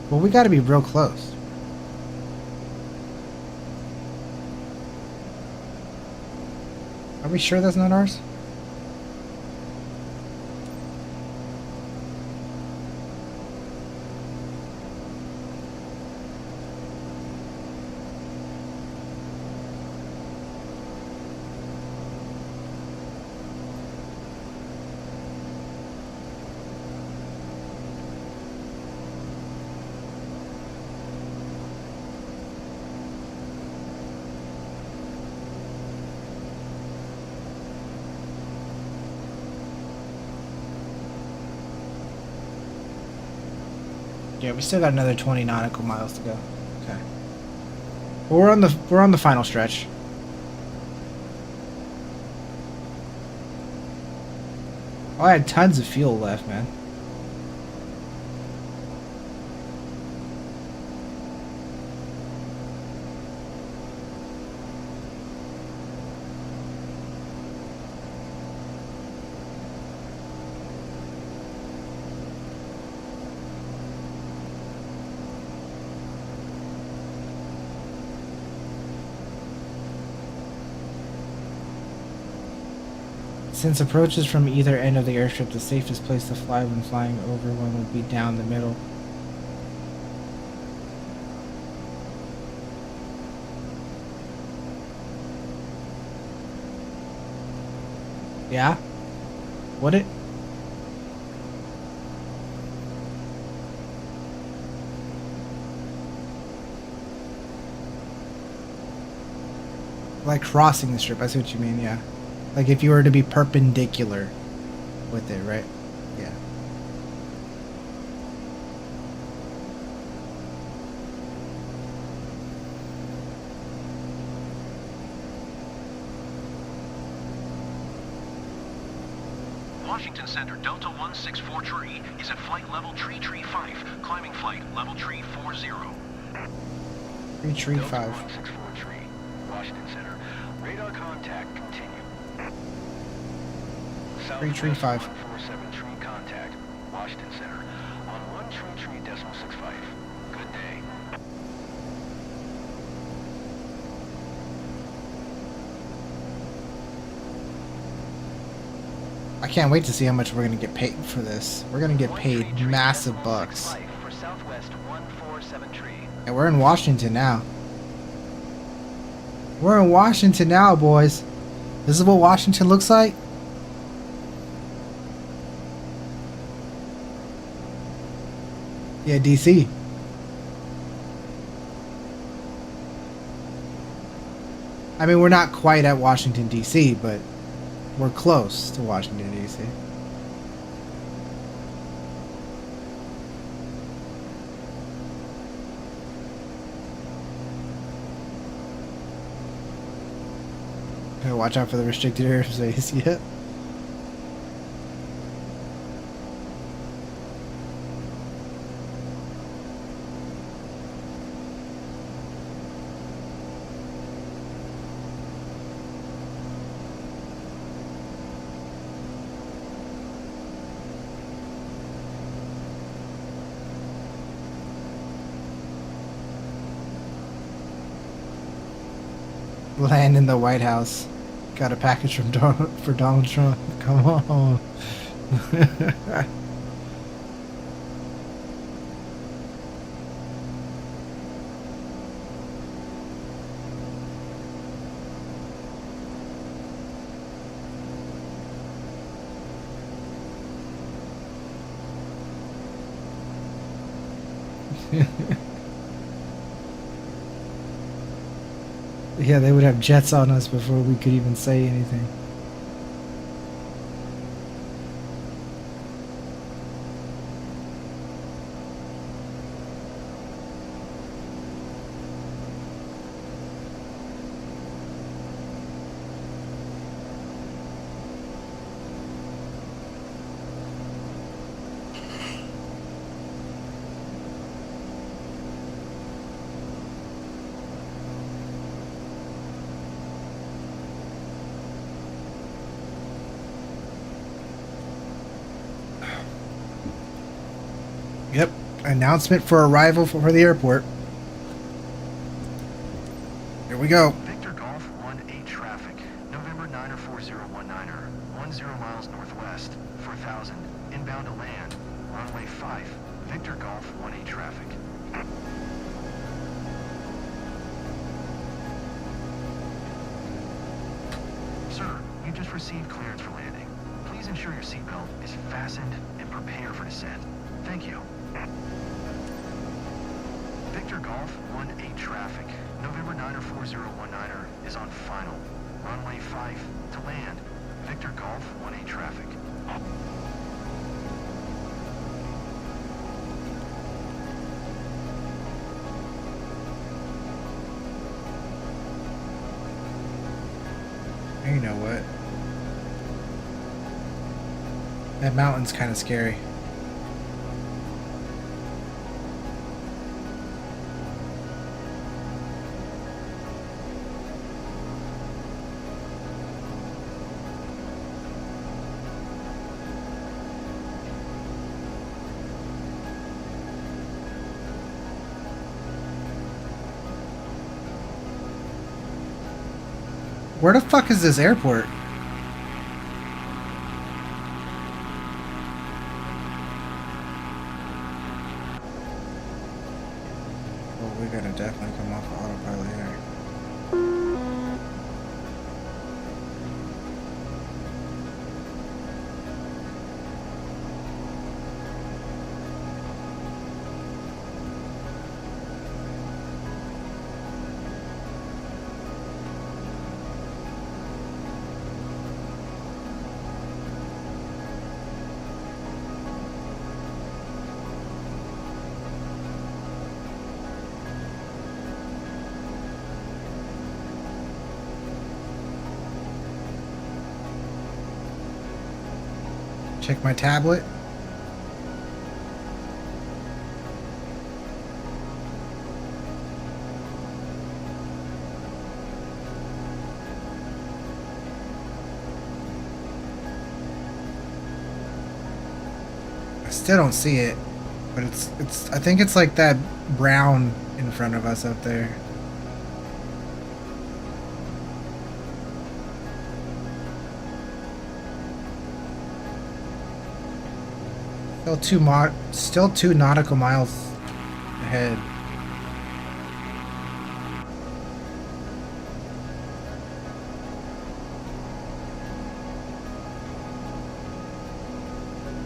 Well, we gotta be real close. Are we sure that's not ours? Yeah, we still got another 20 nautical miles to go. Okay. But we're on the final stretch. Oh, I had tons of fuel left, man. Since approaches from either end of the airstrip, the safest place to fly when flying over one would be down the middle. Yeah? Would it? Like crossing the strip, I see what you mean, yeah. Like if you were to be perpendicular with it, right? Yeah. Washington Center, Delta 164 tree is at flight level tree 5, climbing flight level tree 40. Tree 5. 164 tree, Washington Center, radar contact continue. Tree 5. 147 tree contact, Washington Center, on 133.65. Good day. I can't wait to see how much we're going to get paid for this. We're going to get paid massive bucks. For Southwest 147 tree. And we're in Washington now. We're in Washington now, boys. This is what Washington looks like. Yeah, DC. I mean, we're not quite at Washington, DC, but we're close to Washington, DC. Gotta watch out for the restricted airspace, yep. Land in the White House. Got a package from for Donald Trump. Come on. Yeah, they would have jets on us before we could even say anything. Yep, announcement for arrival for the airport. Here we go. Victor Golf 1-8 traffic, November 9er 4019er, 10 miles northwest, 4000, inbound to land, runway 5, Victor Golf 1-8 traffic. Sir, you just received clearance for landing. Please ensure your seatbelt is fastened and prepare for descent. Thank you. Victor Golf 1-8 traffic, November 9er 4019er is on final. Runway 5 to land. Victor Golf 1-8 traffic. You know what? That mountain's kind of scary. Where the fuck is this airport? Well, we gotta definitely come off of autopilot here. Check my tablet. I still don't see it, but it's I think it's like that brown in front of us up there. Still two nautical miles ahead.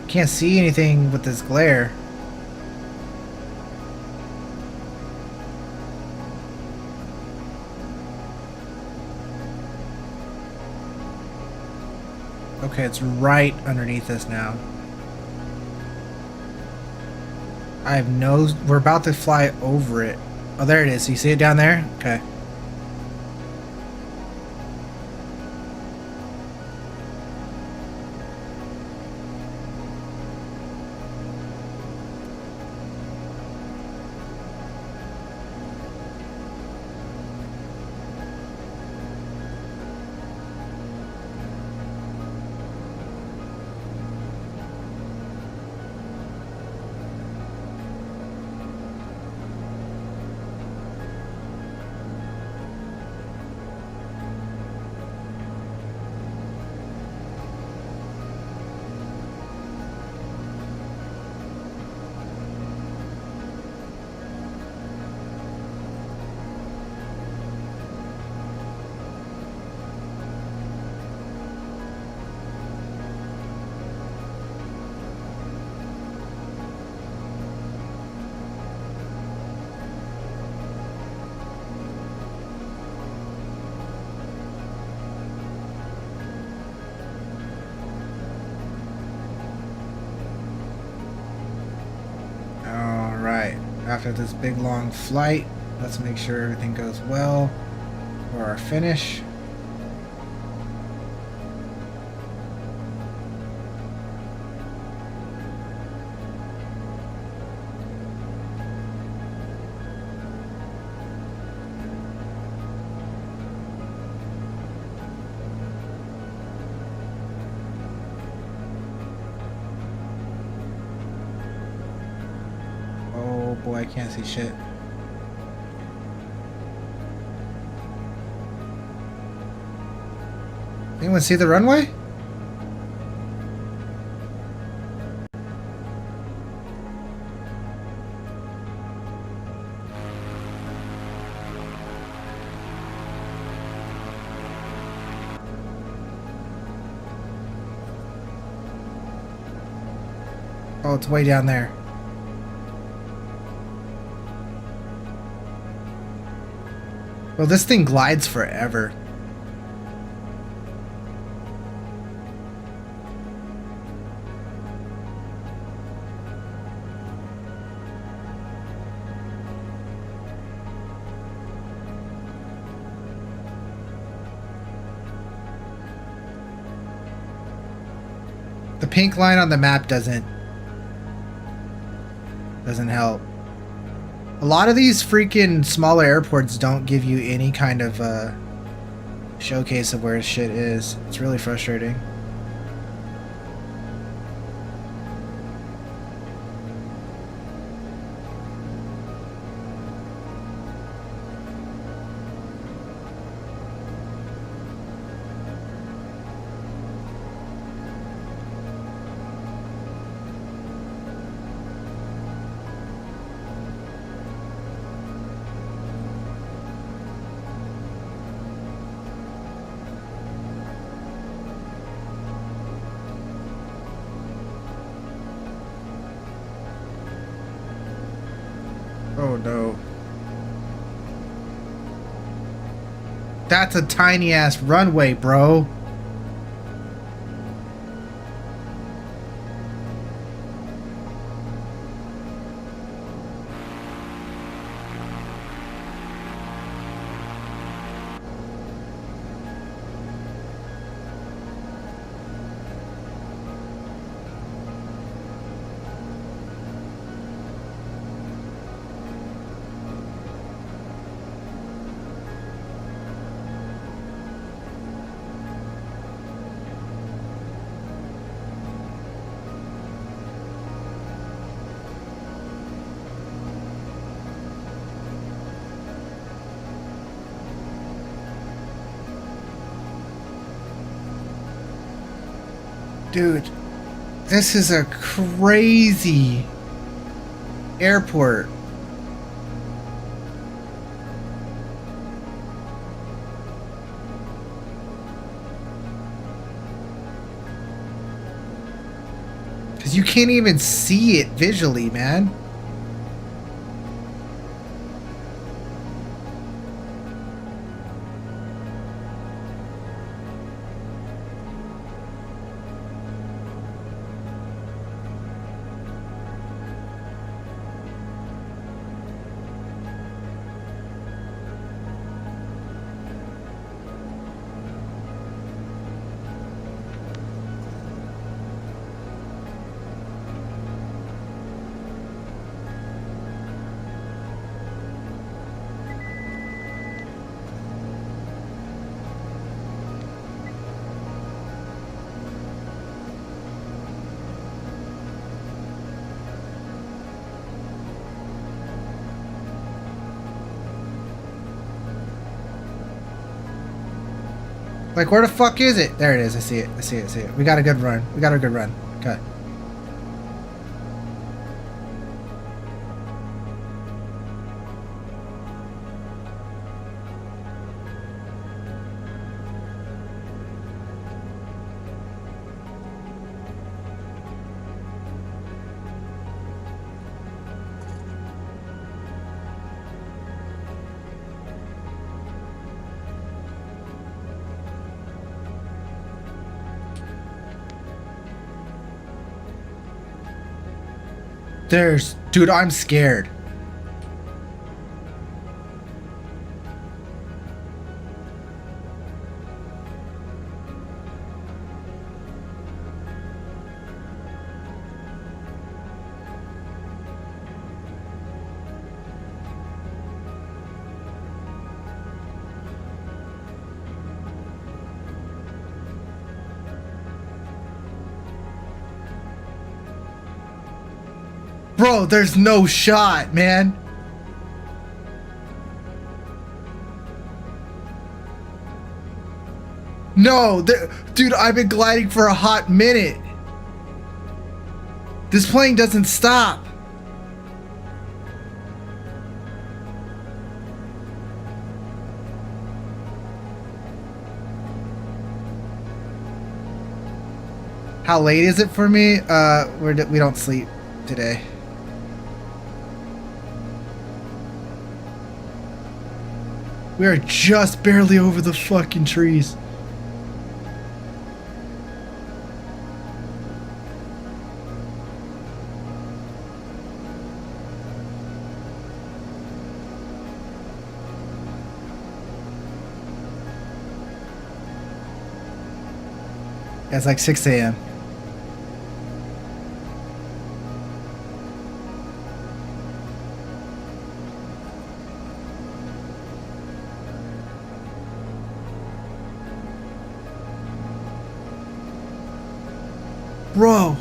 Can't see anything with this glare. Okay, it's right underneath us now. I have no... We're about to fly over it. Oh, there it is. You see it down there? Okay. After this big long flight, let's make sure everything goes well for our finish. Boy, I can't see shit. Anyone see the runway? Oh, it's way down there. Well, this thing glides forever. The pink line on the map doesn't help. A lot of these freaking smaller airports don't give you any kind of showcase of where shit is. It's really frustrating. Oh no. That's a tiny ass runway, bro. Dude, this is a crazy airport. Because you can't even see it visually, man. Like, where the fuck is it? There it is. I see it. I see it. I see it. We got a good run. We got a good run. Okay. Dude, I'm scared. Bro, there's no shot, man. No, dude, I've been gliding for a hot minute. This plane doesn't stop. How late is it for me? We don't sleep today. We are just barely over the fucking trees. Yeah, it's like 6 a.m. Bro.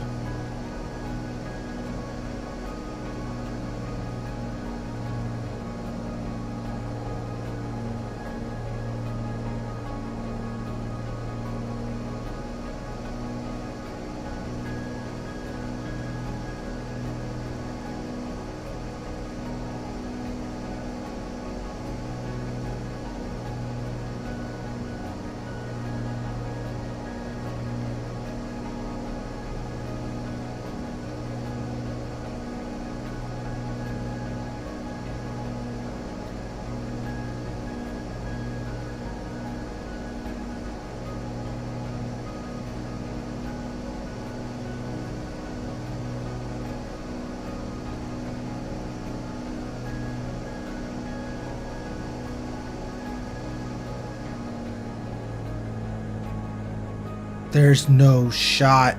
There's no shot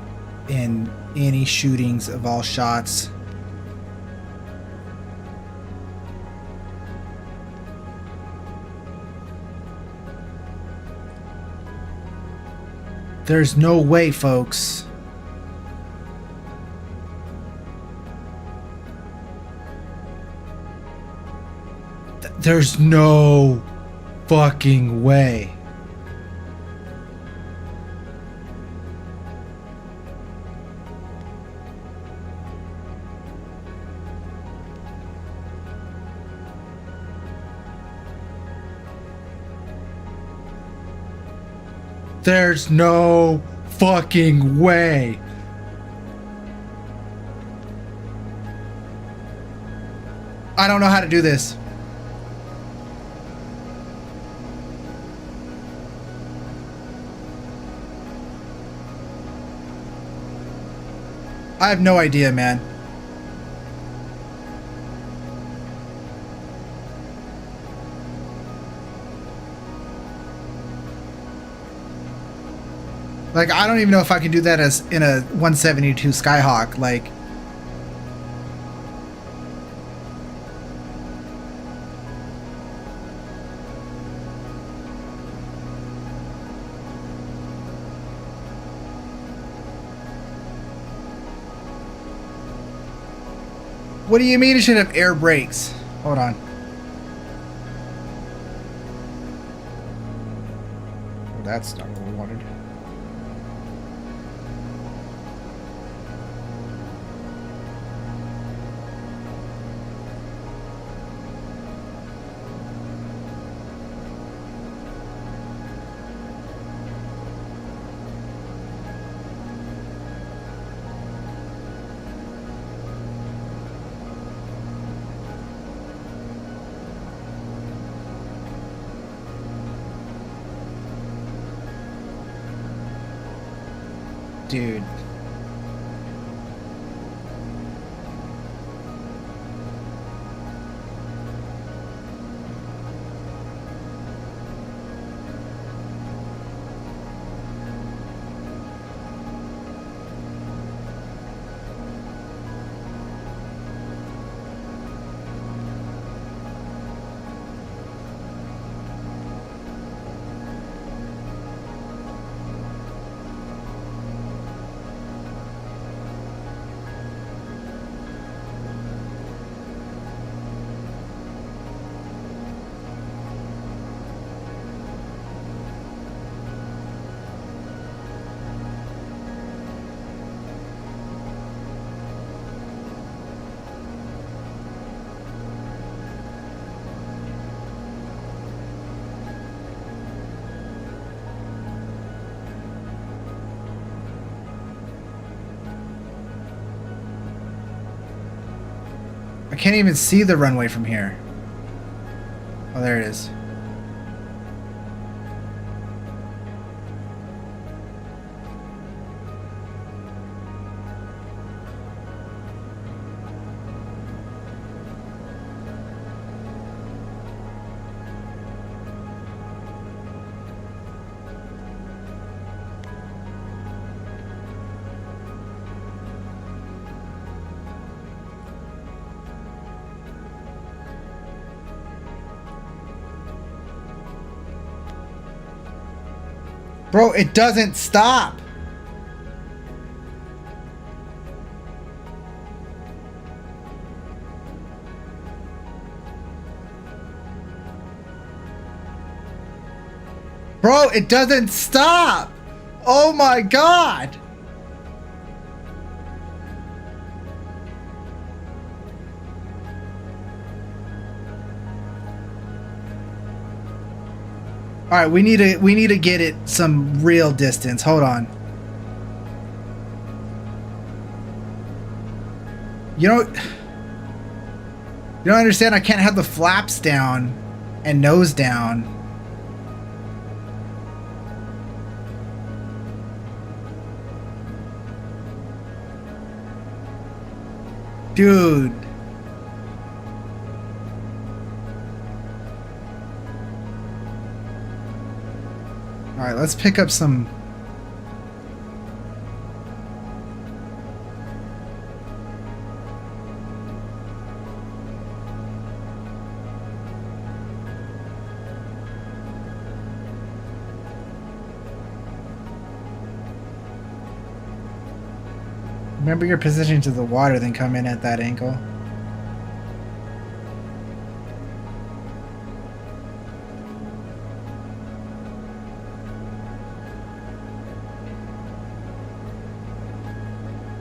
in any shootings of all shots. There's no way, folks. There's no fucking way. There's no fucking way. I don't know how to do this. I have no idea, man. Like, I don't even know if I can do that as in a 172 Skyhawk. Like, what do you mean it should have air brakes? Hold on. Well, that's not what we wanted. Dude. I can't even see the runway from here. Oh, there it is. Bro, it doesn't stop. Bro, it doesn't stop. Oh my god. All right, we need to get it some real distance. Hold on. You don't understand. I can't have the flaps down and nose down. Dude. All right, let's pick up some. Remember your position to the water, then come in at that angle.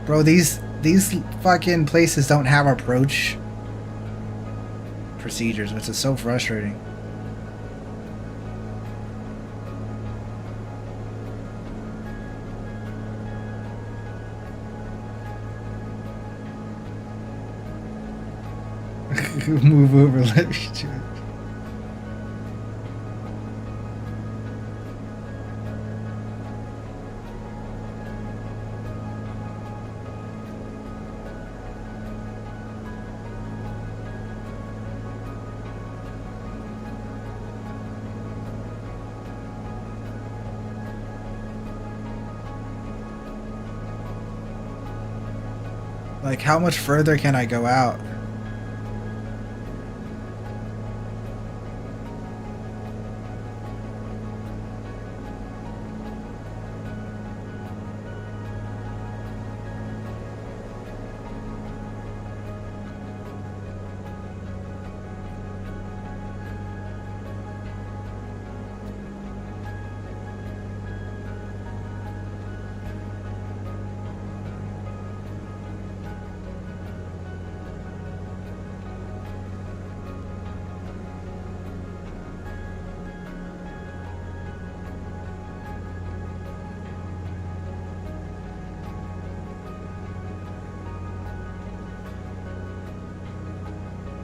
Bro, these fucking places don't have approach procedures, which is so frustrating. Move over, let me do it. Like, how much further can I go out?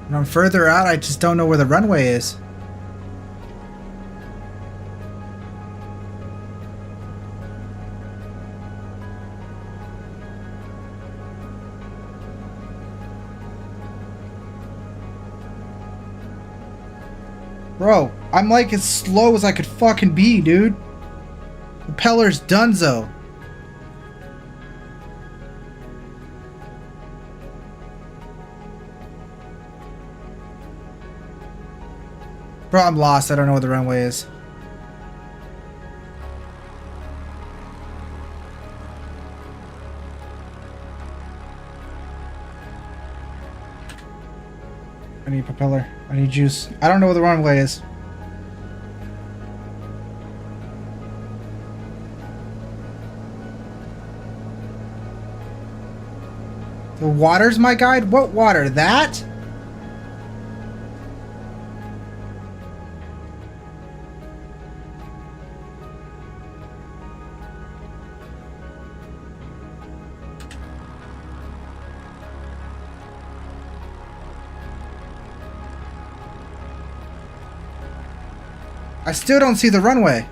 When I'm further out, I just don't know where the runway is. Bro, I'm like as slow as I could fucking be, dude. Propeller's donezo. Bro, I'm lost. I don't know where the runway is. I need propeller. I need juice. I don't know where the runway is. The water's my guide? What water? That? I still don't see the runway.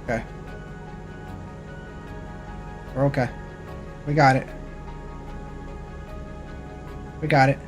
Okay. We're okay. We got it. We got it.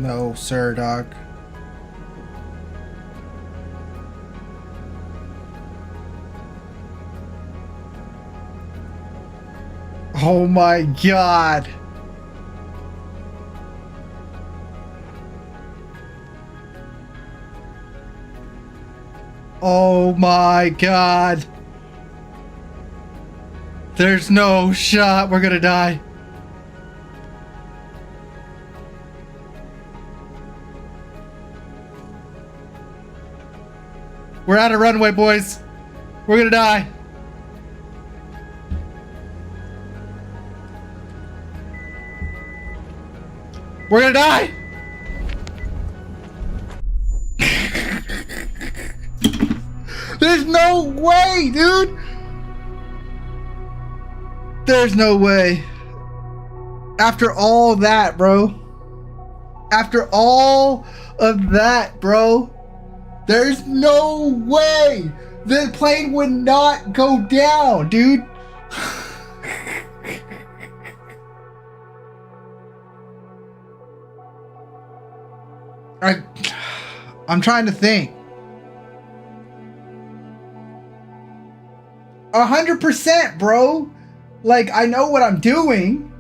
No, sir, dog. Oh my god. Oh my god. There's no shot we're gonna die. We're out of runway, boys. We're gonna die. We're gonna die. There's no way, dude. There's no way. After all that, bro. After all of that, bro. There's no way the plane would not go down, dude. I'm trying to think. 100%, bro. Like, I know what I'm doing.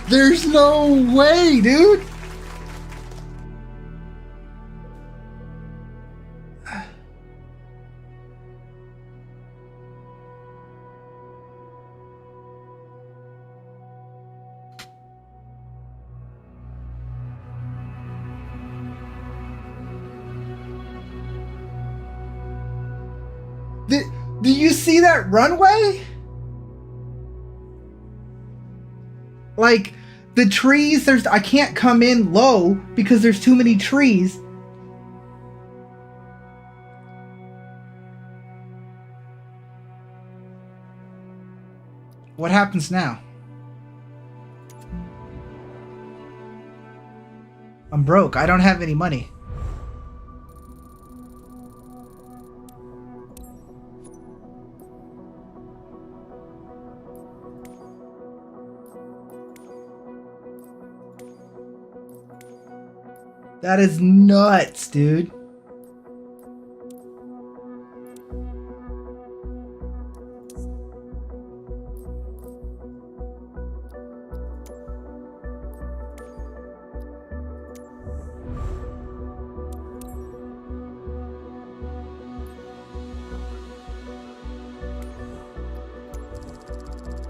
There's no way, dude. Do you see that runway? Like, the trees, I can't come in low because there's too many trees. What happens now? I'm broke. I don't have any money. That is nuts, dude.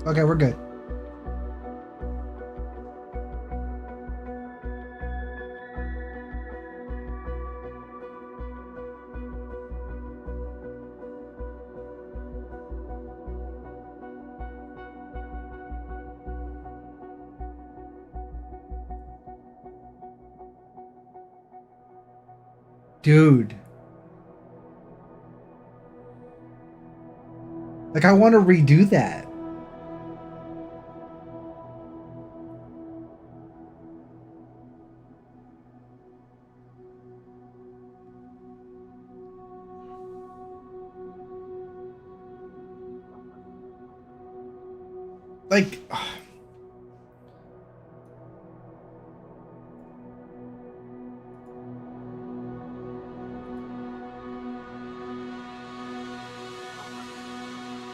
Okay, we're good. Dude. Like, I want to redo that. Like...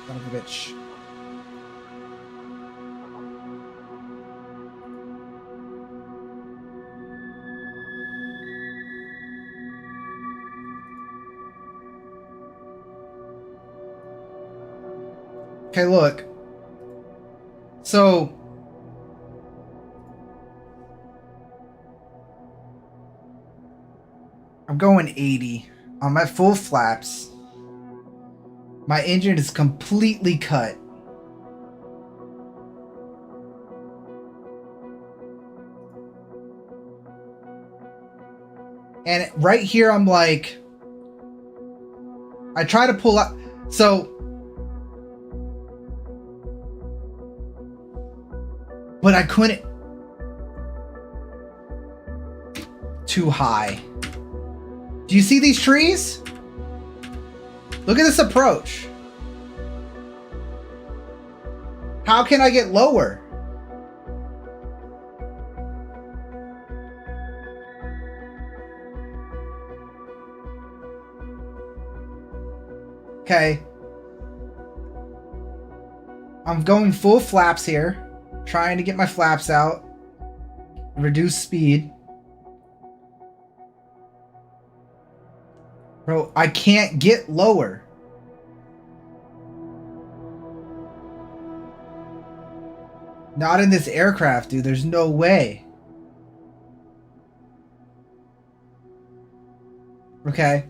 Son of a bitch. Okay, look. So... I'm going 80. I'm at full flaps. My engine is completely cut. And right here, I'm like, I try to pull up. So, but I couldn't. Too high. Do you see these trees? Look at this approach. How can I get lower? Okay. I'm going full flaps here. Trying to get my flaps out. Reduce speed. Bro, I can't get lower. Not in this aircraft, dude. There's no way. Okay.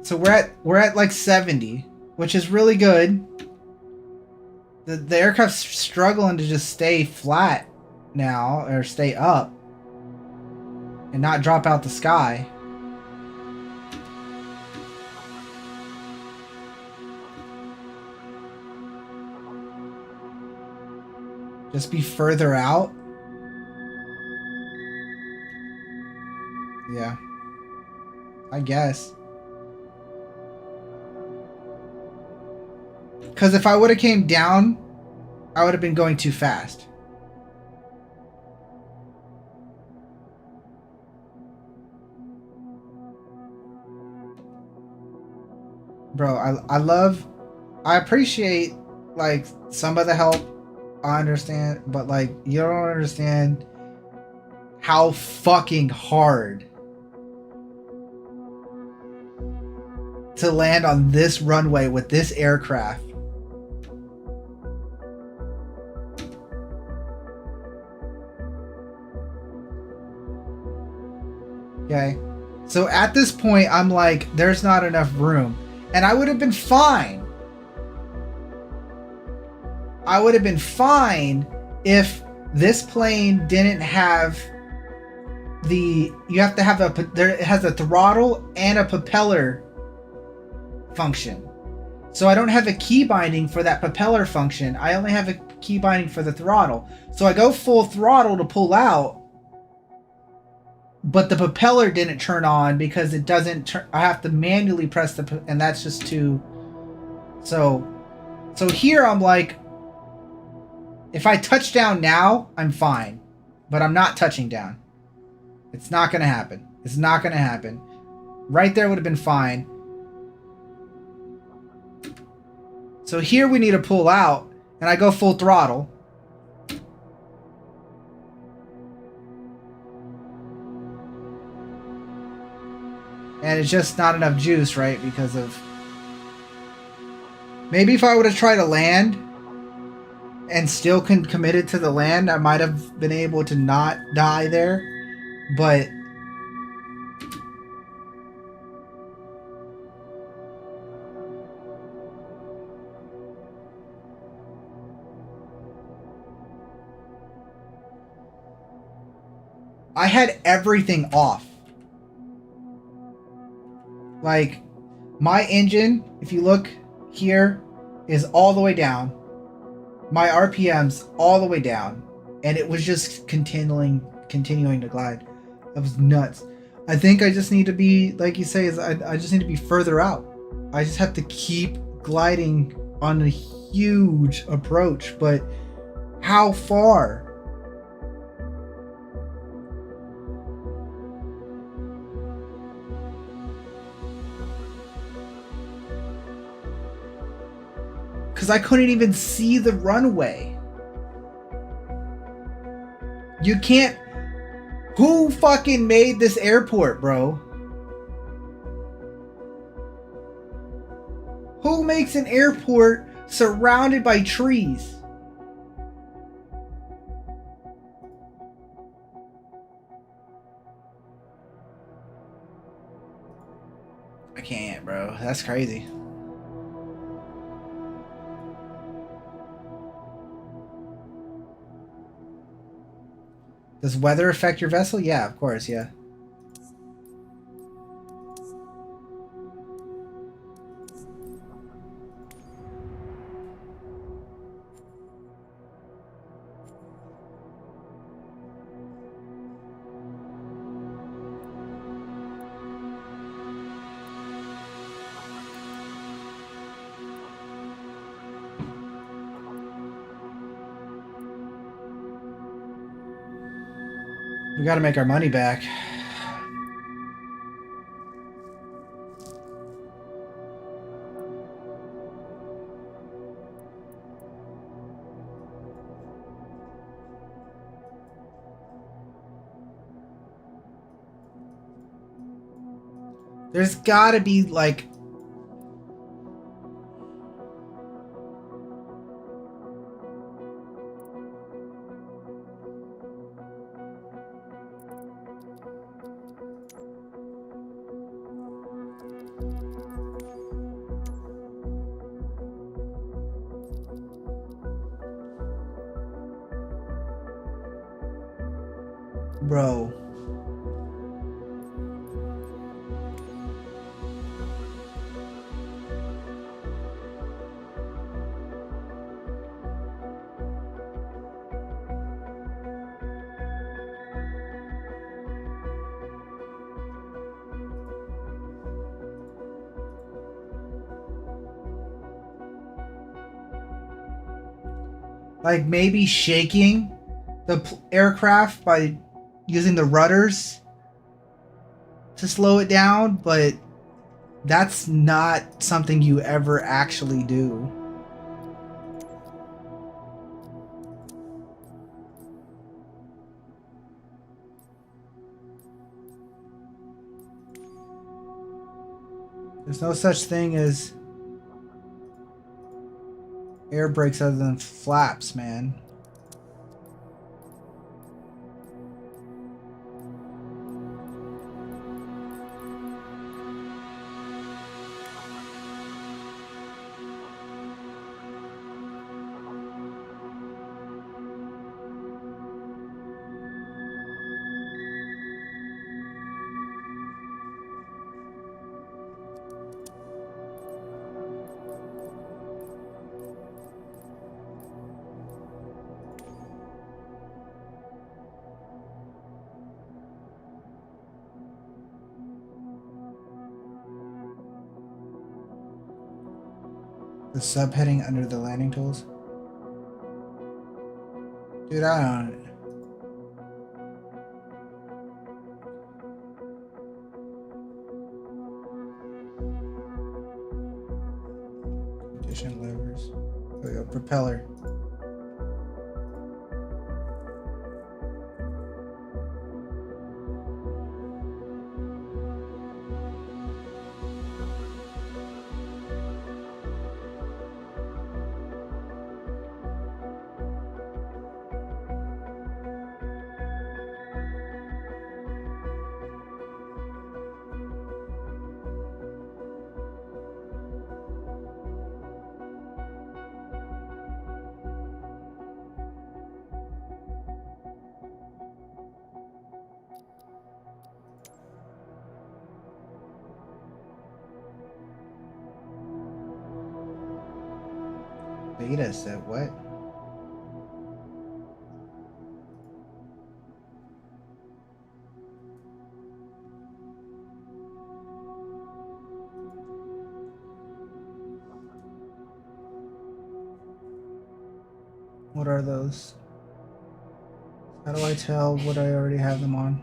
So we're at like 70, which is really good. The aircraft's struggling to just stay flat now, or stay up and not drop out the sky. Just be further out. Yeah. I guess. Because if I would have came down, I would have been going too fast. Bro, I appreciate, like, some of the help. I understand, but, like, you don't understand how fucking hard to land on this runway with this aircraft. Okay, so at this point, I'm like, there's not enough room. And I would have been fine. I would have been fine if this plane didn't have the... You have to have a... It has a throttle and a propeller function. So I don't have a key binding for that propeller function. I only have a key binding for the throttle. So I go full throttle to pull out. But the propeller didn't turn on because it doesn't turn. I have to manually press the, and that's just too. So here I'm like, if I touch down now, I'm fine, but I'm not touching down. It's not gonna happen. It's not gonna happen. Right there would have been fine. So here we need to pull out, and I go full throttle. And it's just not enough juice, right? Because of... Maybe if I would have tried to land and still committed to the land, I might have been able to not die there. But... I had everything off. Like, my engine, if you look here, is all the way down. My RPM's all the way down. And it was just continuing to glide. That was nuts. I think I just need to be, like you say, I just need to be further out. I just have to keep gliding on a huge approach. But how far? Because I couldn't even see the runway. You can't... Who fucking made this airport, bro? Who makes an airport surrounded by trees? I can't, bro. That's crazy. Does weather affect your vessel? Yeah, of course, yeah. We got to make our money back. There's got to be like bro. Like maybe shaking the aircraft by using the rudders to slow it down, but that's not something you ever actually do. There's no such thing as air brakes other than flaps, man. The subheading under the landing tools? Dude, I don't. Condition levers. There we go. Propeller. Beta set, what? What are those? How do I tell what I already have them on?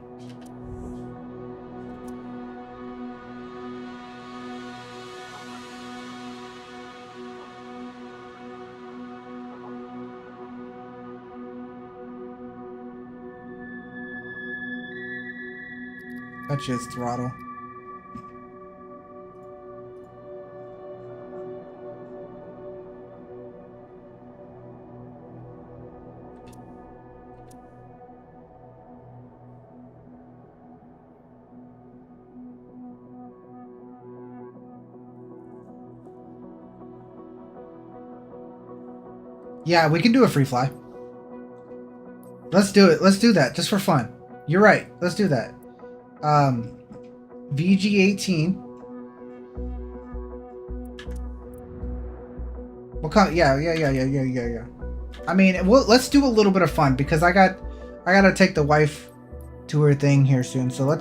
That's just throttle. Yeah, we can do a free fly. Let's do it. Let's do that just for fun. You're right. Let's do that. VG18. What kind? Yeah. I mean, let's do a little bit of fun because I gotta take the wife to her thing here soon. So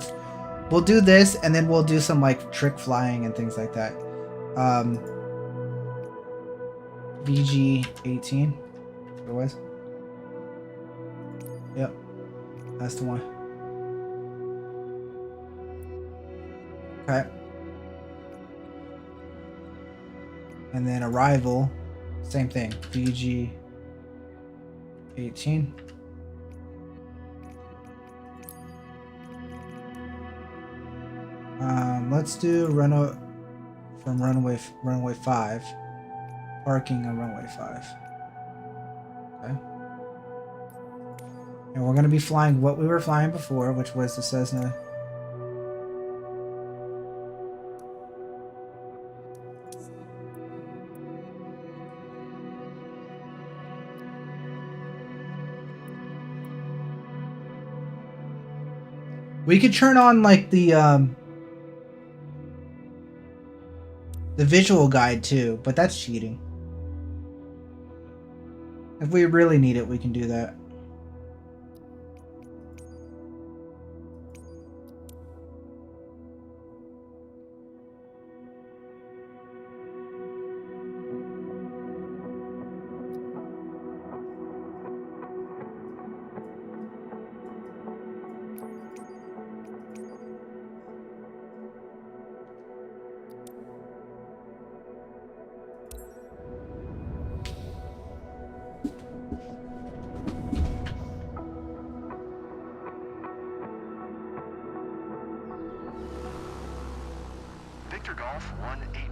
we'll do this and then we'll do some like trick flying and things like that. VG18. What it was? Yep, that's the one. Okay. And then arrival, same thing. VG 18. Let's do from runway 5. Parking on runway 5. Okay. And we're going to be flying what we were flying before, which was the Cessna. We could turn on like the visual guide too, but that's cheating. If we really need it, we can do that.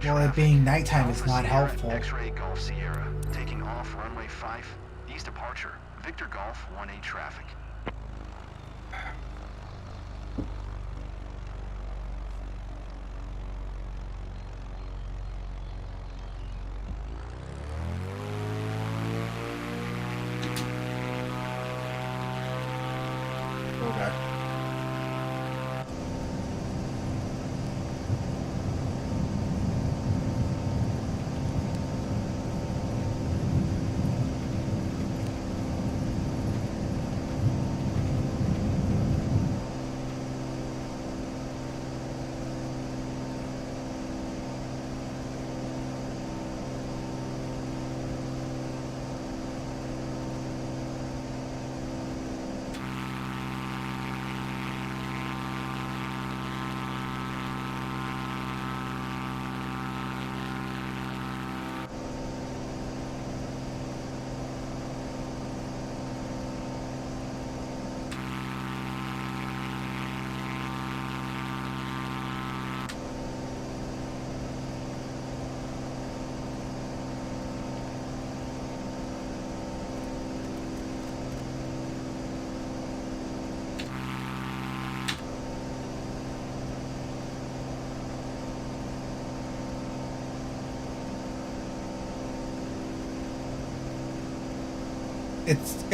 Well, it being nighttime is not helpful. X-ray Golf Sierra, taking off runway 5, east departure, Victor Golf 1A traffic. Okay.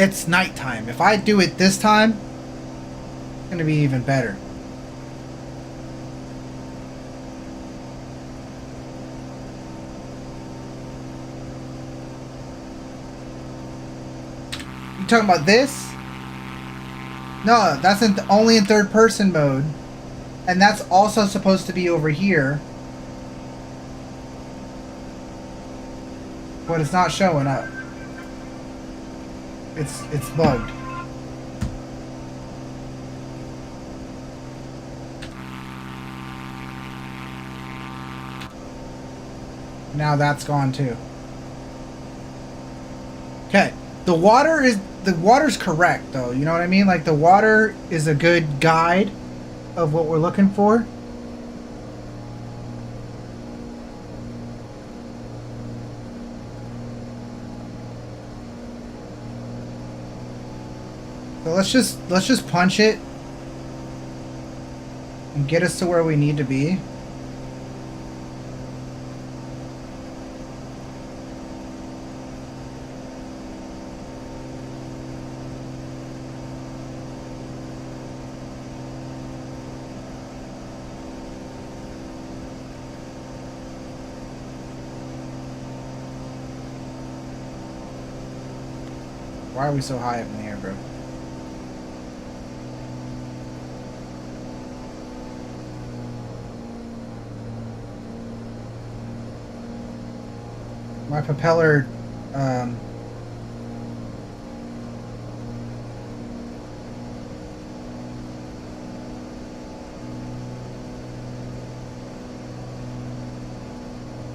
It's nighttime. If I do it this time, it's gonna be even better. You talking about this? No, that's only in third person mode, and that's also supposed to be over here, but it's not showing up. It's bugged. Now that's gone too. Okay, the water's correct though. You know what I mean? Like the water is a good guide of what we're looking for. So let's just punch it and get us to where we need to be. Why are we so high up in the air, bro? My propeller,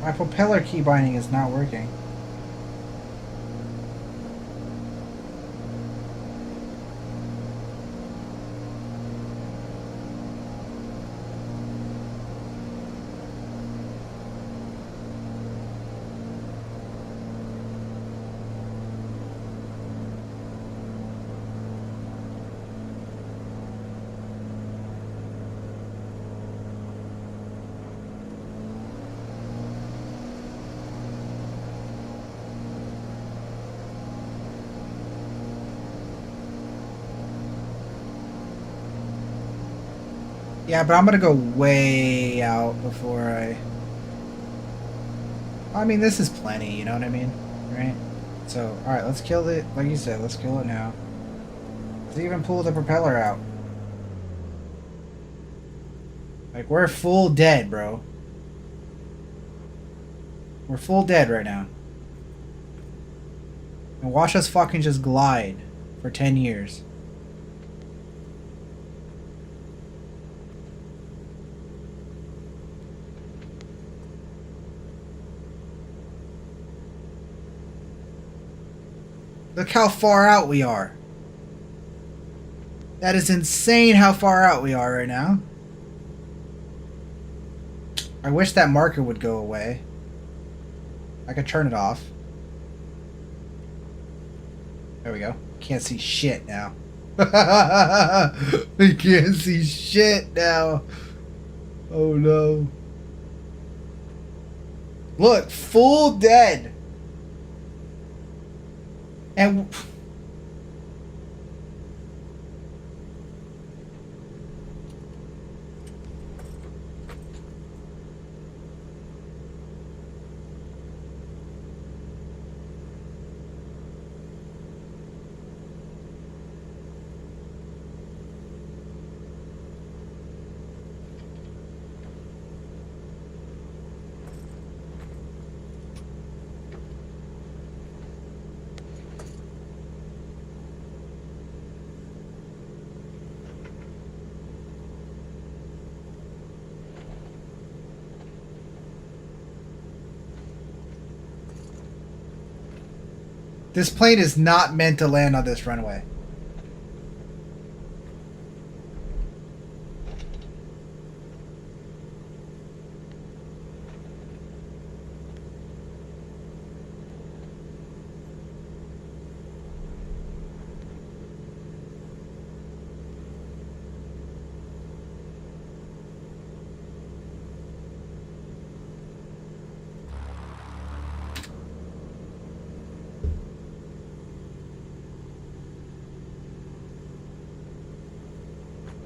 My propeller key binding is not working. Yeah, but I'm gonna go way out before I mean, this is plenty, you know what I mean? Right? So, alright, let's kill it. Like you said, let's kill it now. Let's even pull the propeller out. Like, we're full dead, bro. We're full dead right now. And watch us fucking just glide for 10 years. Look how far out we are. That is insane how far out we are right now. I wish that marker would go away. I could turn it off. There we go. Can't see shit now. We can't see shit now. Oh no. Look, full dead. And this plane is not meant to land on this runway.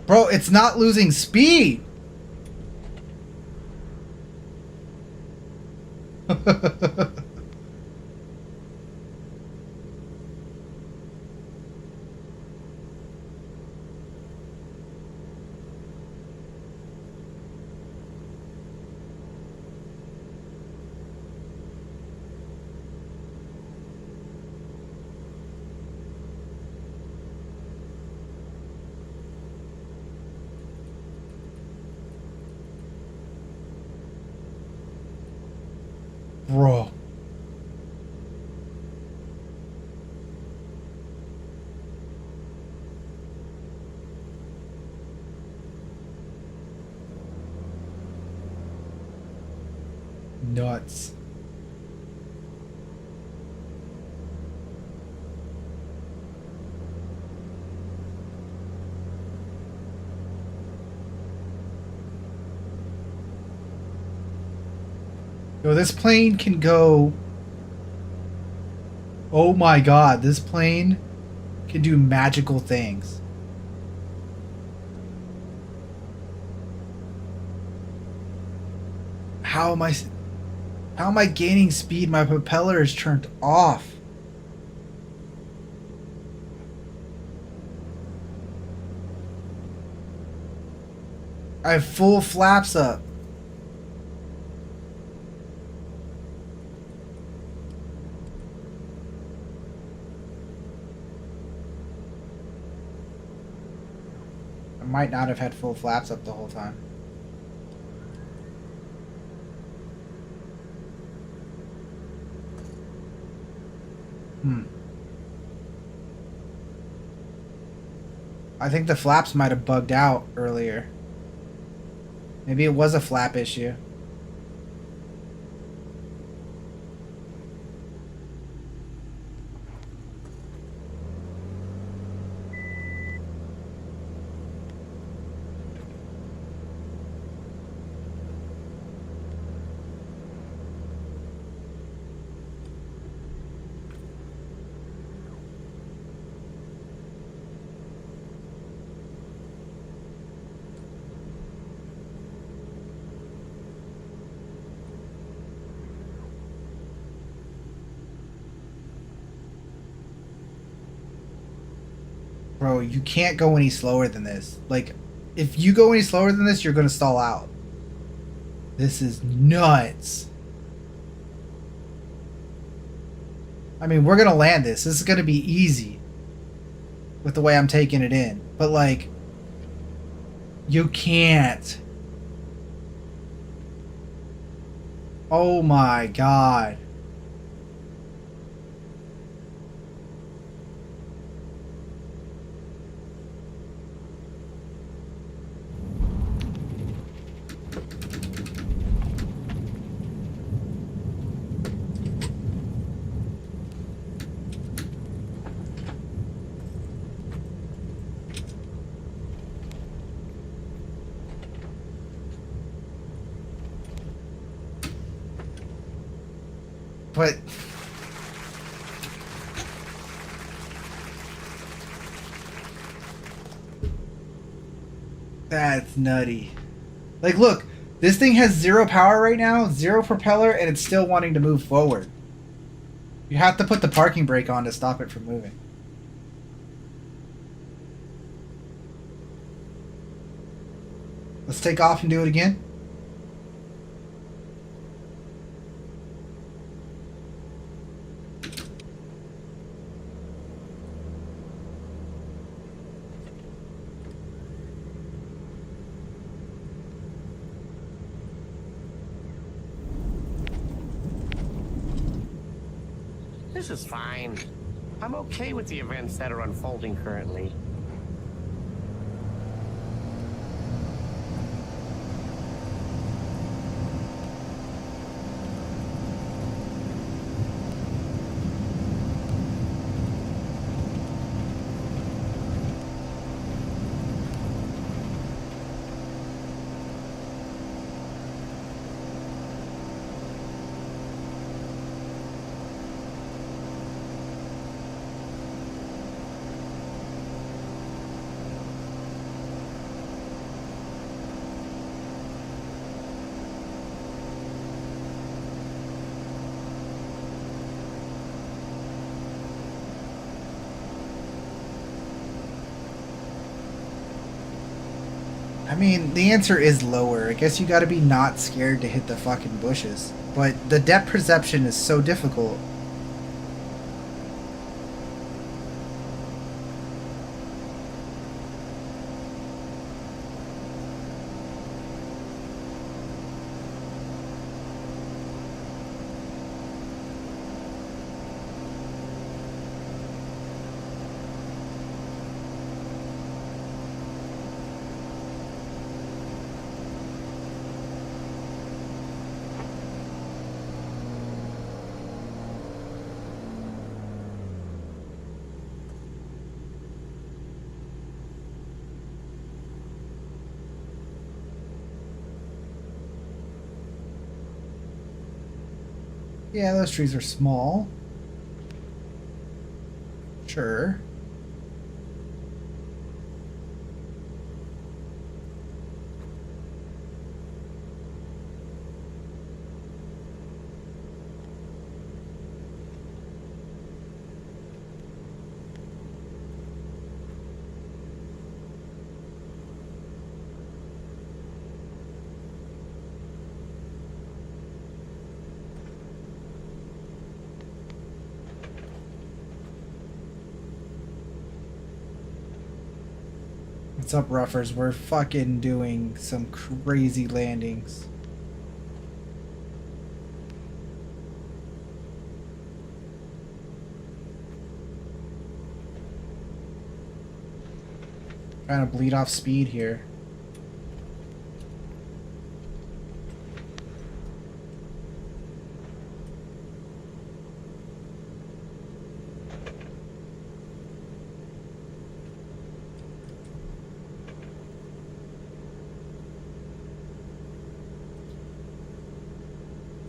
Bro, it's not losing speed. Bro. Nuts. Yo, this plane can go... Oh my god, this plane can do magical things. How am I gaining speed? My propeller is turned off. I have full flaps up. I might not have had full flaps up the whole time. I think the flaps might have bugged out earlier. Maybe it was a flap issue. Bro, you can't go any slower than this. Like, if you go any slower than this, you're gonna stall out. This is nuts. I mean, we're gonna land this. This is gonna be easy with the way I'm taking it in. But, like, you can't. Oh my god. But that's nutty. Like, look, this thing has 0 power right now, 0 propeller, and it's still wanting to move forward. You have to put the parking brake on to stop it from moving. Let's take off and do it again. This is fine. I'm okay with the events that are unfolding currently. I mean, the answer is lower. I guess you gotta be not scared to hit the fucking bushes. But the depth perception is so difficult. Yeah, those trees are small. Sure. What's up, roughers? We're fucking doing some crazy landings. Trying to bleed off speed here.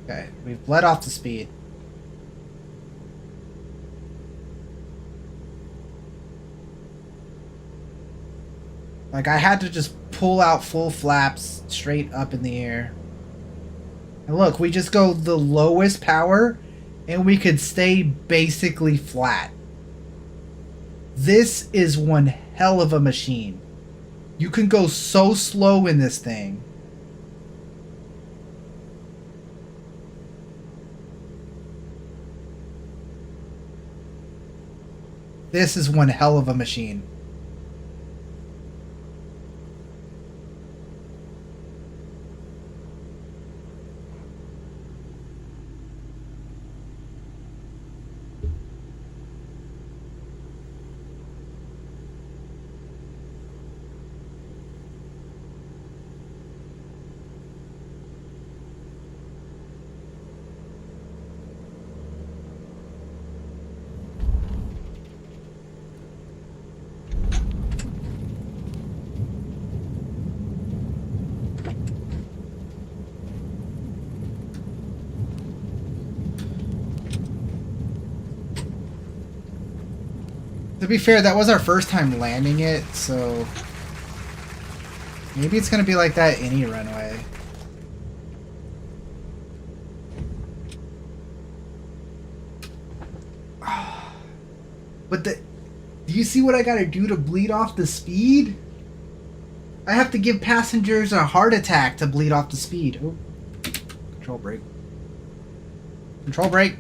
Okay, we've bled off the speed. Like, I had to just pull out full flaps straight up in the air. And look, we just go the lowest power and we could stay basically flat. This is one hell of a machine. You can go so slow in this thing. This is one hell of a machine. To be fair, that was our first time landing it, so maybe it's gonna be like that any runway. But do you see what I gotta do to bleed off the speed? I have to give passengers a heart attack to bleed off the speed. Oh, control brake. Control brake.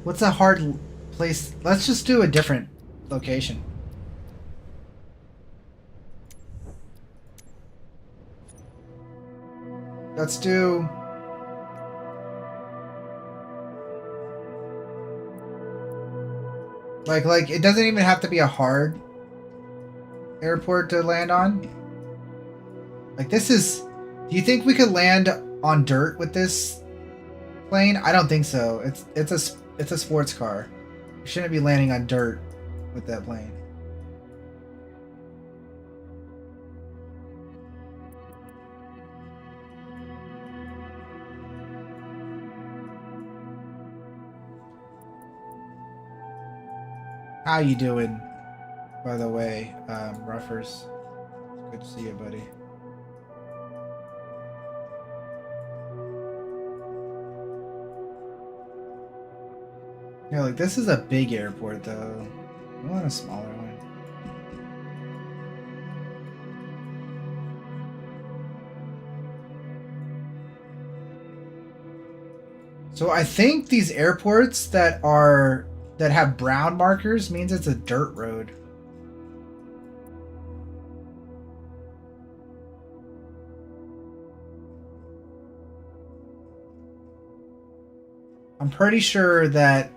What's a hard place? Let's just do a different location. Let's do... Like it doesn't even have to be a hard airport to land on. Like this is... Do you think we could land on dirt with this plane? I don't think so. It's a sports car. You shouldn't be landing on dirt with that plane. How you doing, by the way, Ruffers? Good to see you, buddy. Yeah, like this is a big airport though. I want a smaller one. So I think these airports that have brown markers means it's a dirt road. I'm pretty sure that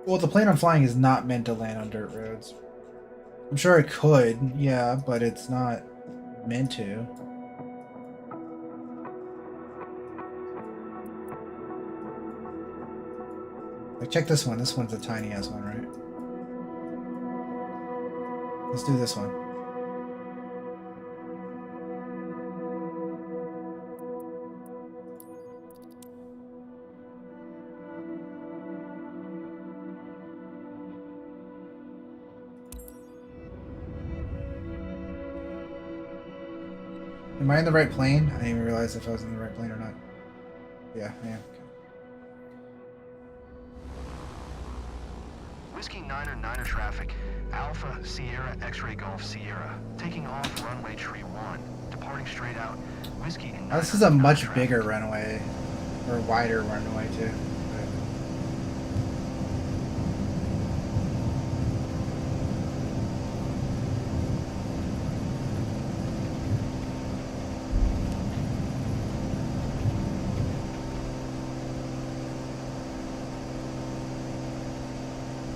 well, the plane I'm flying is not meant to land on dirt roads. I'm sure it could, yeah, but it's not meant to. Like, check this one. This one's a tiny ass one, right? Let's do this one. Am I in the right plane? I didn't even realize if I was in the right plane or not. Yeah, I am. Whiskey Niner Niner traffic, Alpha Sierra X-Ray Golf Sierra, taking off runway tree 1, departing straight out, Whiskey Niner. Now, this is a much bigger runway, or wider runway too.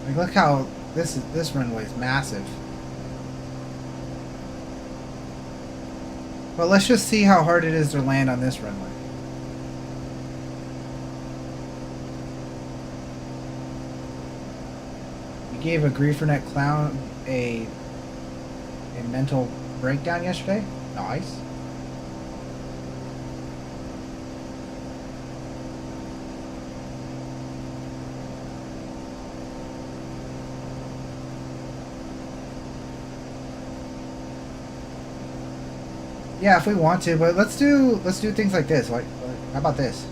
Like, look how this runway is massive. But let's just see how hard it is to land on this runway. You gave a Griefernet clown a mental breakdown yesterday? Nice. Yeah, if we want to, but let's do things like this. Like how about this?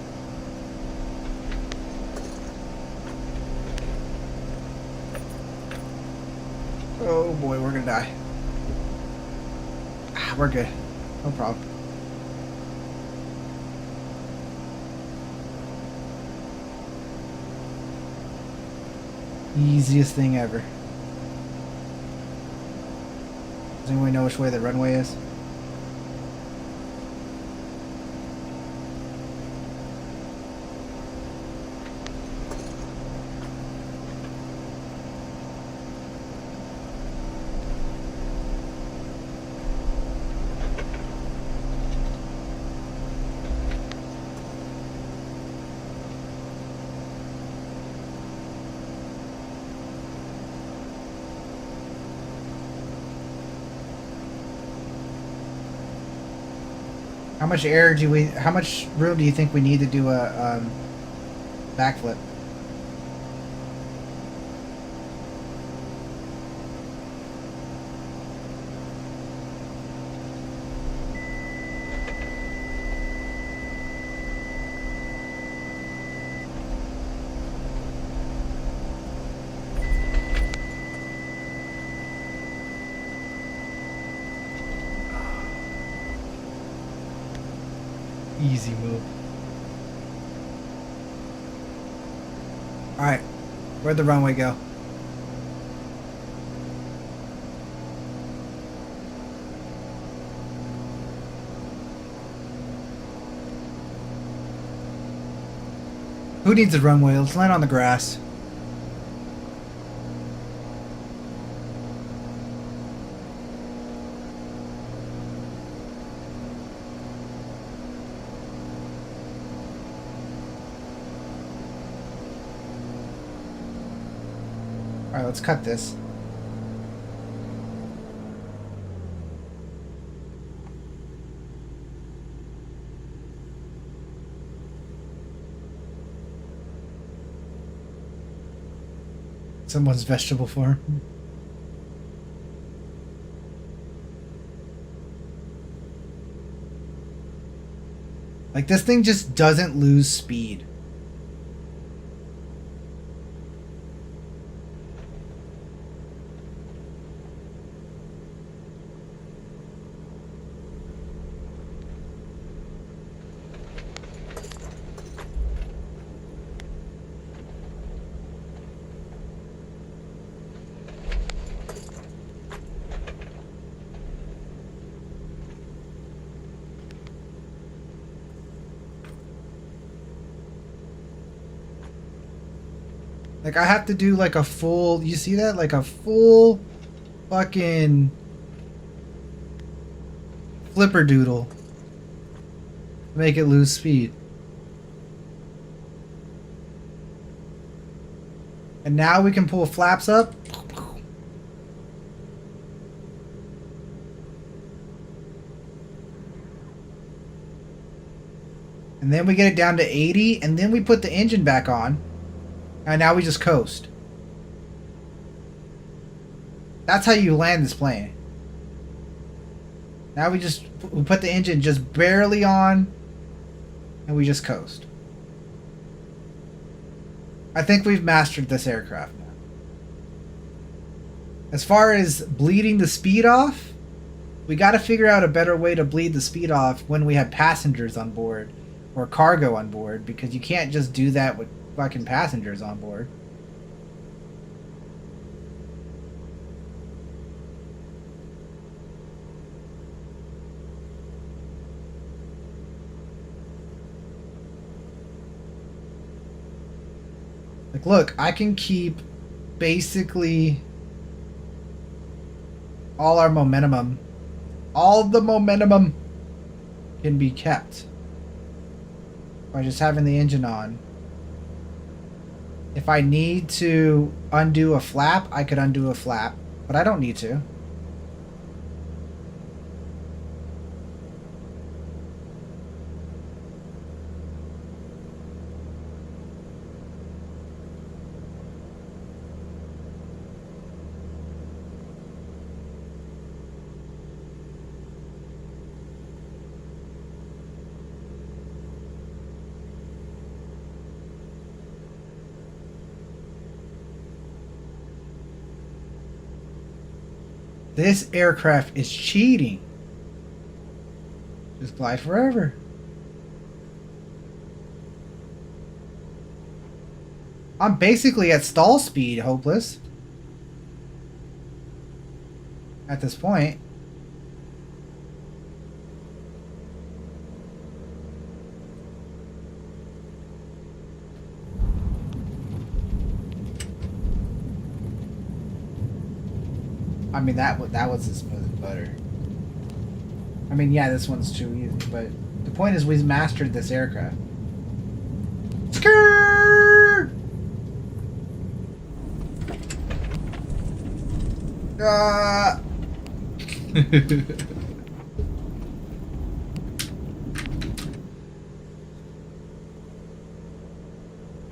Oh boy, we're gonna die. We're good. No problem. Easiest thing ever. Does anyone know which way the runway is? How much air do we? How much room do you think we need to do a backflip? Easy move. Alright. Where'd the runway go? Who needs a runway? Let's land on the grass. Alright, let's cut this. Someone's vegetable farm. Like, this thing just doesn't lose speed. Like, I have to do like a full, you see that? Like a full fucking flipper doodle to make it lose speed. And now we can pull flaps up. And then we get it down to 80, and then we put the engine back on. And now we just coast. That's how you land this plane. Now we put the engine just barely on, and we just coast. I think we've mastered this aircraft now. As far as bleeding the speed off, we got to figure out a better way to bleed the speed off when we have passengers on board or cargo on board, because you can't just do that with fucking passengers on board. Like, look, I can keep basically all our momentum. All the momentum can be kept by just having the engine on. If I need to undo a flap, I could undo a flap, but I don't need to. This aircraft is cheating. Just glide forever. I'm basically at stall speed, Hopeless. At this point. I mean, that was as smooth as butter. I mean, yeah, this one's too easy, but the point is we've mastered this aircraft. Skirt!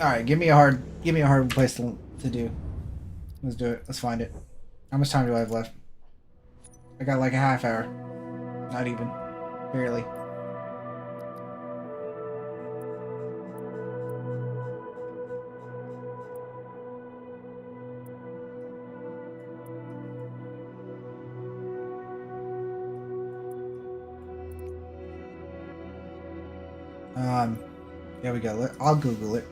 Alright, give me a hard place to do. Let's do it. Let's find it. How much time do I have left? I got like a half hour. Not even. Barely. Yeah, we go. I'll Google it.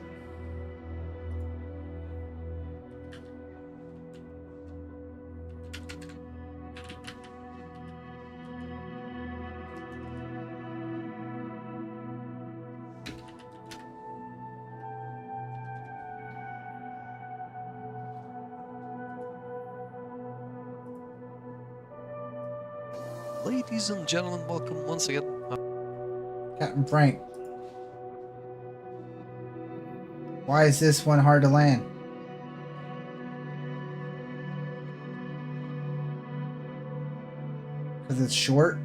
Ladies and gentlemen, welcome once again. Captain Frank. Why is this one hard to land? Because it's short?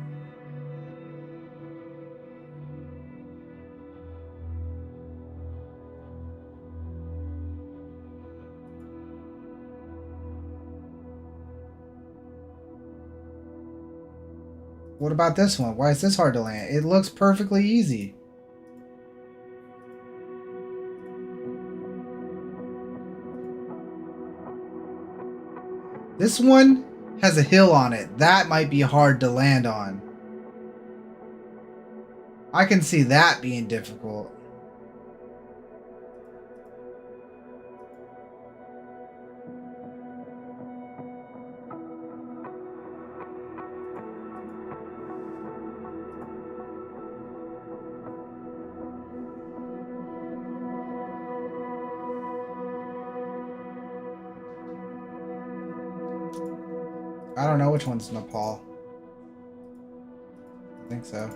What about this one? Why is this hard to land? It looks perfectly easy. This one has a hill on it. That might be hard to land on. I can see that being difficult. I don't know which one's Nepal. I think so.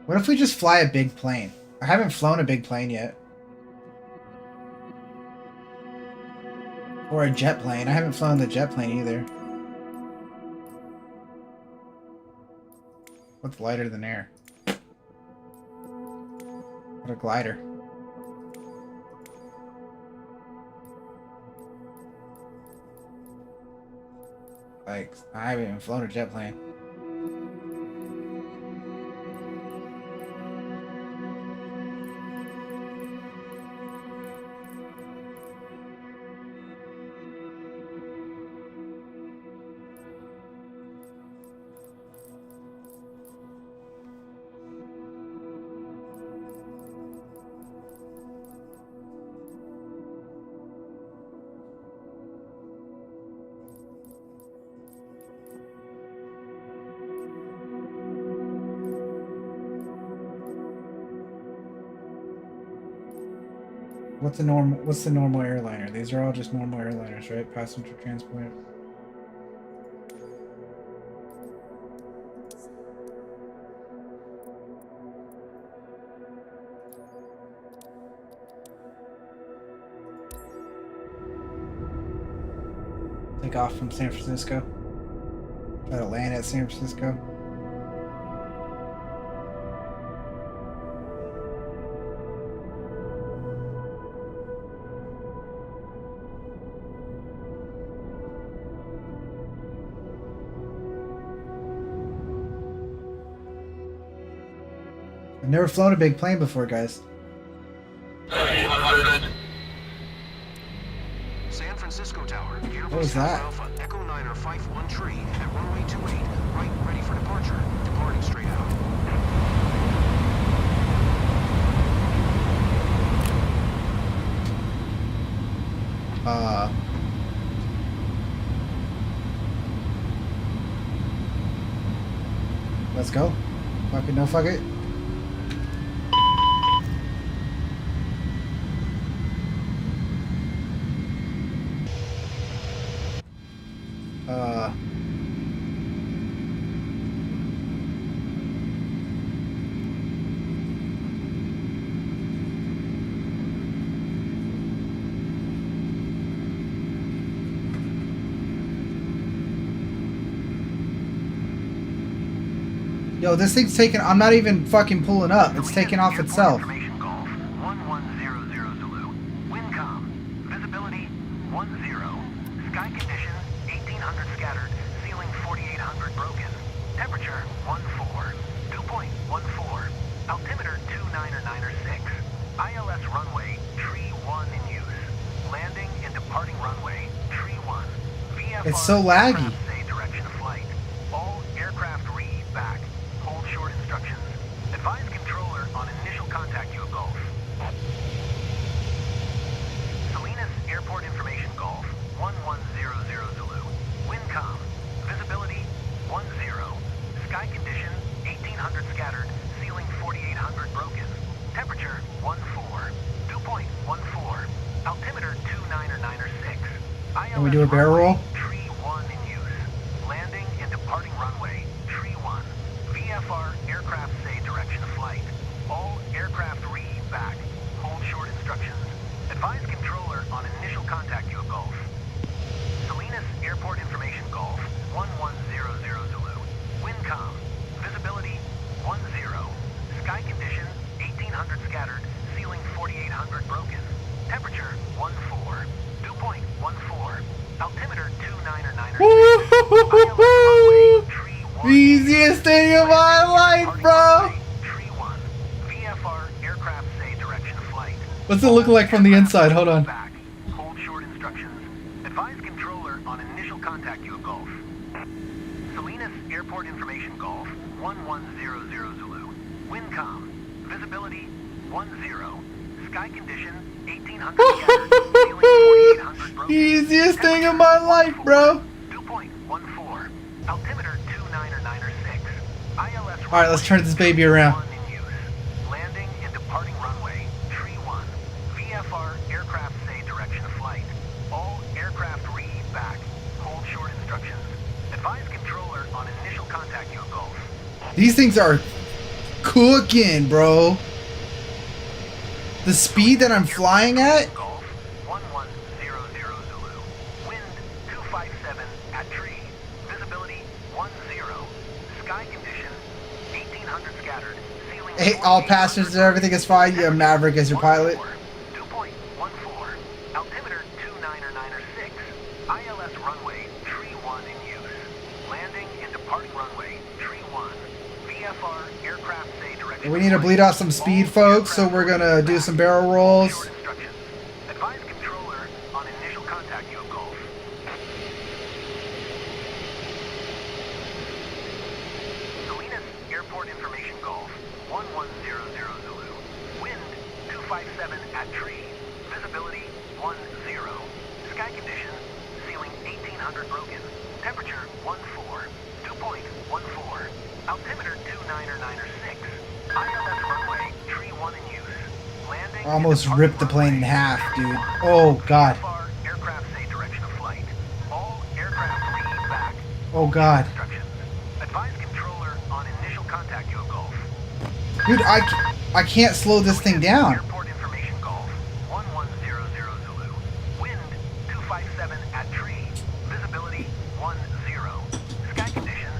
What if we just fly a big plane? I haven't flown a big plane yet. Or a jet plane. I haven't flown the jet plane either. What's lighter than air? What a glider. Like, I haven't even flown a jet plane. What's the normal airliner? These are all just normal airliners, right? Passenger transport. Take off from San Francisco. Try to land at San Francisco. I've never flown a big plane before, guys. San Francisco Tower. What was that? Alpha, Echo 9er 51 tree at runway 28. Right, ready for departure. Departing straight out. Let's go. Fuck it, no fuck it. Yo, this thing's taking. I'm not even fucking pulling up. It's taking off itself. Information Golf 1100 Zulu. Windcom. Visibility 10. Sky condition 1800 scattered. Ceiling 4800 broken. Temperature 14. Dew point 14. Altimeter 29906. ILS runway tree 1 in use. Landing and departing runway tree 1. VFR It's so laggy. aircraft say direction of flight. All aircraft read back. Hold short instructions. Advise controller on initial contact you of Golf. Salinas Airport Information Golf 1100 Zulu. Windcom. Visibility 10. Sky condition 1800 scattered. Ceiling 4800 broken. Temperature 14. Dew point 14. Altimeter 29906. Can we do a barrel roll? Tree 1 in use. Landing and departing runway tree 1. VFR aircraft say direction of flight. All aircraft read back. Hold short instructions. Advise controller on initial contact you of Golf. Salinas Airport Information Golf 1100 Zulu. Windcom. Visibility 10. Sky condition 1800 scattered. Ceiling 4800 broken. Temperature 14. Dew point 14. Altimeter 29906. Easiest thing of my life, bro. VFR aircraft say direction of flight. What's it look like from the inside? Hold on. Hold short instructions. Advise controller on initial contact you of Golf. Salinas Airport Information Golf 1100 Zulu. Windcom. Visibility 10. Sky condition 1800 scattered. Ceiling 4800 broken. Easiest thing of my life, bro. Dew point 14. Altimeter 29906. ILS. All right, let's turn this baby around. Landing and departing runway tree 1. VFR aircraft say direction of flight. All aircraft read back. Hold short instructions. Advise controller on initial contact you of Golf. These things are cooking, bro. The speed that I'm flying at. Golf 1100 Zulu. Wind 257 at tree. Visibility 10. Sky condition 1800 scattered. Ceiling. Hey, all passengers, everything is fine. You have Maverick as your pilot. Dew point 14. Altimeter 29906. ILS runway tree 1 in use. Landing and departing runway tree 1. VFR aircraft say direction. We need to bleed off some speed, folks, so we're gonna do some barrel rolls. Advise controller on initial contact you of Golf. Salinas Airport Information Golf 1100 Zulu. Wind 257 at tree. Visibility 10. Sky condition ceiling 1800 broken. Temperature 14. Dew point 14. Altimeter 29906. ILS runway tree 1 in use. Landing Almost ripped the plane in half, dude. Oh god. Aircraft say direction of flight. All aircraft read back. Oh god. Advise controller on initial contact you of Gulf. Dude, I can't slow this thing down. Airport information Gulf. 1100 Zulu. Wind 257 at tree. Visibility 10. Sky condition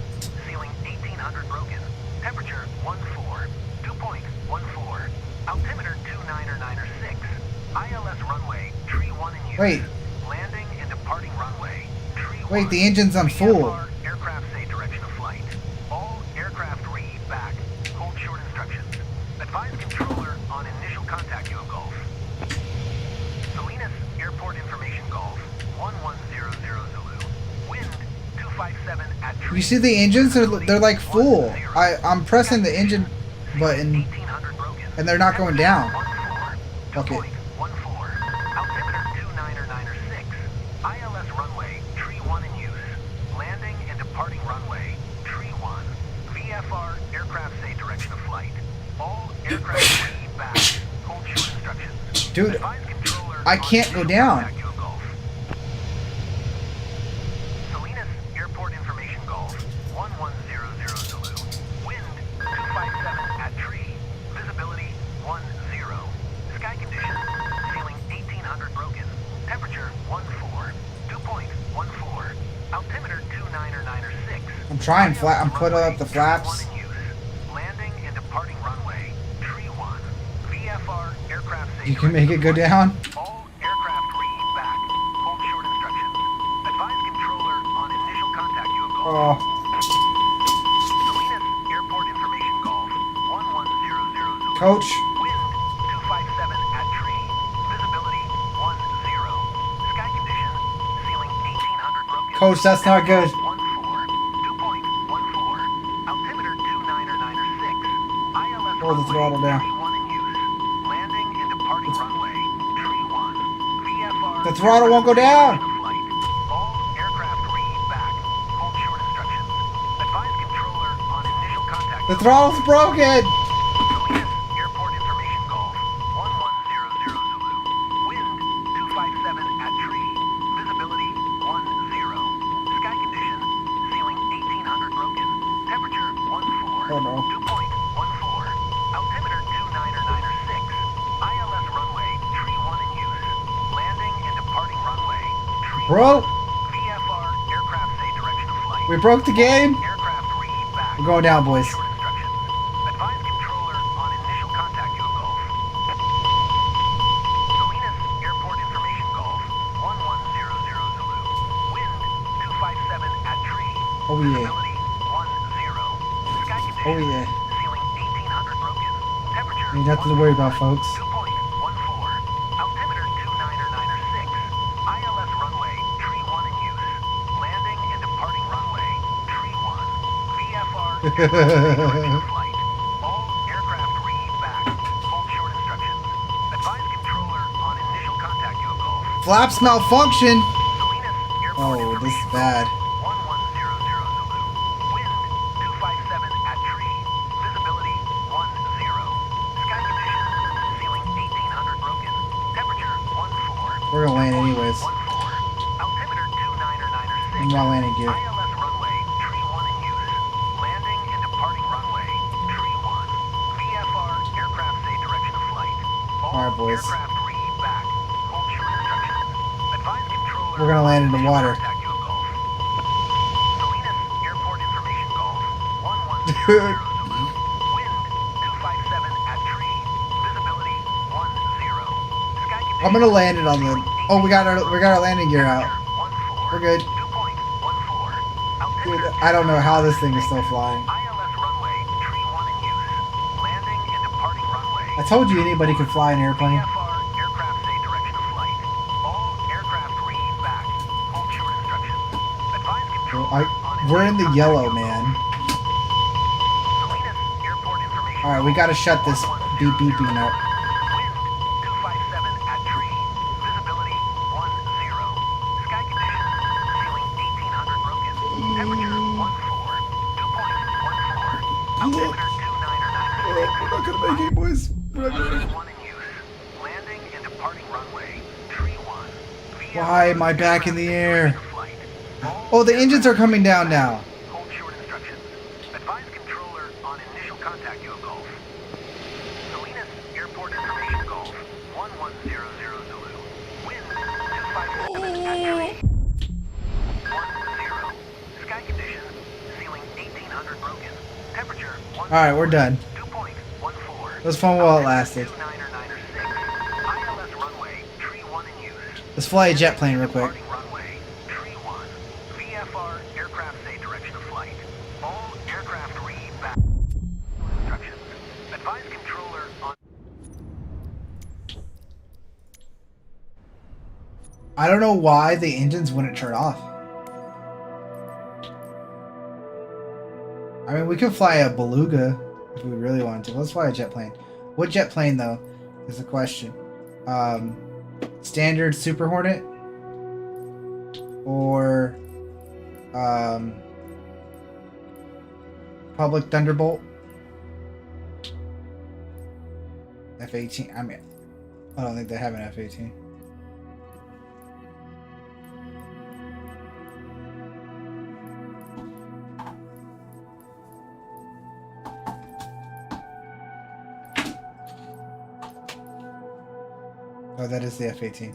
ceiling 1800 broken. Temperature 14. Dew point 14. Altimeter 29906. ILS runway tree 1 in use. Wait. Landing and departing runway tree 1. Wait, the engine's on full. Aircraft say direction of flight. All aircraft read back. Hold short instructions. Advise controller on initial contact you of Gulf. Salinas Airport information Gulf. 1100 Zulu. Wind 257 at tree. You see the engines? They're like full. I'm pressing the engine button and they're not going down. Okay. 14. Altimeter 29906. ILS runway tree 1 in use. Landing and departing runway tree 1. VFR aircraft say direction of flight. All aircraft read back. Hold short instructions. Dude, I can't go down. Salinas Airport information Gulf. 1100 Zulu. Wind 257 at tree. Visibility 10. Sky condition ceiling 1800 broken. Temperature 14. Dew point 14. Altimeter 29906. I'm trying flat. I'm putting up the flaps. Landing and departing runway tree 1. VFR aircraft say You can make it go down. all aircraft read back. Hold short instructions. Advise controller on initial contact you of Gulf. Oh. Salinas Airport information Gulf. 1100 Zulu. Coach. Wind 257 at tree. Visibility 10. Sky condition ceiling 1800 broken. Coach, that's not good. 14. Dew point 14. Altimeter 29906. ILS Hold the throttle down. tree 1 in use. Landing and departing runway tree 1. VFR The throttle won't go down. all aircraft read back. Hold short instructions. Advise controller on initial contact. The throttle's broken. Salinas Airport information Gulf. 1100 Zulu. Wind 257 at tree. Visibility 10. Sky condition ceiling 1800 broken. Temperature 14. Oh no. Dew point 14. Altimeter 29906. ILS runway tree 1 in use. Landing and departing runway tree Bro, 1. VFR aircraft say direction of flight. we broke the game. Aircraft read back. We're going down, boys. Short instructions. Advise controller on initial contact you of Gulf. Salinas Airport information Gulf. 1100 Zulu. Wind 257 at tree. Oh yeah. Visibility 10. Sky condition Oh yeah. ceiling 1800 broken. Temperature Ain't nothing to worry about, folks. Dew point 14. Altimeter 29906. ILS runway tree 1 in use. Landing and departing runway tree 1. VFR aircraft flight. All aircraft read back. Hold short instructions. Advise controller on initial contact you of Gulf. Flaps malfunction. Salinas Airport Oh, this is bad. 1100 Zulu. Wind 257 at tree. Visibility 10. Sky condition ceiling 1800 broken. Temperature 14. We're gonna land anyways. 14. Altimeter 29906. I'm not landing gear. ILS runway tree 1 in use. Landing and departing runway tree 1. VFR aircraft say direction of flight. All Alright, boys. aircraft read back. Hold short instructions. Advise controller We're gonna land in the water. contact you of Gulf. Salinas Airport information Gulf. 1100 Dude. Zulu. Wind 257 at tree. Visibility 10. Sky condition I'm gonna land it on the. Oh, we got our landing gear out. We're good. Dew point 14. Dude, I don't know how this thing is still flying. ILS runway tree 1 in use. Landing and departing runway. I told you anybody could fly an airplane. VFR aircraft say direction of flight. All aircraft read back. Hold short instructions. Advise controller on We're in the yellow, man. Salinas Airport information. All right, we gotta shut this beep beeping up. Wind 257 at tree. Visibility 10. Sky condition ceiling 1800 broken. Temperature 14. Dew point 14. Altimeter 29906. We're not gonna make it, boys. We're not gonna make it. 1 in use. Why am I back in the air? Oh, the engines are coming down now. Hold short instructions. Advise controller on initial contact you of Golf. Salinas Airport Information Golf. 1100 Zulu. Wind 257 at tree. 10. Sky conditions. Ceiling 1800 broken. Temperature 1. Alright, we're done. 2.14. It was fun while it lasted. ILS runway. Tree 1 in use. Let's fly a jet plane real quick. Runway. Tree 1. VFR aircraft say direction of flight. All aircraft read back instructions. Advise controller on. I don't know why the engines wouldn't turn off. I mean, we could fly a beluga if we really wanted to. Let's fly a jet plane. What jet plane, though, is the question. Standard Super Hornet or Public Thunderbolt? F-18. I mean, I don't think they have an F-18. Oh, that is the F-18.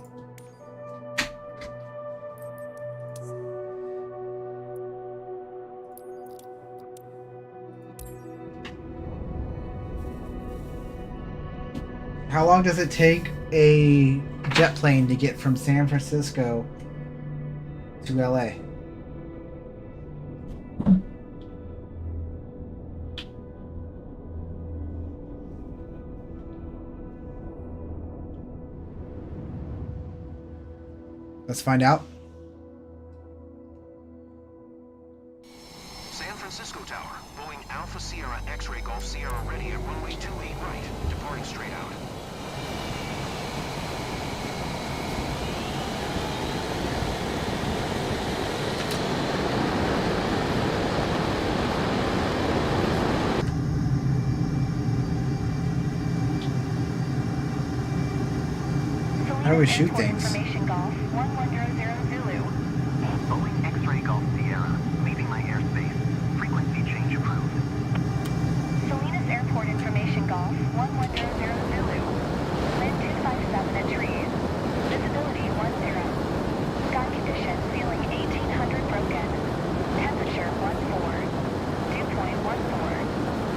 How long does it take a jet plane to get from San Francisco to LA? Let's find out. San Francisco Tower, Boeing Alpha Sierra X-Ray Golf Sierra ready at runway 28 right, departing straight out. How do we shoot things? Boeing X-Ray Golf Sierra, leaving my airspace. Frequency change approved. Salinas Airport Information Golf 110 Zulu. Wind 257 at trees. Visibility 10. Sky condition ceiling 1800 broken. Temperature 14. Dew point 14.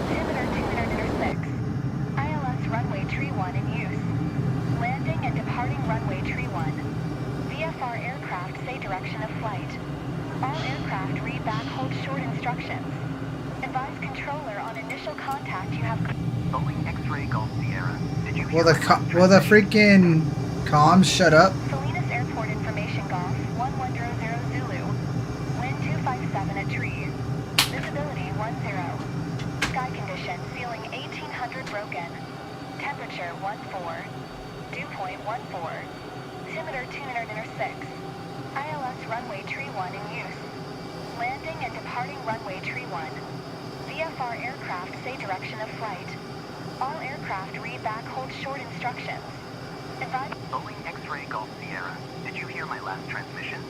Altimeter 206. ILS runway tree 1 in use. Landing and departing runway tree 1. VFR aircraft say direction of flight. All aircraft read back hold short instructions. Advise controller on initial contact you have. Boeing X-Ray Golf Sierra. Did you Will the freaking comms shut up? Salinas Airport Information Golf 1100 Zulu. Wind 257 at trees. Visibility 10. Sky condition ceiling 1800 broken. Temperature 14. Dew point 14. Altimeter 206. ILS runway tree 1 in use. Landing and departing runway tree 1. VFR aircraft say direction of flight. All aircraft read back hold short instructions. Advise. Boeing X-Ray Golf Sierra. Did you hear my last transmission?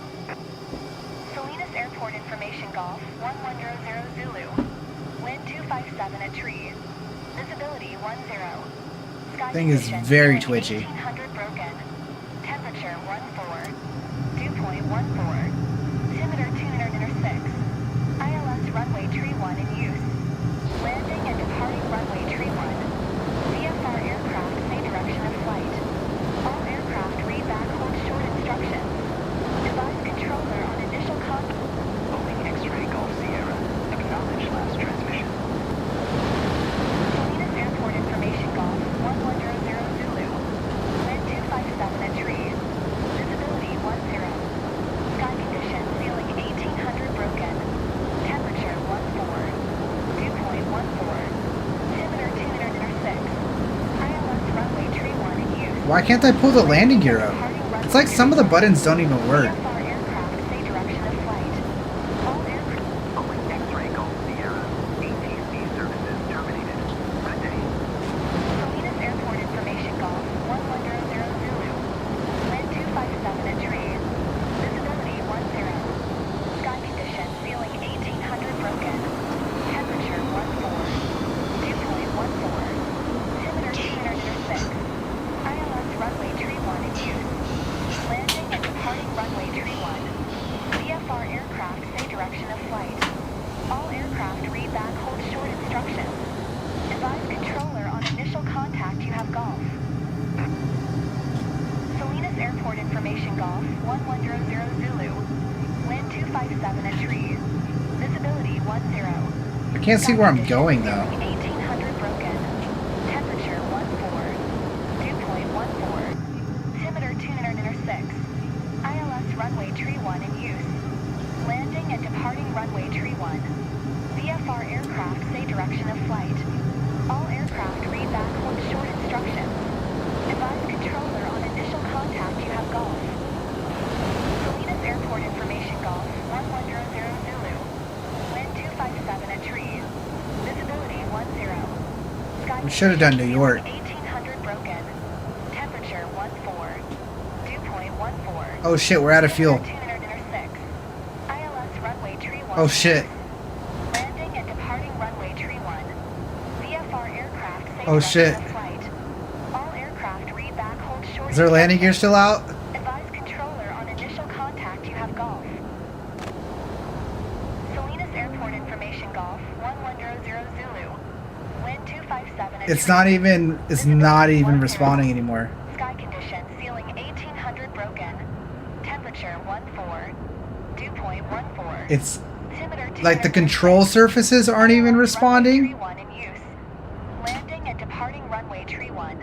Salinas Airport Information Golf 110 Zulu. Wind 257 at trees. Visibility 10. Sky Thing is condition very ceiling twitchy. 1800 broken. Temperature 14. Dew point 14. Altimeter 206. ILS runway tree 1 in use. Landing and departing runway tree 1. VFR aircraft say direction of flight. All aircraft read back hold short instructions. Advise controller on initial contact. Boeing X-Ray Golf Sierra. Acknowledge last transmission. Salinas Airport Information Golf 110 Zulu. Wind 257 at trees. Visibility 10. Sky condition ceiling 1800 broken. Temperature 14. Dew point 14. Altimeter 206. ILS runway tree 1 in use. Why can't I pull the landing gear up? It's like some of the buttons don't even work. VFR aircraft say direction of flight. All aircraft. Boeing X-Ray Golf Sierra. ATC services terminated. Good day. Salinas Airport Information Golf 110 Zulu. Wind 257 at trees. Golf 1100 Zulu. Wind 257 at trees. Visibility 10. I can't see where I'm going though. 1800 broken. Temperature 14. Dew point 14. Altimeter tuner 6. ILS runway tree 1 in use. Landing and departing runway tree 1. VFR aircraft say direction of flight. All aircraft read back hold short instructions. Advise controller on initial contact you have Golf. Salinas Airport information Golf 1100 Zulu. Wind 257 at trees. Visibility 10. Sky We should have done New York. 1800 broken. Temperature 14. Dew point 14. Oh shit, we're out of fuel. Tuner 6. ILS runway tree 1. Oh shit. Landing and departing runway tree 1. VFR aircraft say Oh shit. direction of flight. All aircraft read back hold short. Is their landing gear still out? Advise controller on initial contact you have Golf. Salinas Airport information Golf 1100 Zulu. Wind 257 at It's not even responding anymore. Sky condition ceiling 1800 broken. Temperature 14. Dew point 14. It's like the control surfaces aren't even responding. Landing and departing runway tree 1.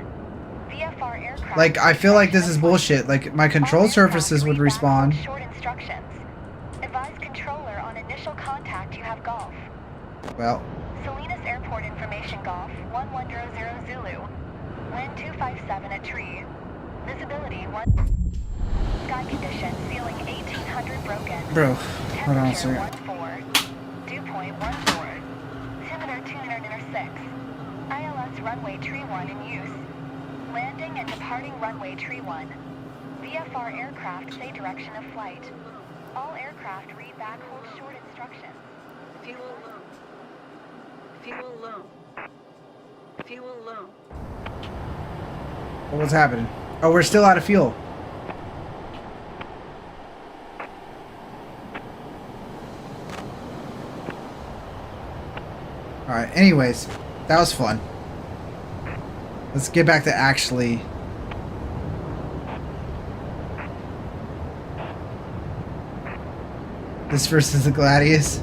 VFR aircraft. Like I feel like this is bullshit. Like my control surfaces would respond. Short instructions. Advise controller on initial contact you have Golf. Well, Salinas Airport information Golf 1100 Zulu. Wind 257 at trees. Visibility 1. Sky condition ceiling 1800 broken. bro, hold on a second. 14. Dew point 14. Altimeter tuner 6. ILS runway tree 1 in use. Landing and departing runway tree 1. VFR aircraft say direction of flight. All aircraft read back hold short instructions. Fuel low. Fuel low. Fuel low. What was happening? Oh, we're still out of fuel. Alright, anyways, that was fun. Let's get back to actually... This versus the Gladius.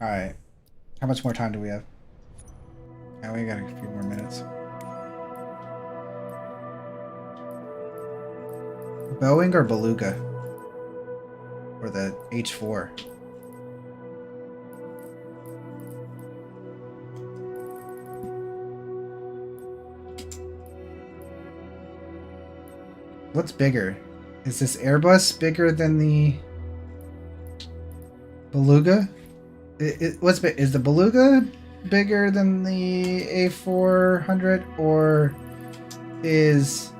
Alright. How much more time do we have? Yeah, we got a few more minutes. Boeing or Beluga? Or the H4? What's bigger? Is this Airbus bigger than the Beluga? Is the Beluga bigger than the A400, or is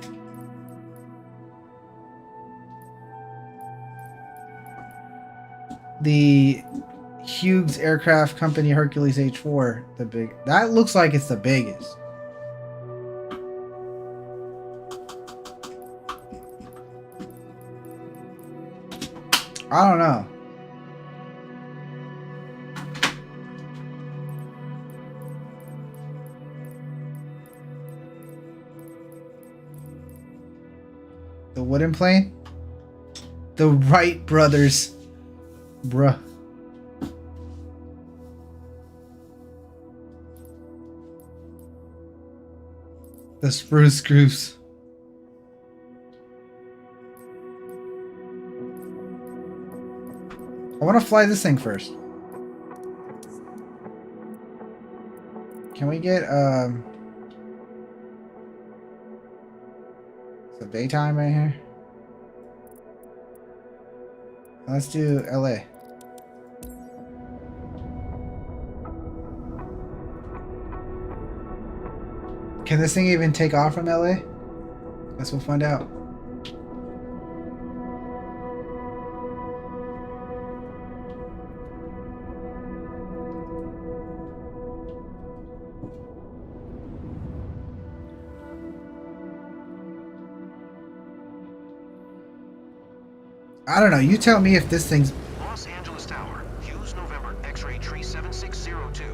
the Hughes Aircraft Company Hercules H4 the big? That looks like it's the biggest. I don't know. The wooden plane? The Wright brothers. Bruh. The spruce screws. I want to fly this thing first. Can we get the daytime right here? Let's do LA. Can this thing even take off from LA? Guess we'll find out. I don't know. You tell me if this thing's... Los Angeles Tower, Hughes November, X-ray tree 7602.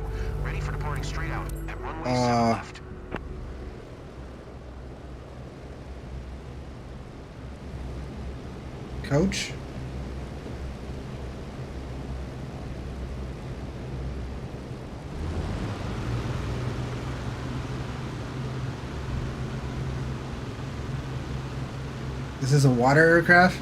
Ready for departing straight out at runway 7 left. Coach? This is a water aircraft?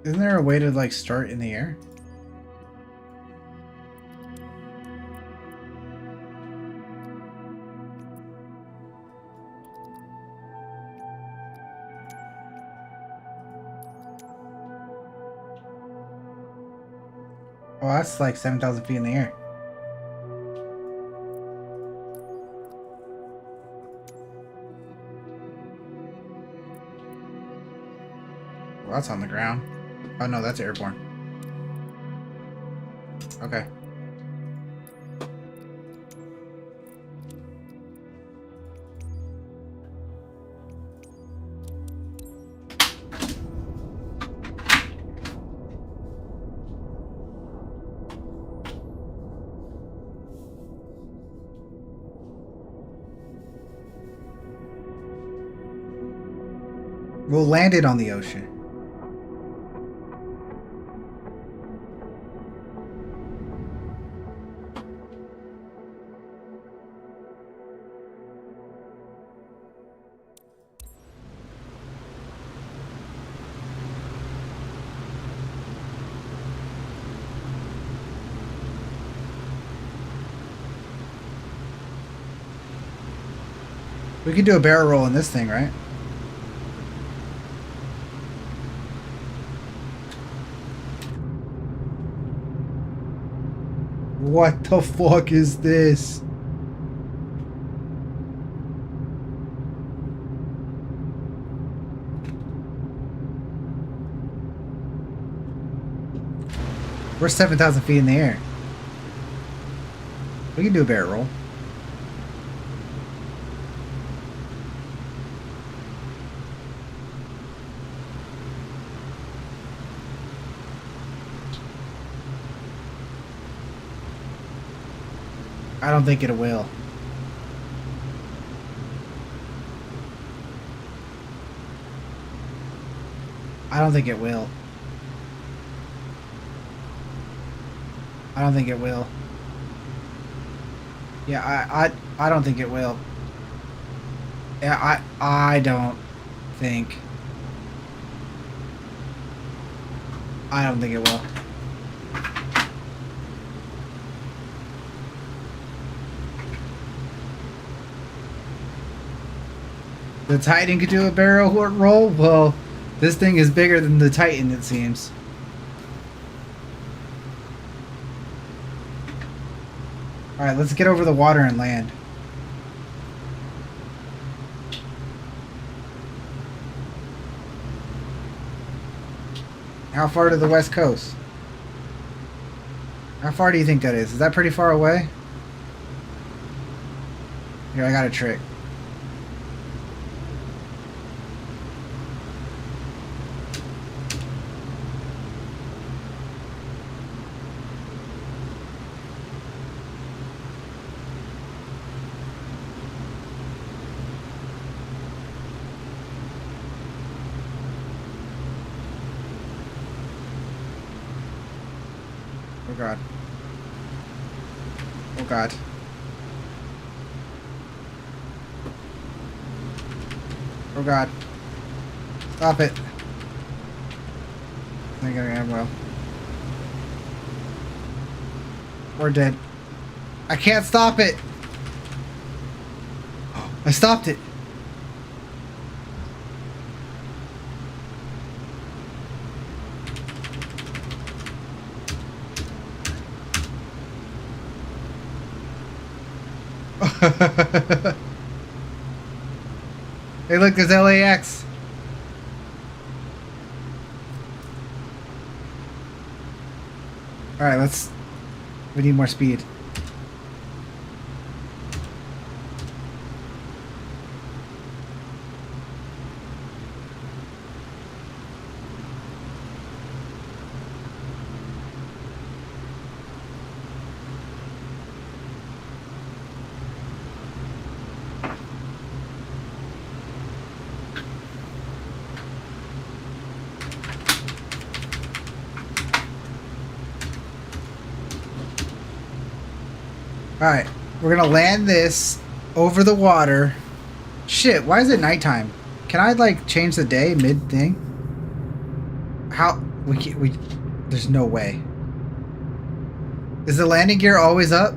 Isn't there a way to like start in the air? Oh, that's like 7,000 feet in the air. Well, that's on the ground. Oh no, that's airborne. Okay. We'll land it on the ocean. We could do a barrel roll in this thing, right? What the fuck is this? We're 7,000 feet in the air. We can do a barrel roll. I don't think it will. I don't think it will. I don't think it will. Yeah, I don't think it will. Yeah, I don't think. I don't think it will. The Titan could do a barrel roll? Well, this thing is bigger than the Titan, it seems. Alright, let's get over the water and land. How far to the west coast? How far do you think that is? Is that pretty far away? Here, I got a trick. Oh god. Oh god. Oh god. Stop it. I think I will. We're dead. I can't stop it. I stopped it. Hey, look, there's LAX. All right, we need more speed. Alright, we're gonna land this over the water. Shit, why is it nighttime? Can I, like, change the day mid-thing? How? There's no way. Is the landing gear always up?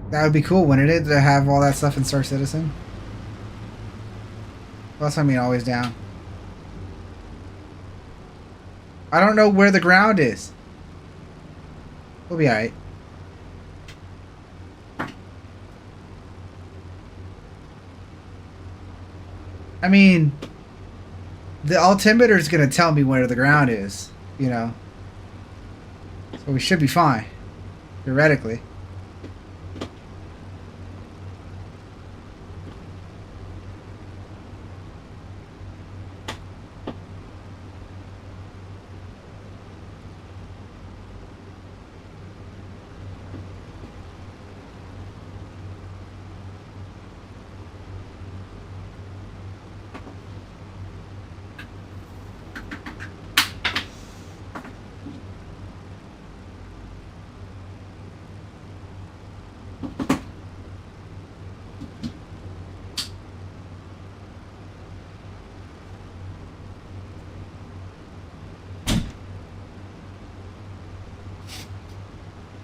That would be cool, wouldn't it, to have all that stuff in Star Citizen? Well, that's what I mean, always down. I don't know where the ground is. We'll be alright. I mean, the altimeter is going to tell me where the ground is, you know. So we should be fine, theoretically.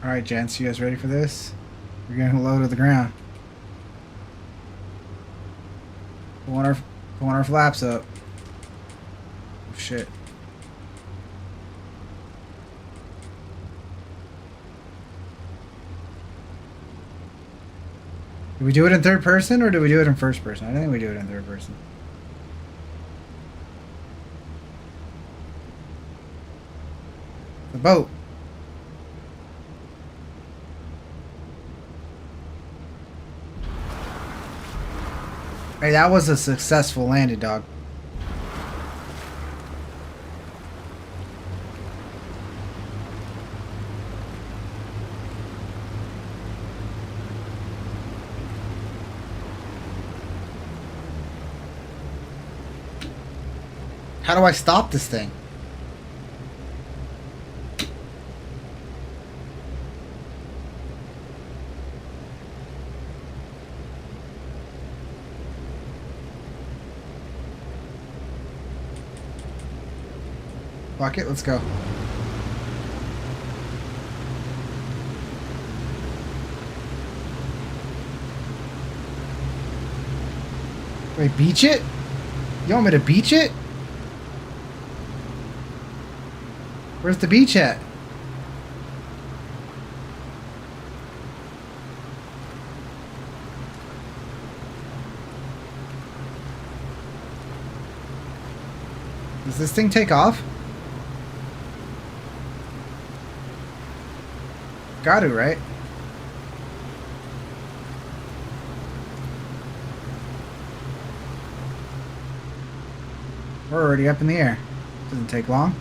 Alright, gents, you guys ready for this? We're getting low to the ground. Pulling our flaps up. Oh, shit. Do we do it in third person or do we do it in first person? I think we do it in third person. The boat. Hey, that was a successful landing, dog. How do I stop this thing? Fuck it, let's go. Wait, beach it? You want me to beach it? Where's the beach at? Does this thing take off? Got to, right? We're already up in the air. Doesn't take long.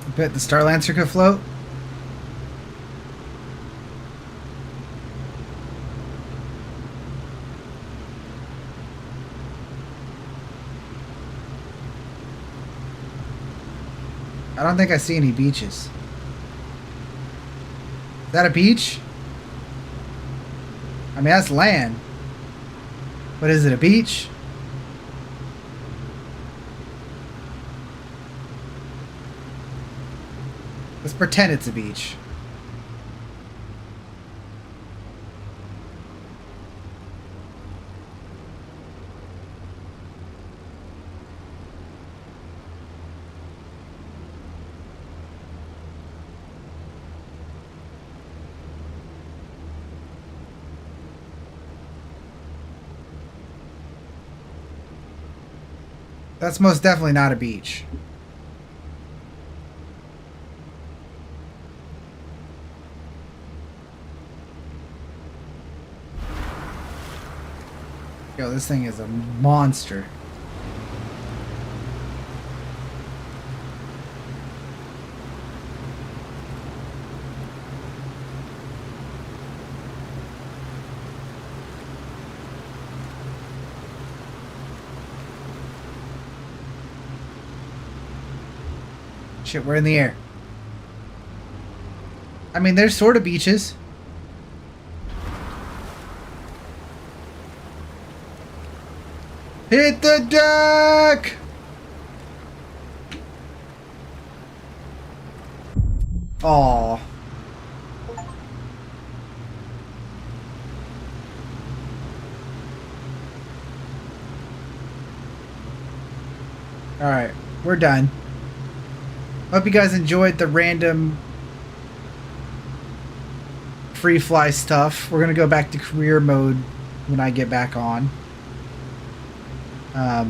I bet the Starlancer could float. I don't think I see any beaches. Is that a beach? I mean, that's land. But is it a beach? Let's pretend it's a beach. That's most definitely not a beach. Yo, this thing is a monster. Shit, we're in the air. I mean, there's sort of beaches. Hit the deck! Aww. Alright, we're done. Hope you guys enjoyed the random free fly stuff. We're gonna go back to career mode when I get back on. I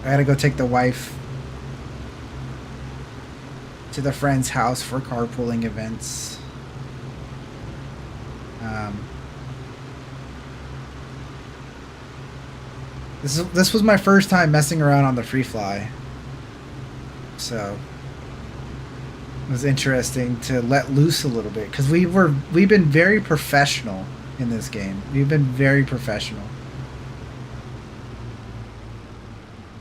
gotta go take the wife to the friend's house for carpooling events. This was my first time messing around on the free fly, so it was interesting to let loose a little bit because we've been very professional in this game. We've been very professional,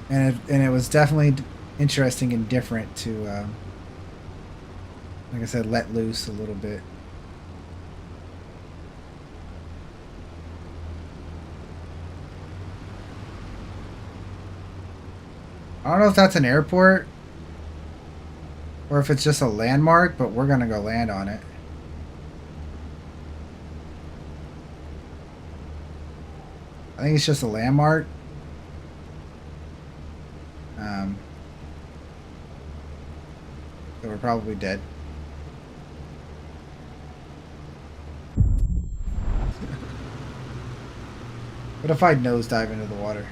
and it was definitely interesting and different to, like I said, let loose a little bit. I don't know if that's an airport or if it's just a landmark, but we're gonna go land on it. I think it's just a landmark. So we're probably dead. What if I nosedive into the water?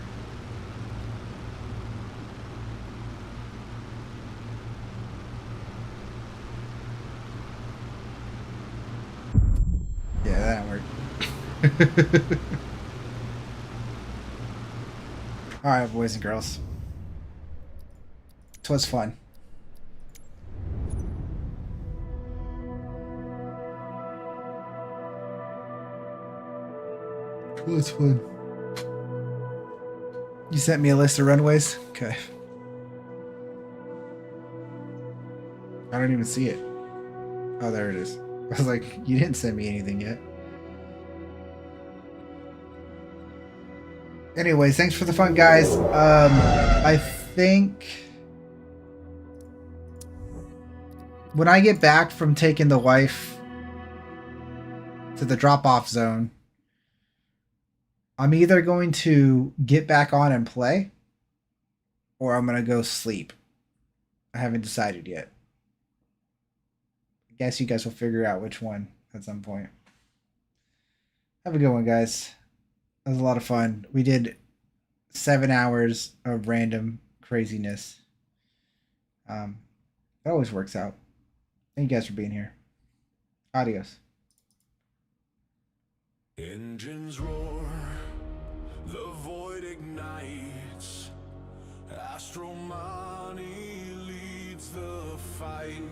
Yeah, that worked. Alright, boys and girls. It was fun. It was fun. You sent me a list of runways? Okay. I don't even see it. Oh, there it is. I was like, you didn't send me anything yet. Anyways, thanks for the fun, guys. I think when I get back from taking the wife to the drop-off zone, I'm either going to get back on and play, or I'm going to go sleep. I haven't decided yet. I guess you guys will figure out which one at some point. Have a good one, guys. That was a lot of fun. We did 7 hours of random craziness. It always works out. Thank you guys for being here. Adios. Engines roar, the void ignites. Astromani leads the fight.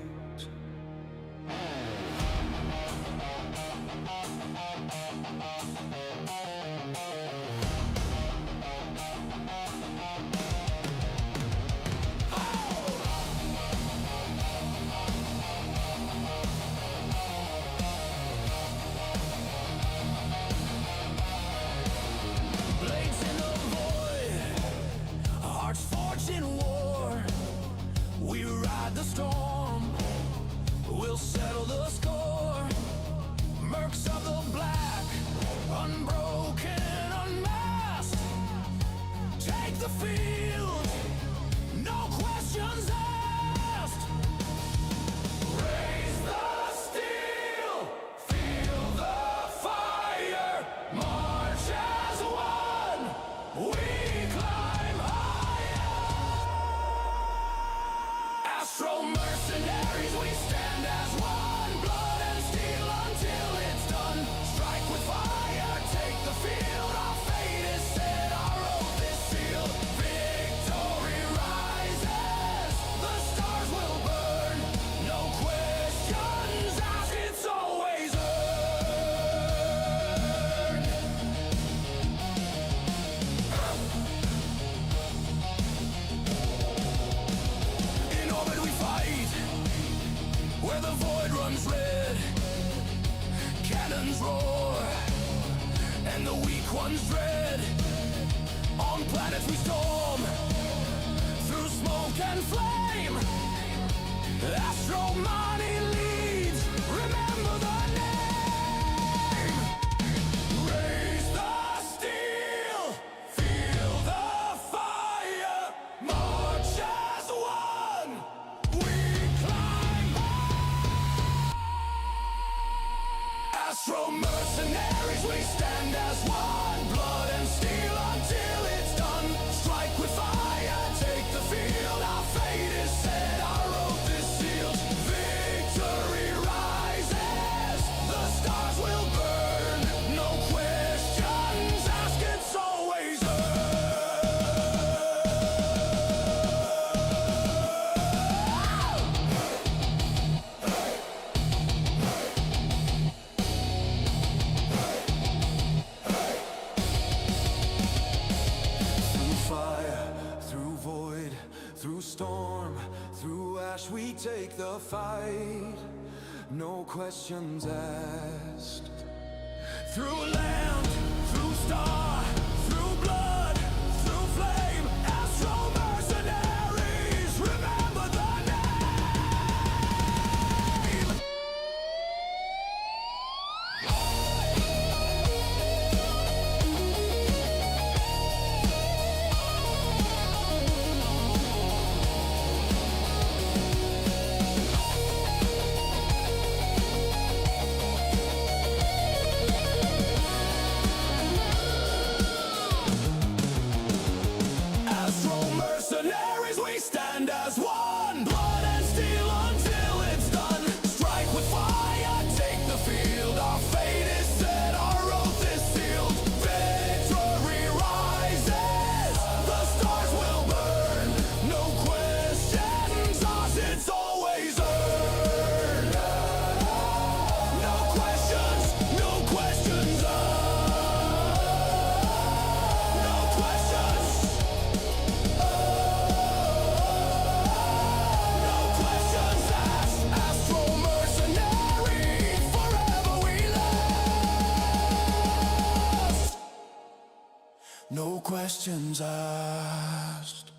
roar, and the weak ones dread. On planets we storm, through smoke and flame. Astro money leads, remember the name. Raise the steel, feel the fire. March as one, we climb high. Astro mercenaries, we stand as one. Blood and steel until it's done. Strike with fire, take the field. Our fate is set, our oath is sealed. Victory rises, the stars will burn. No questions asked, it's always Through fire, through void, through storm, through ash we take the fight. No questions asked. Through land, through star, through blood, through flame. Astro mercenaries, remember the name. Astro mercenaries, we stand as one. Blood and steel until it's done. Strike with fire, take the field. Our fate is set, our oath is sealed. Victory rises, the stars will burn. No questions asked, it's always earned. No questions asked. No questions. No questions asked. Astro mercenary, forever we last. No questions asked.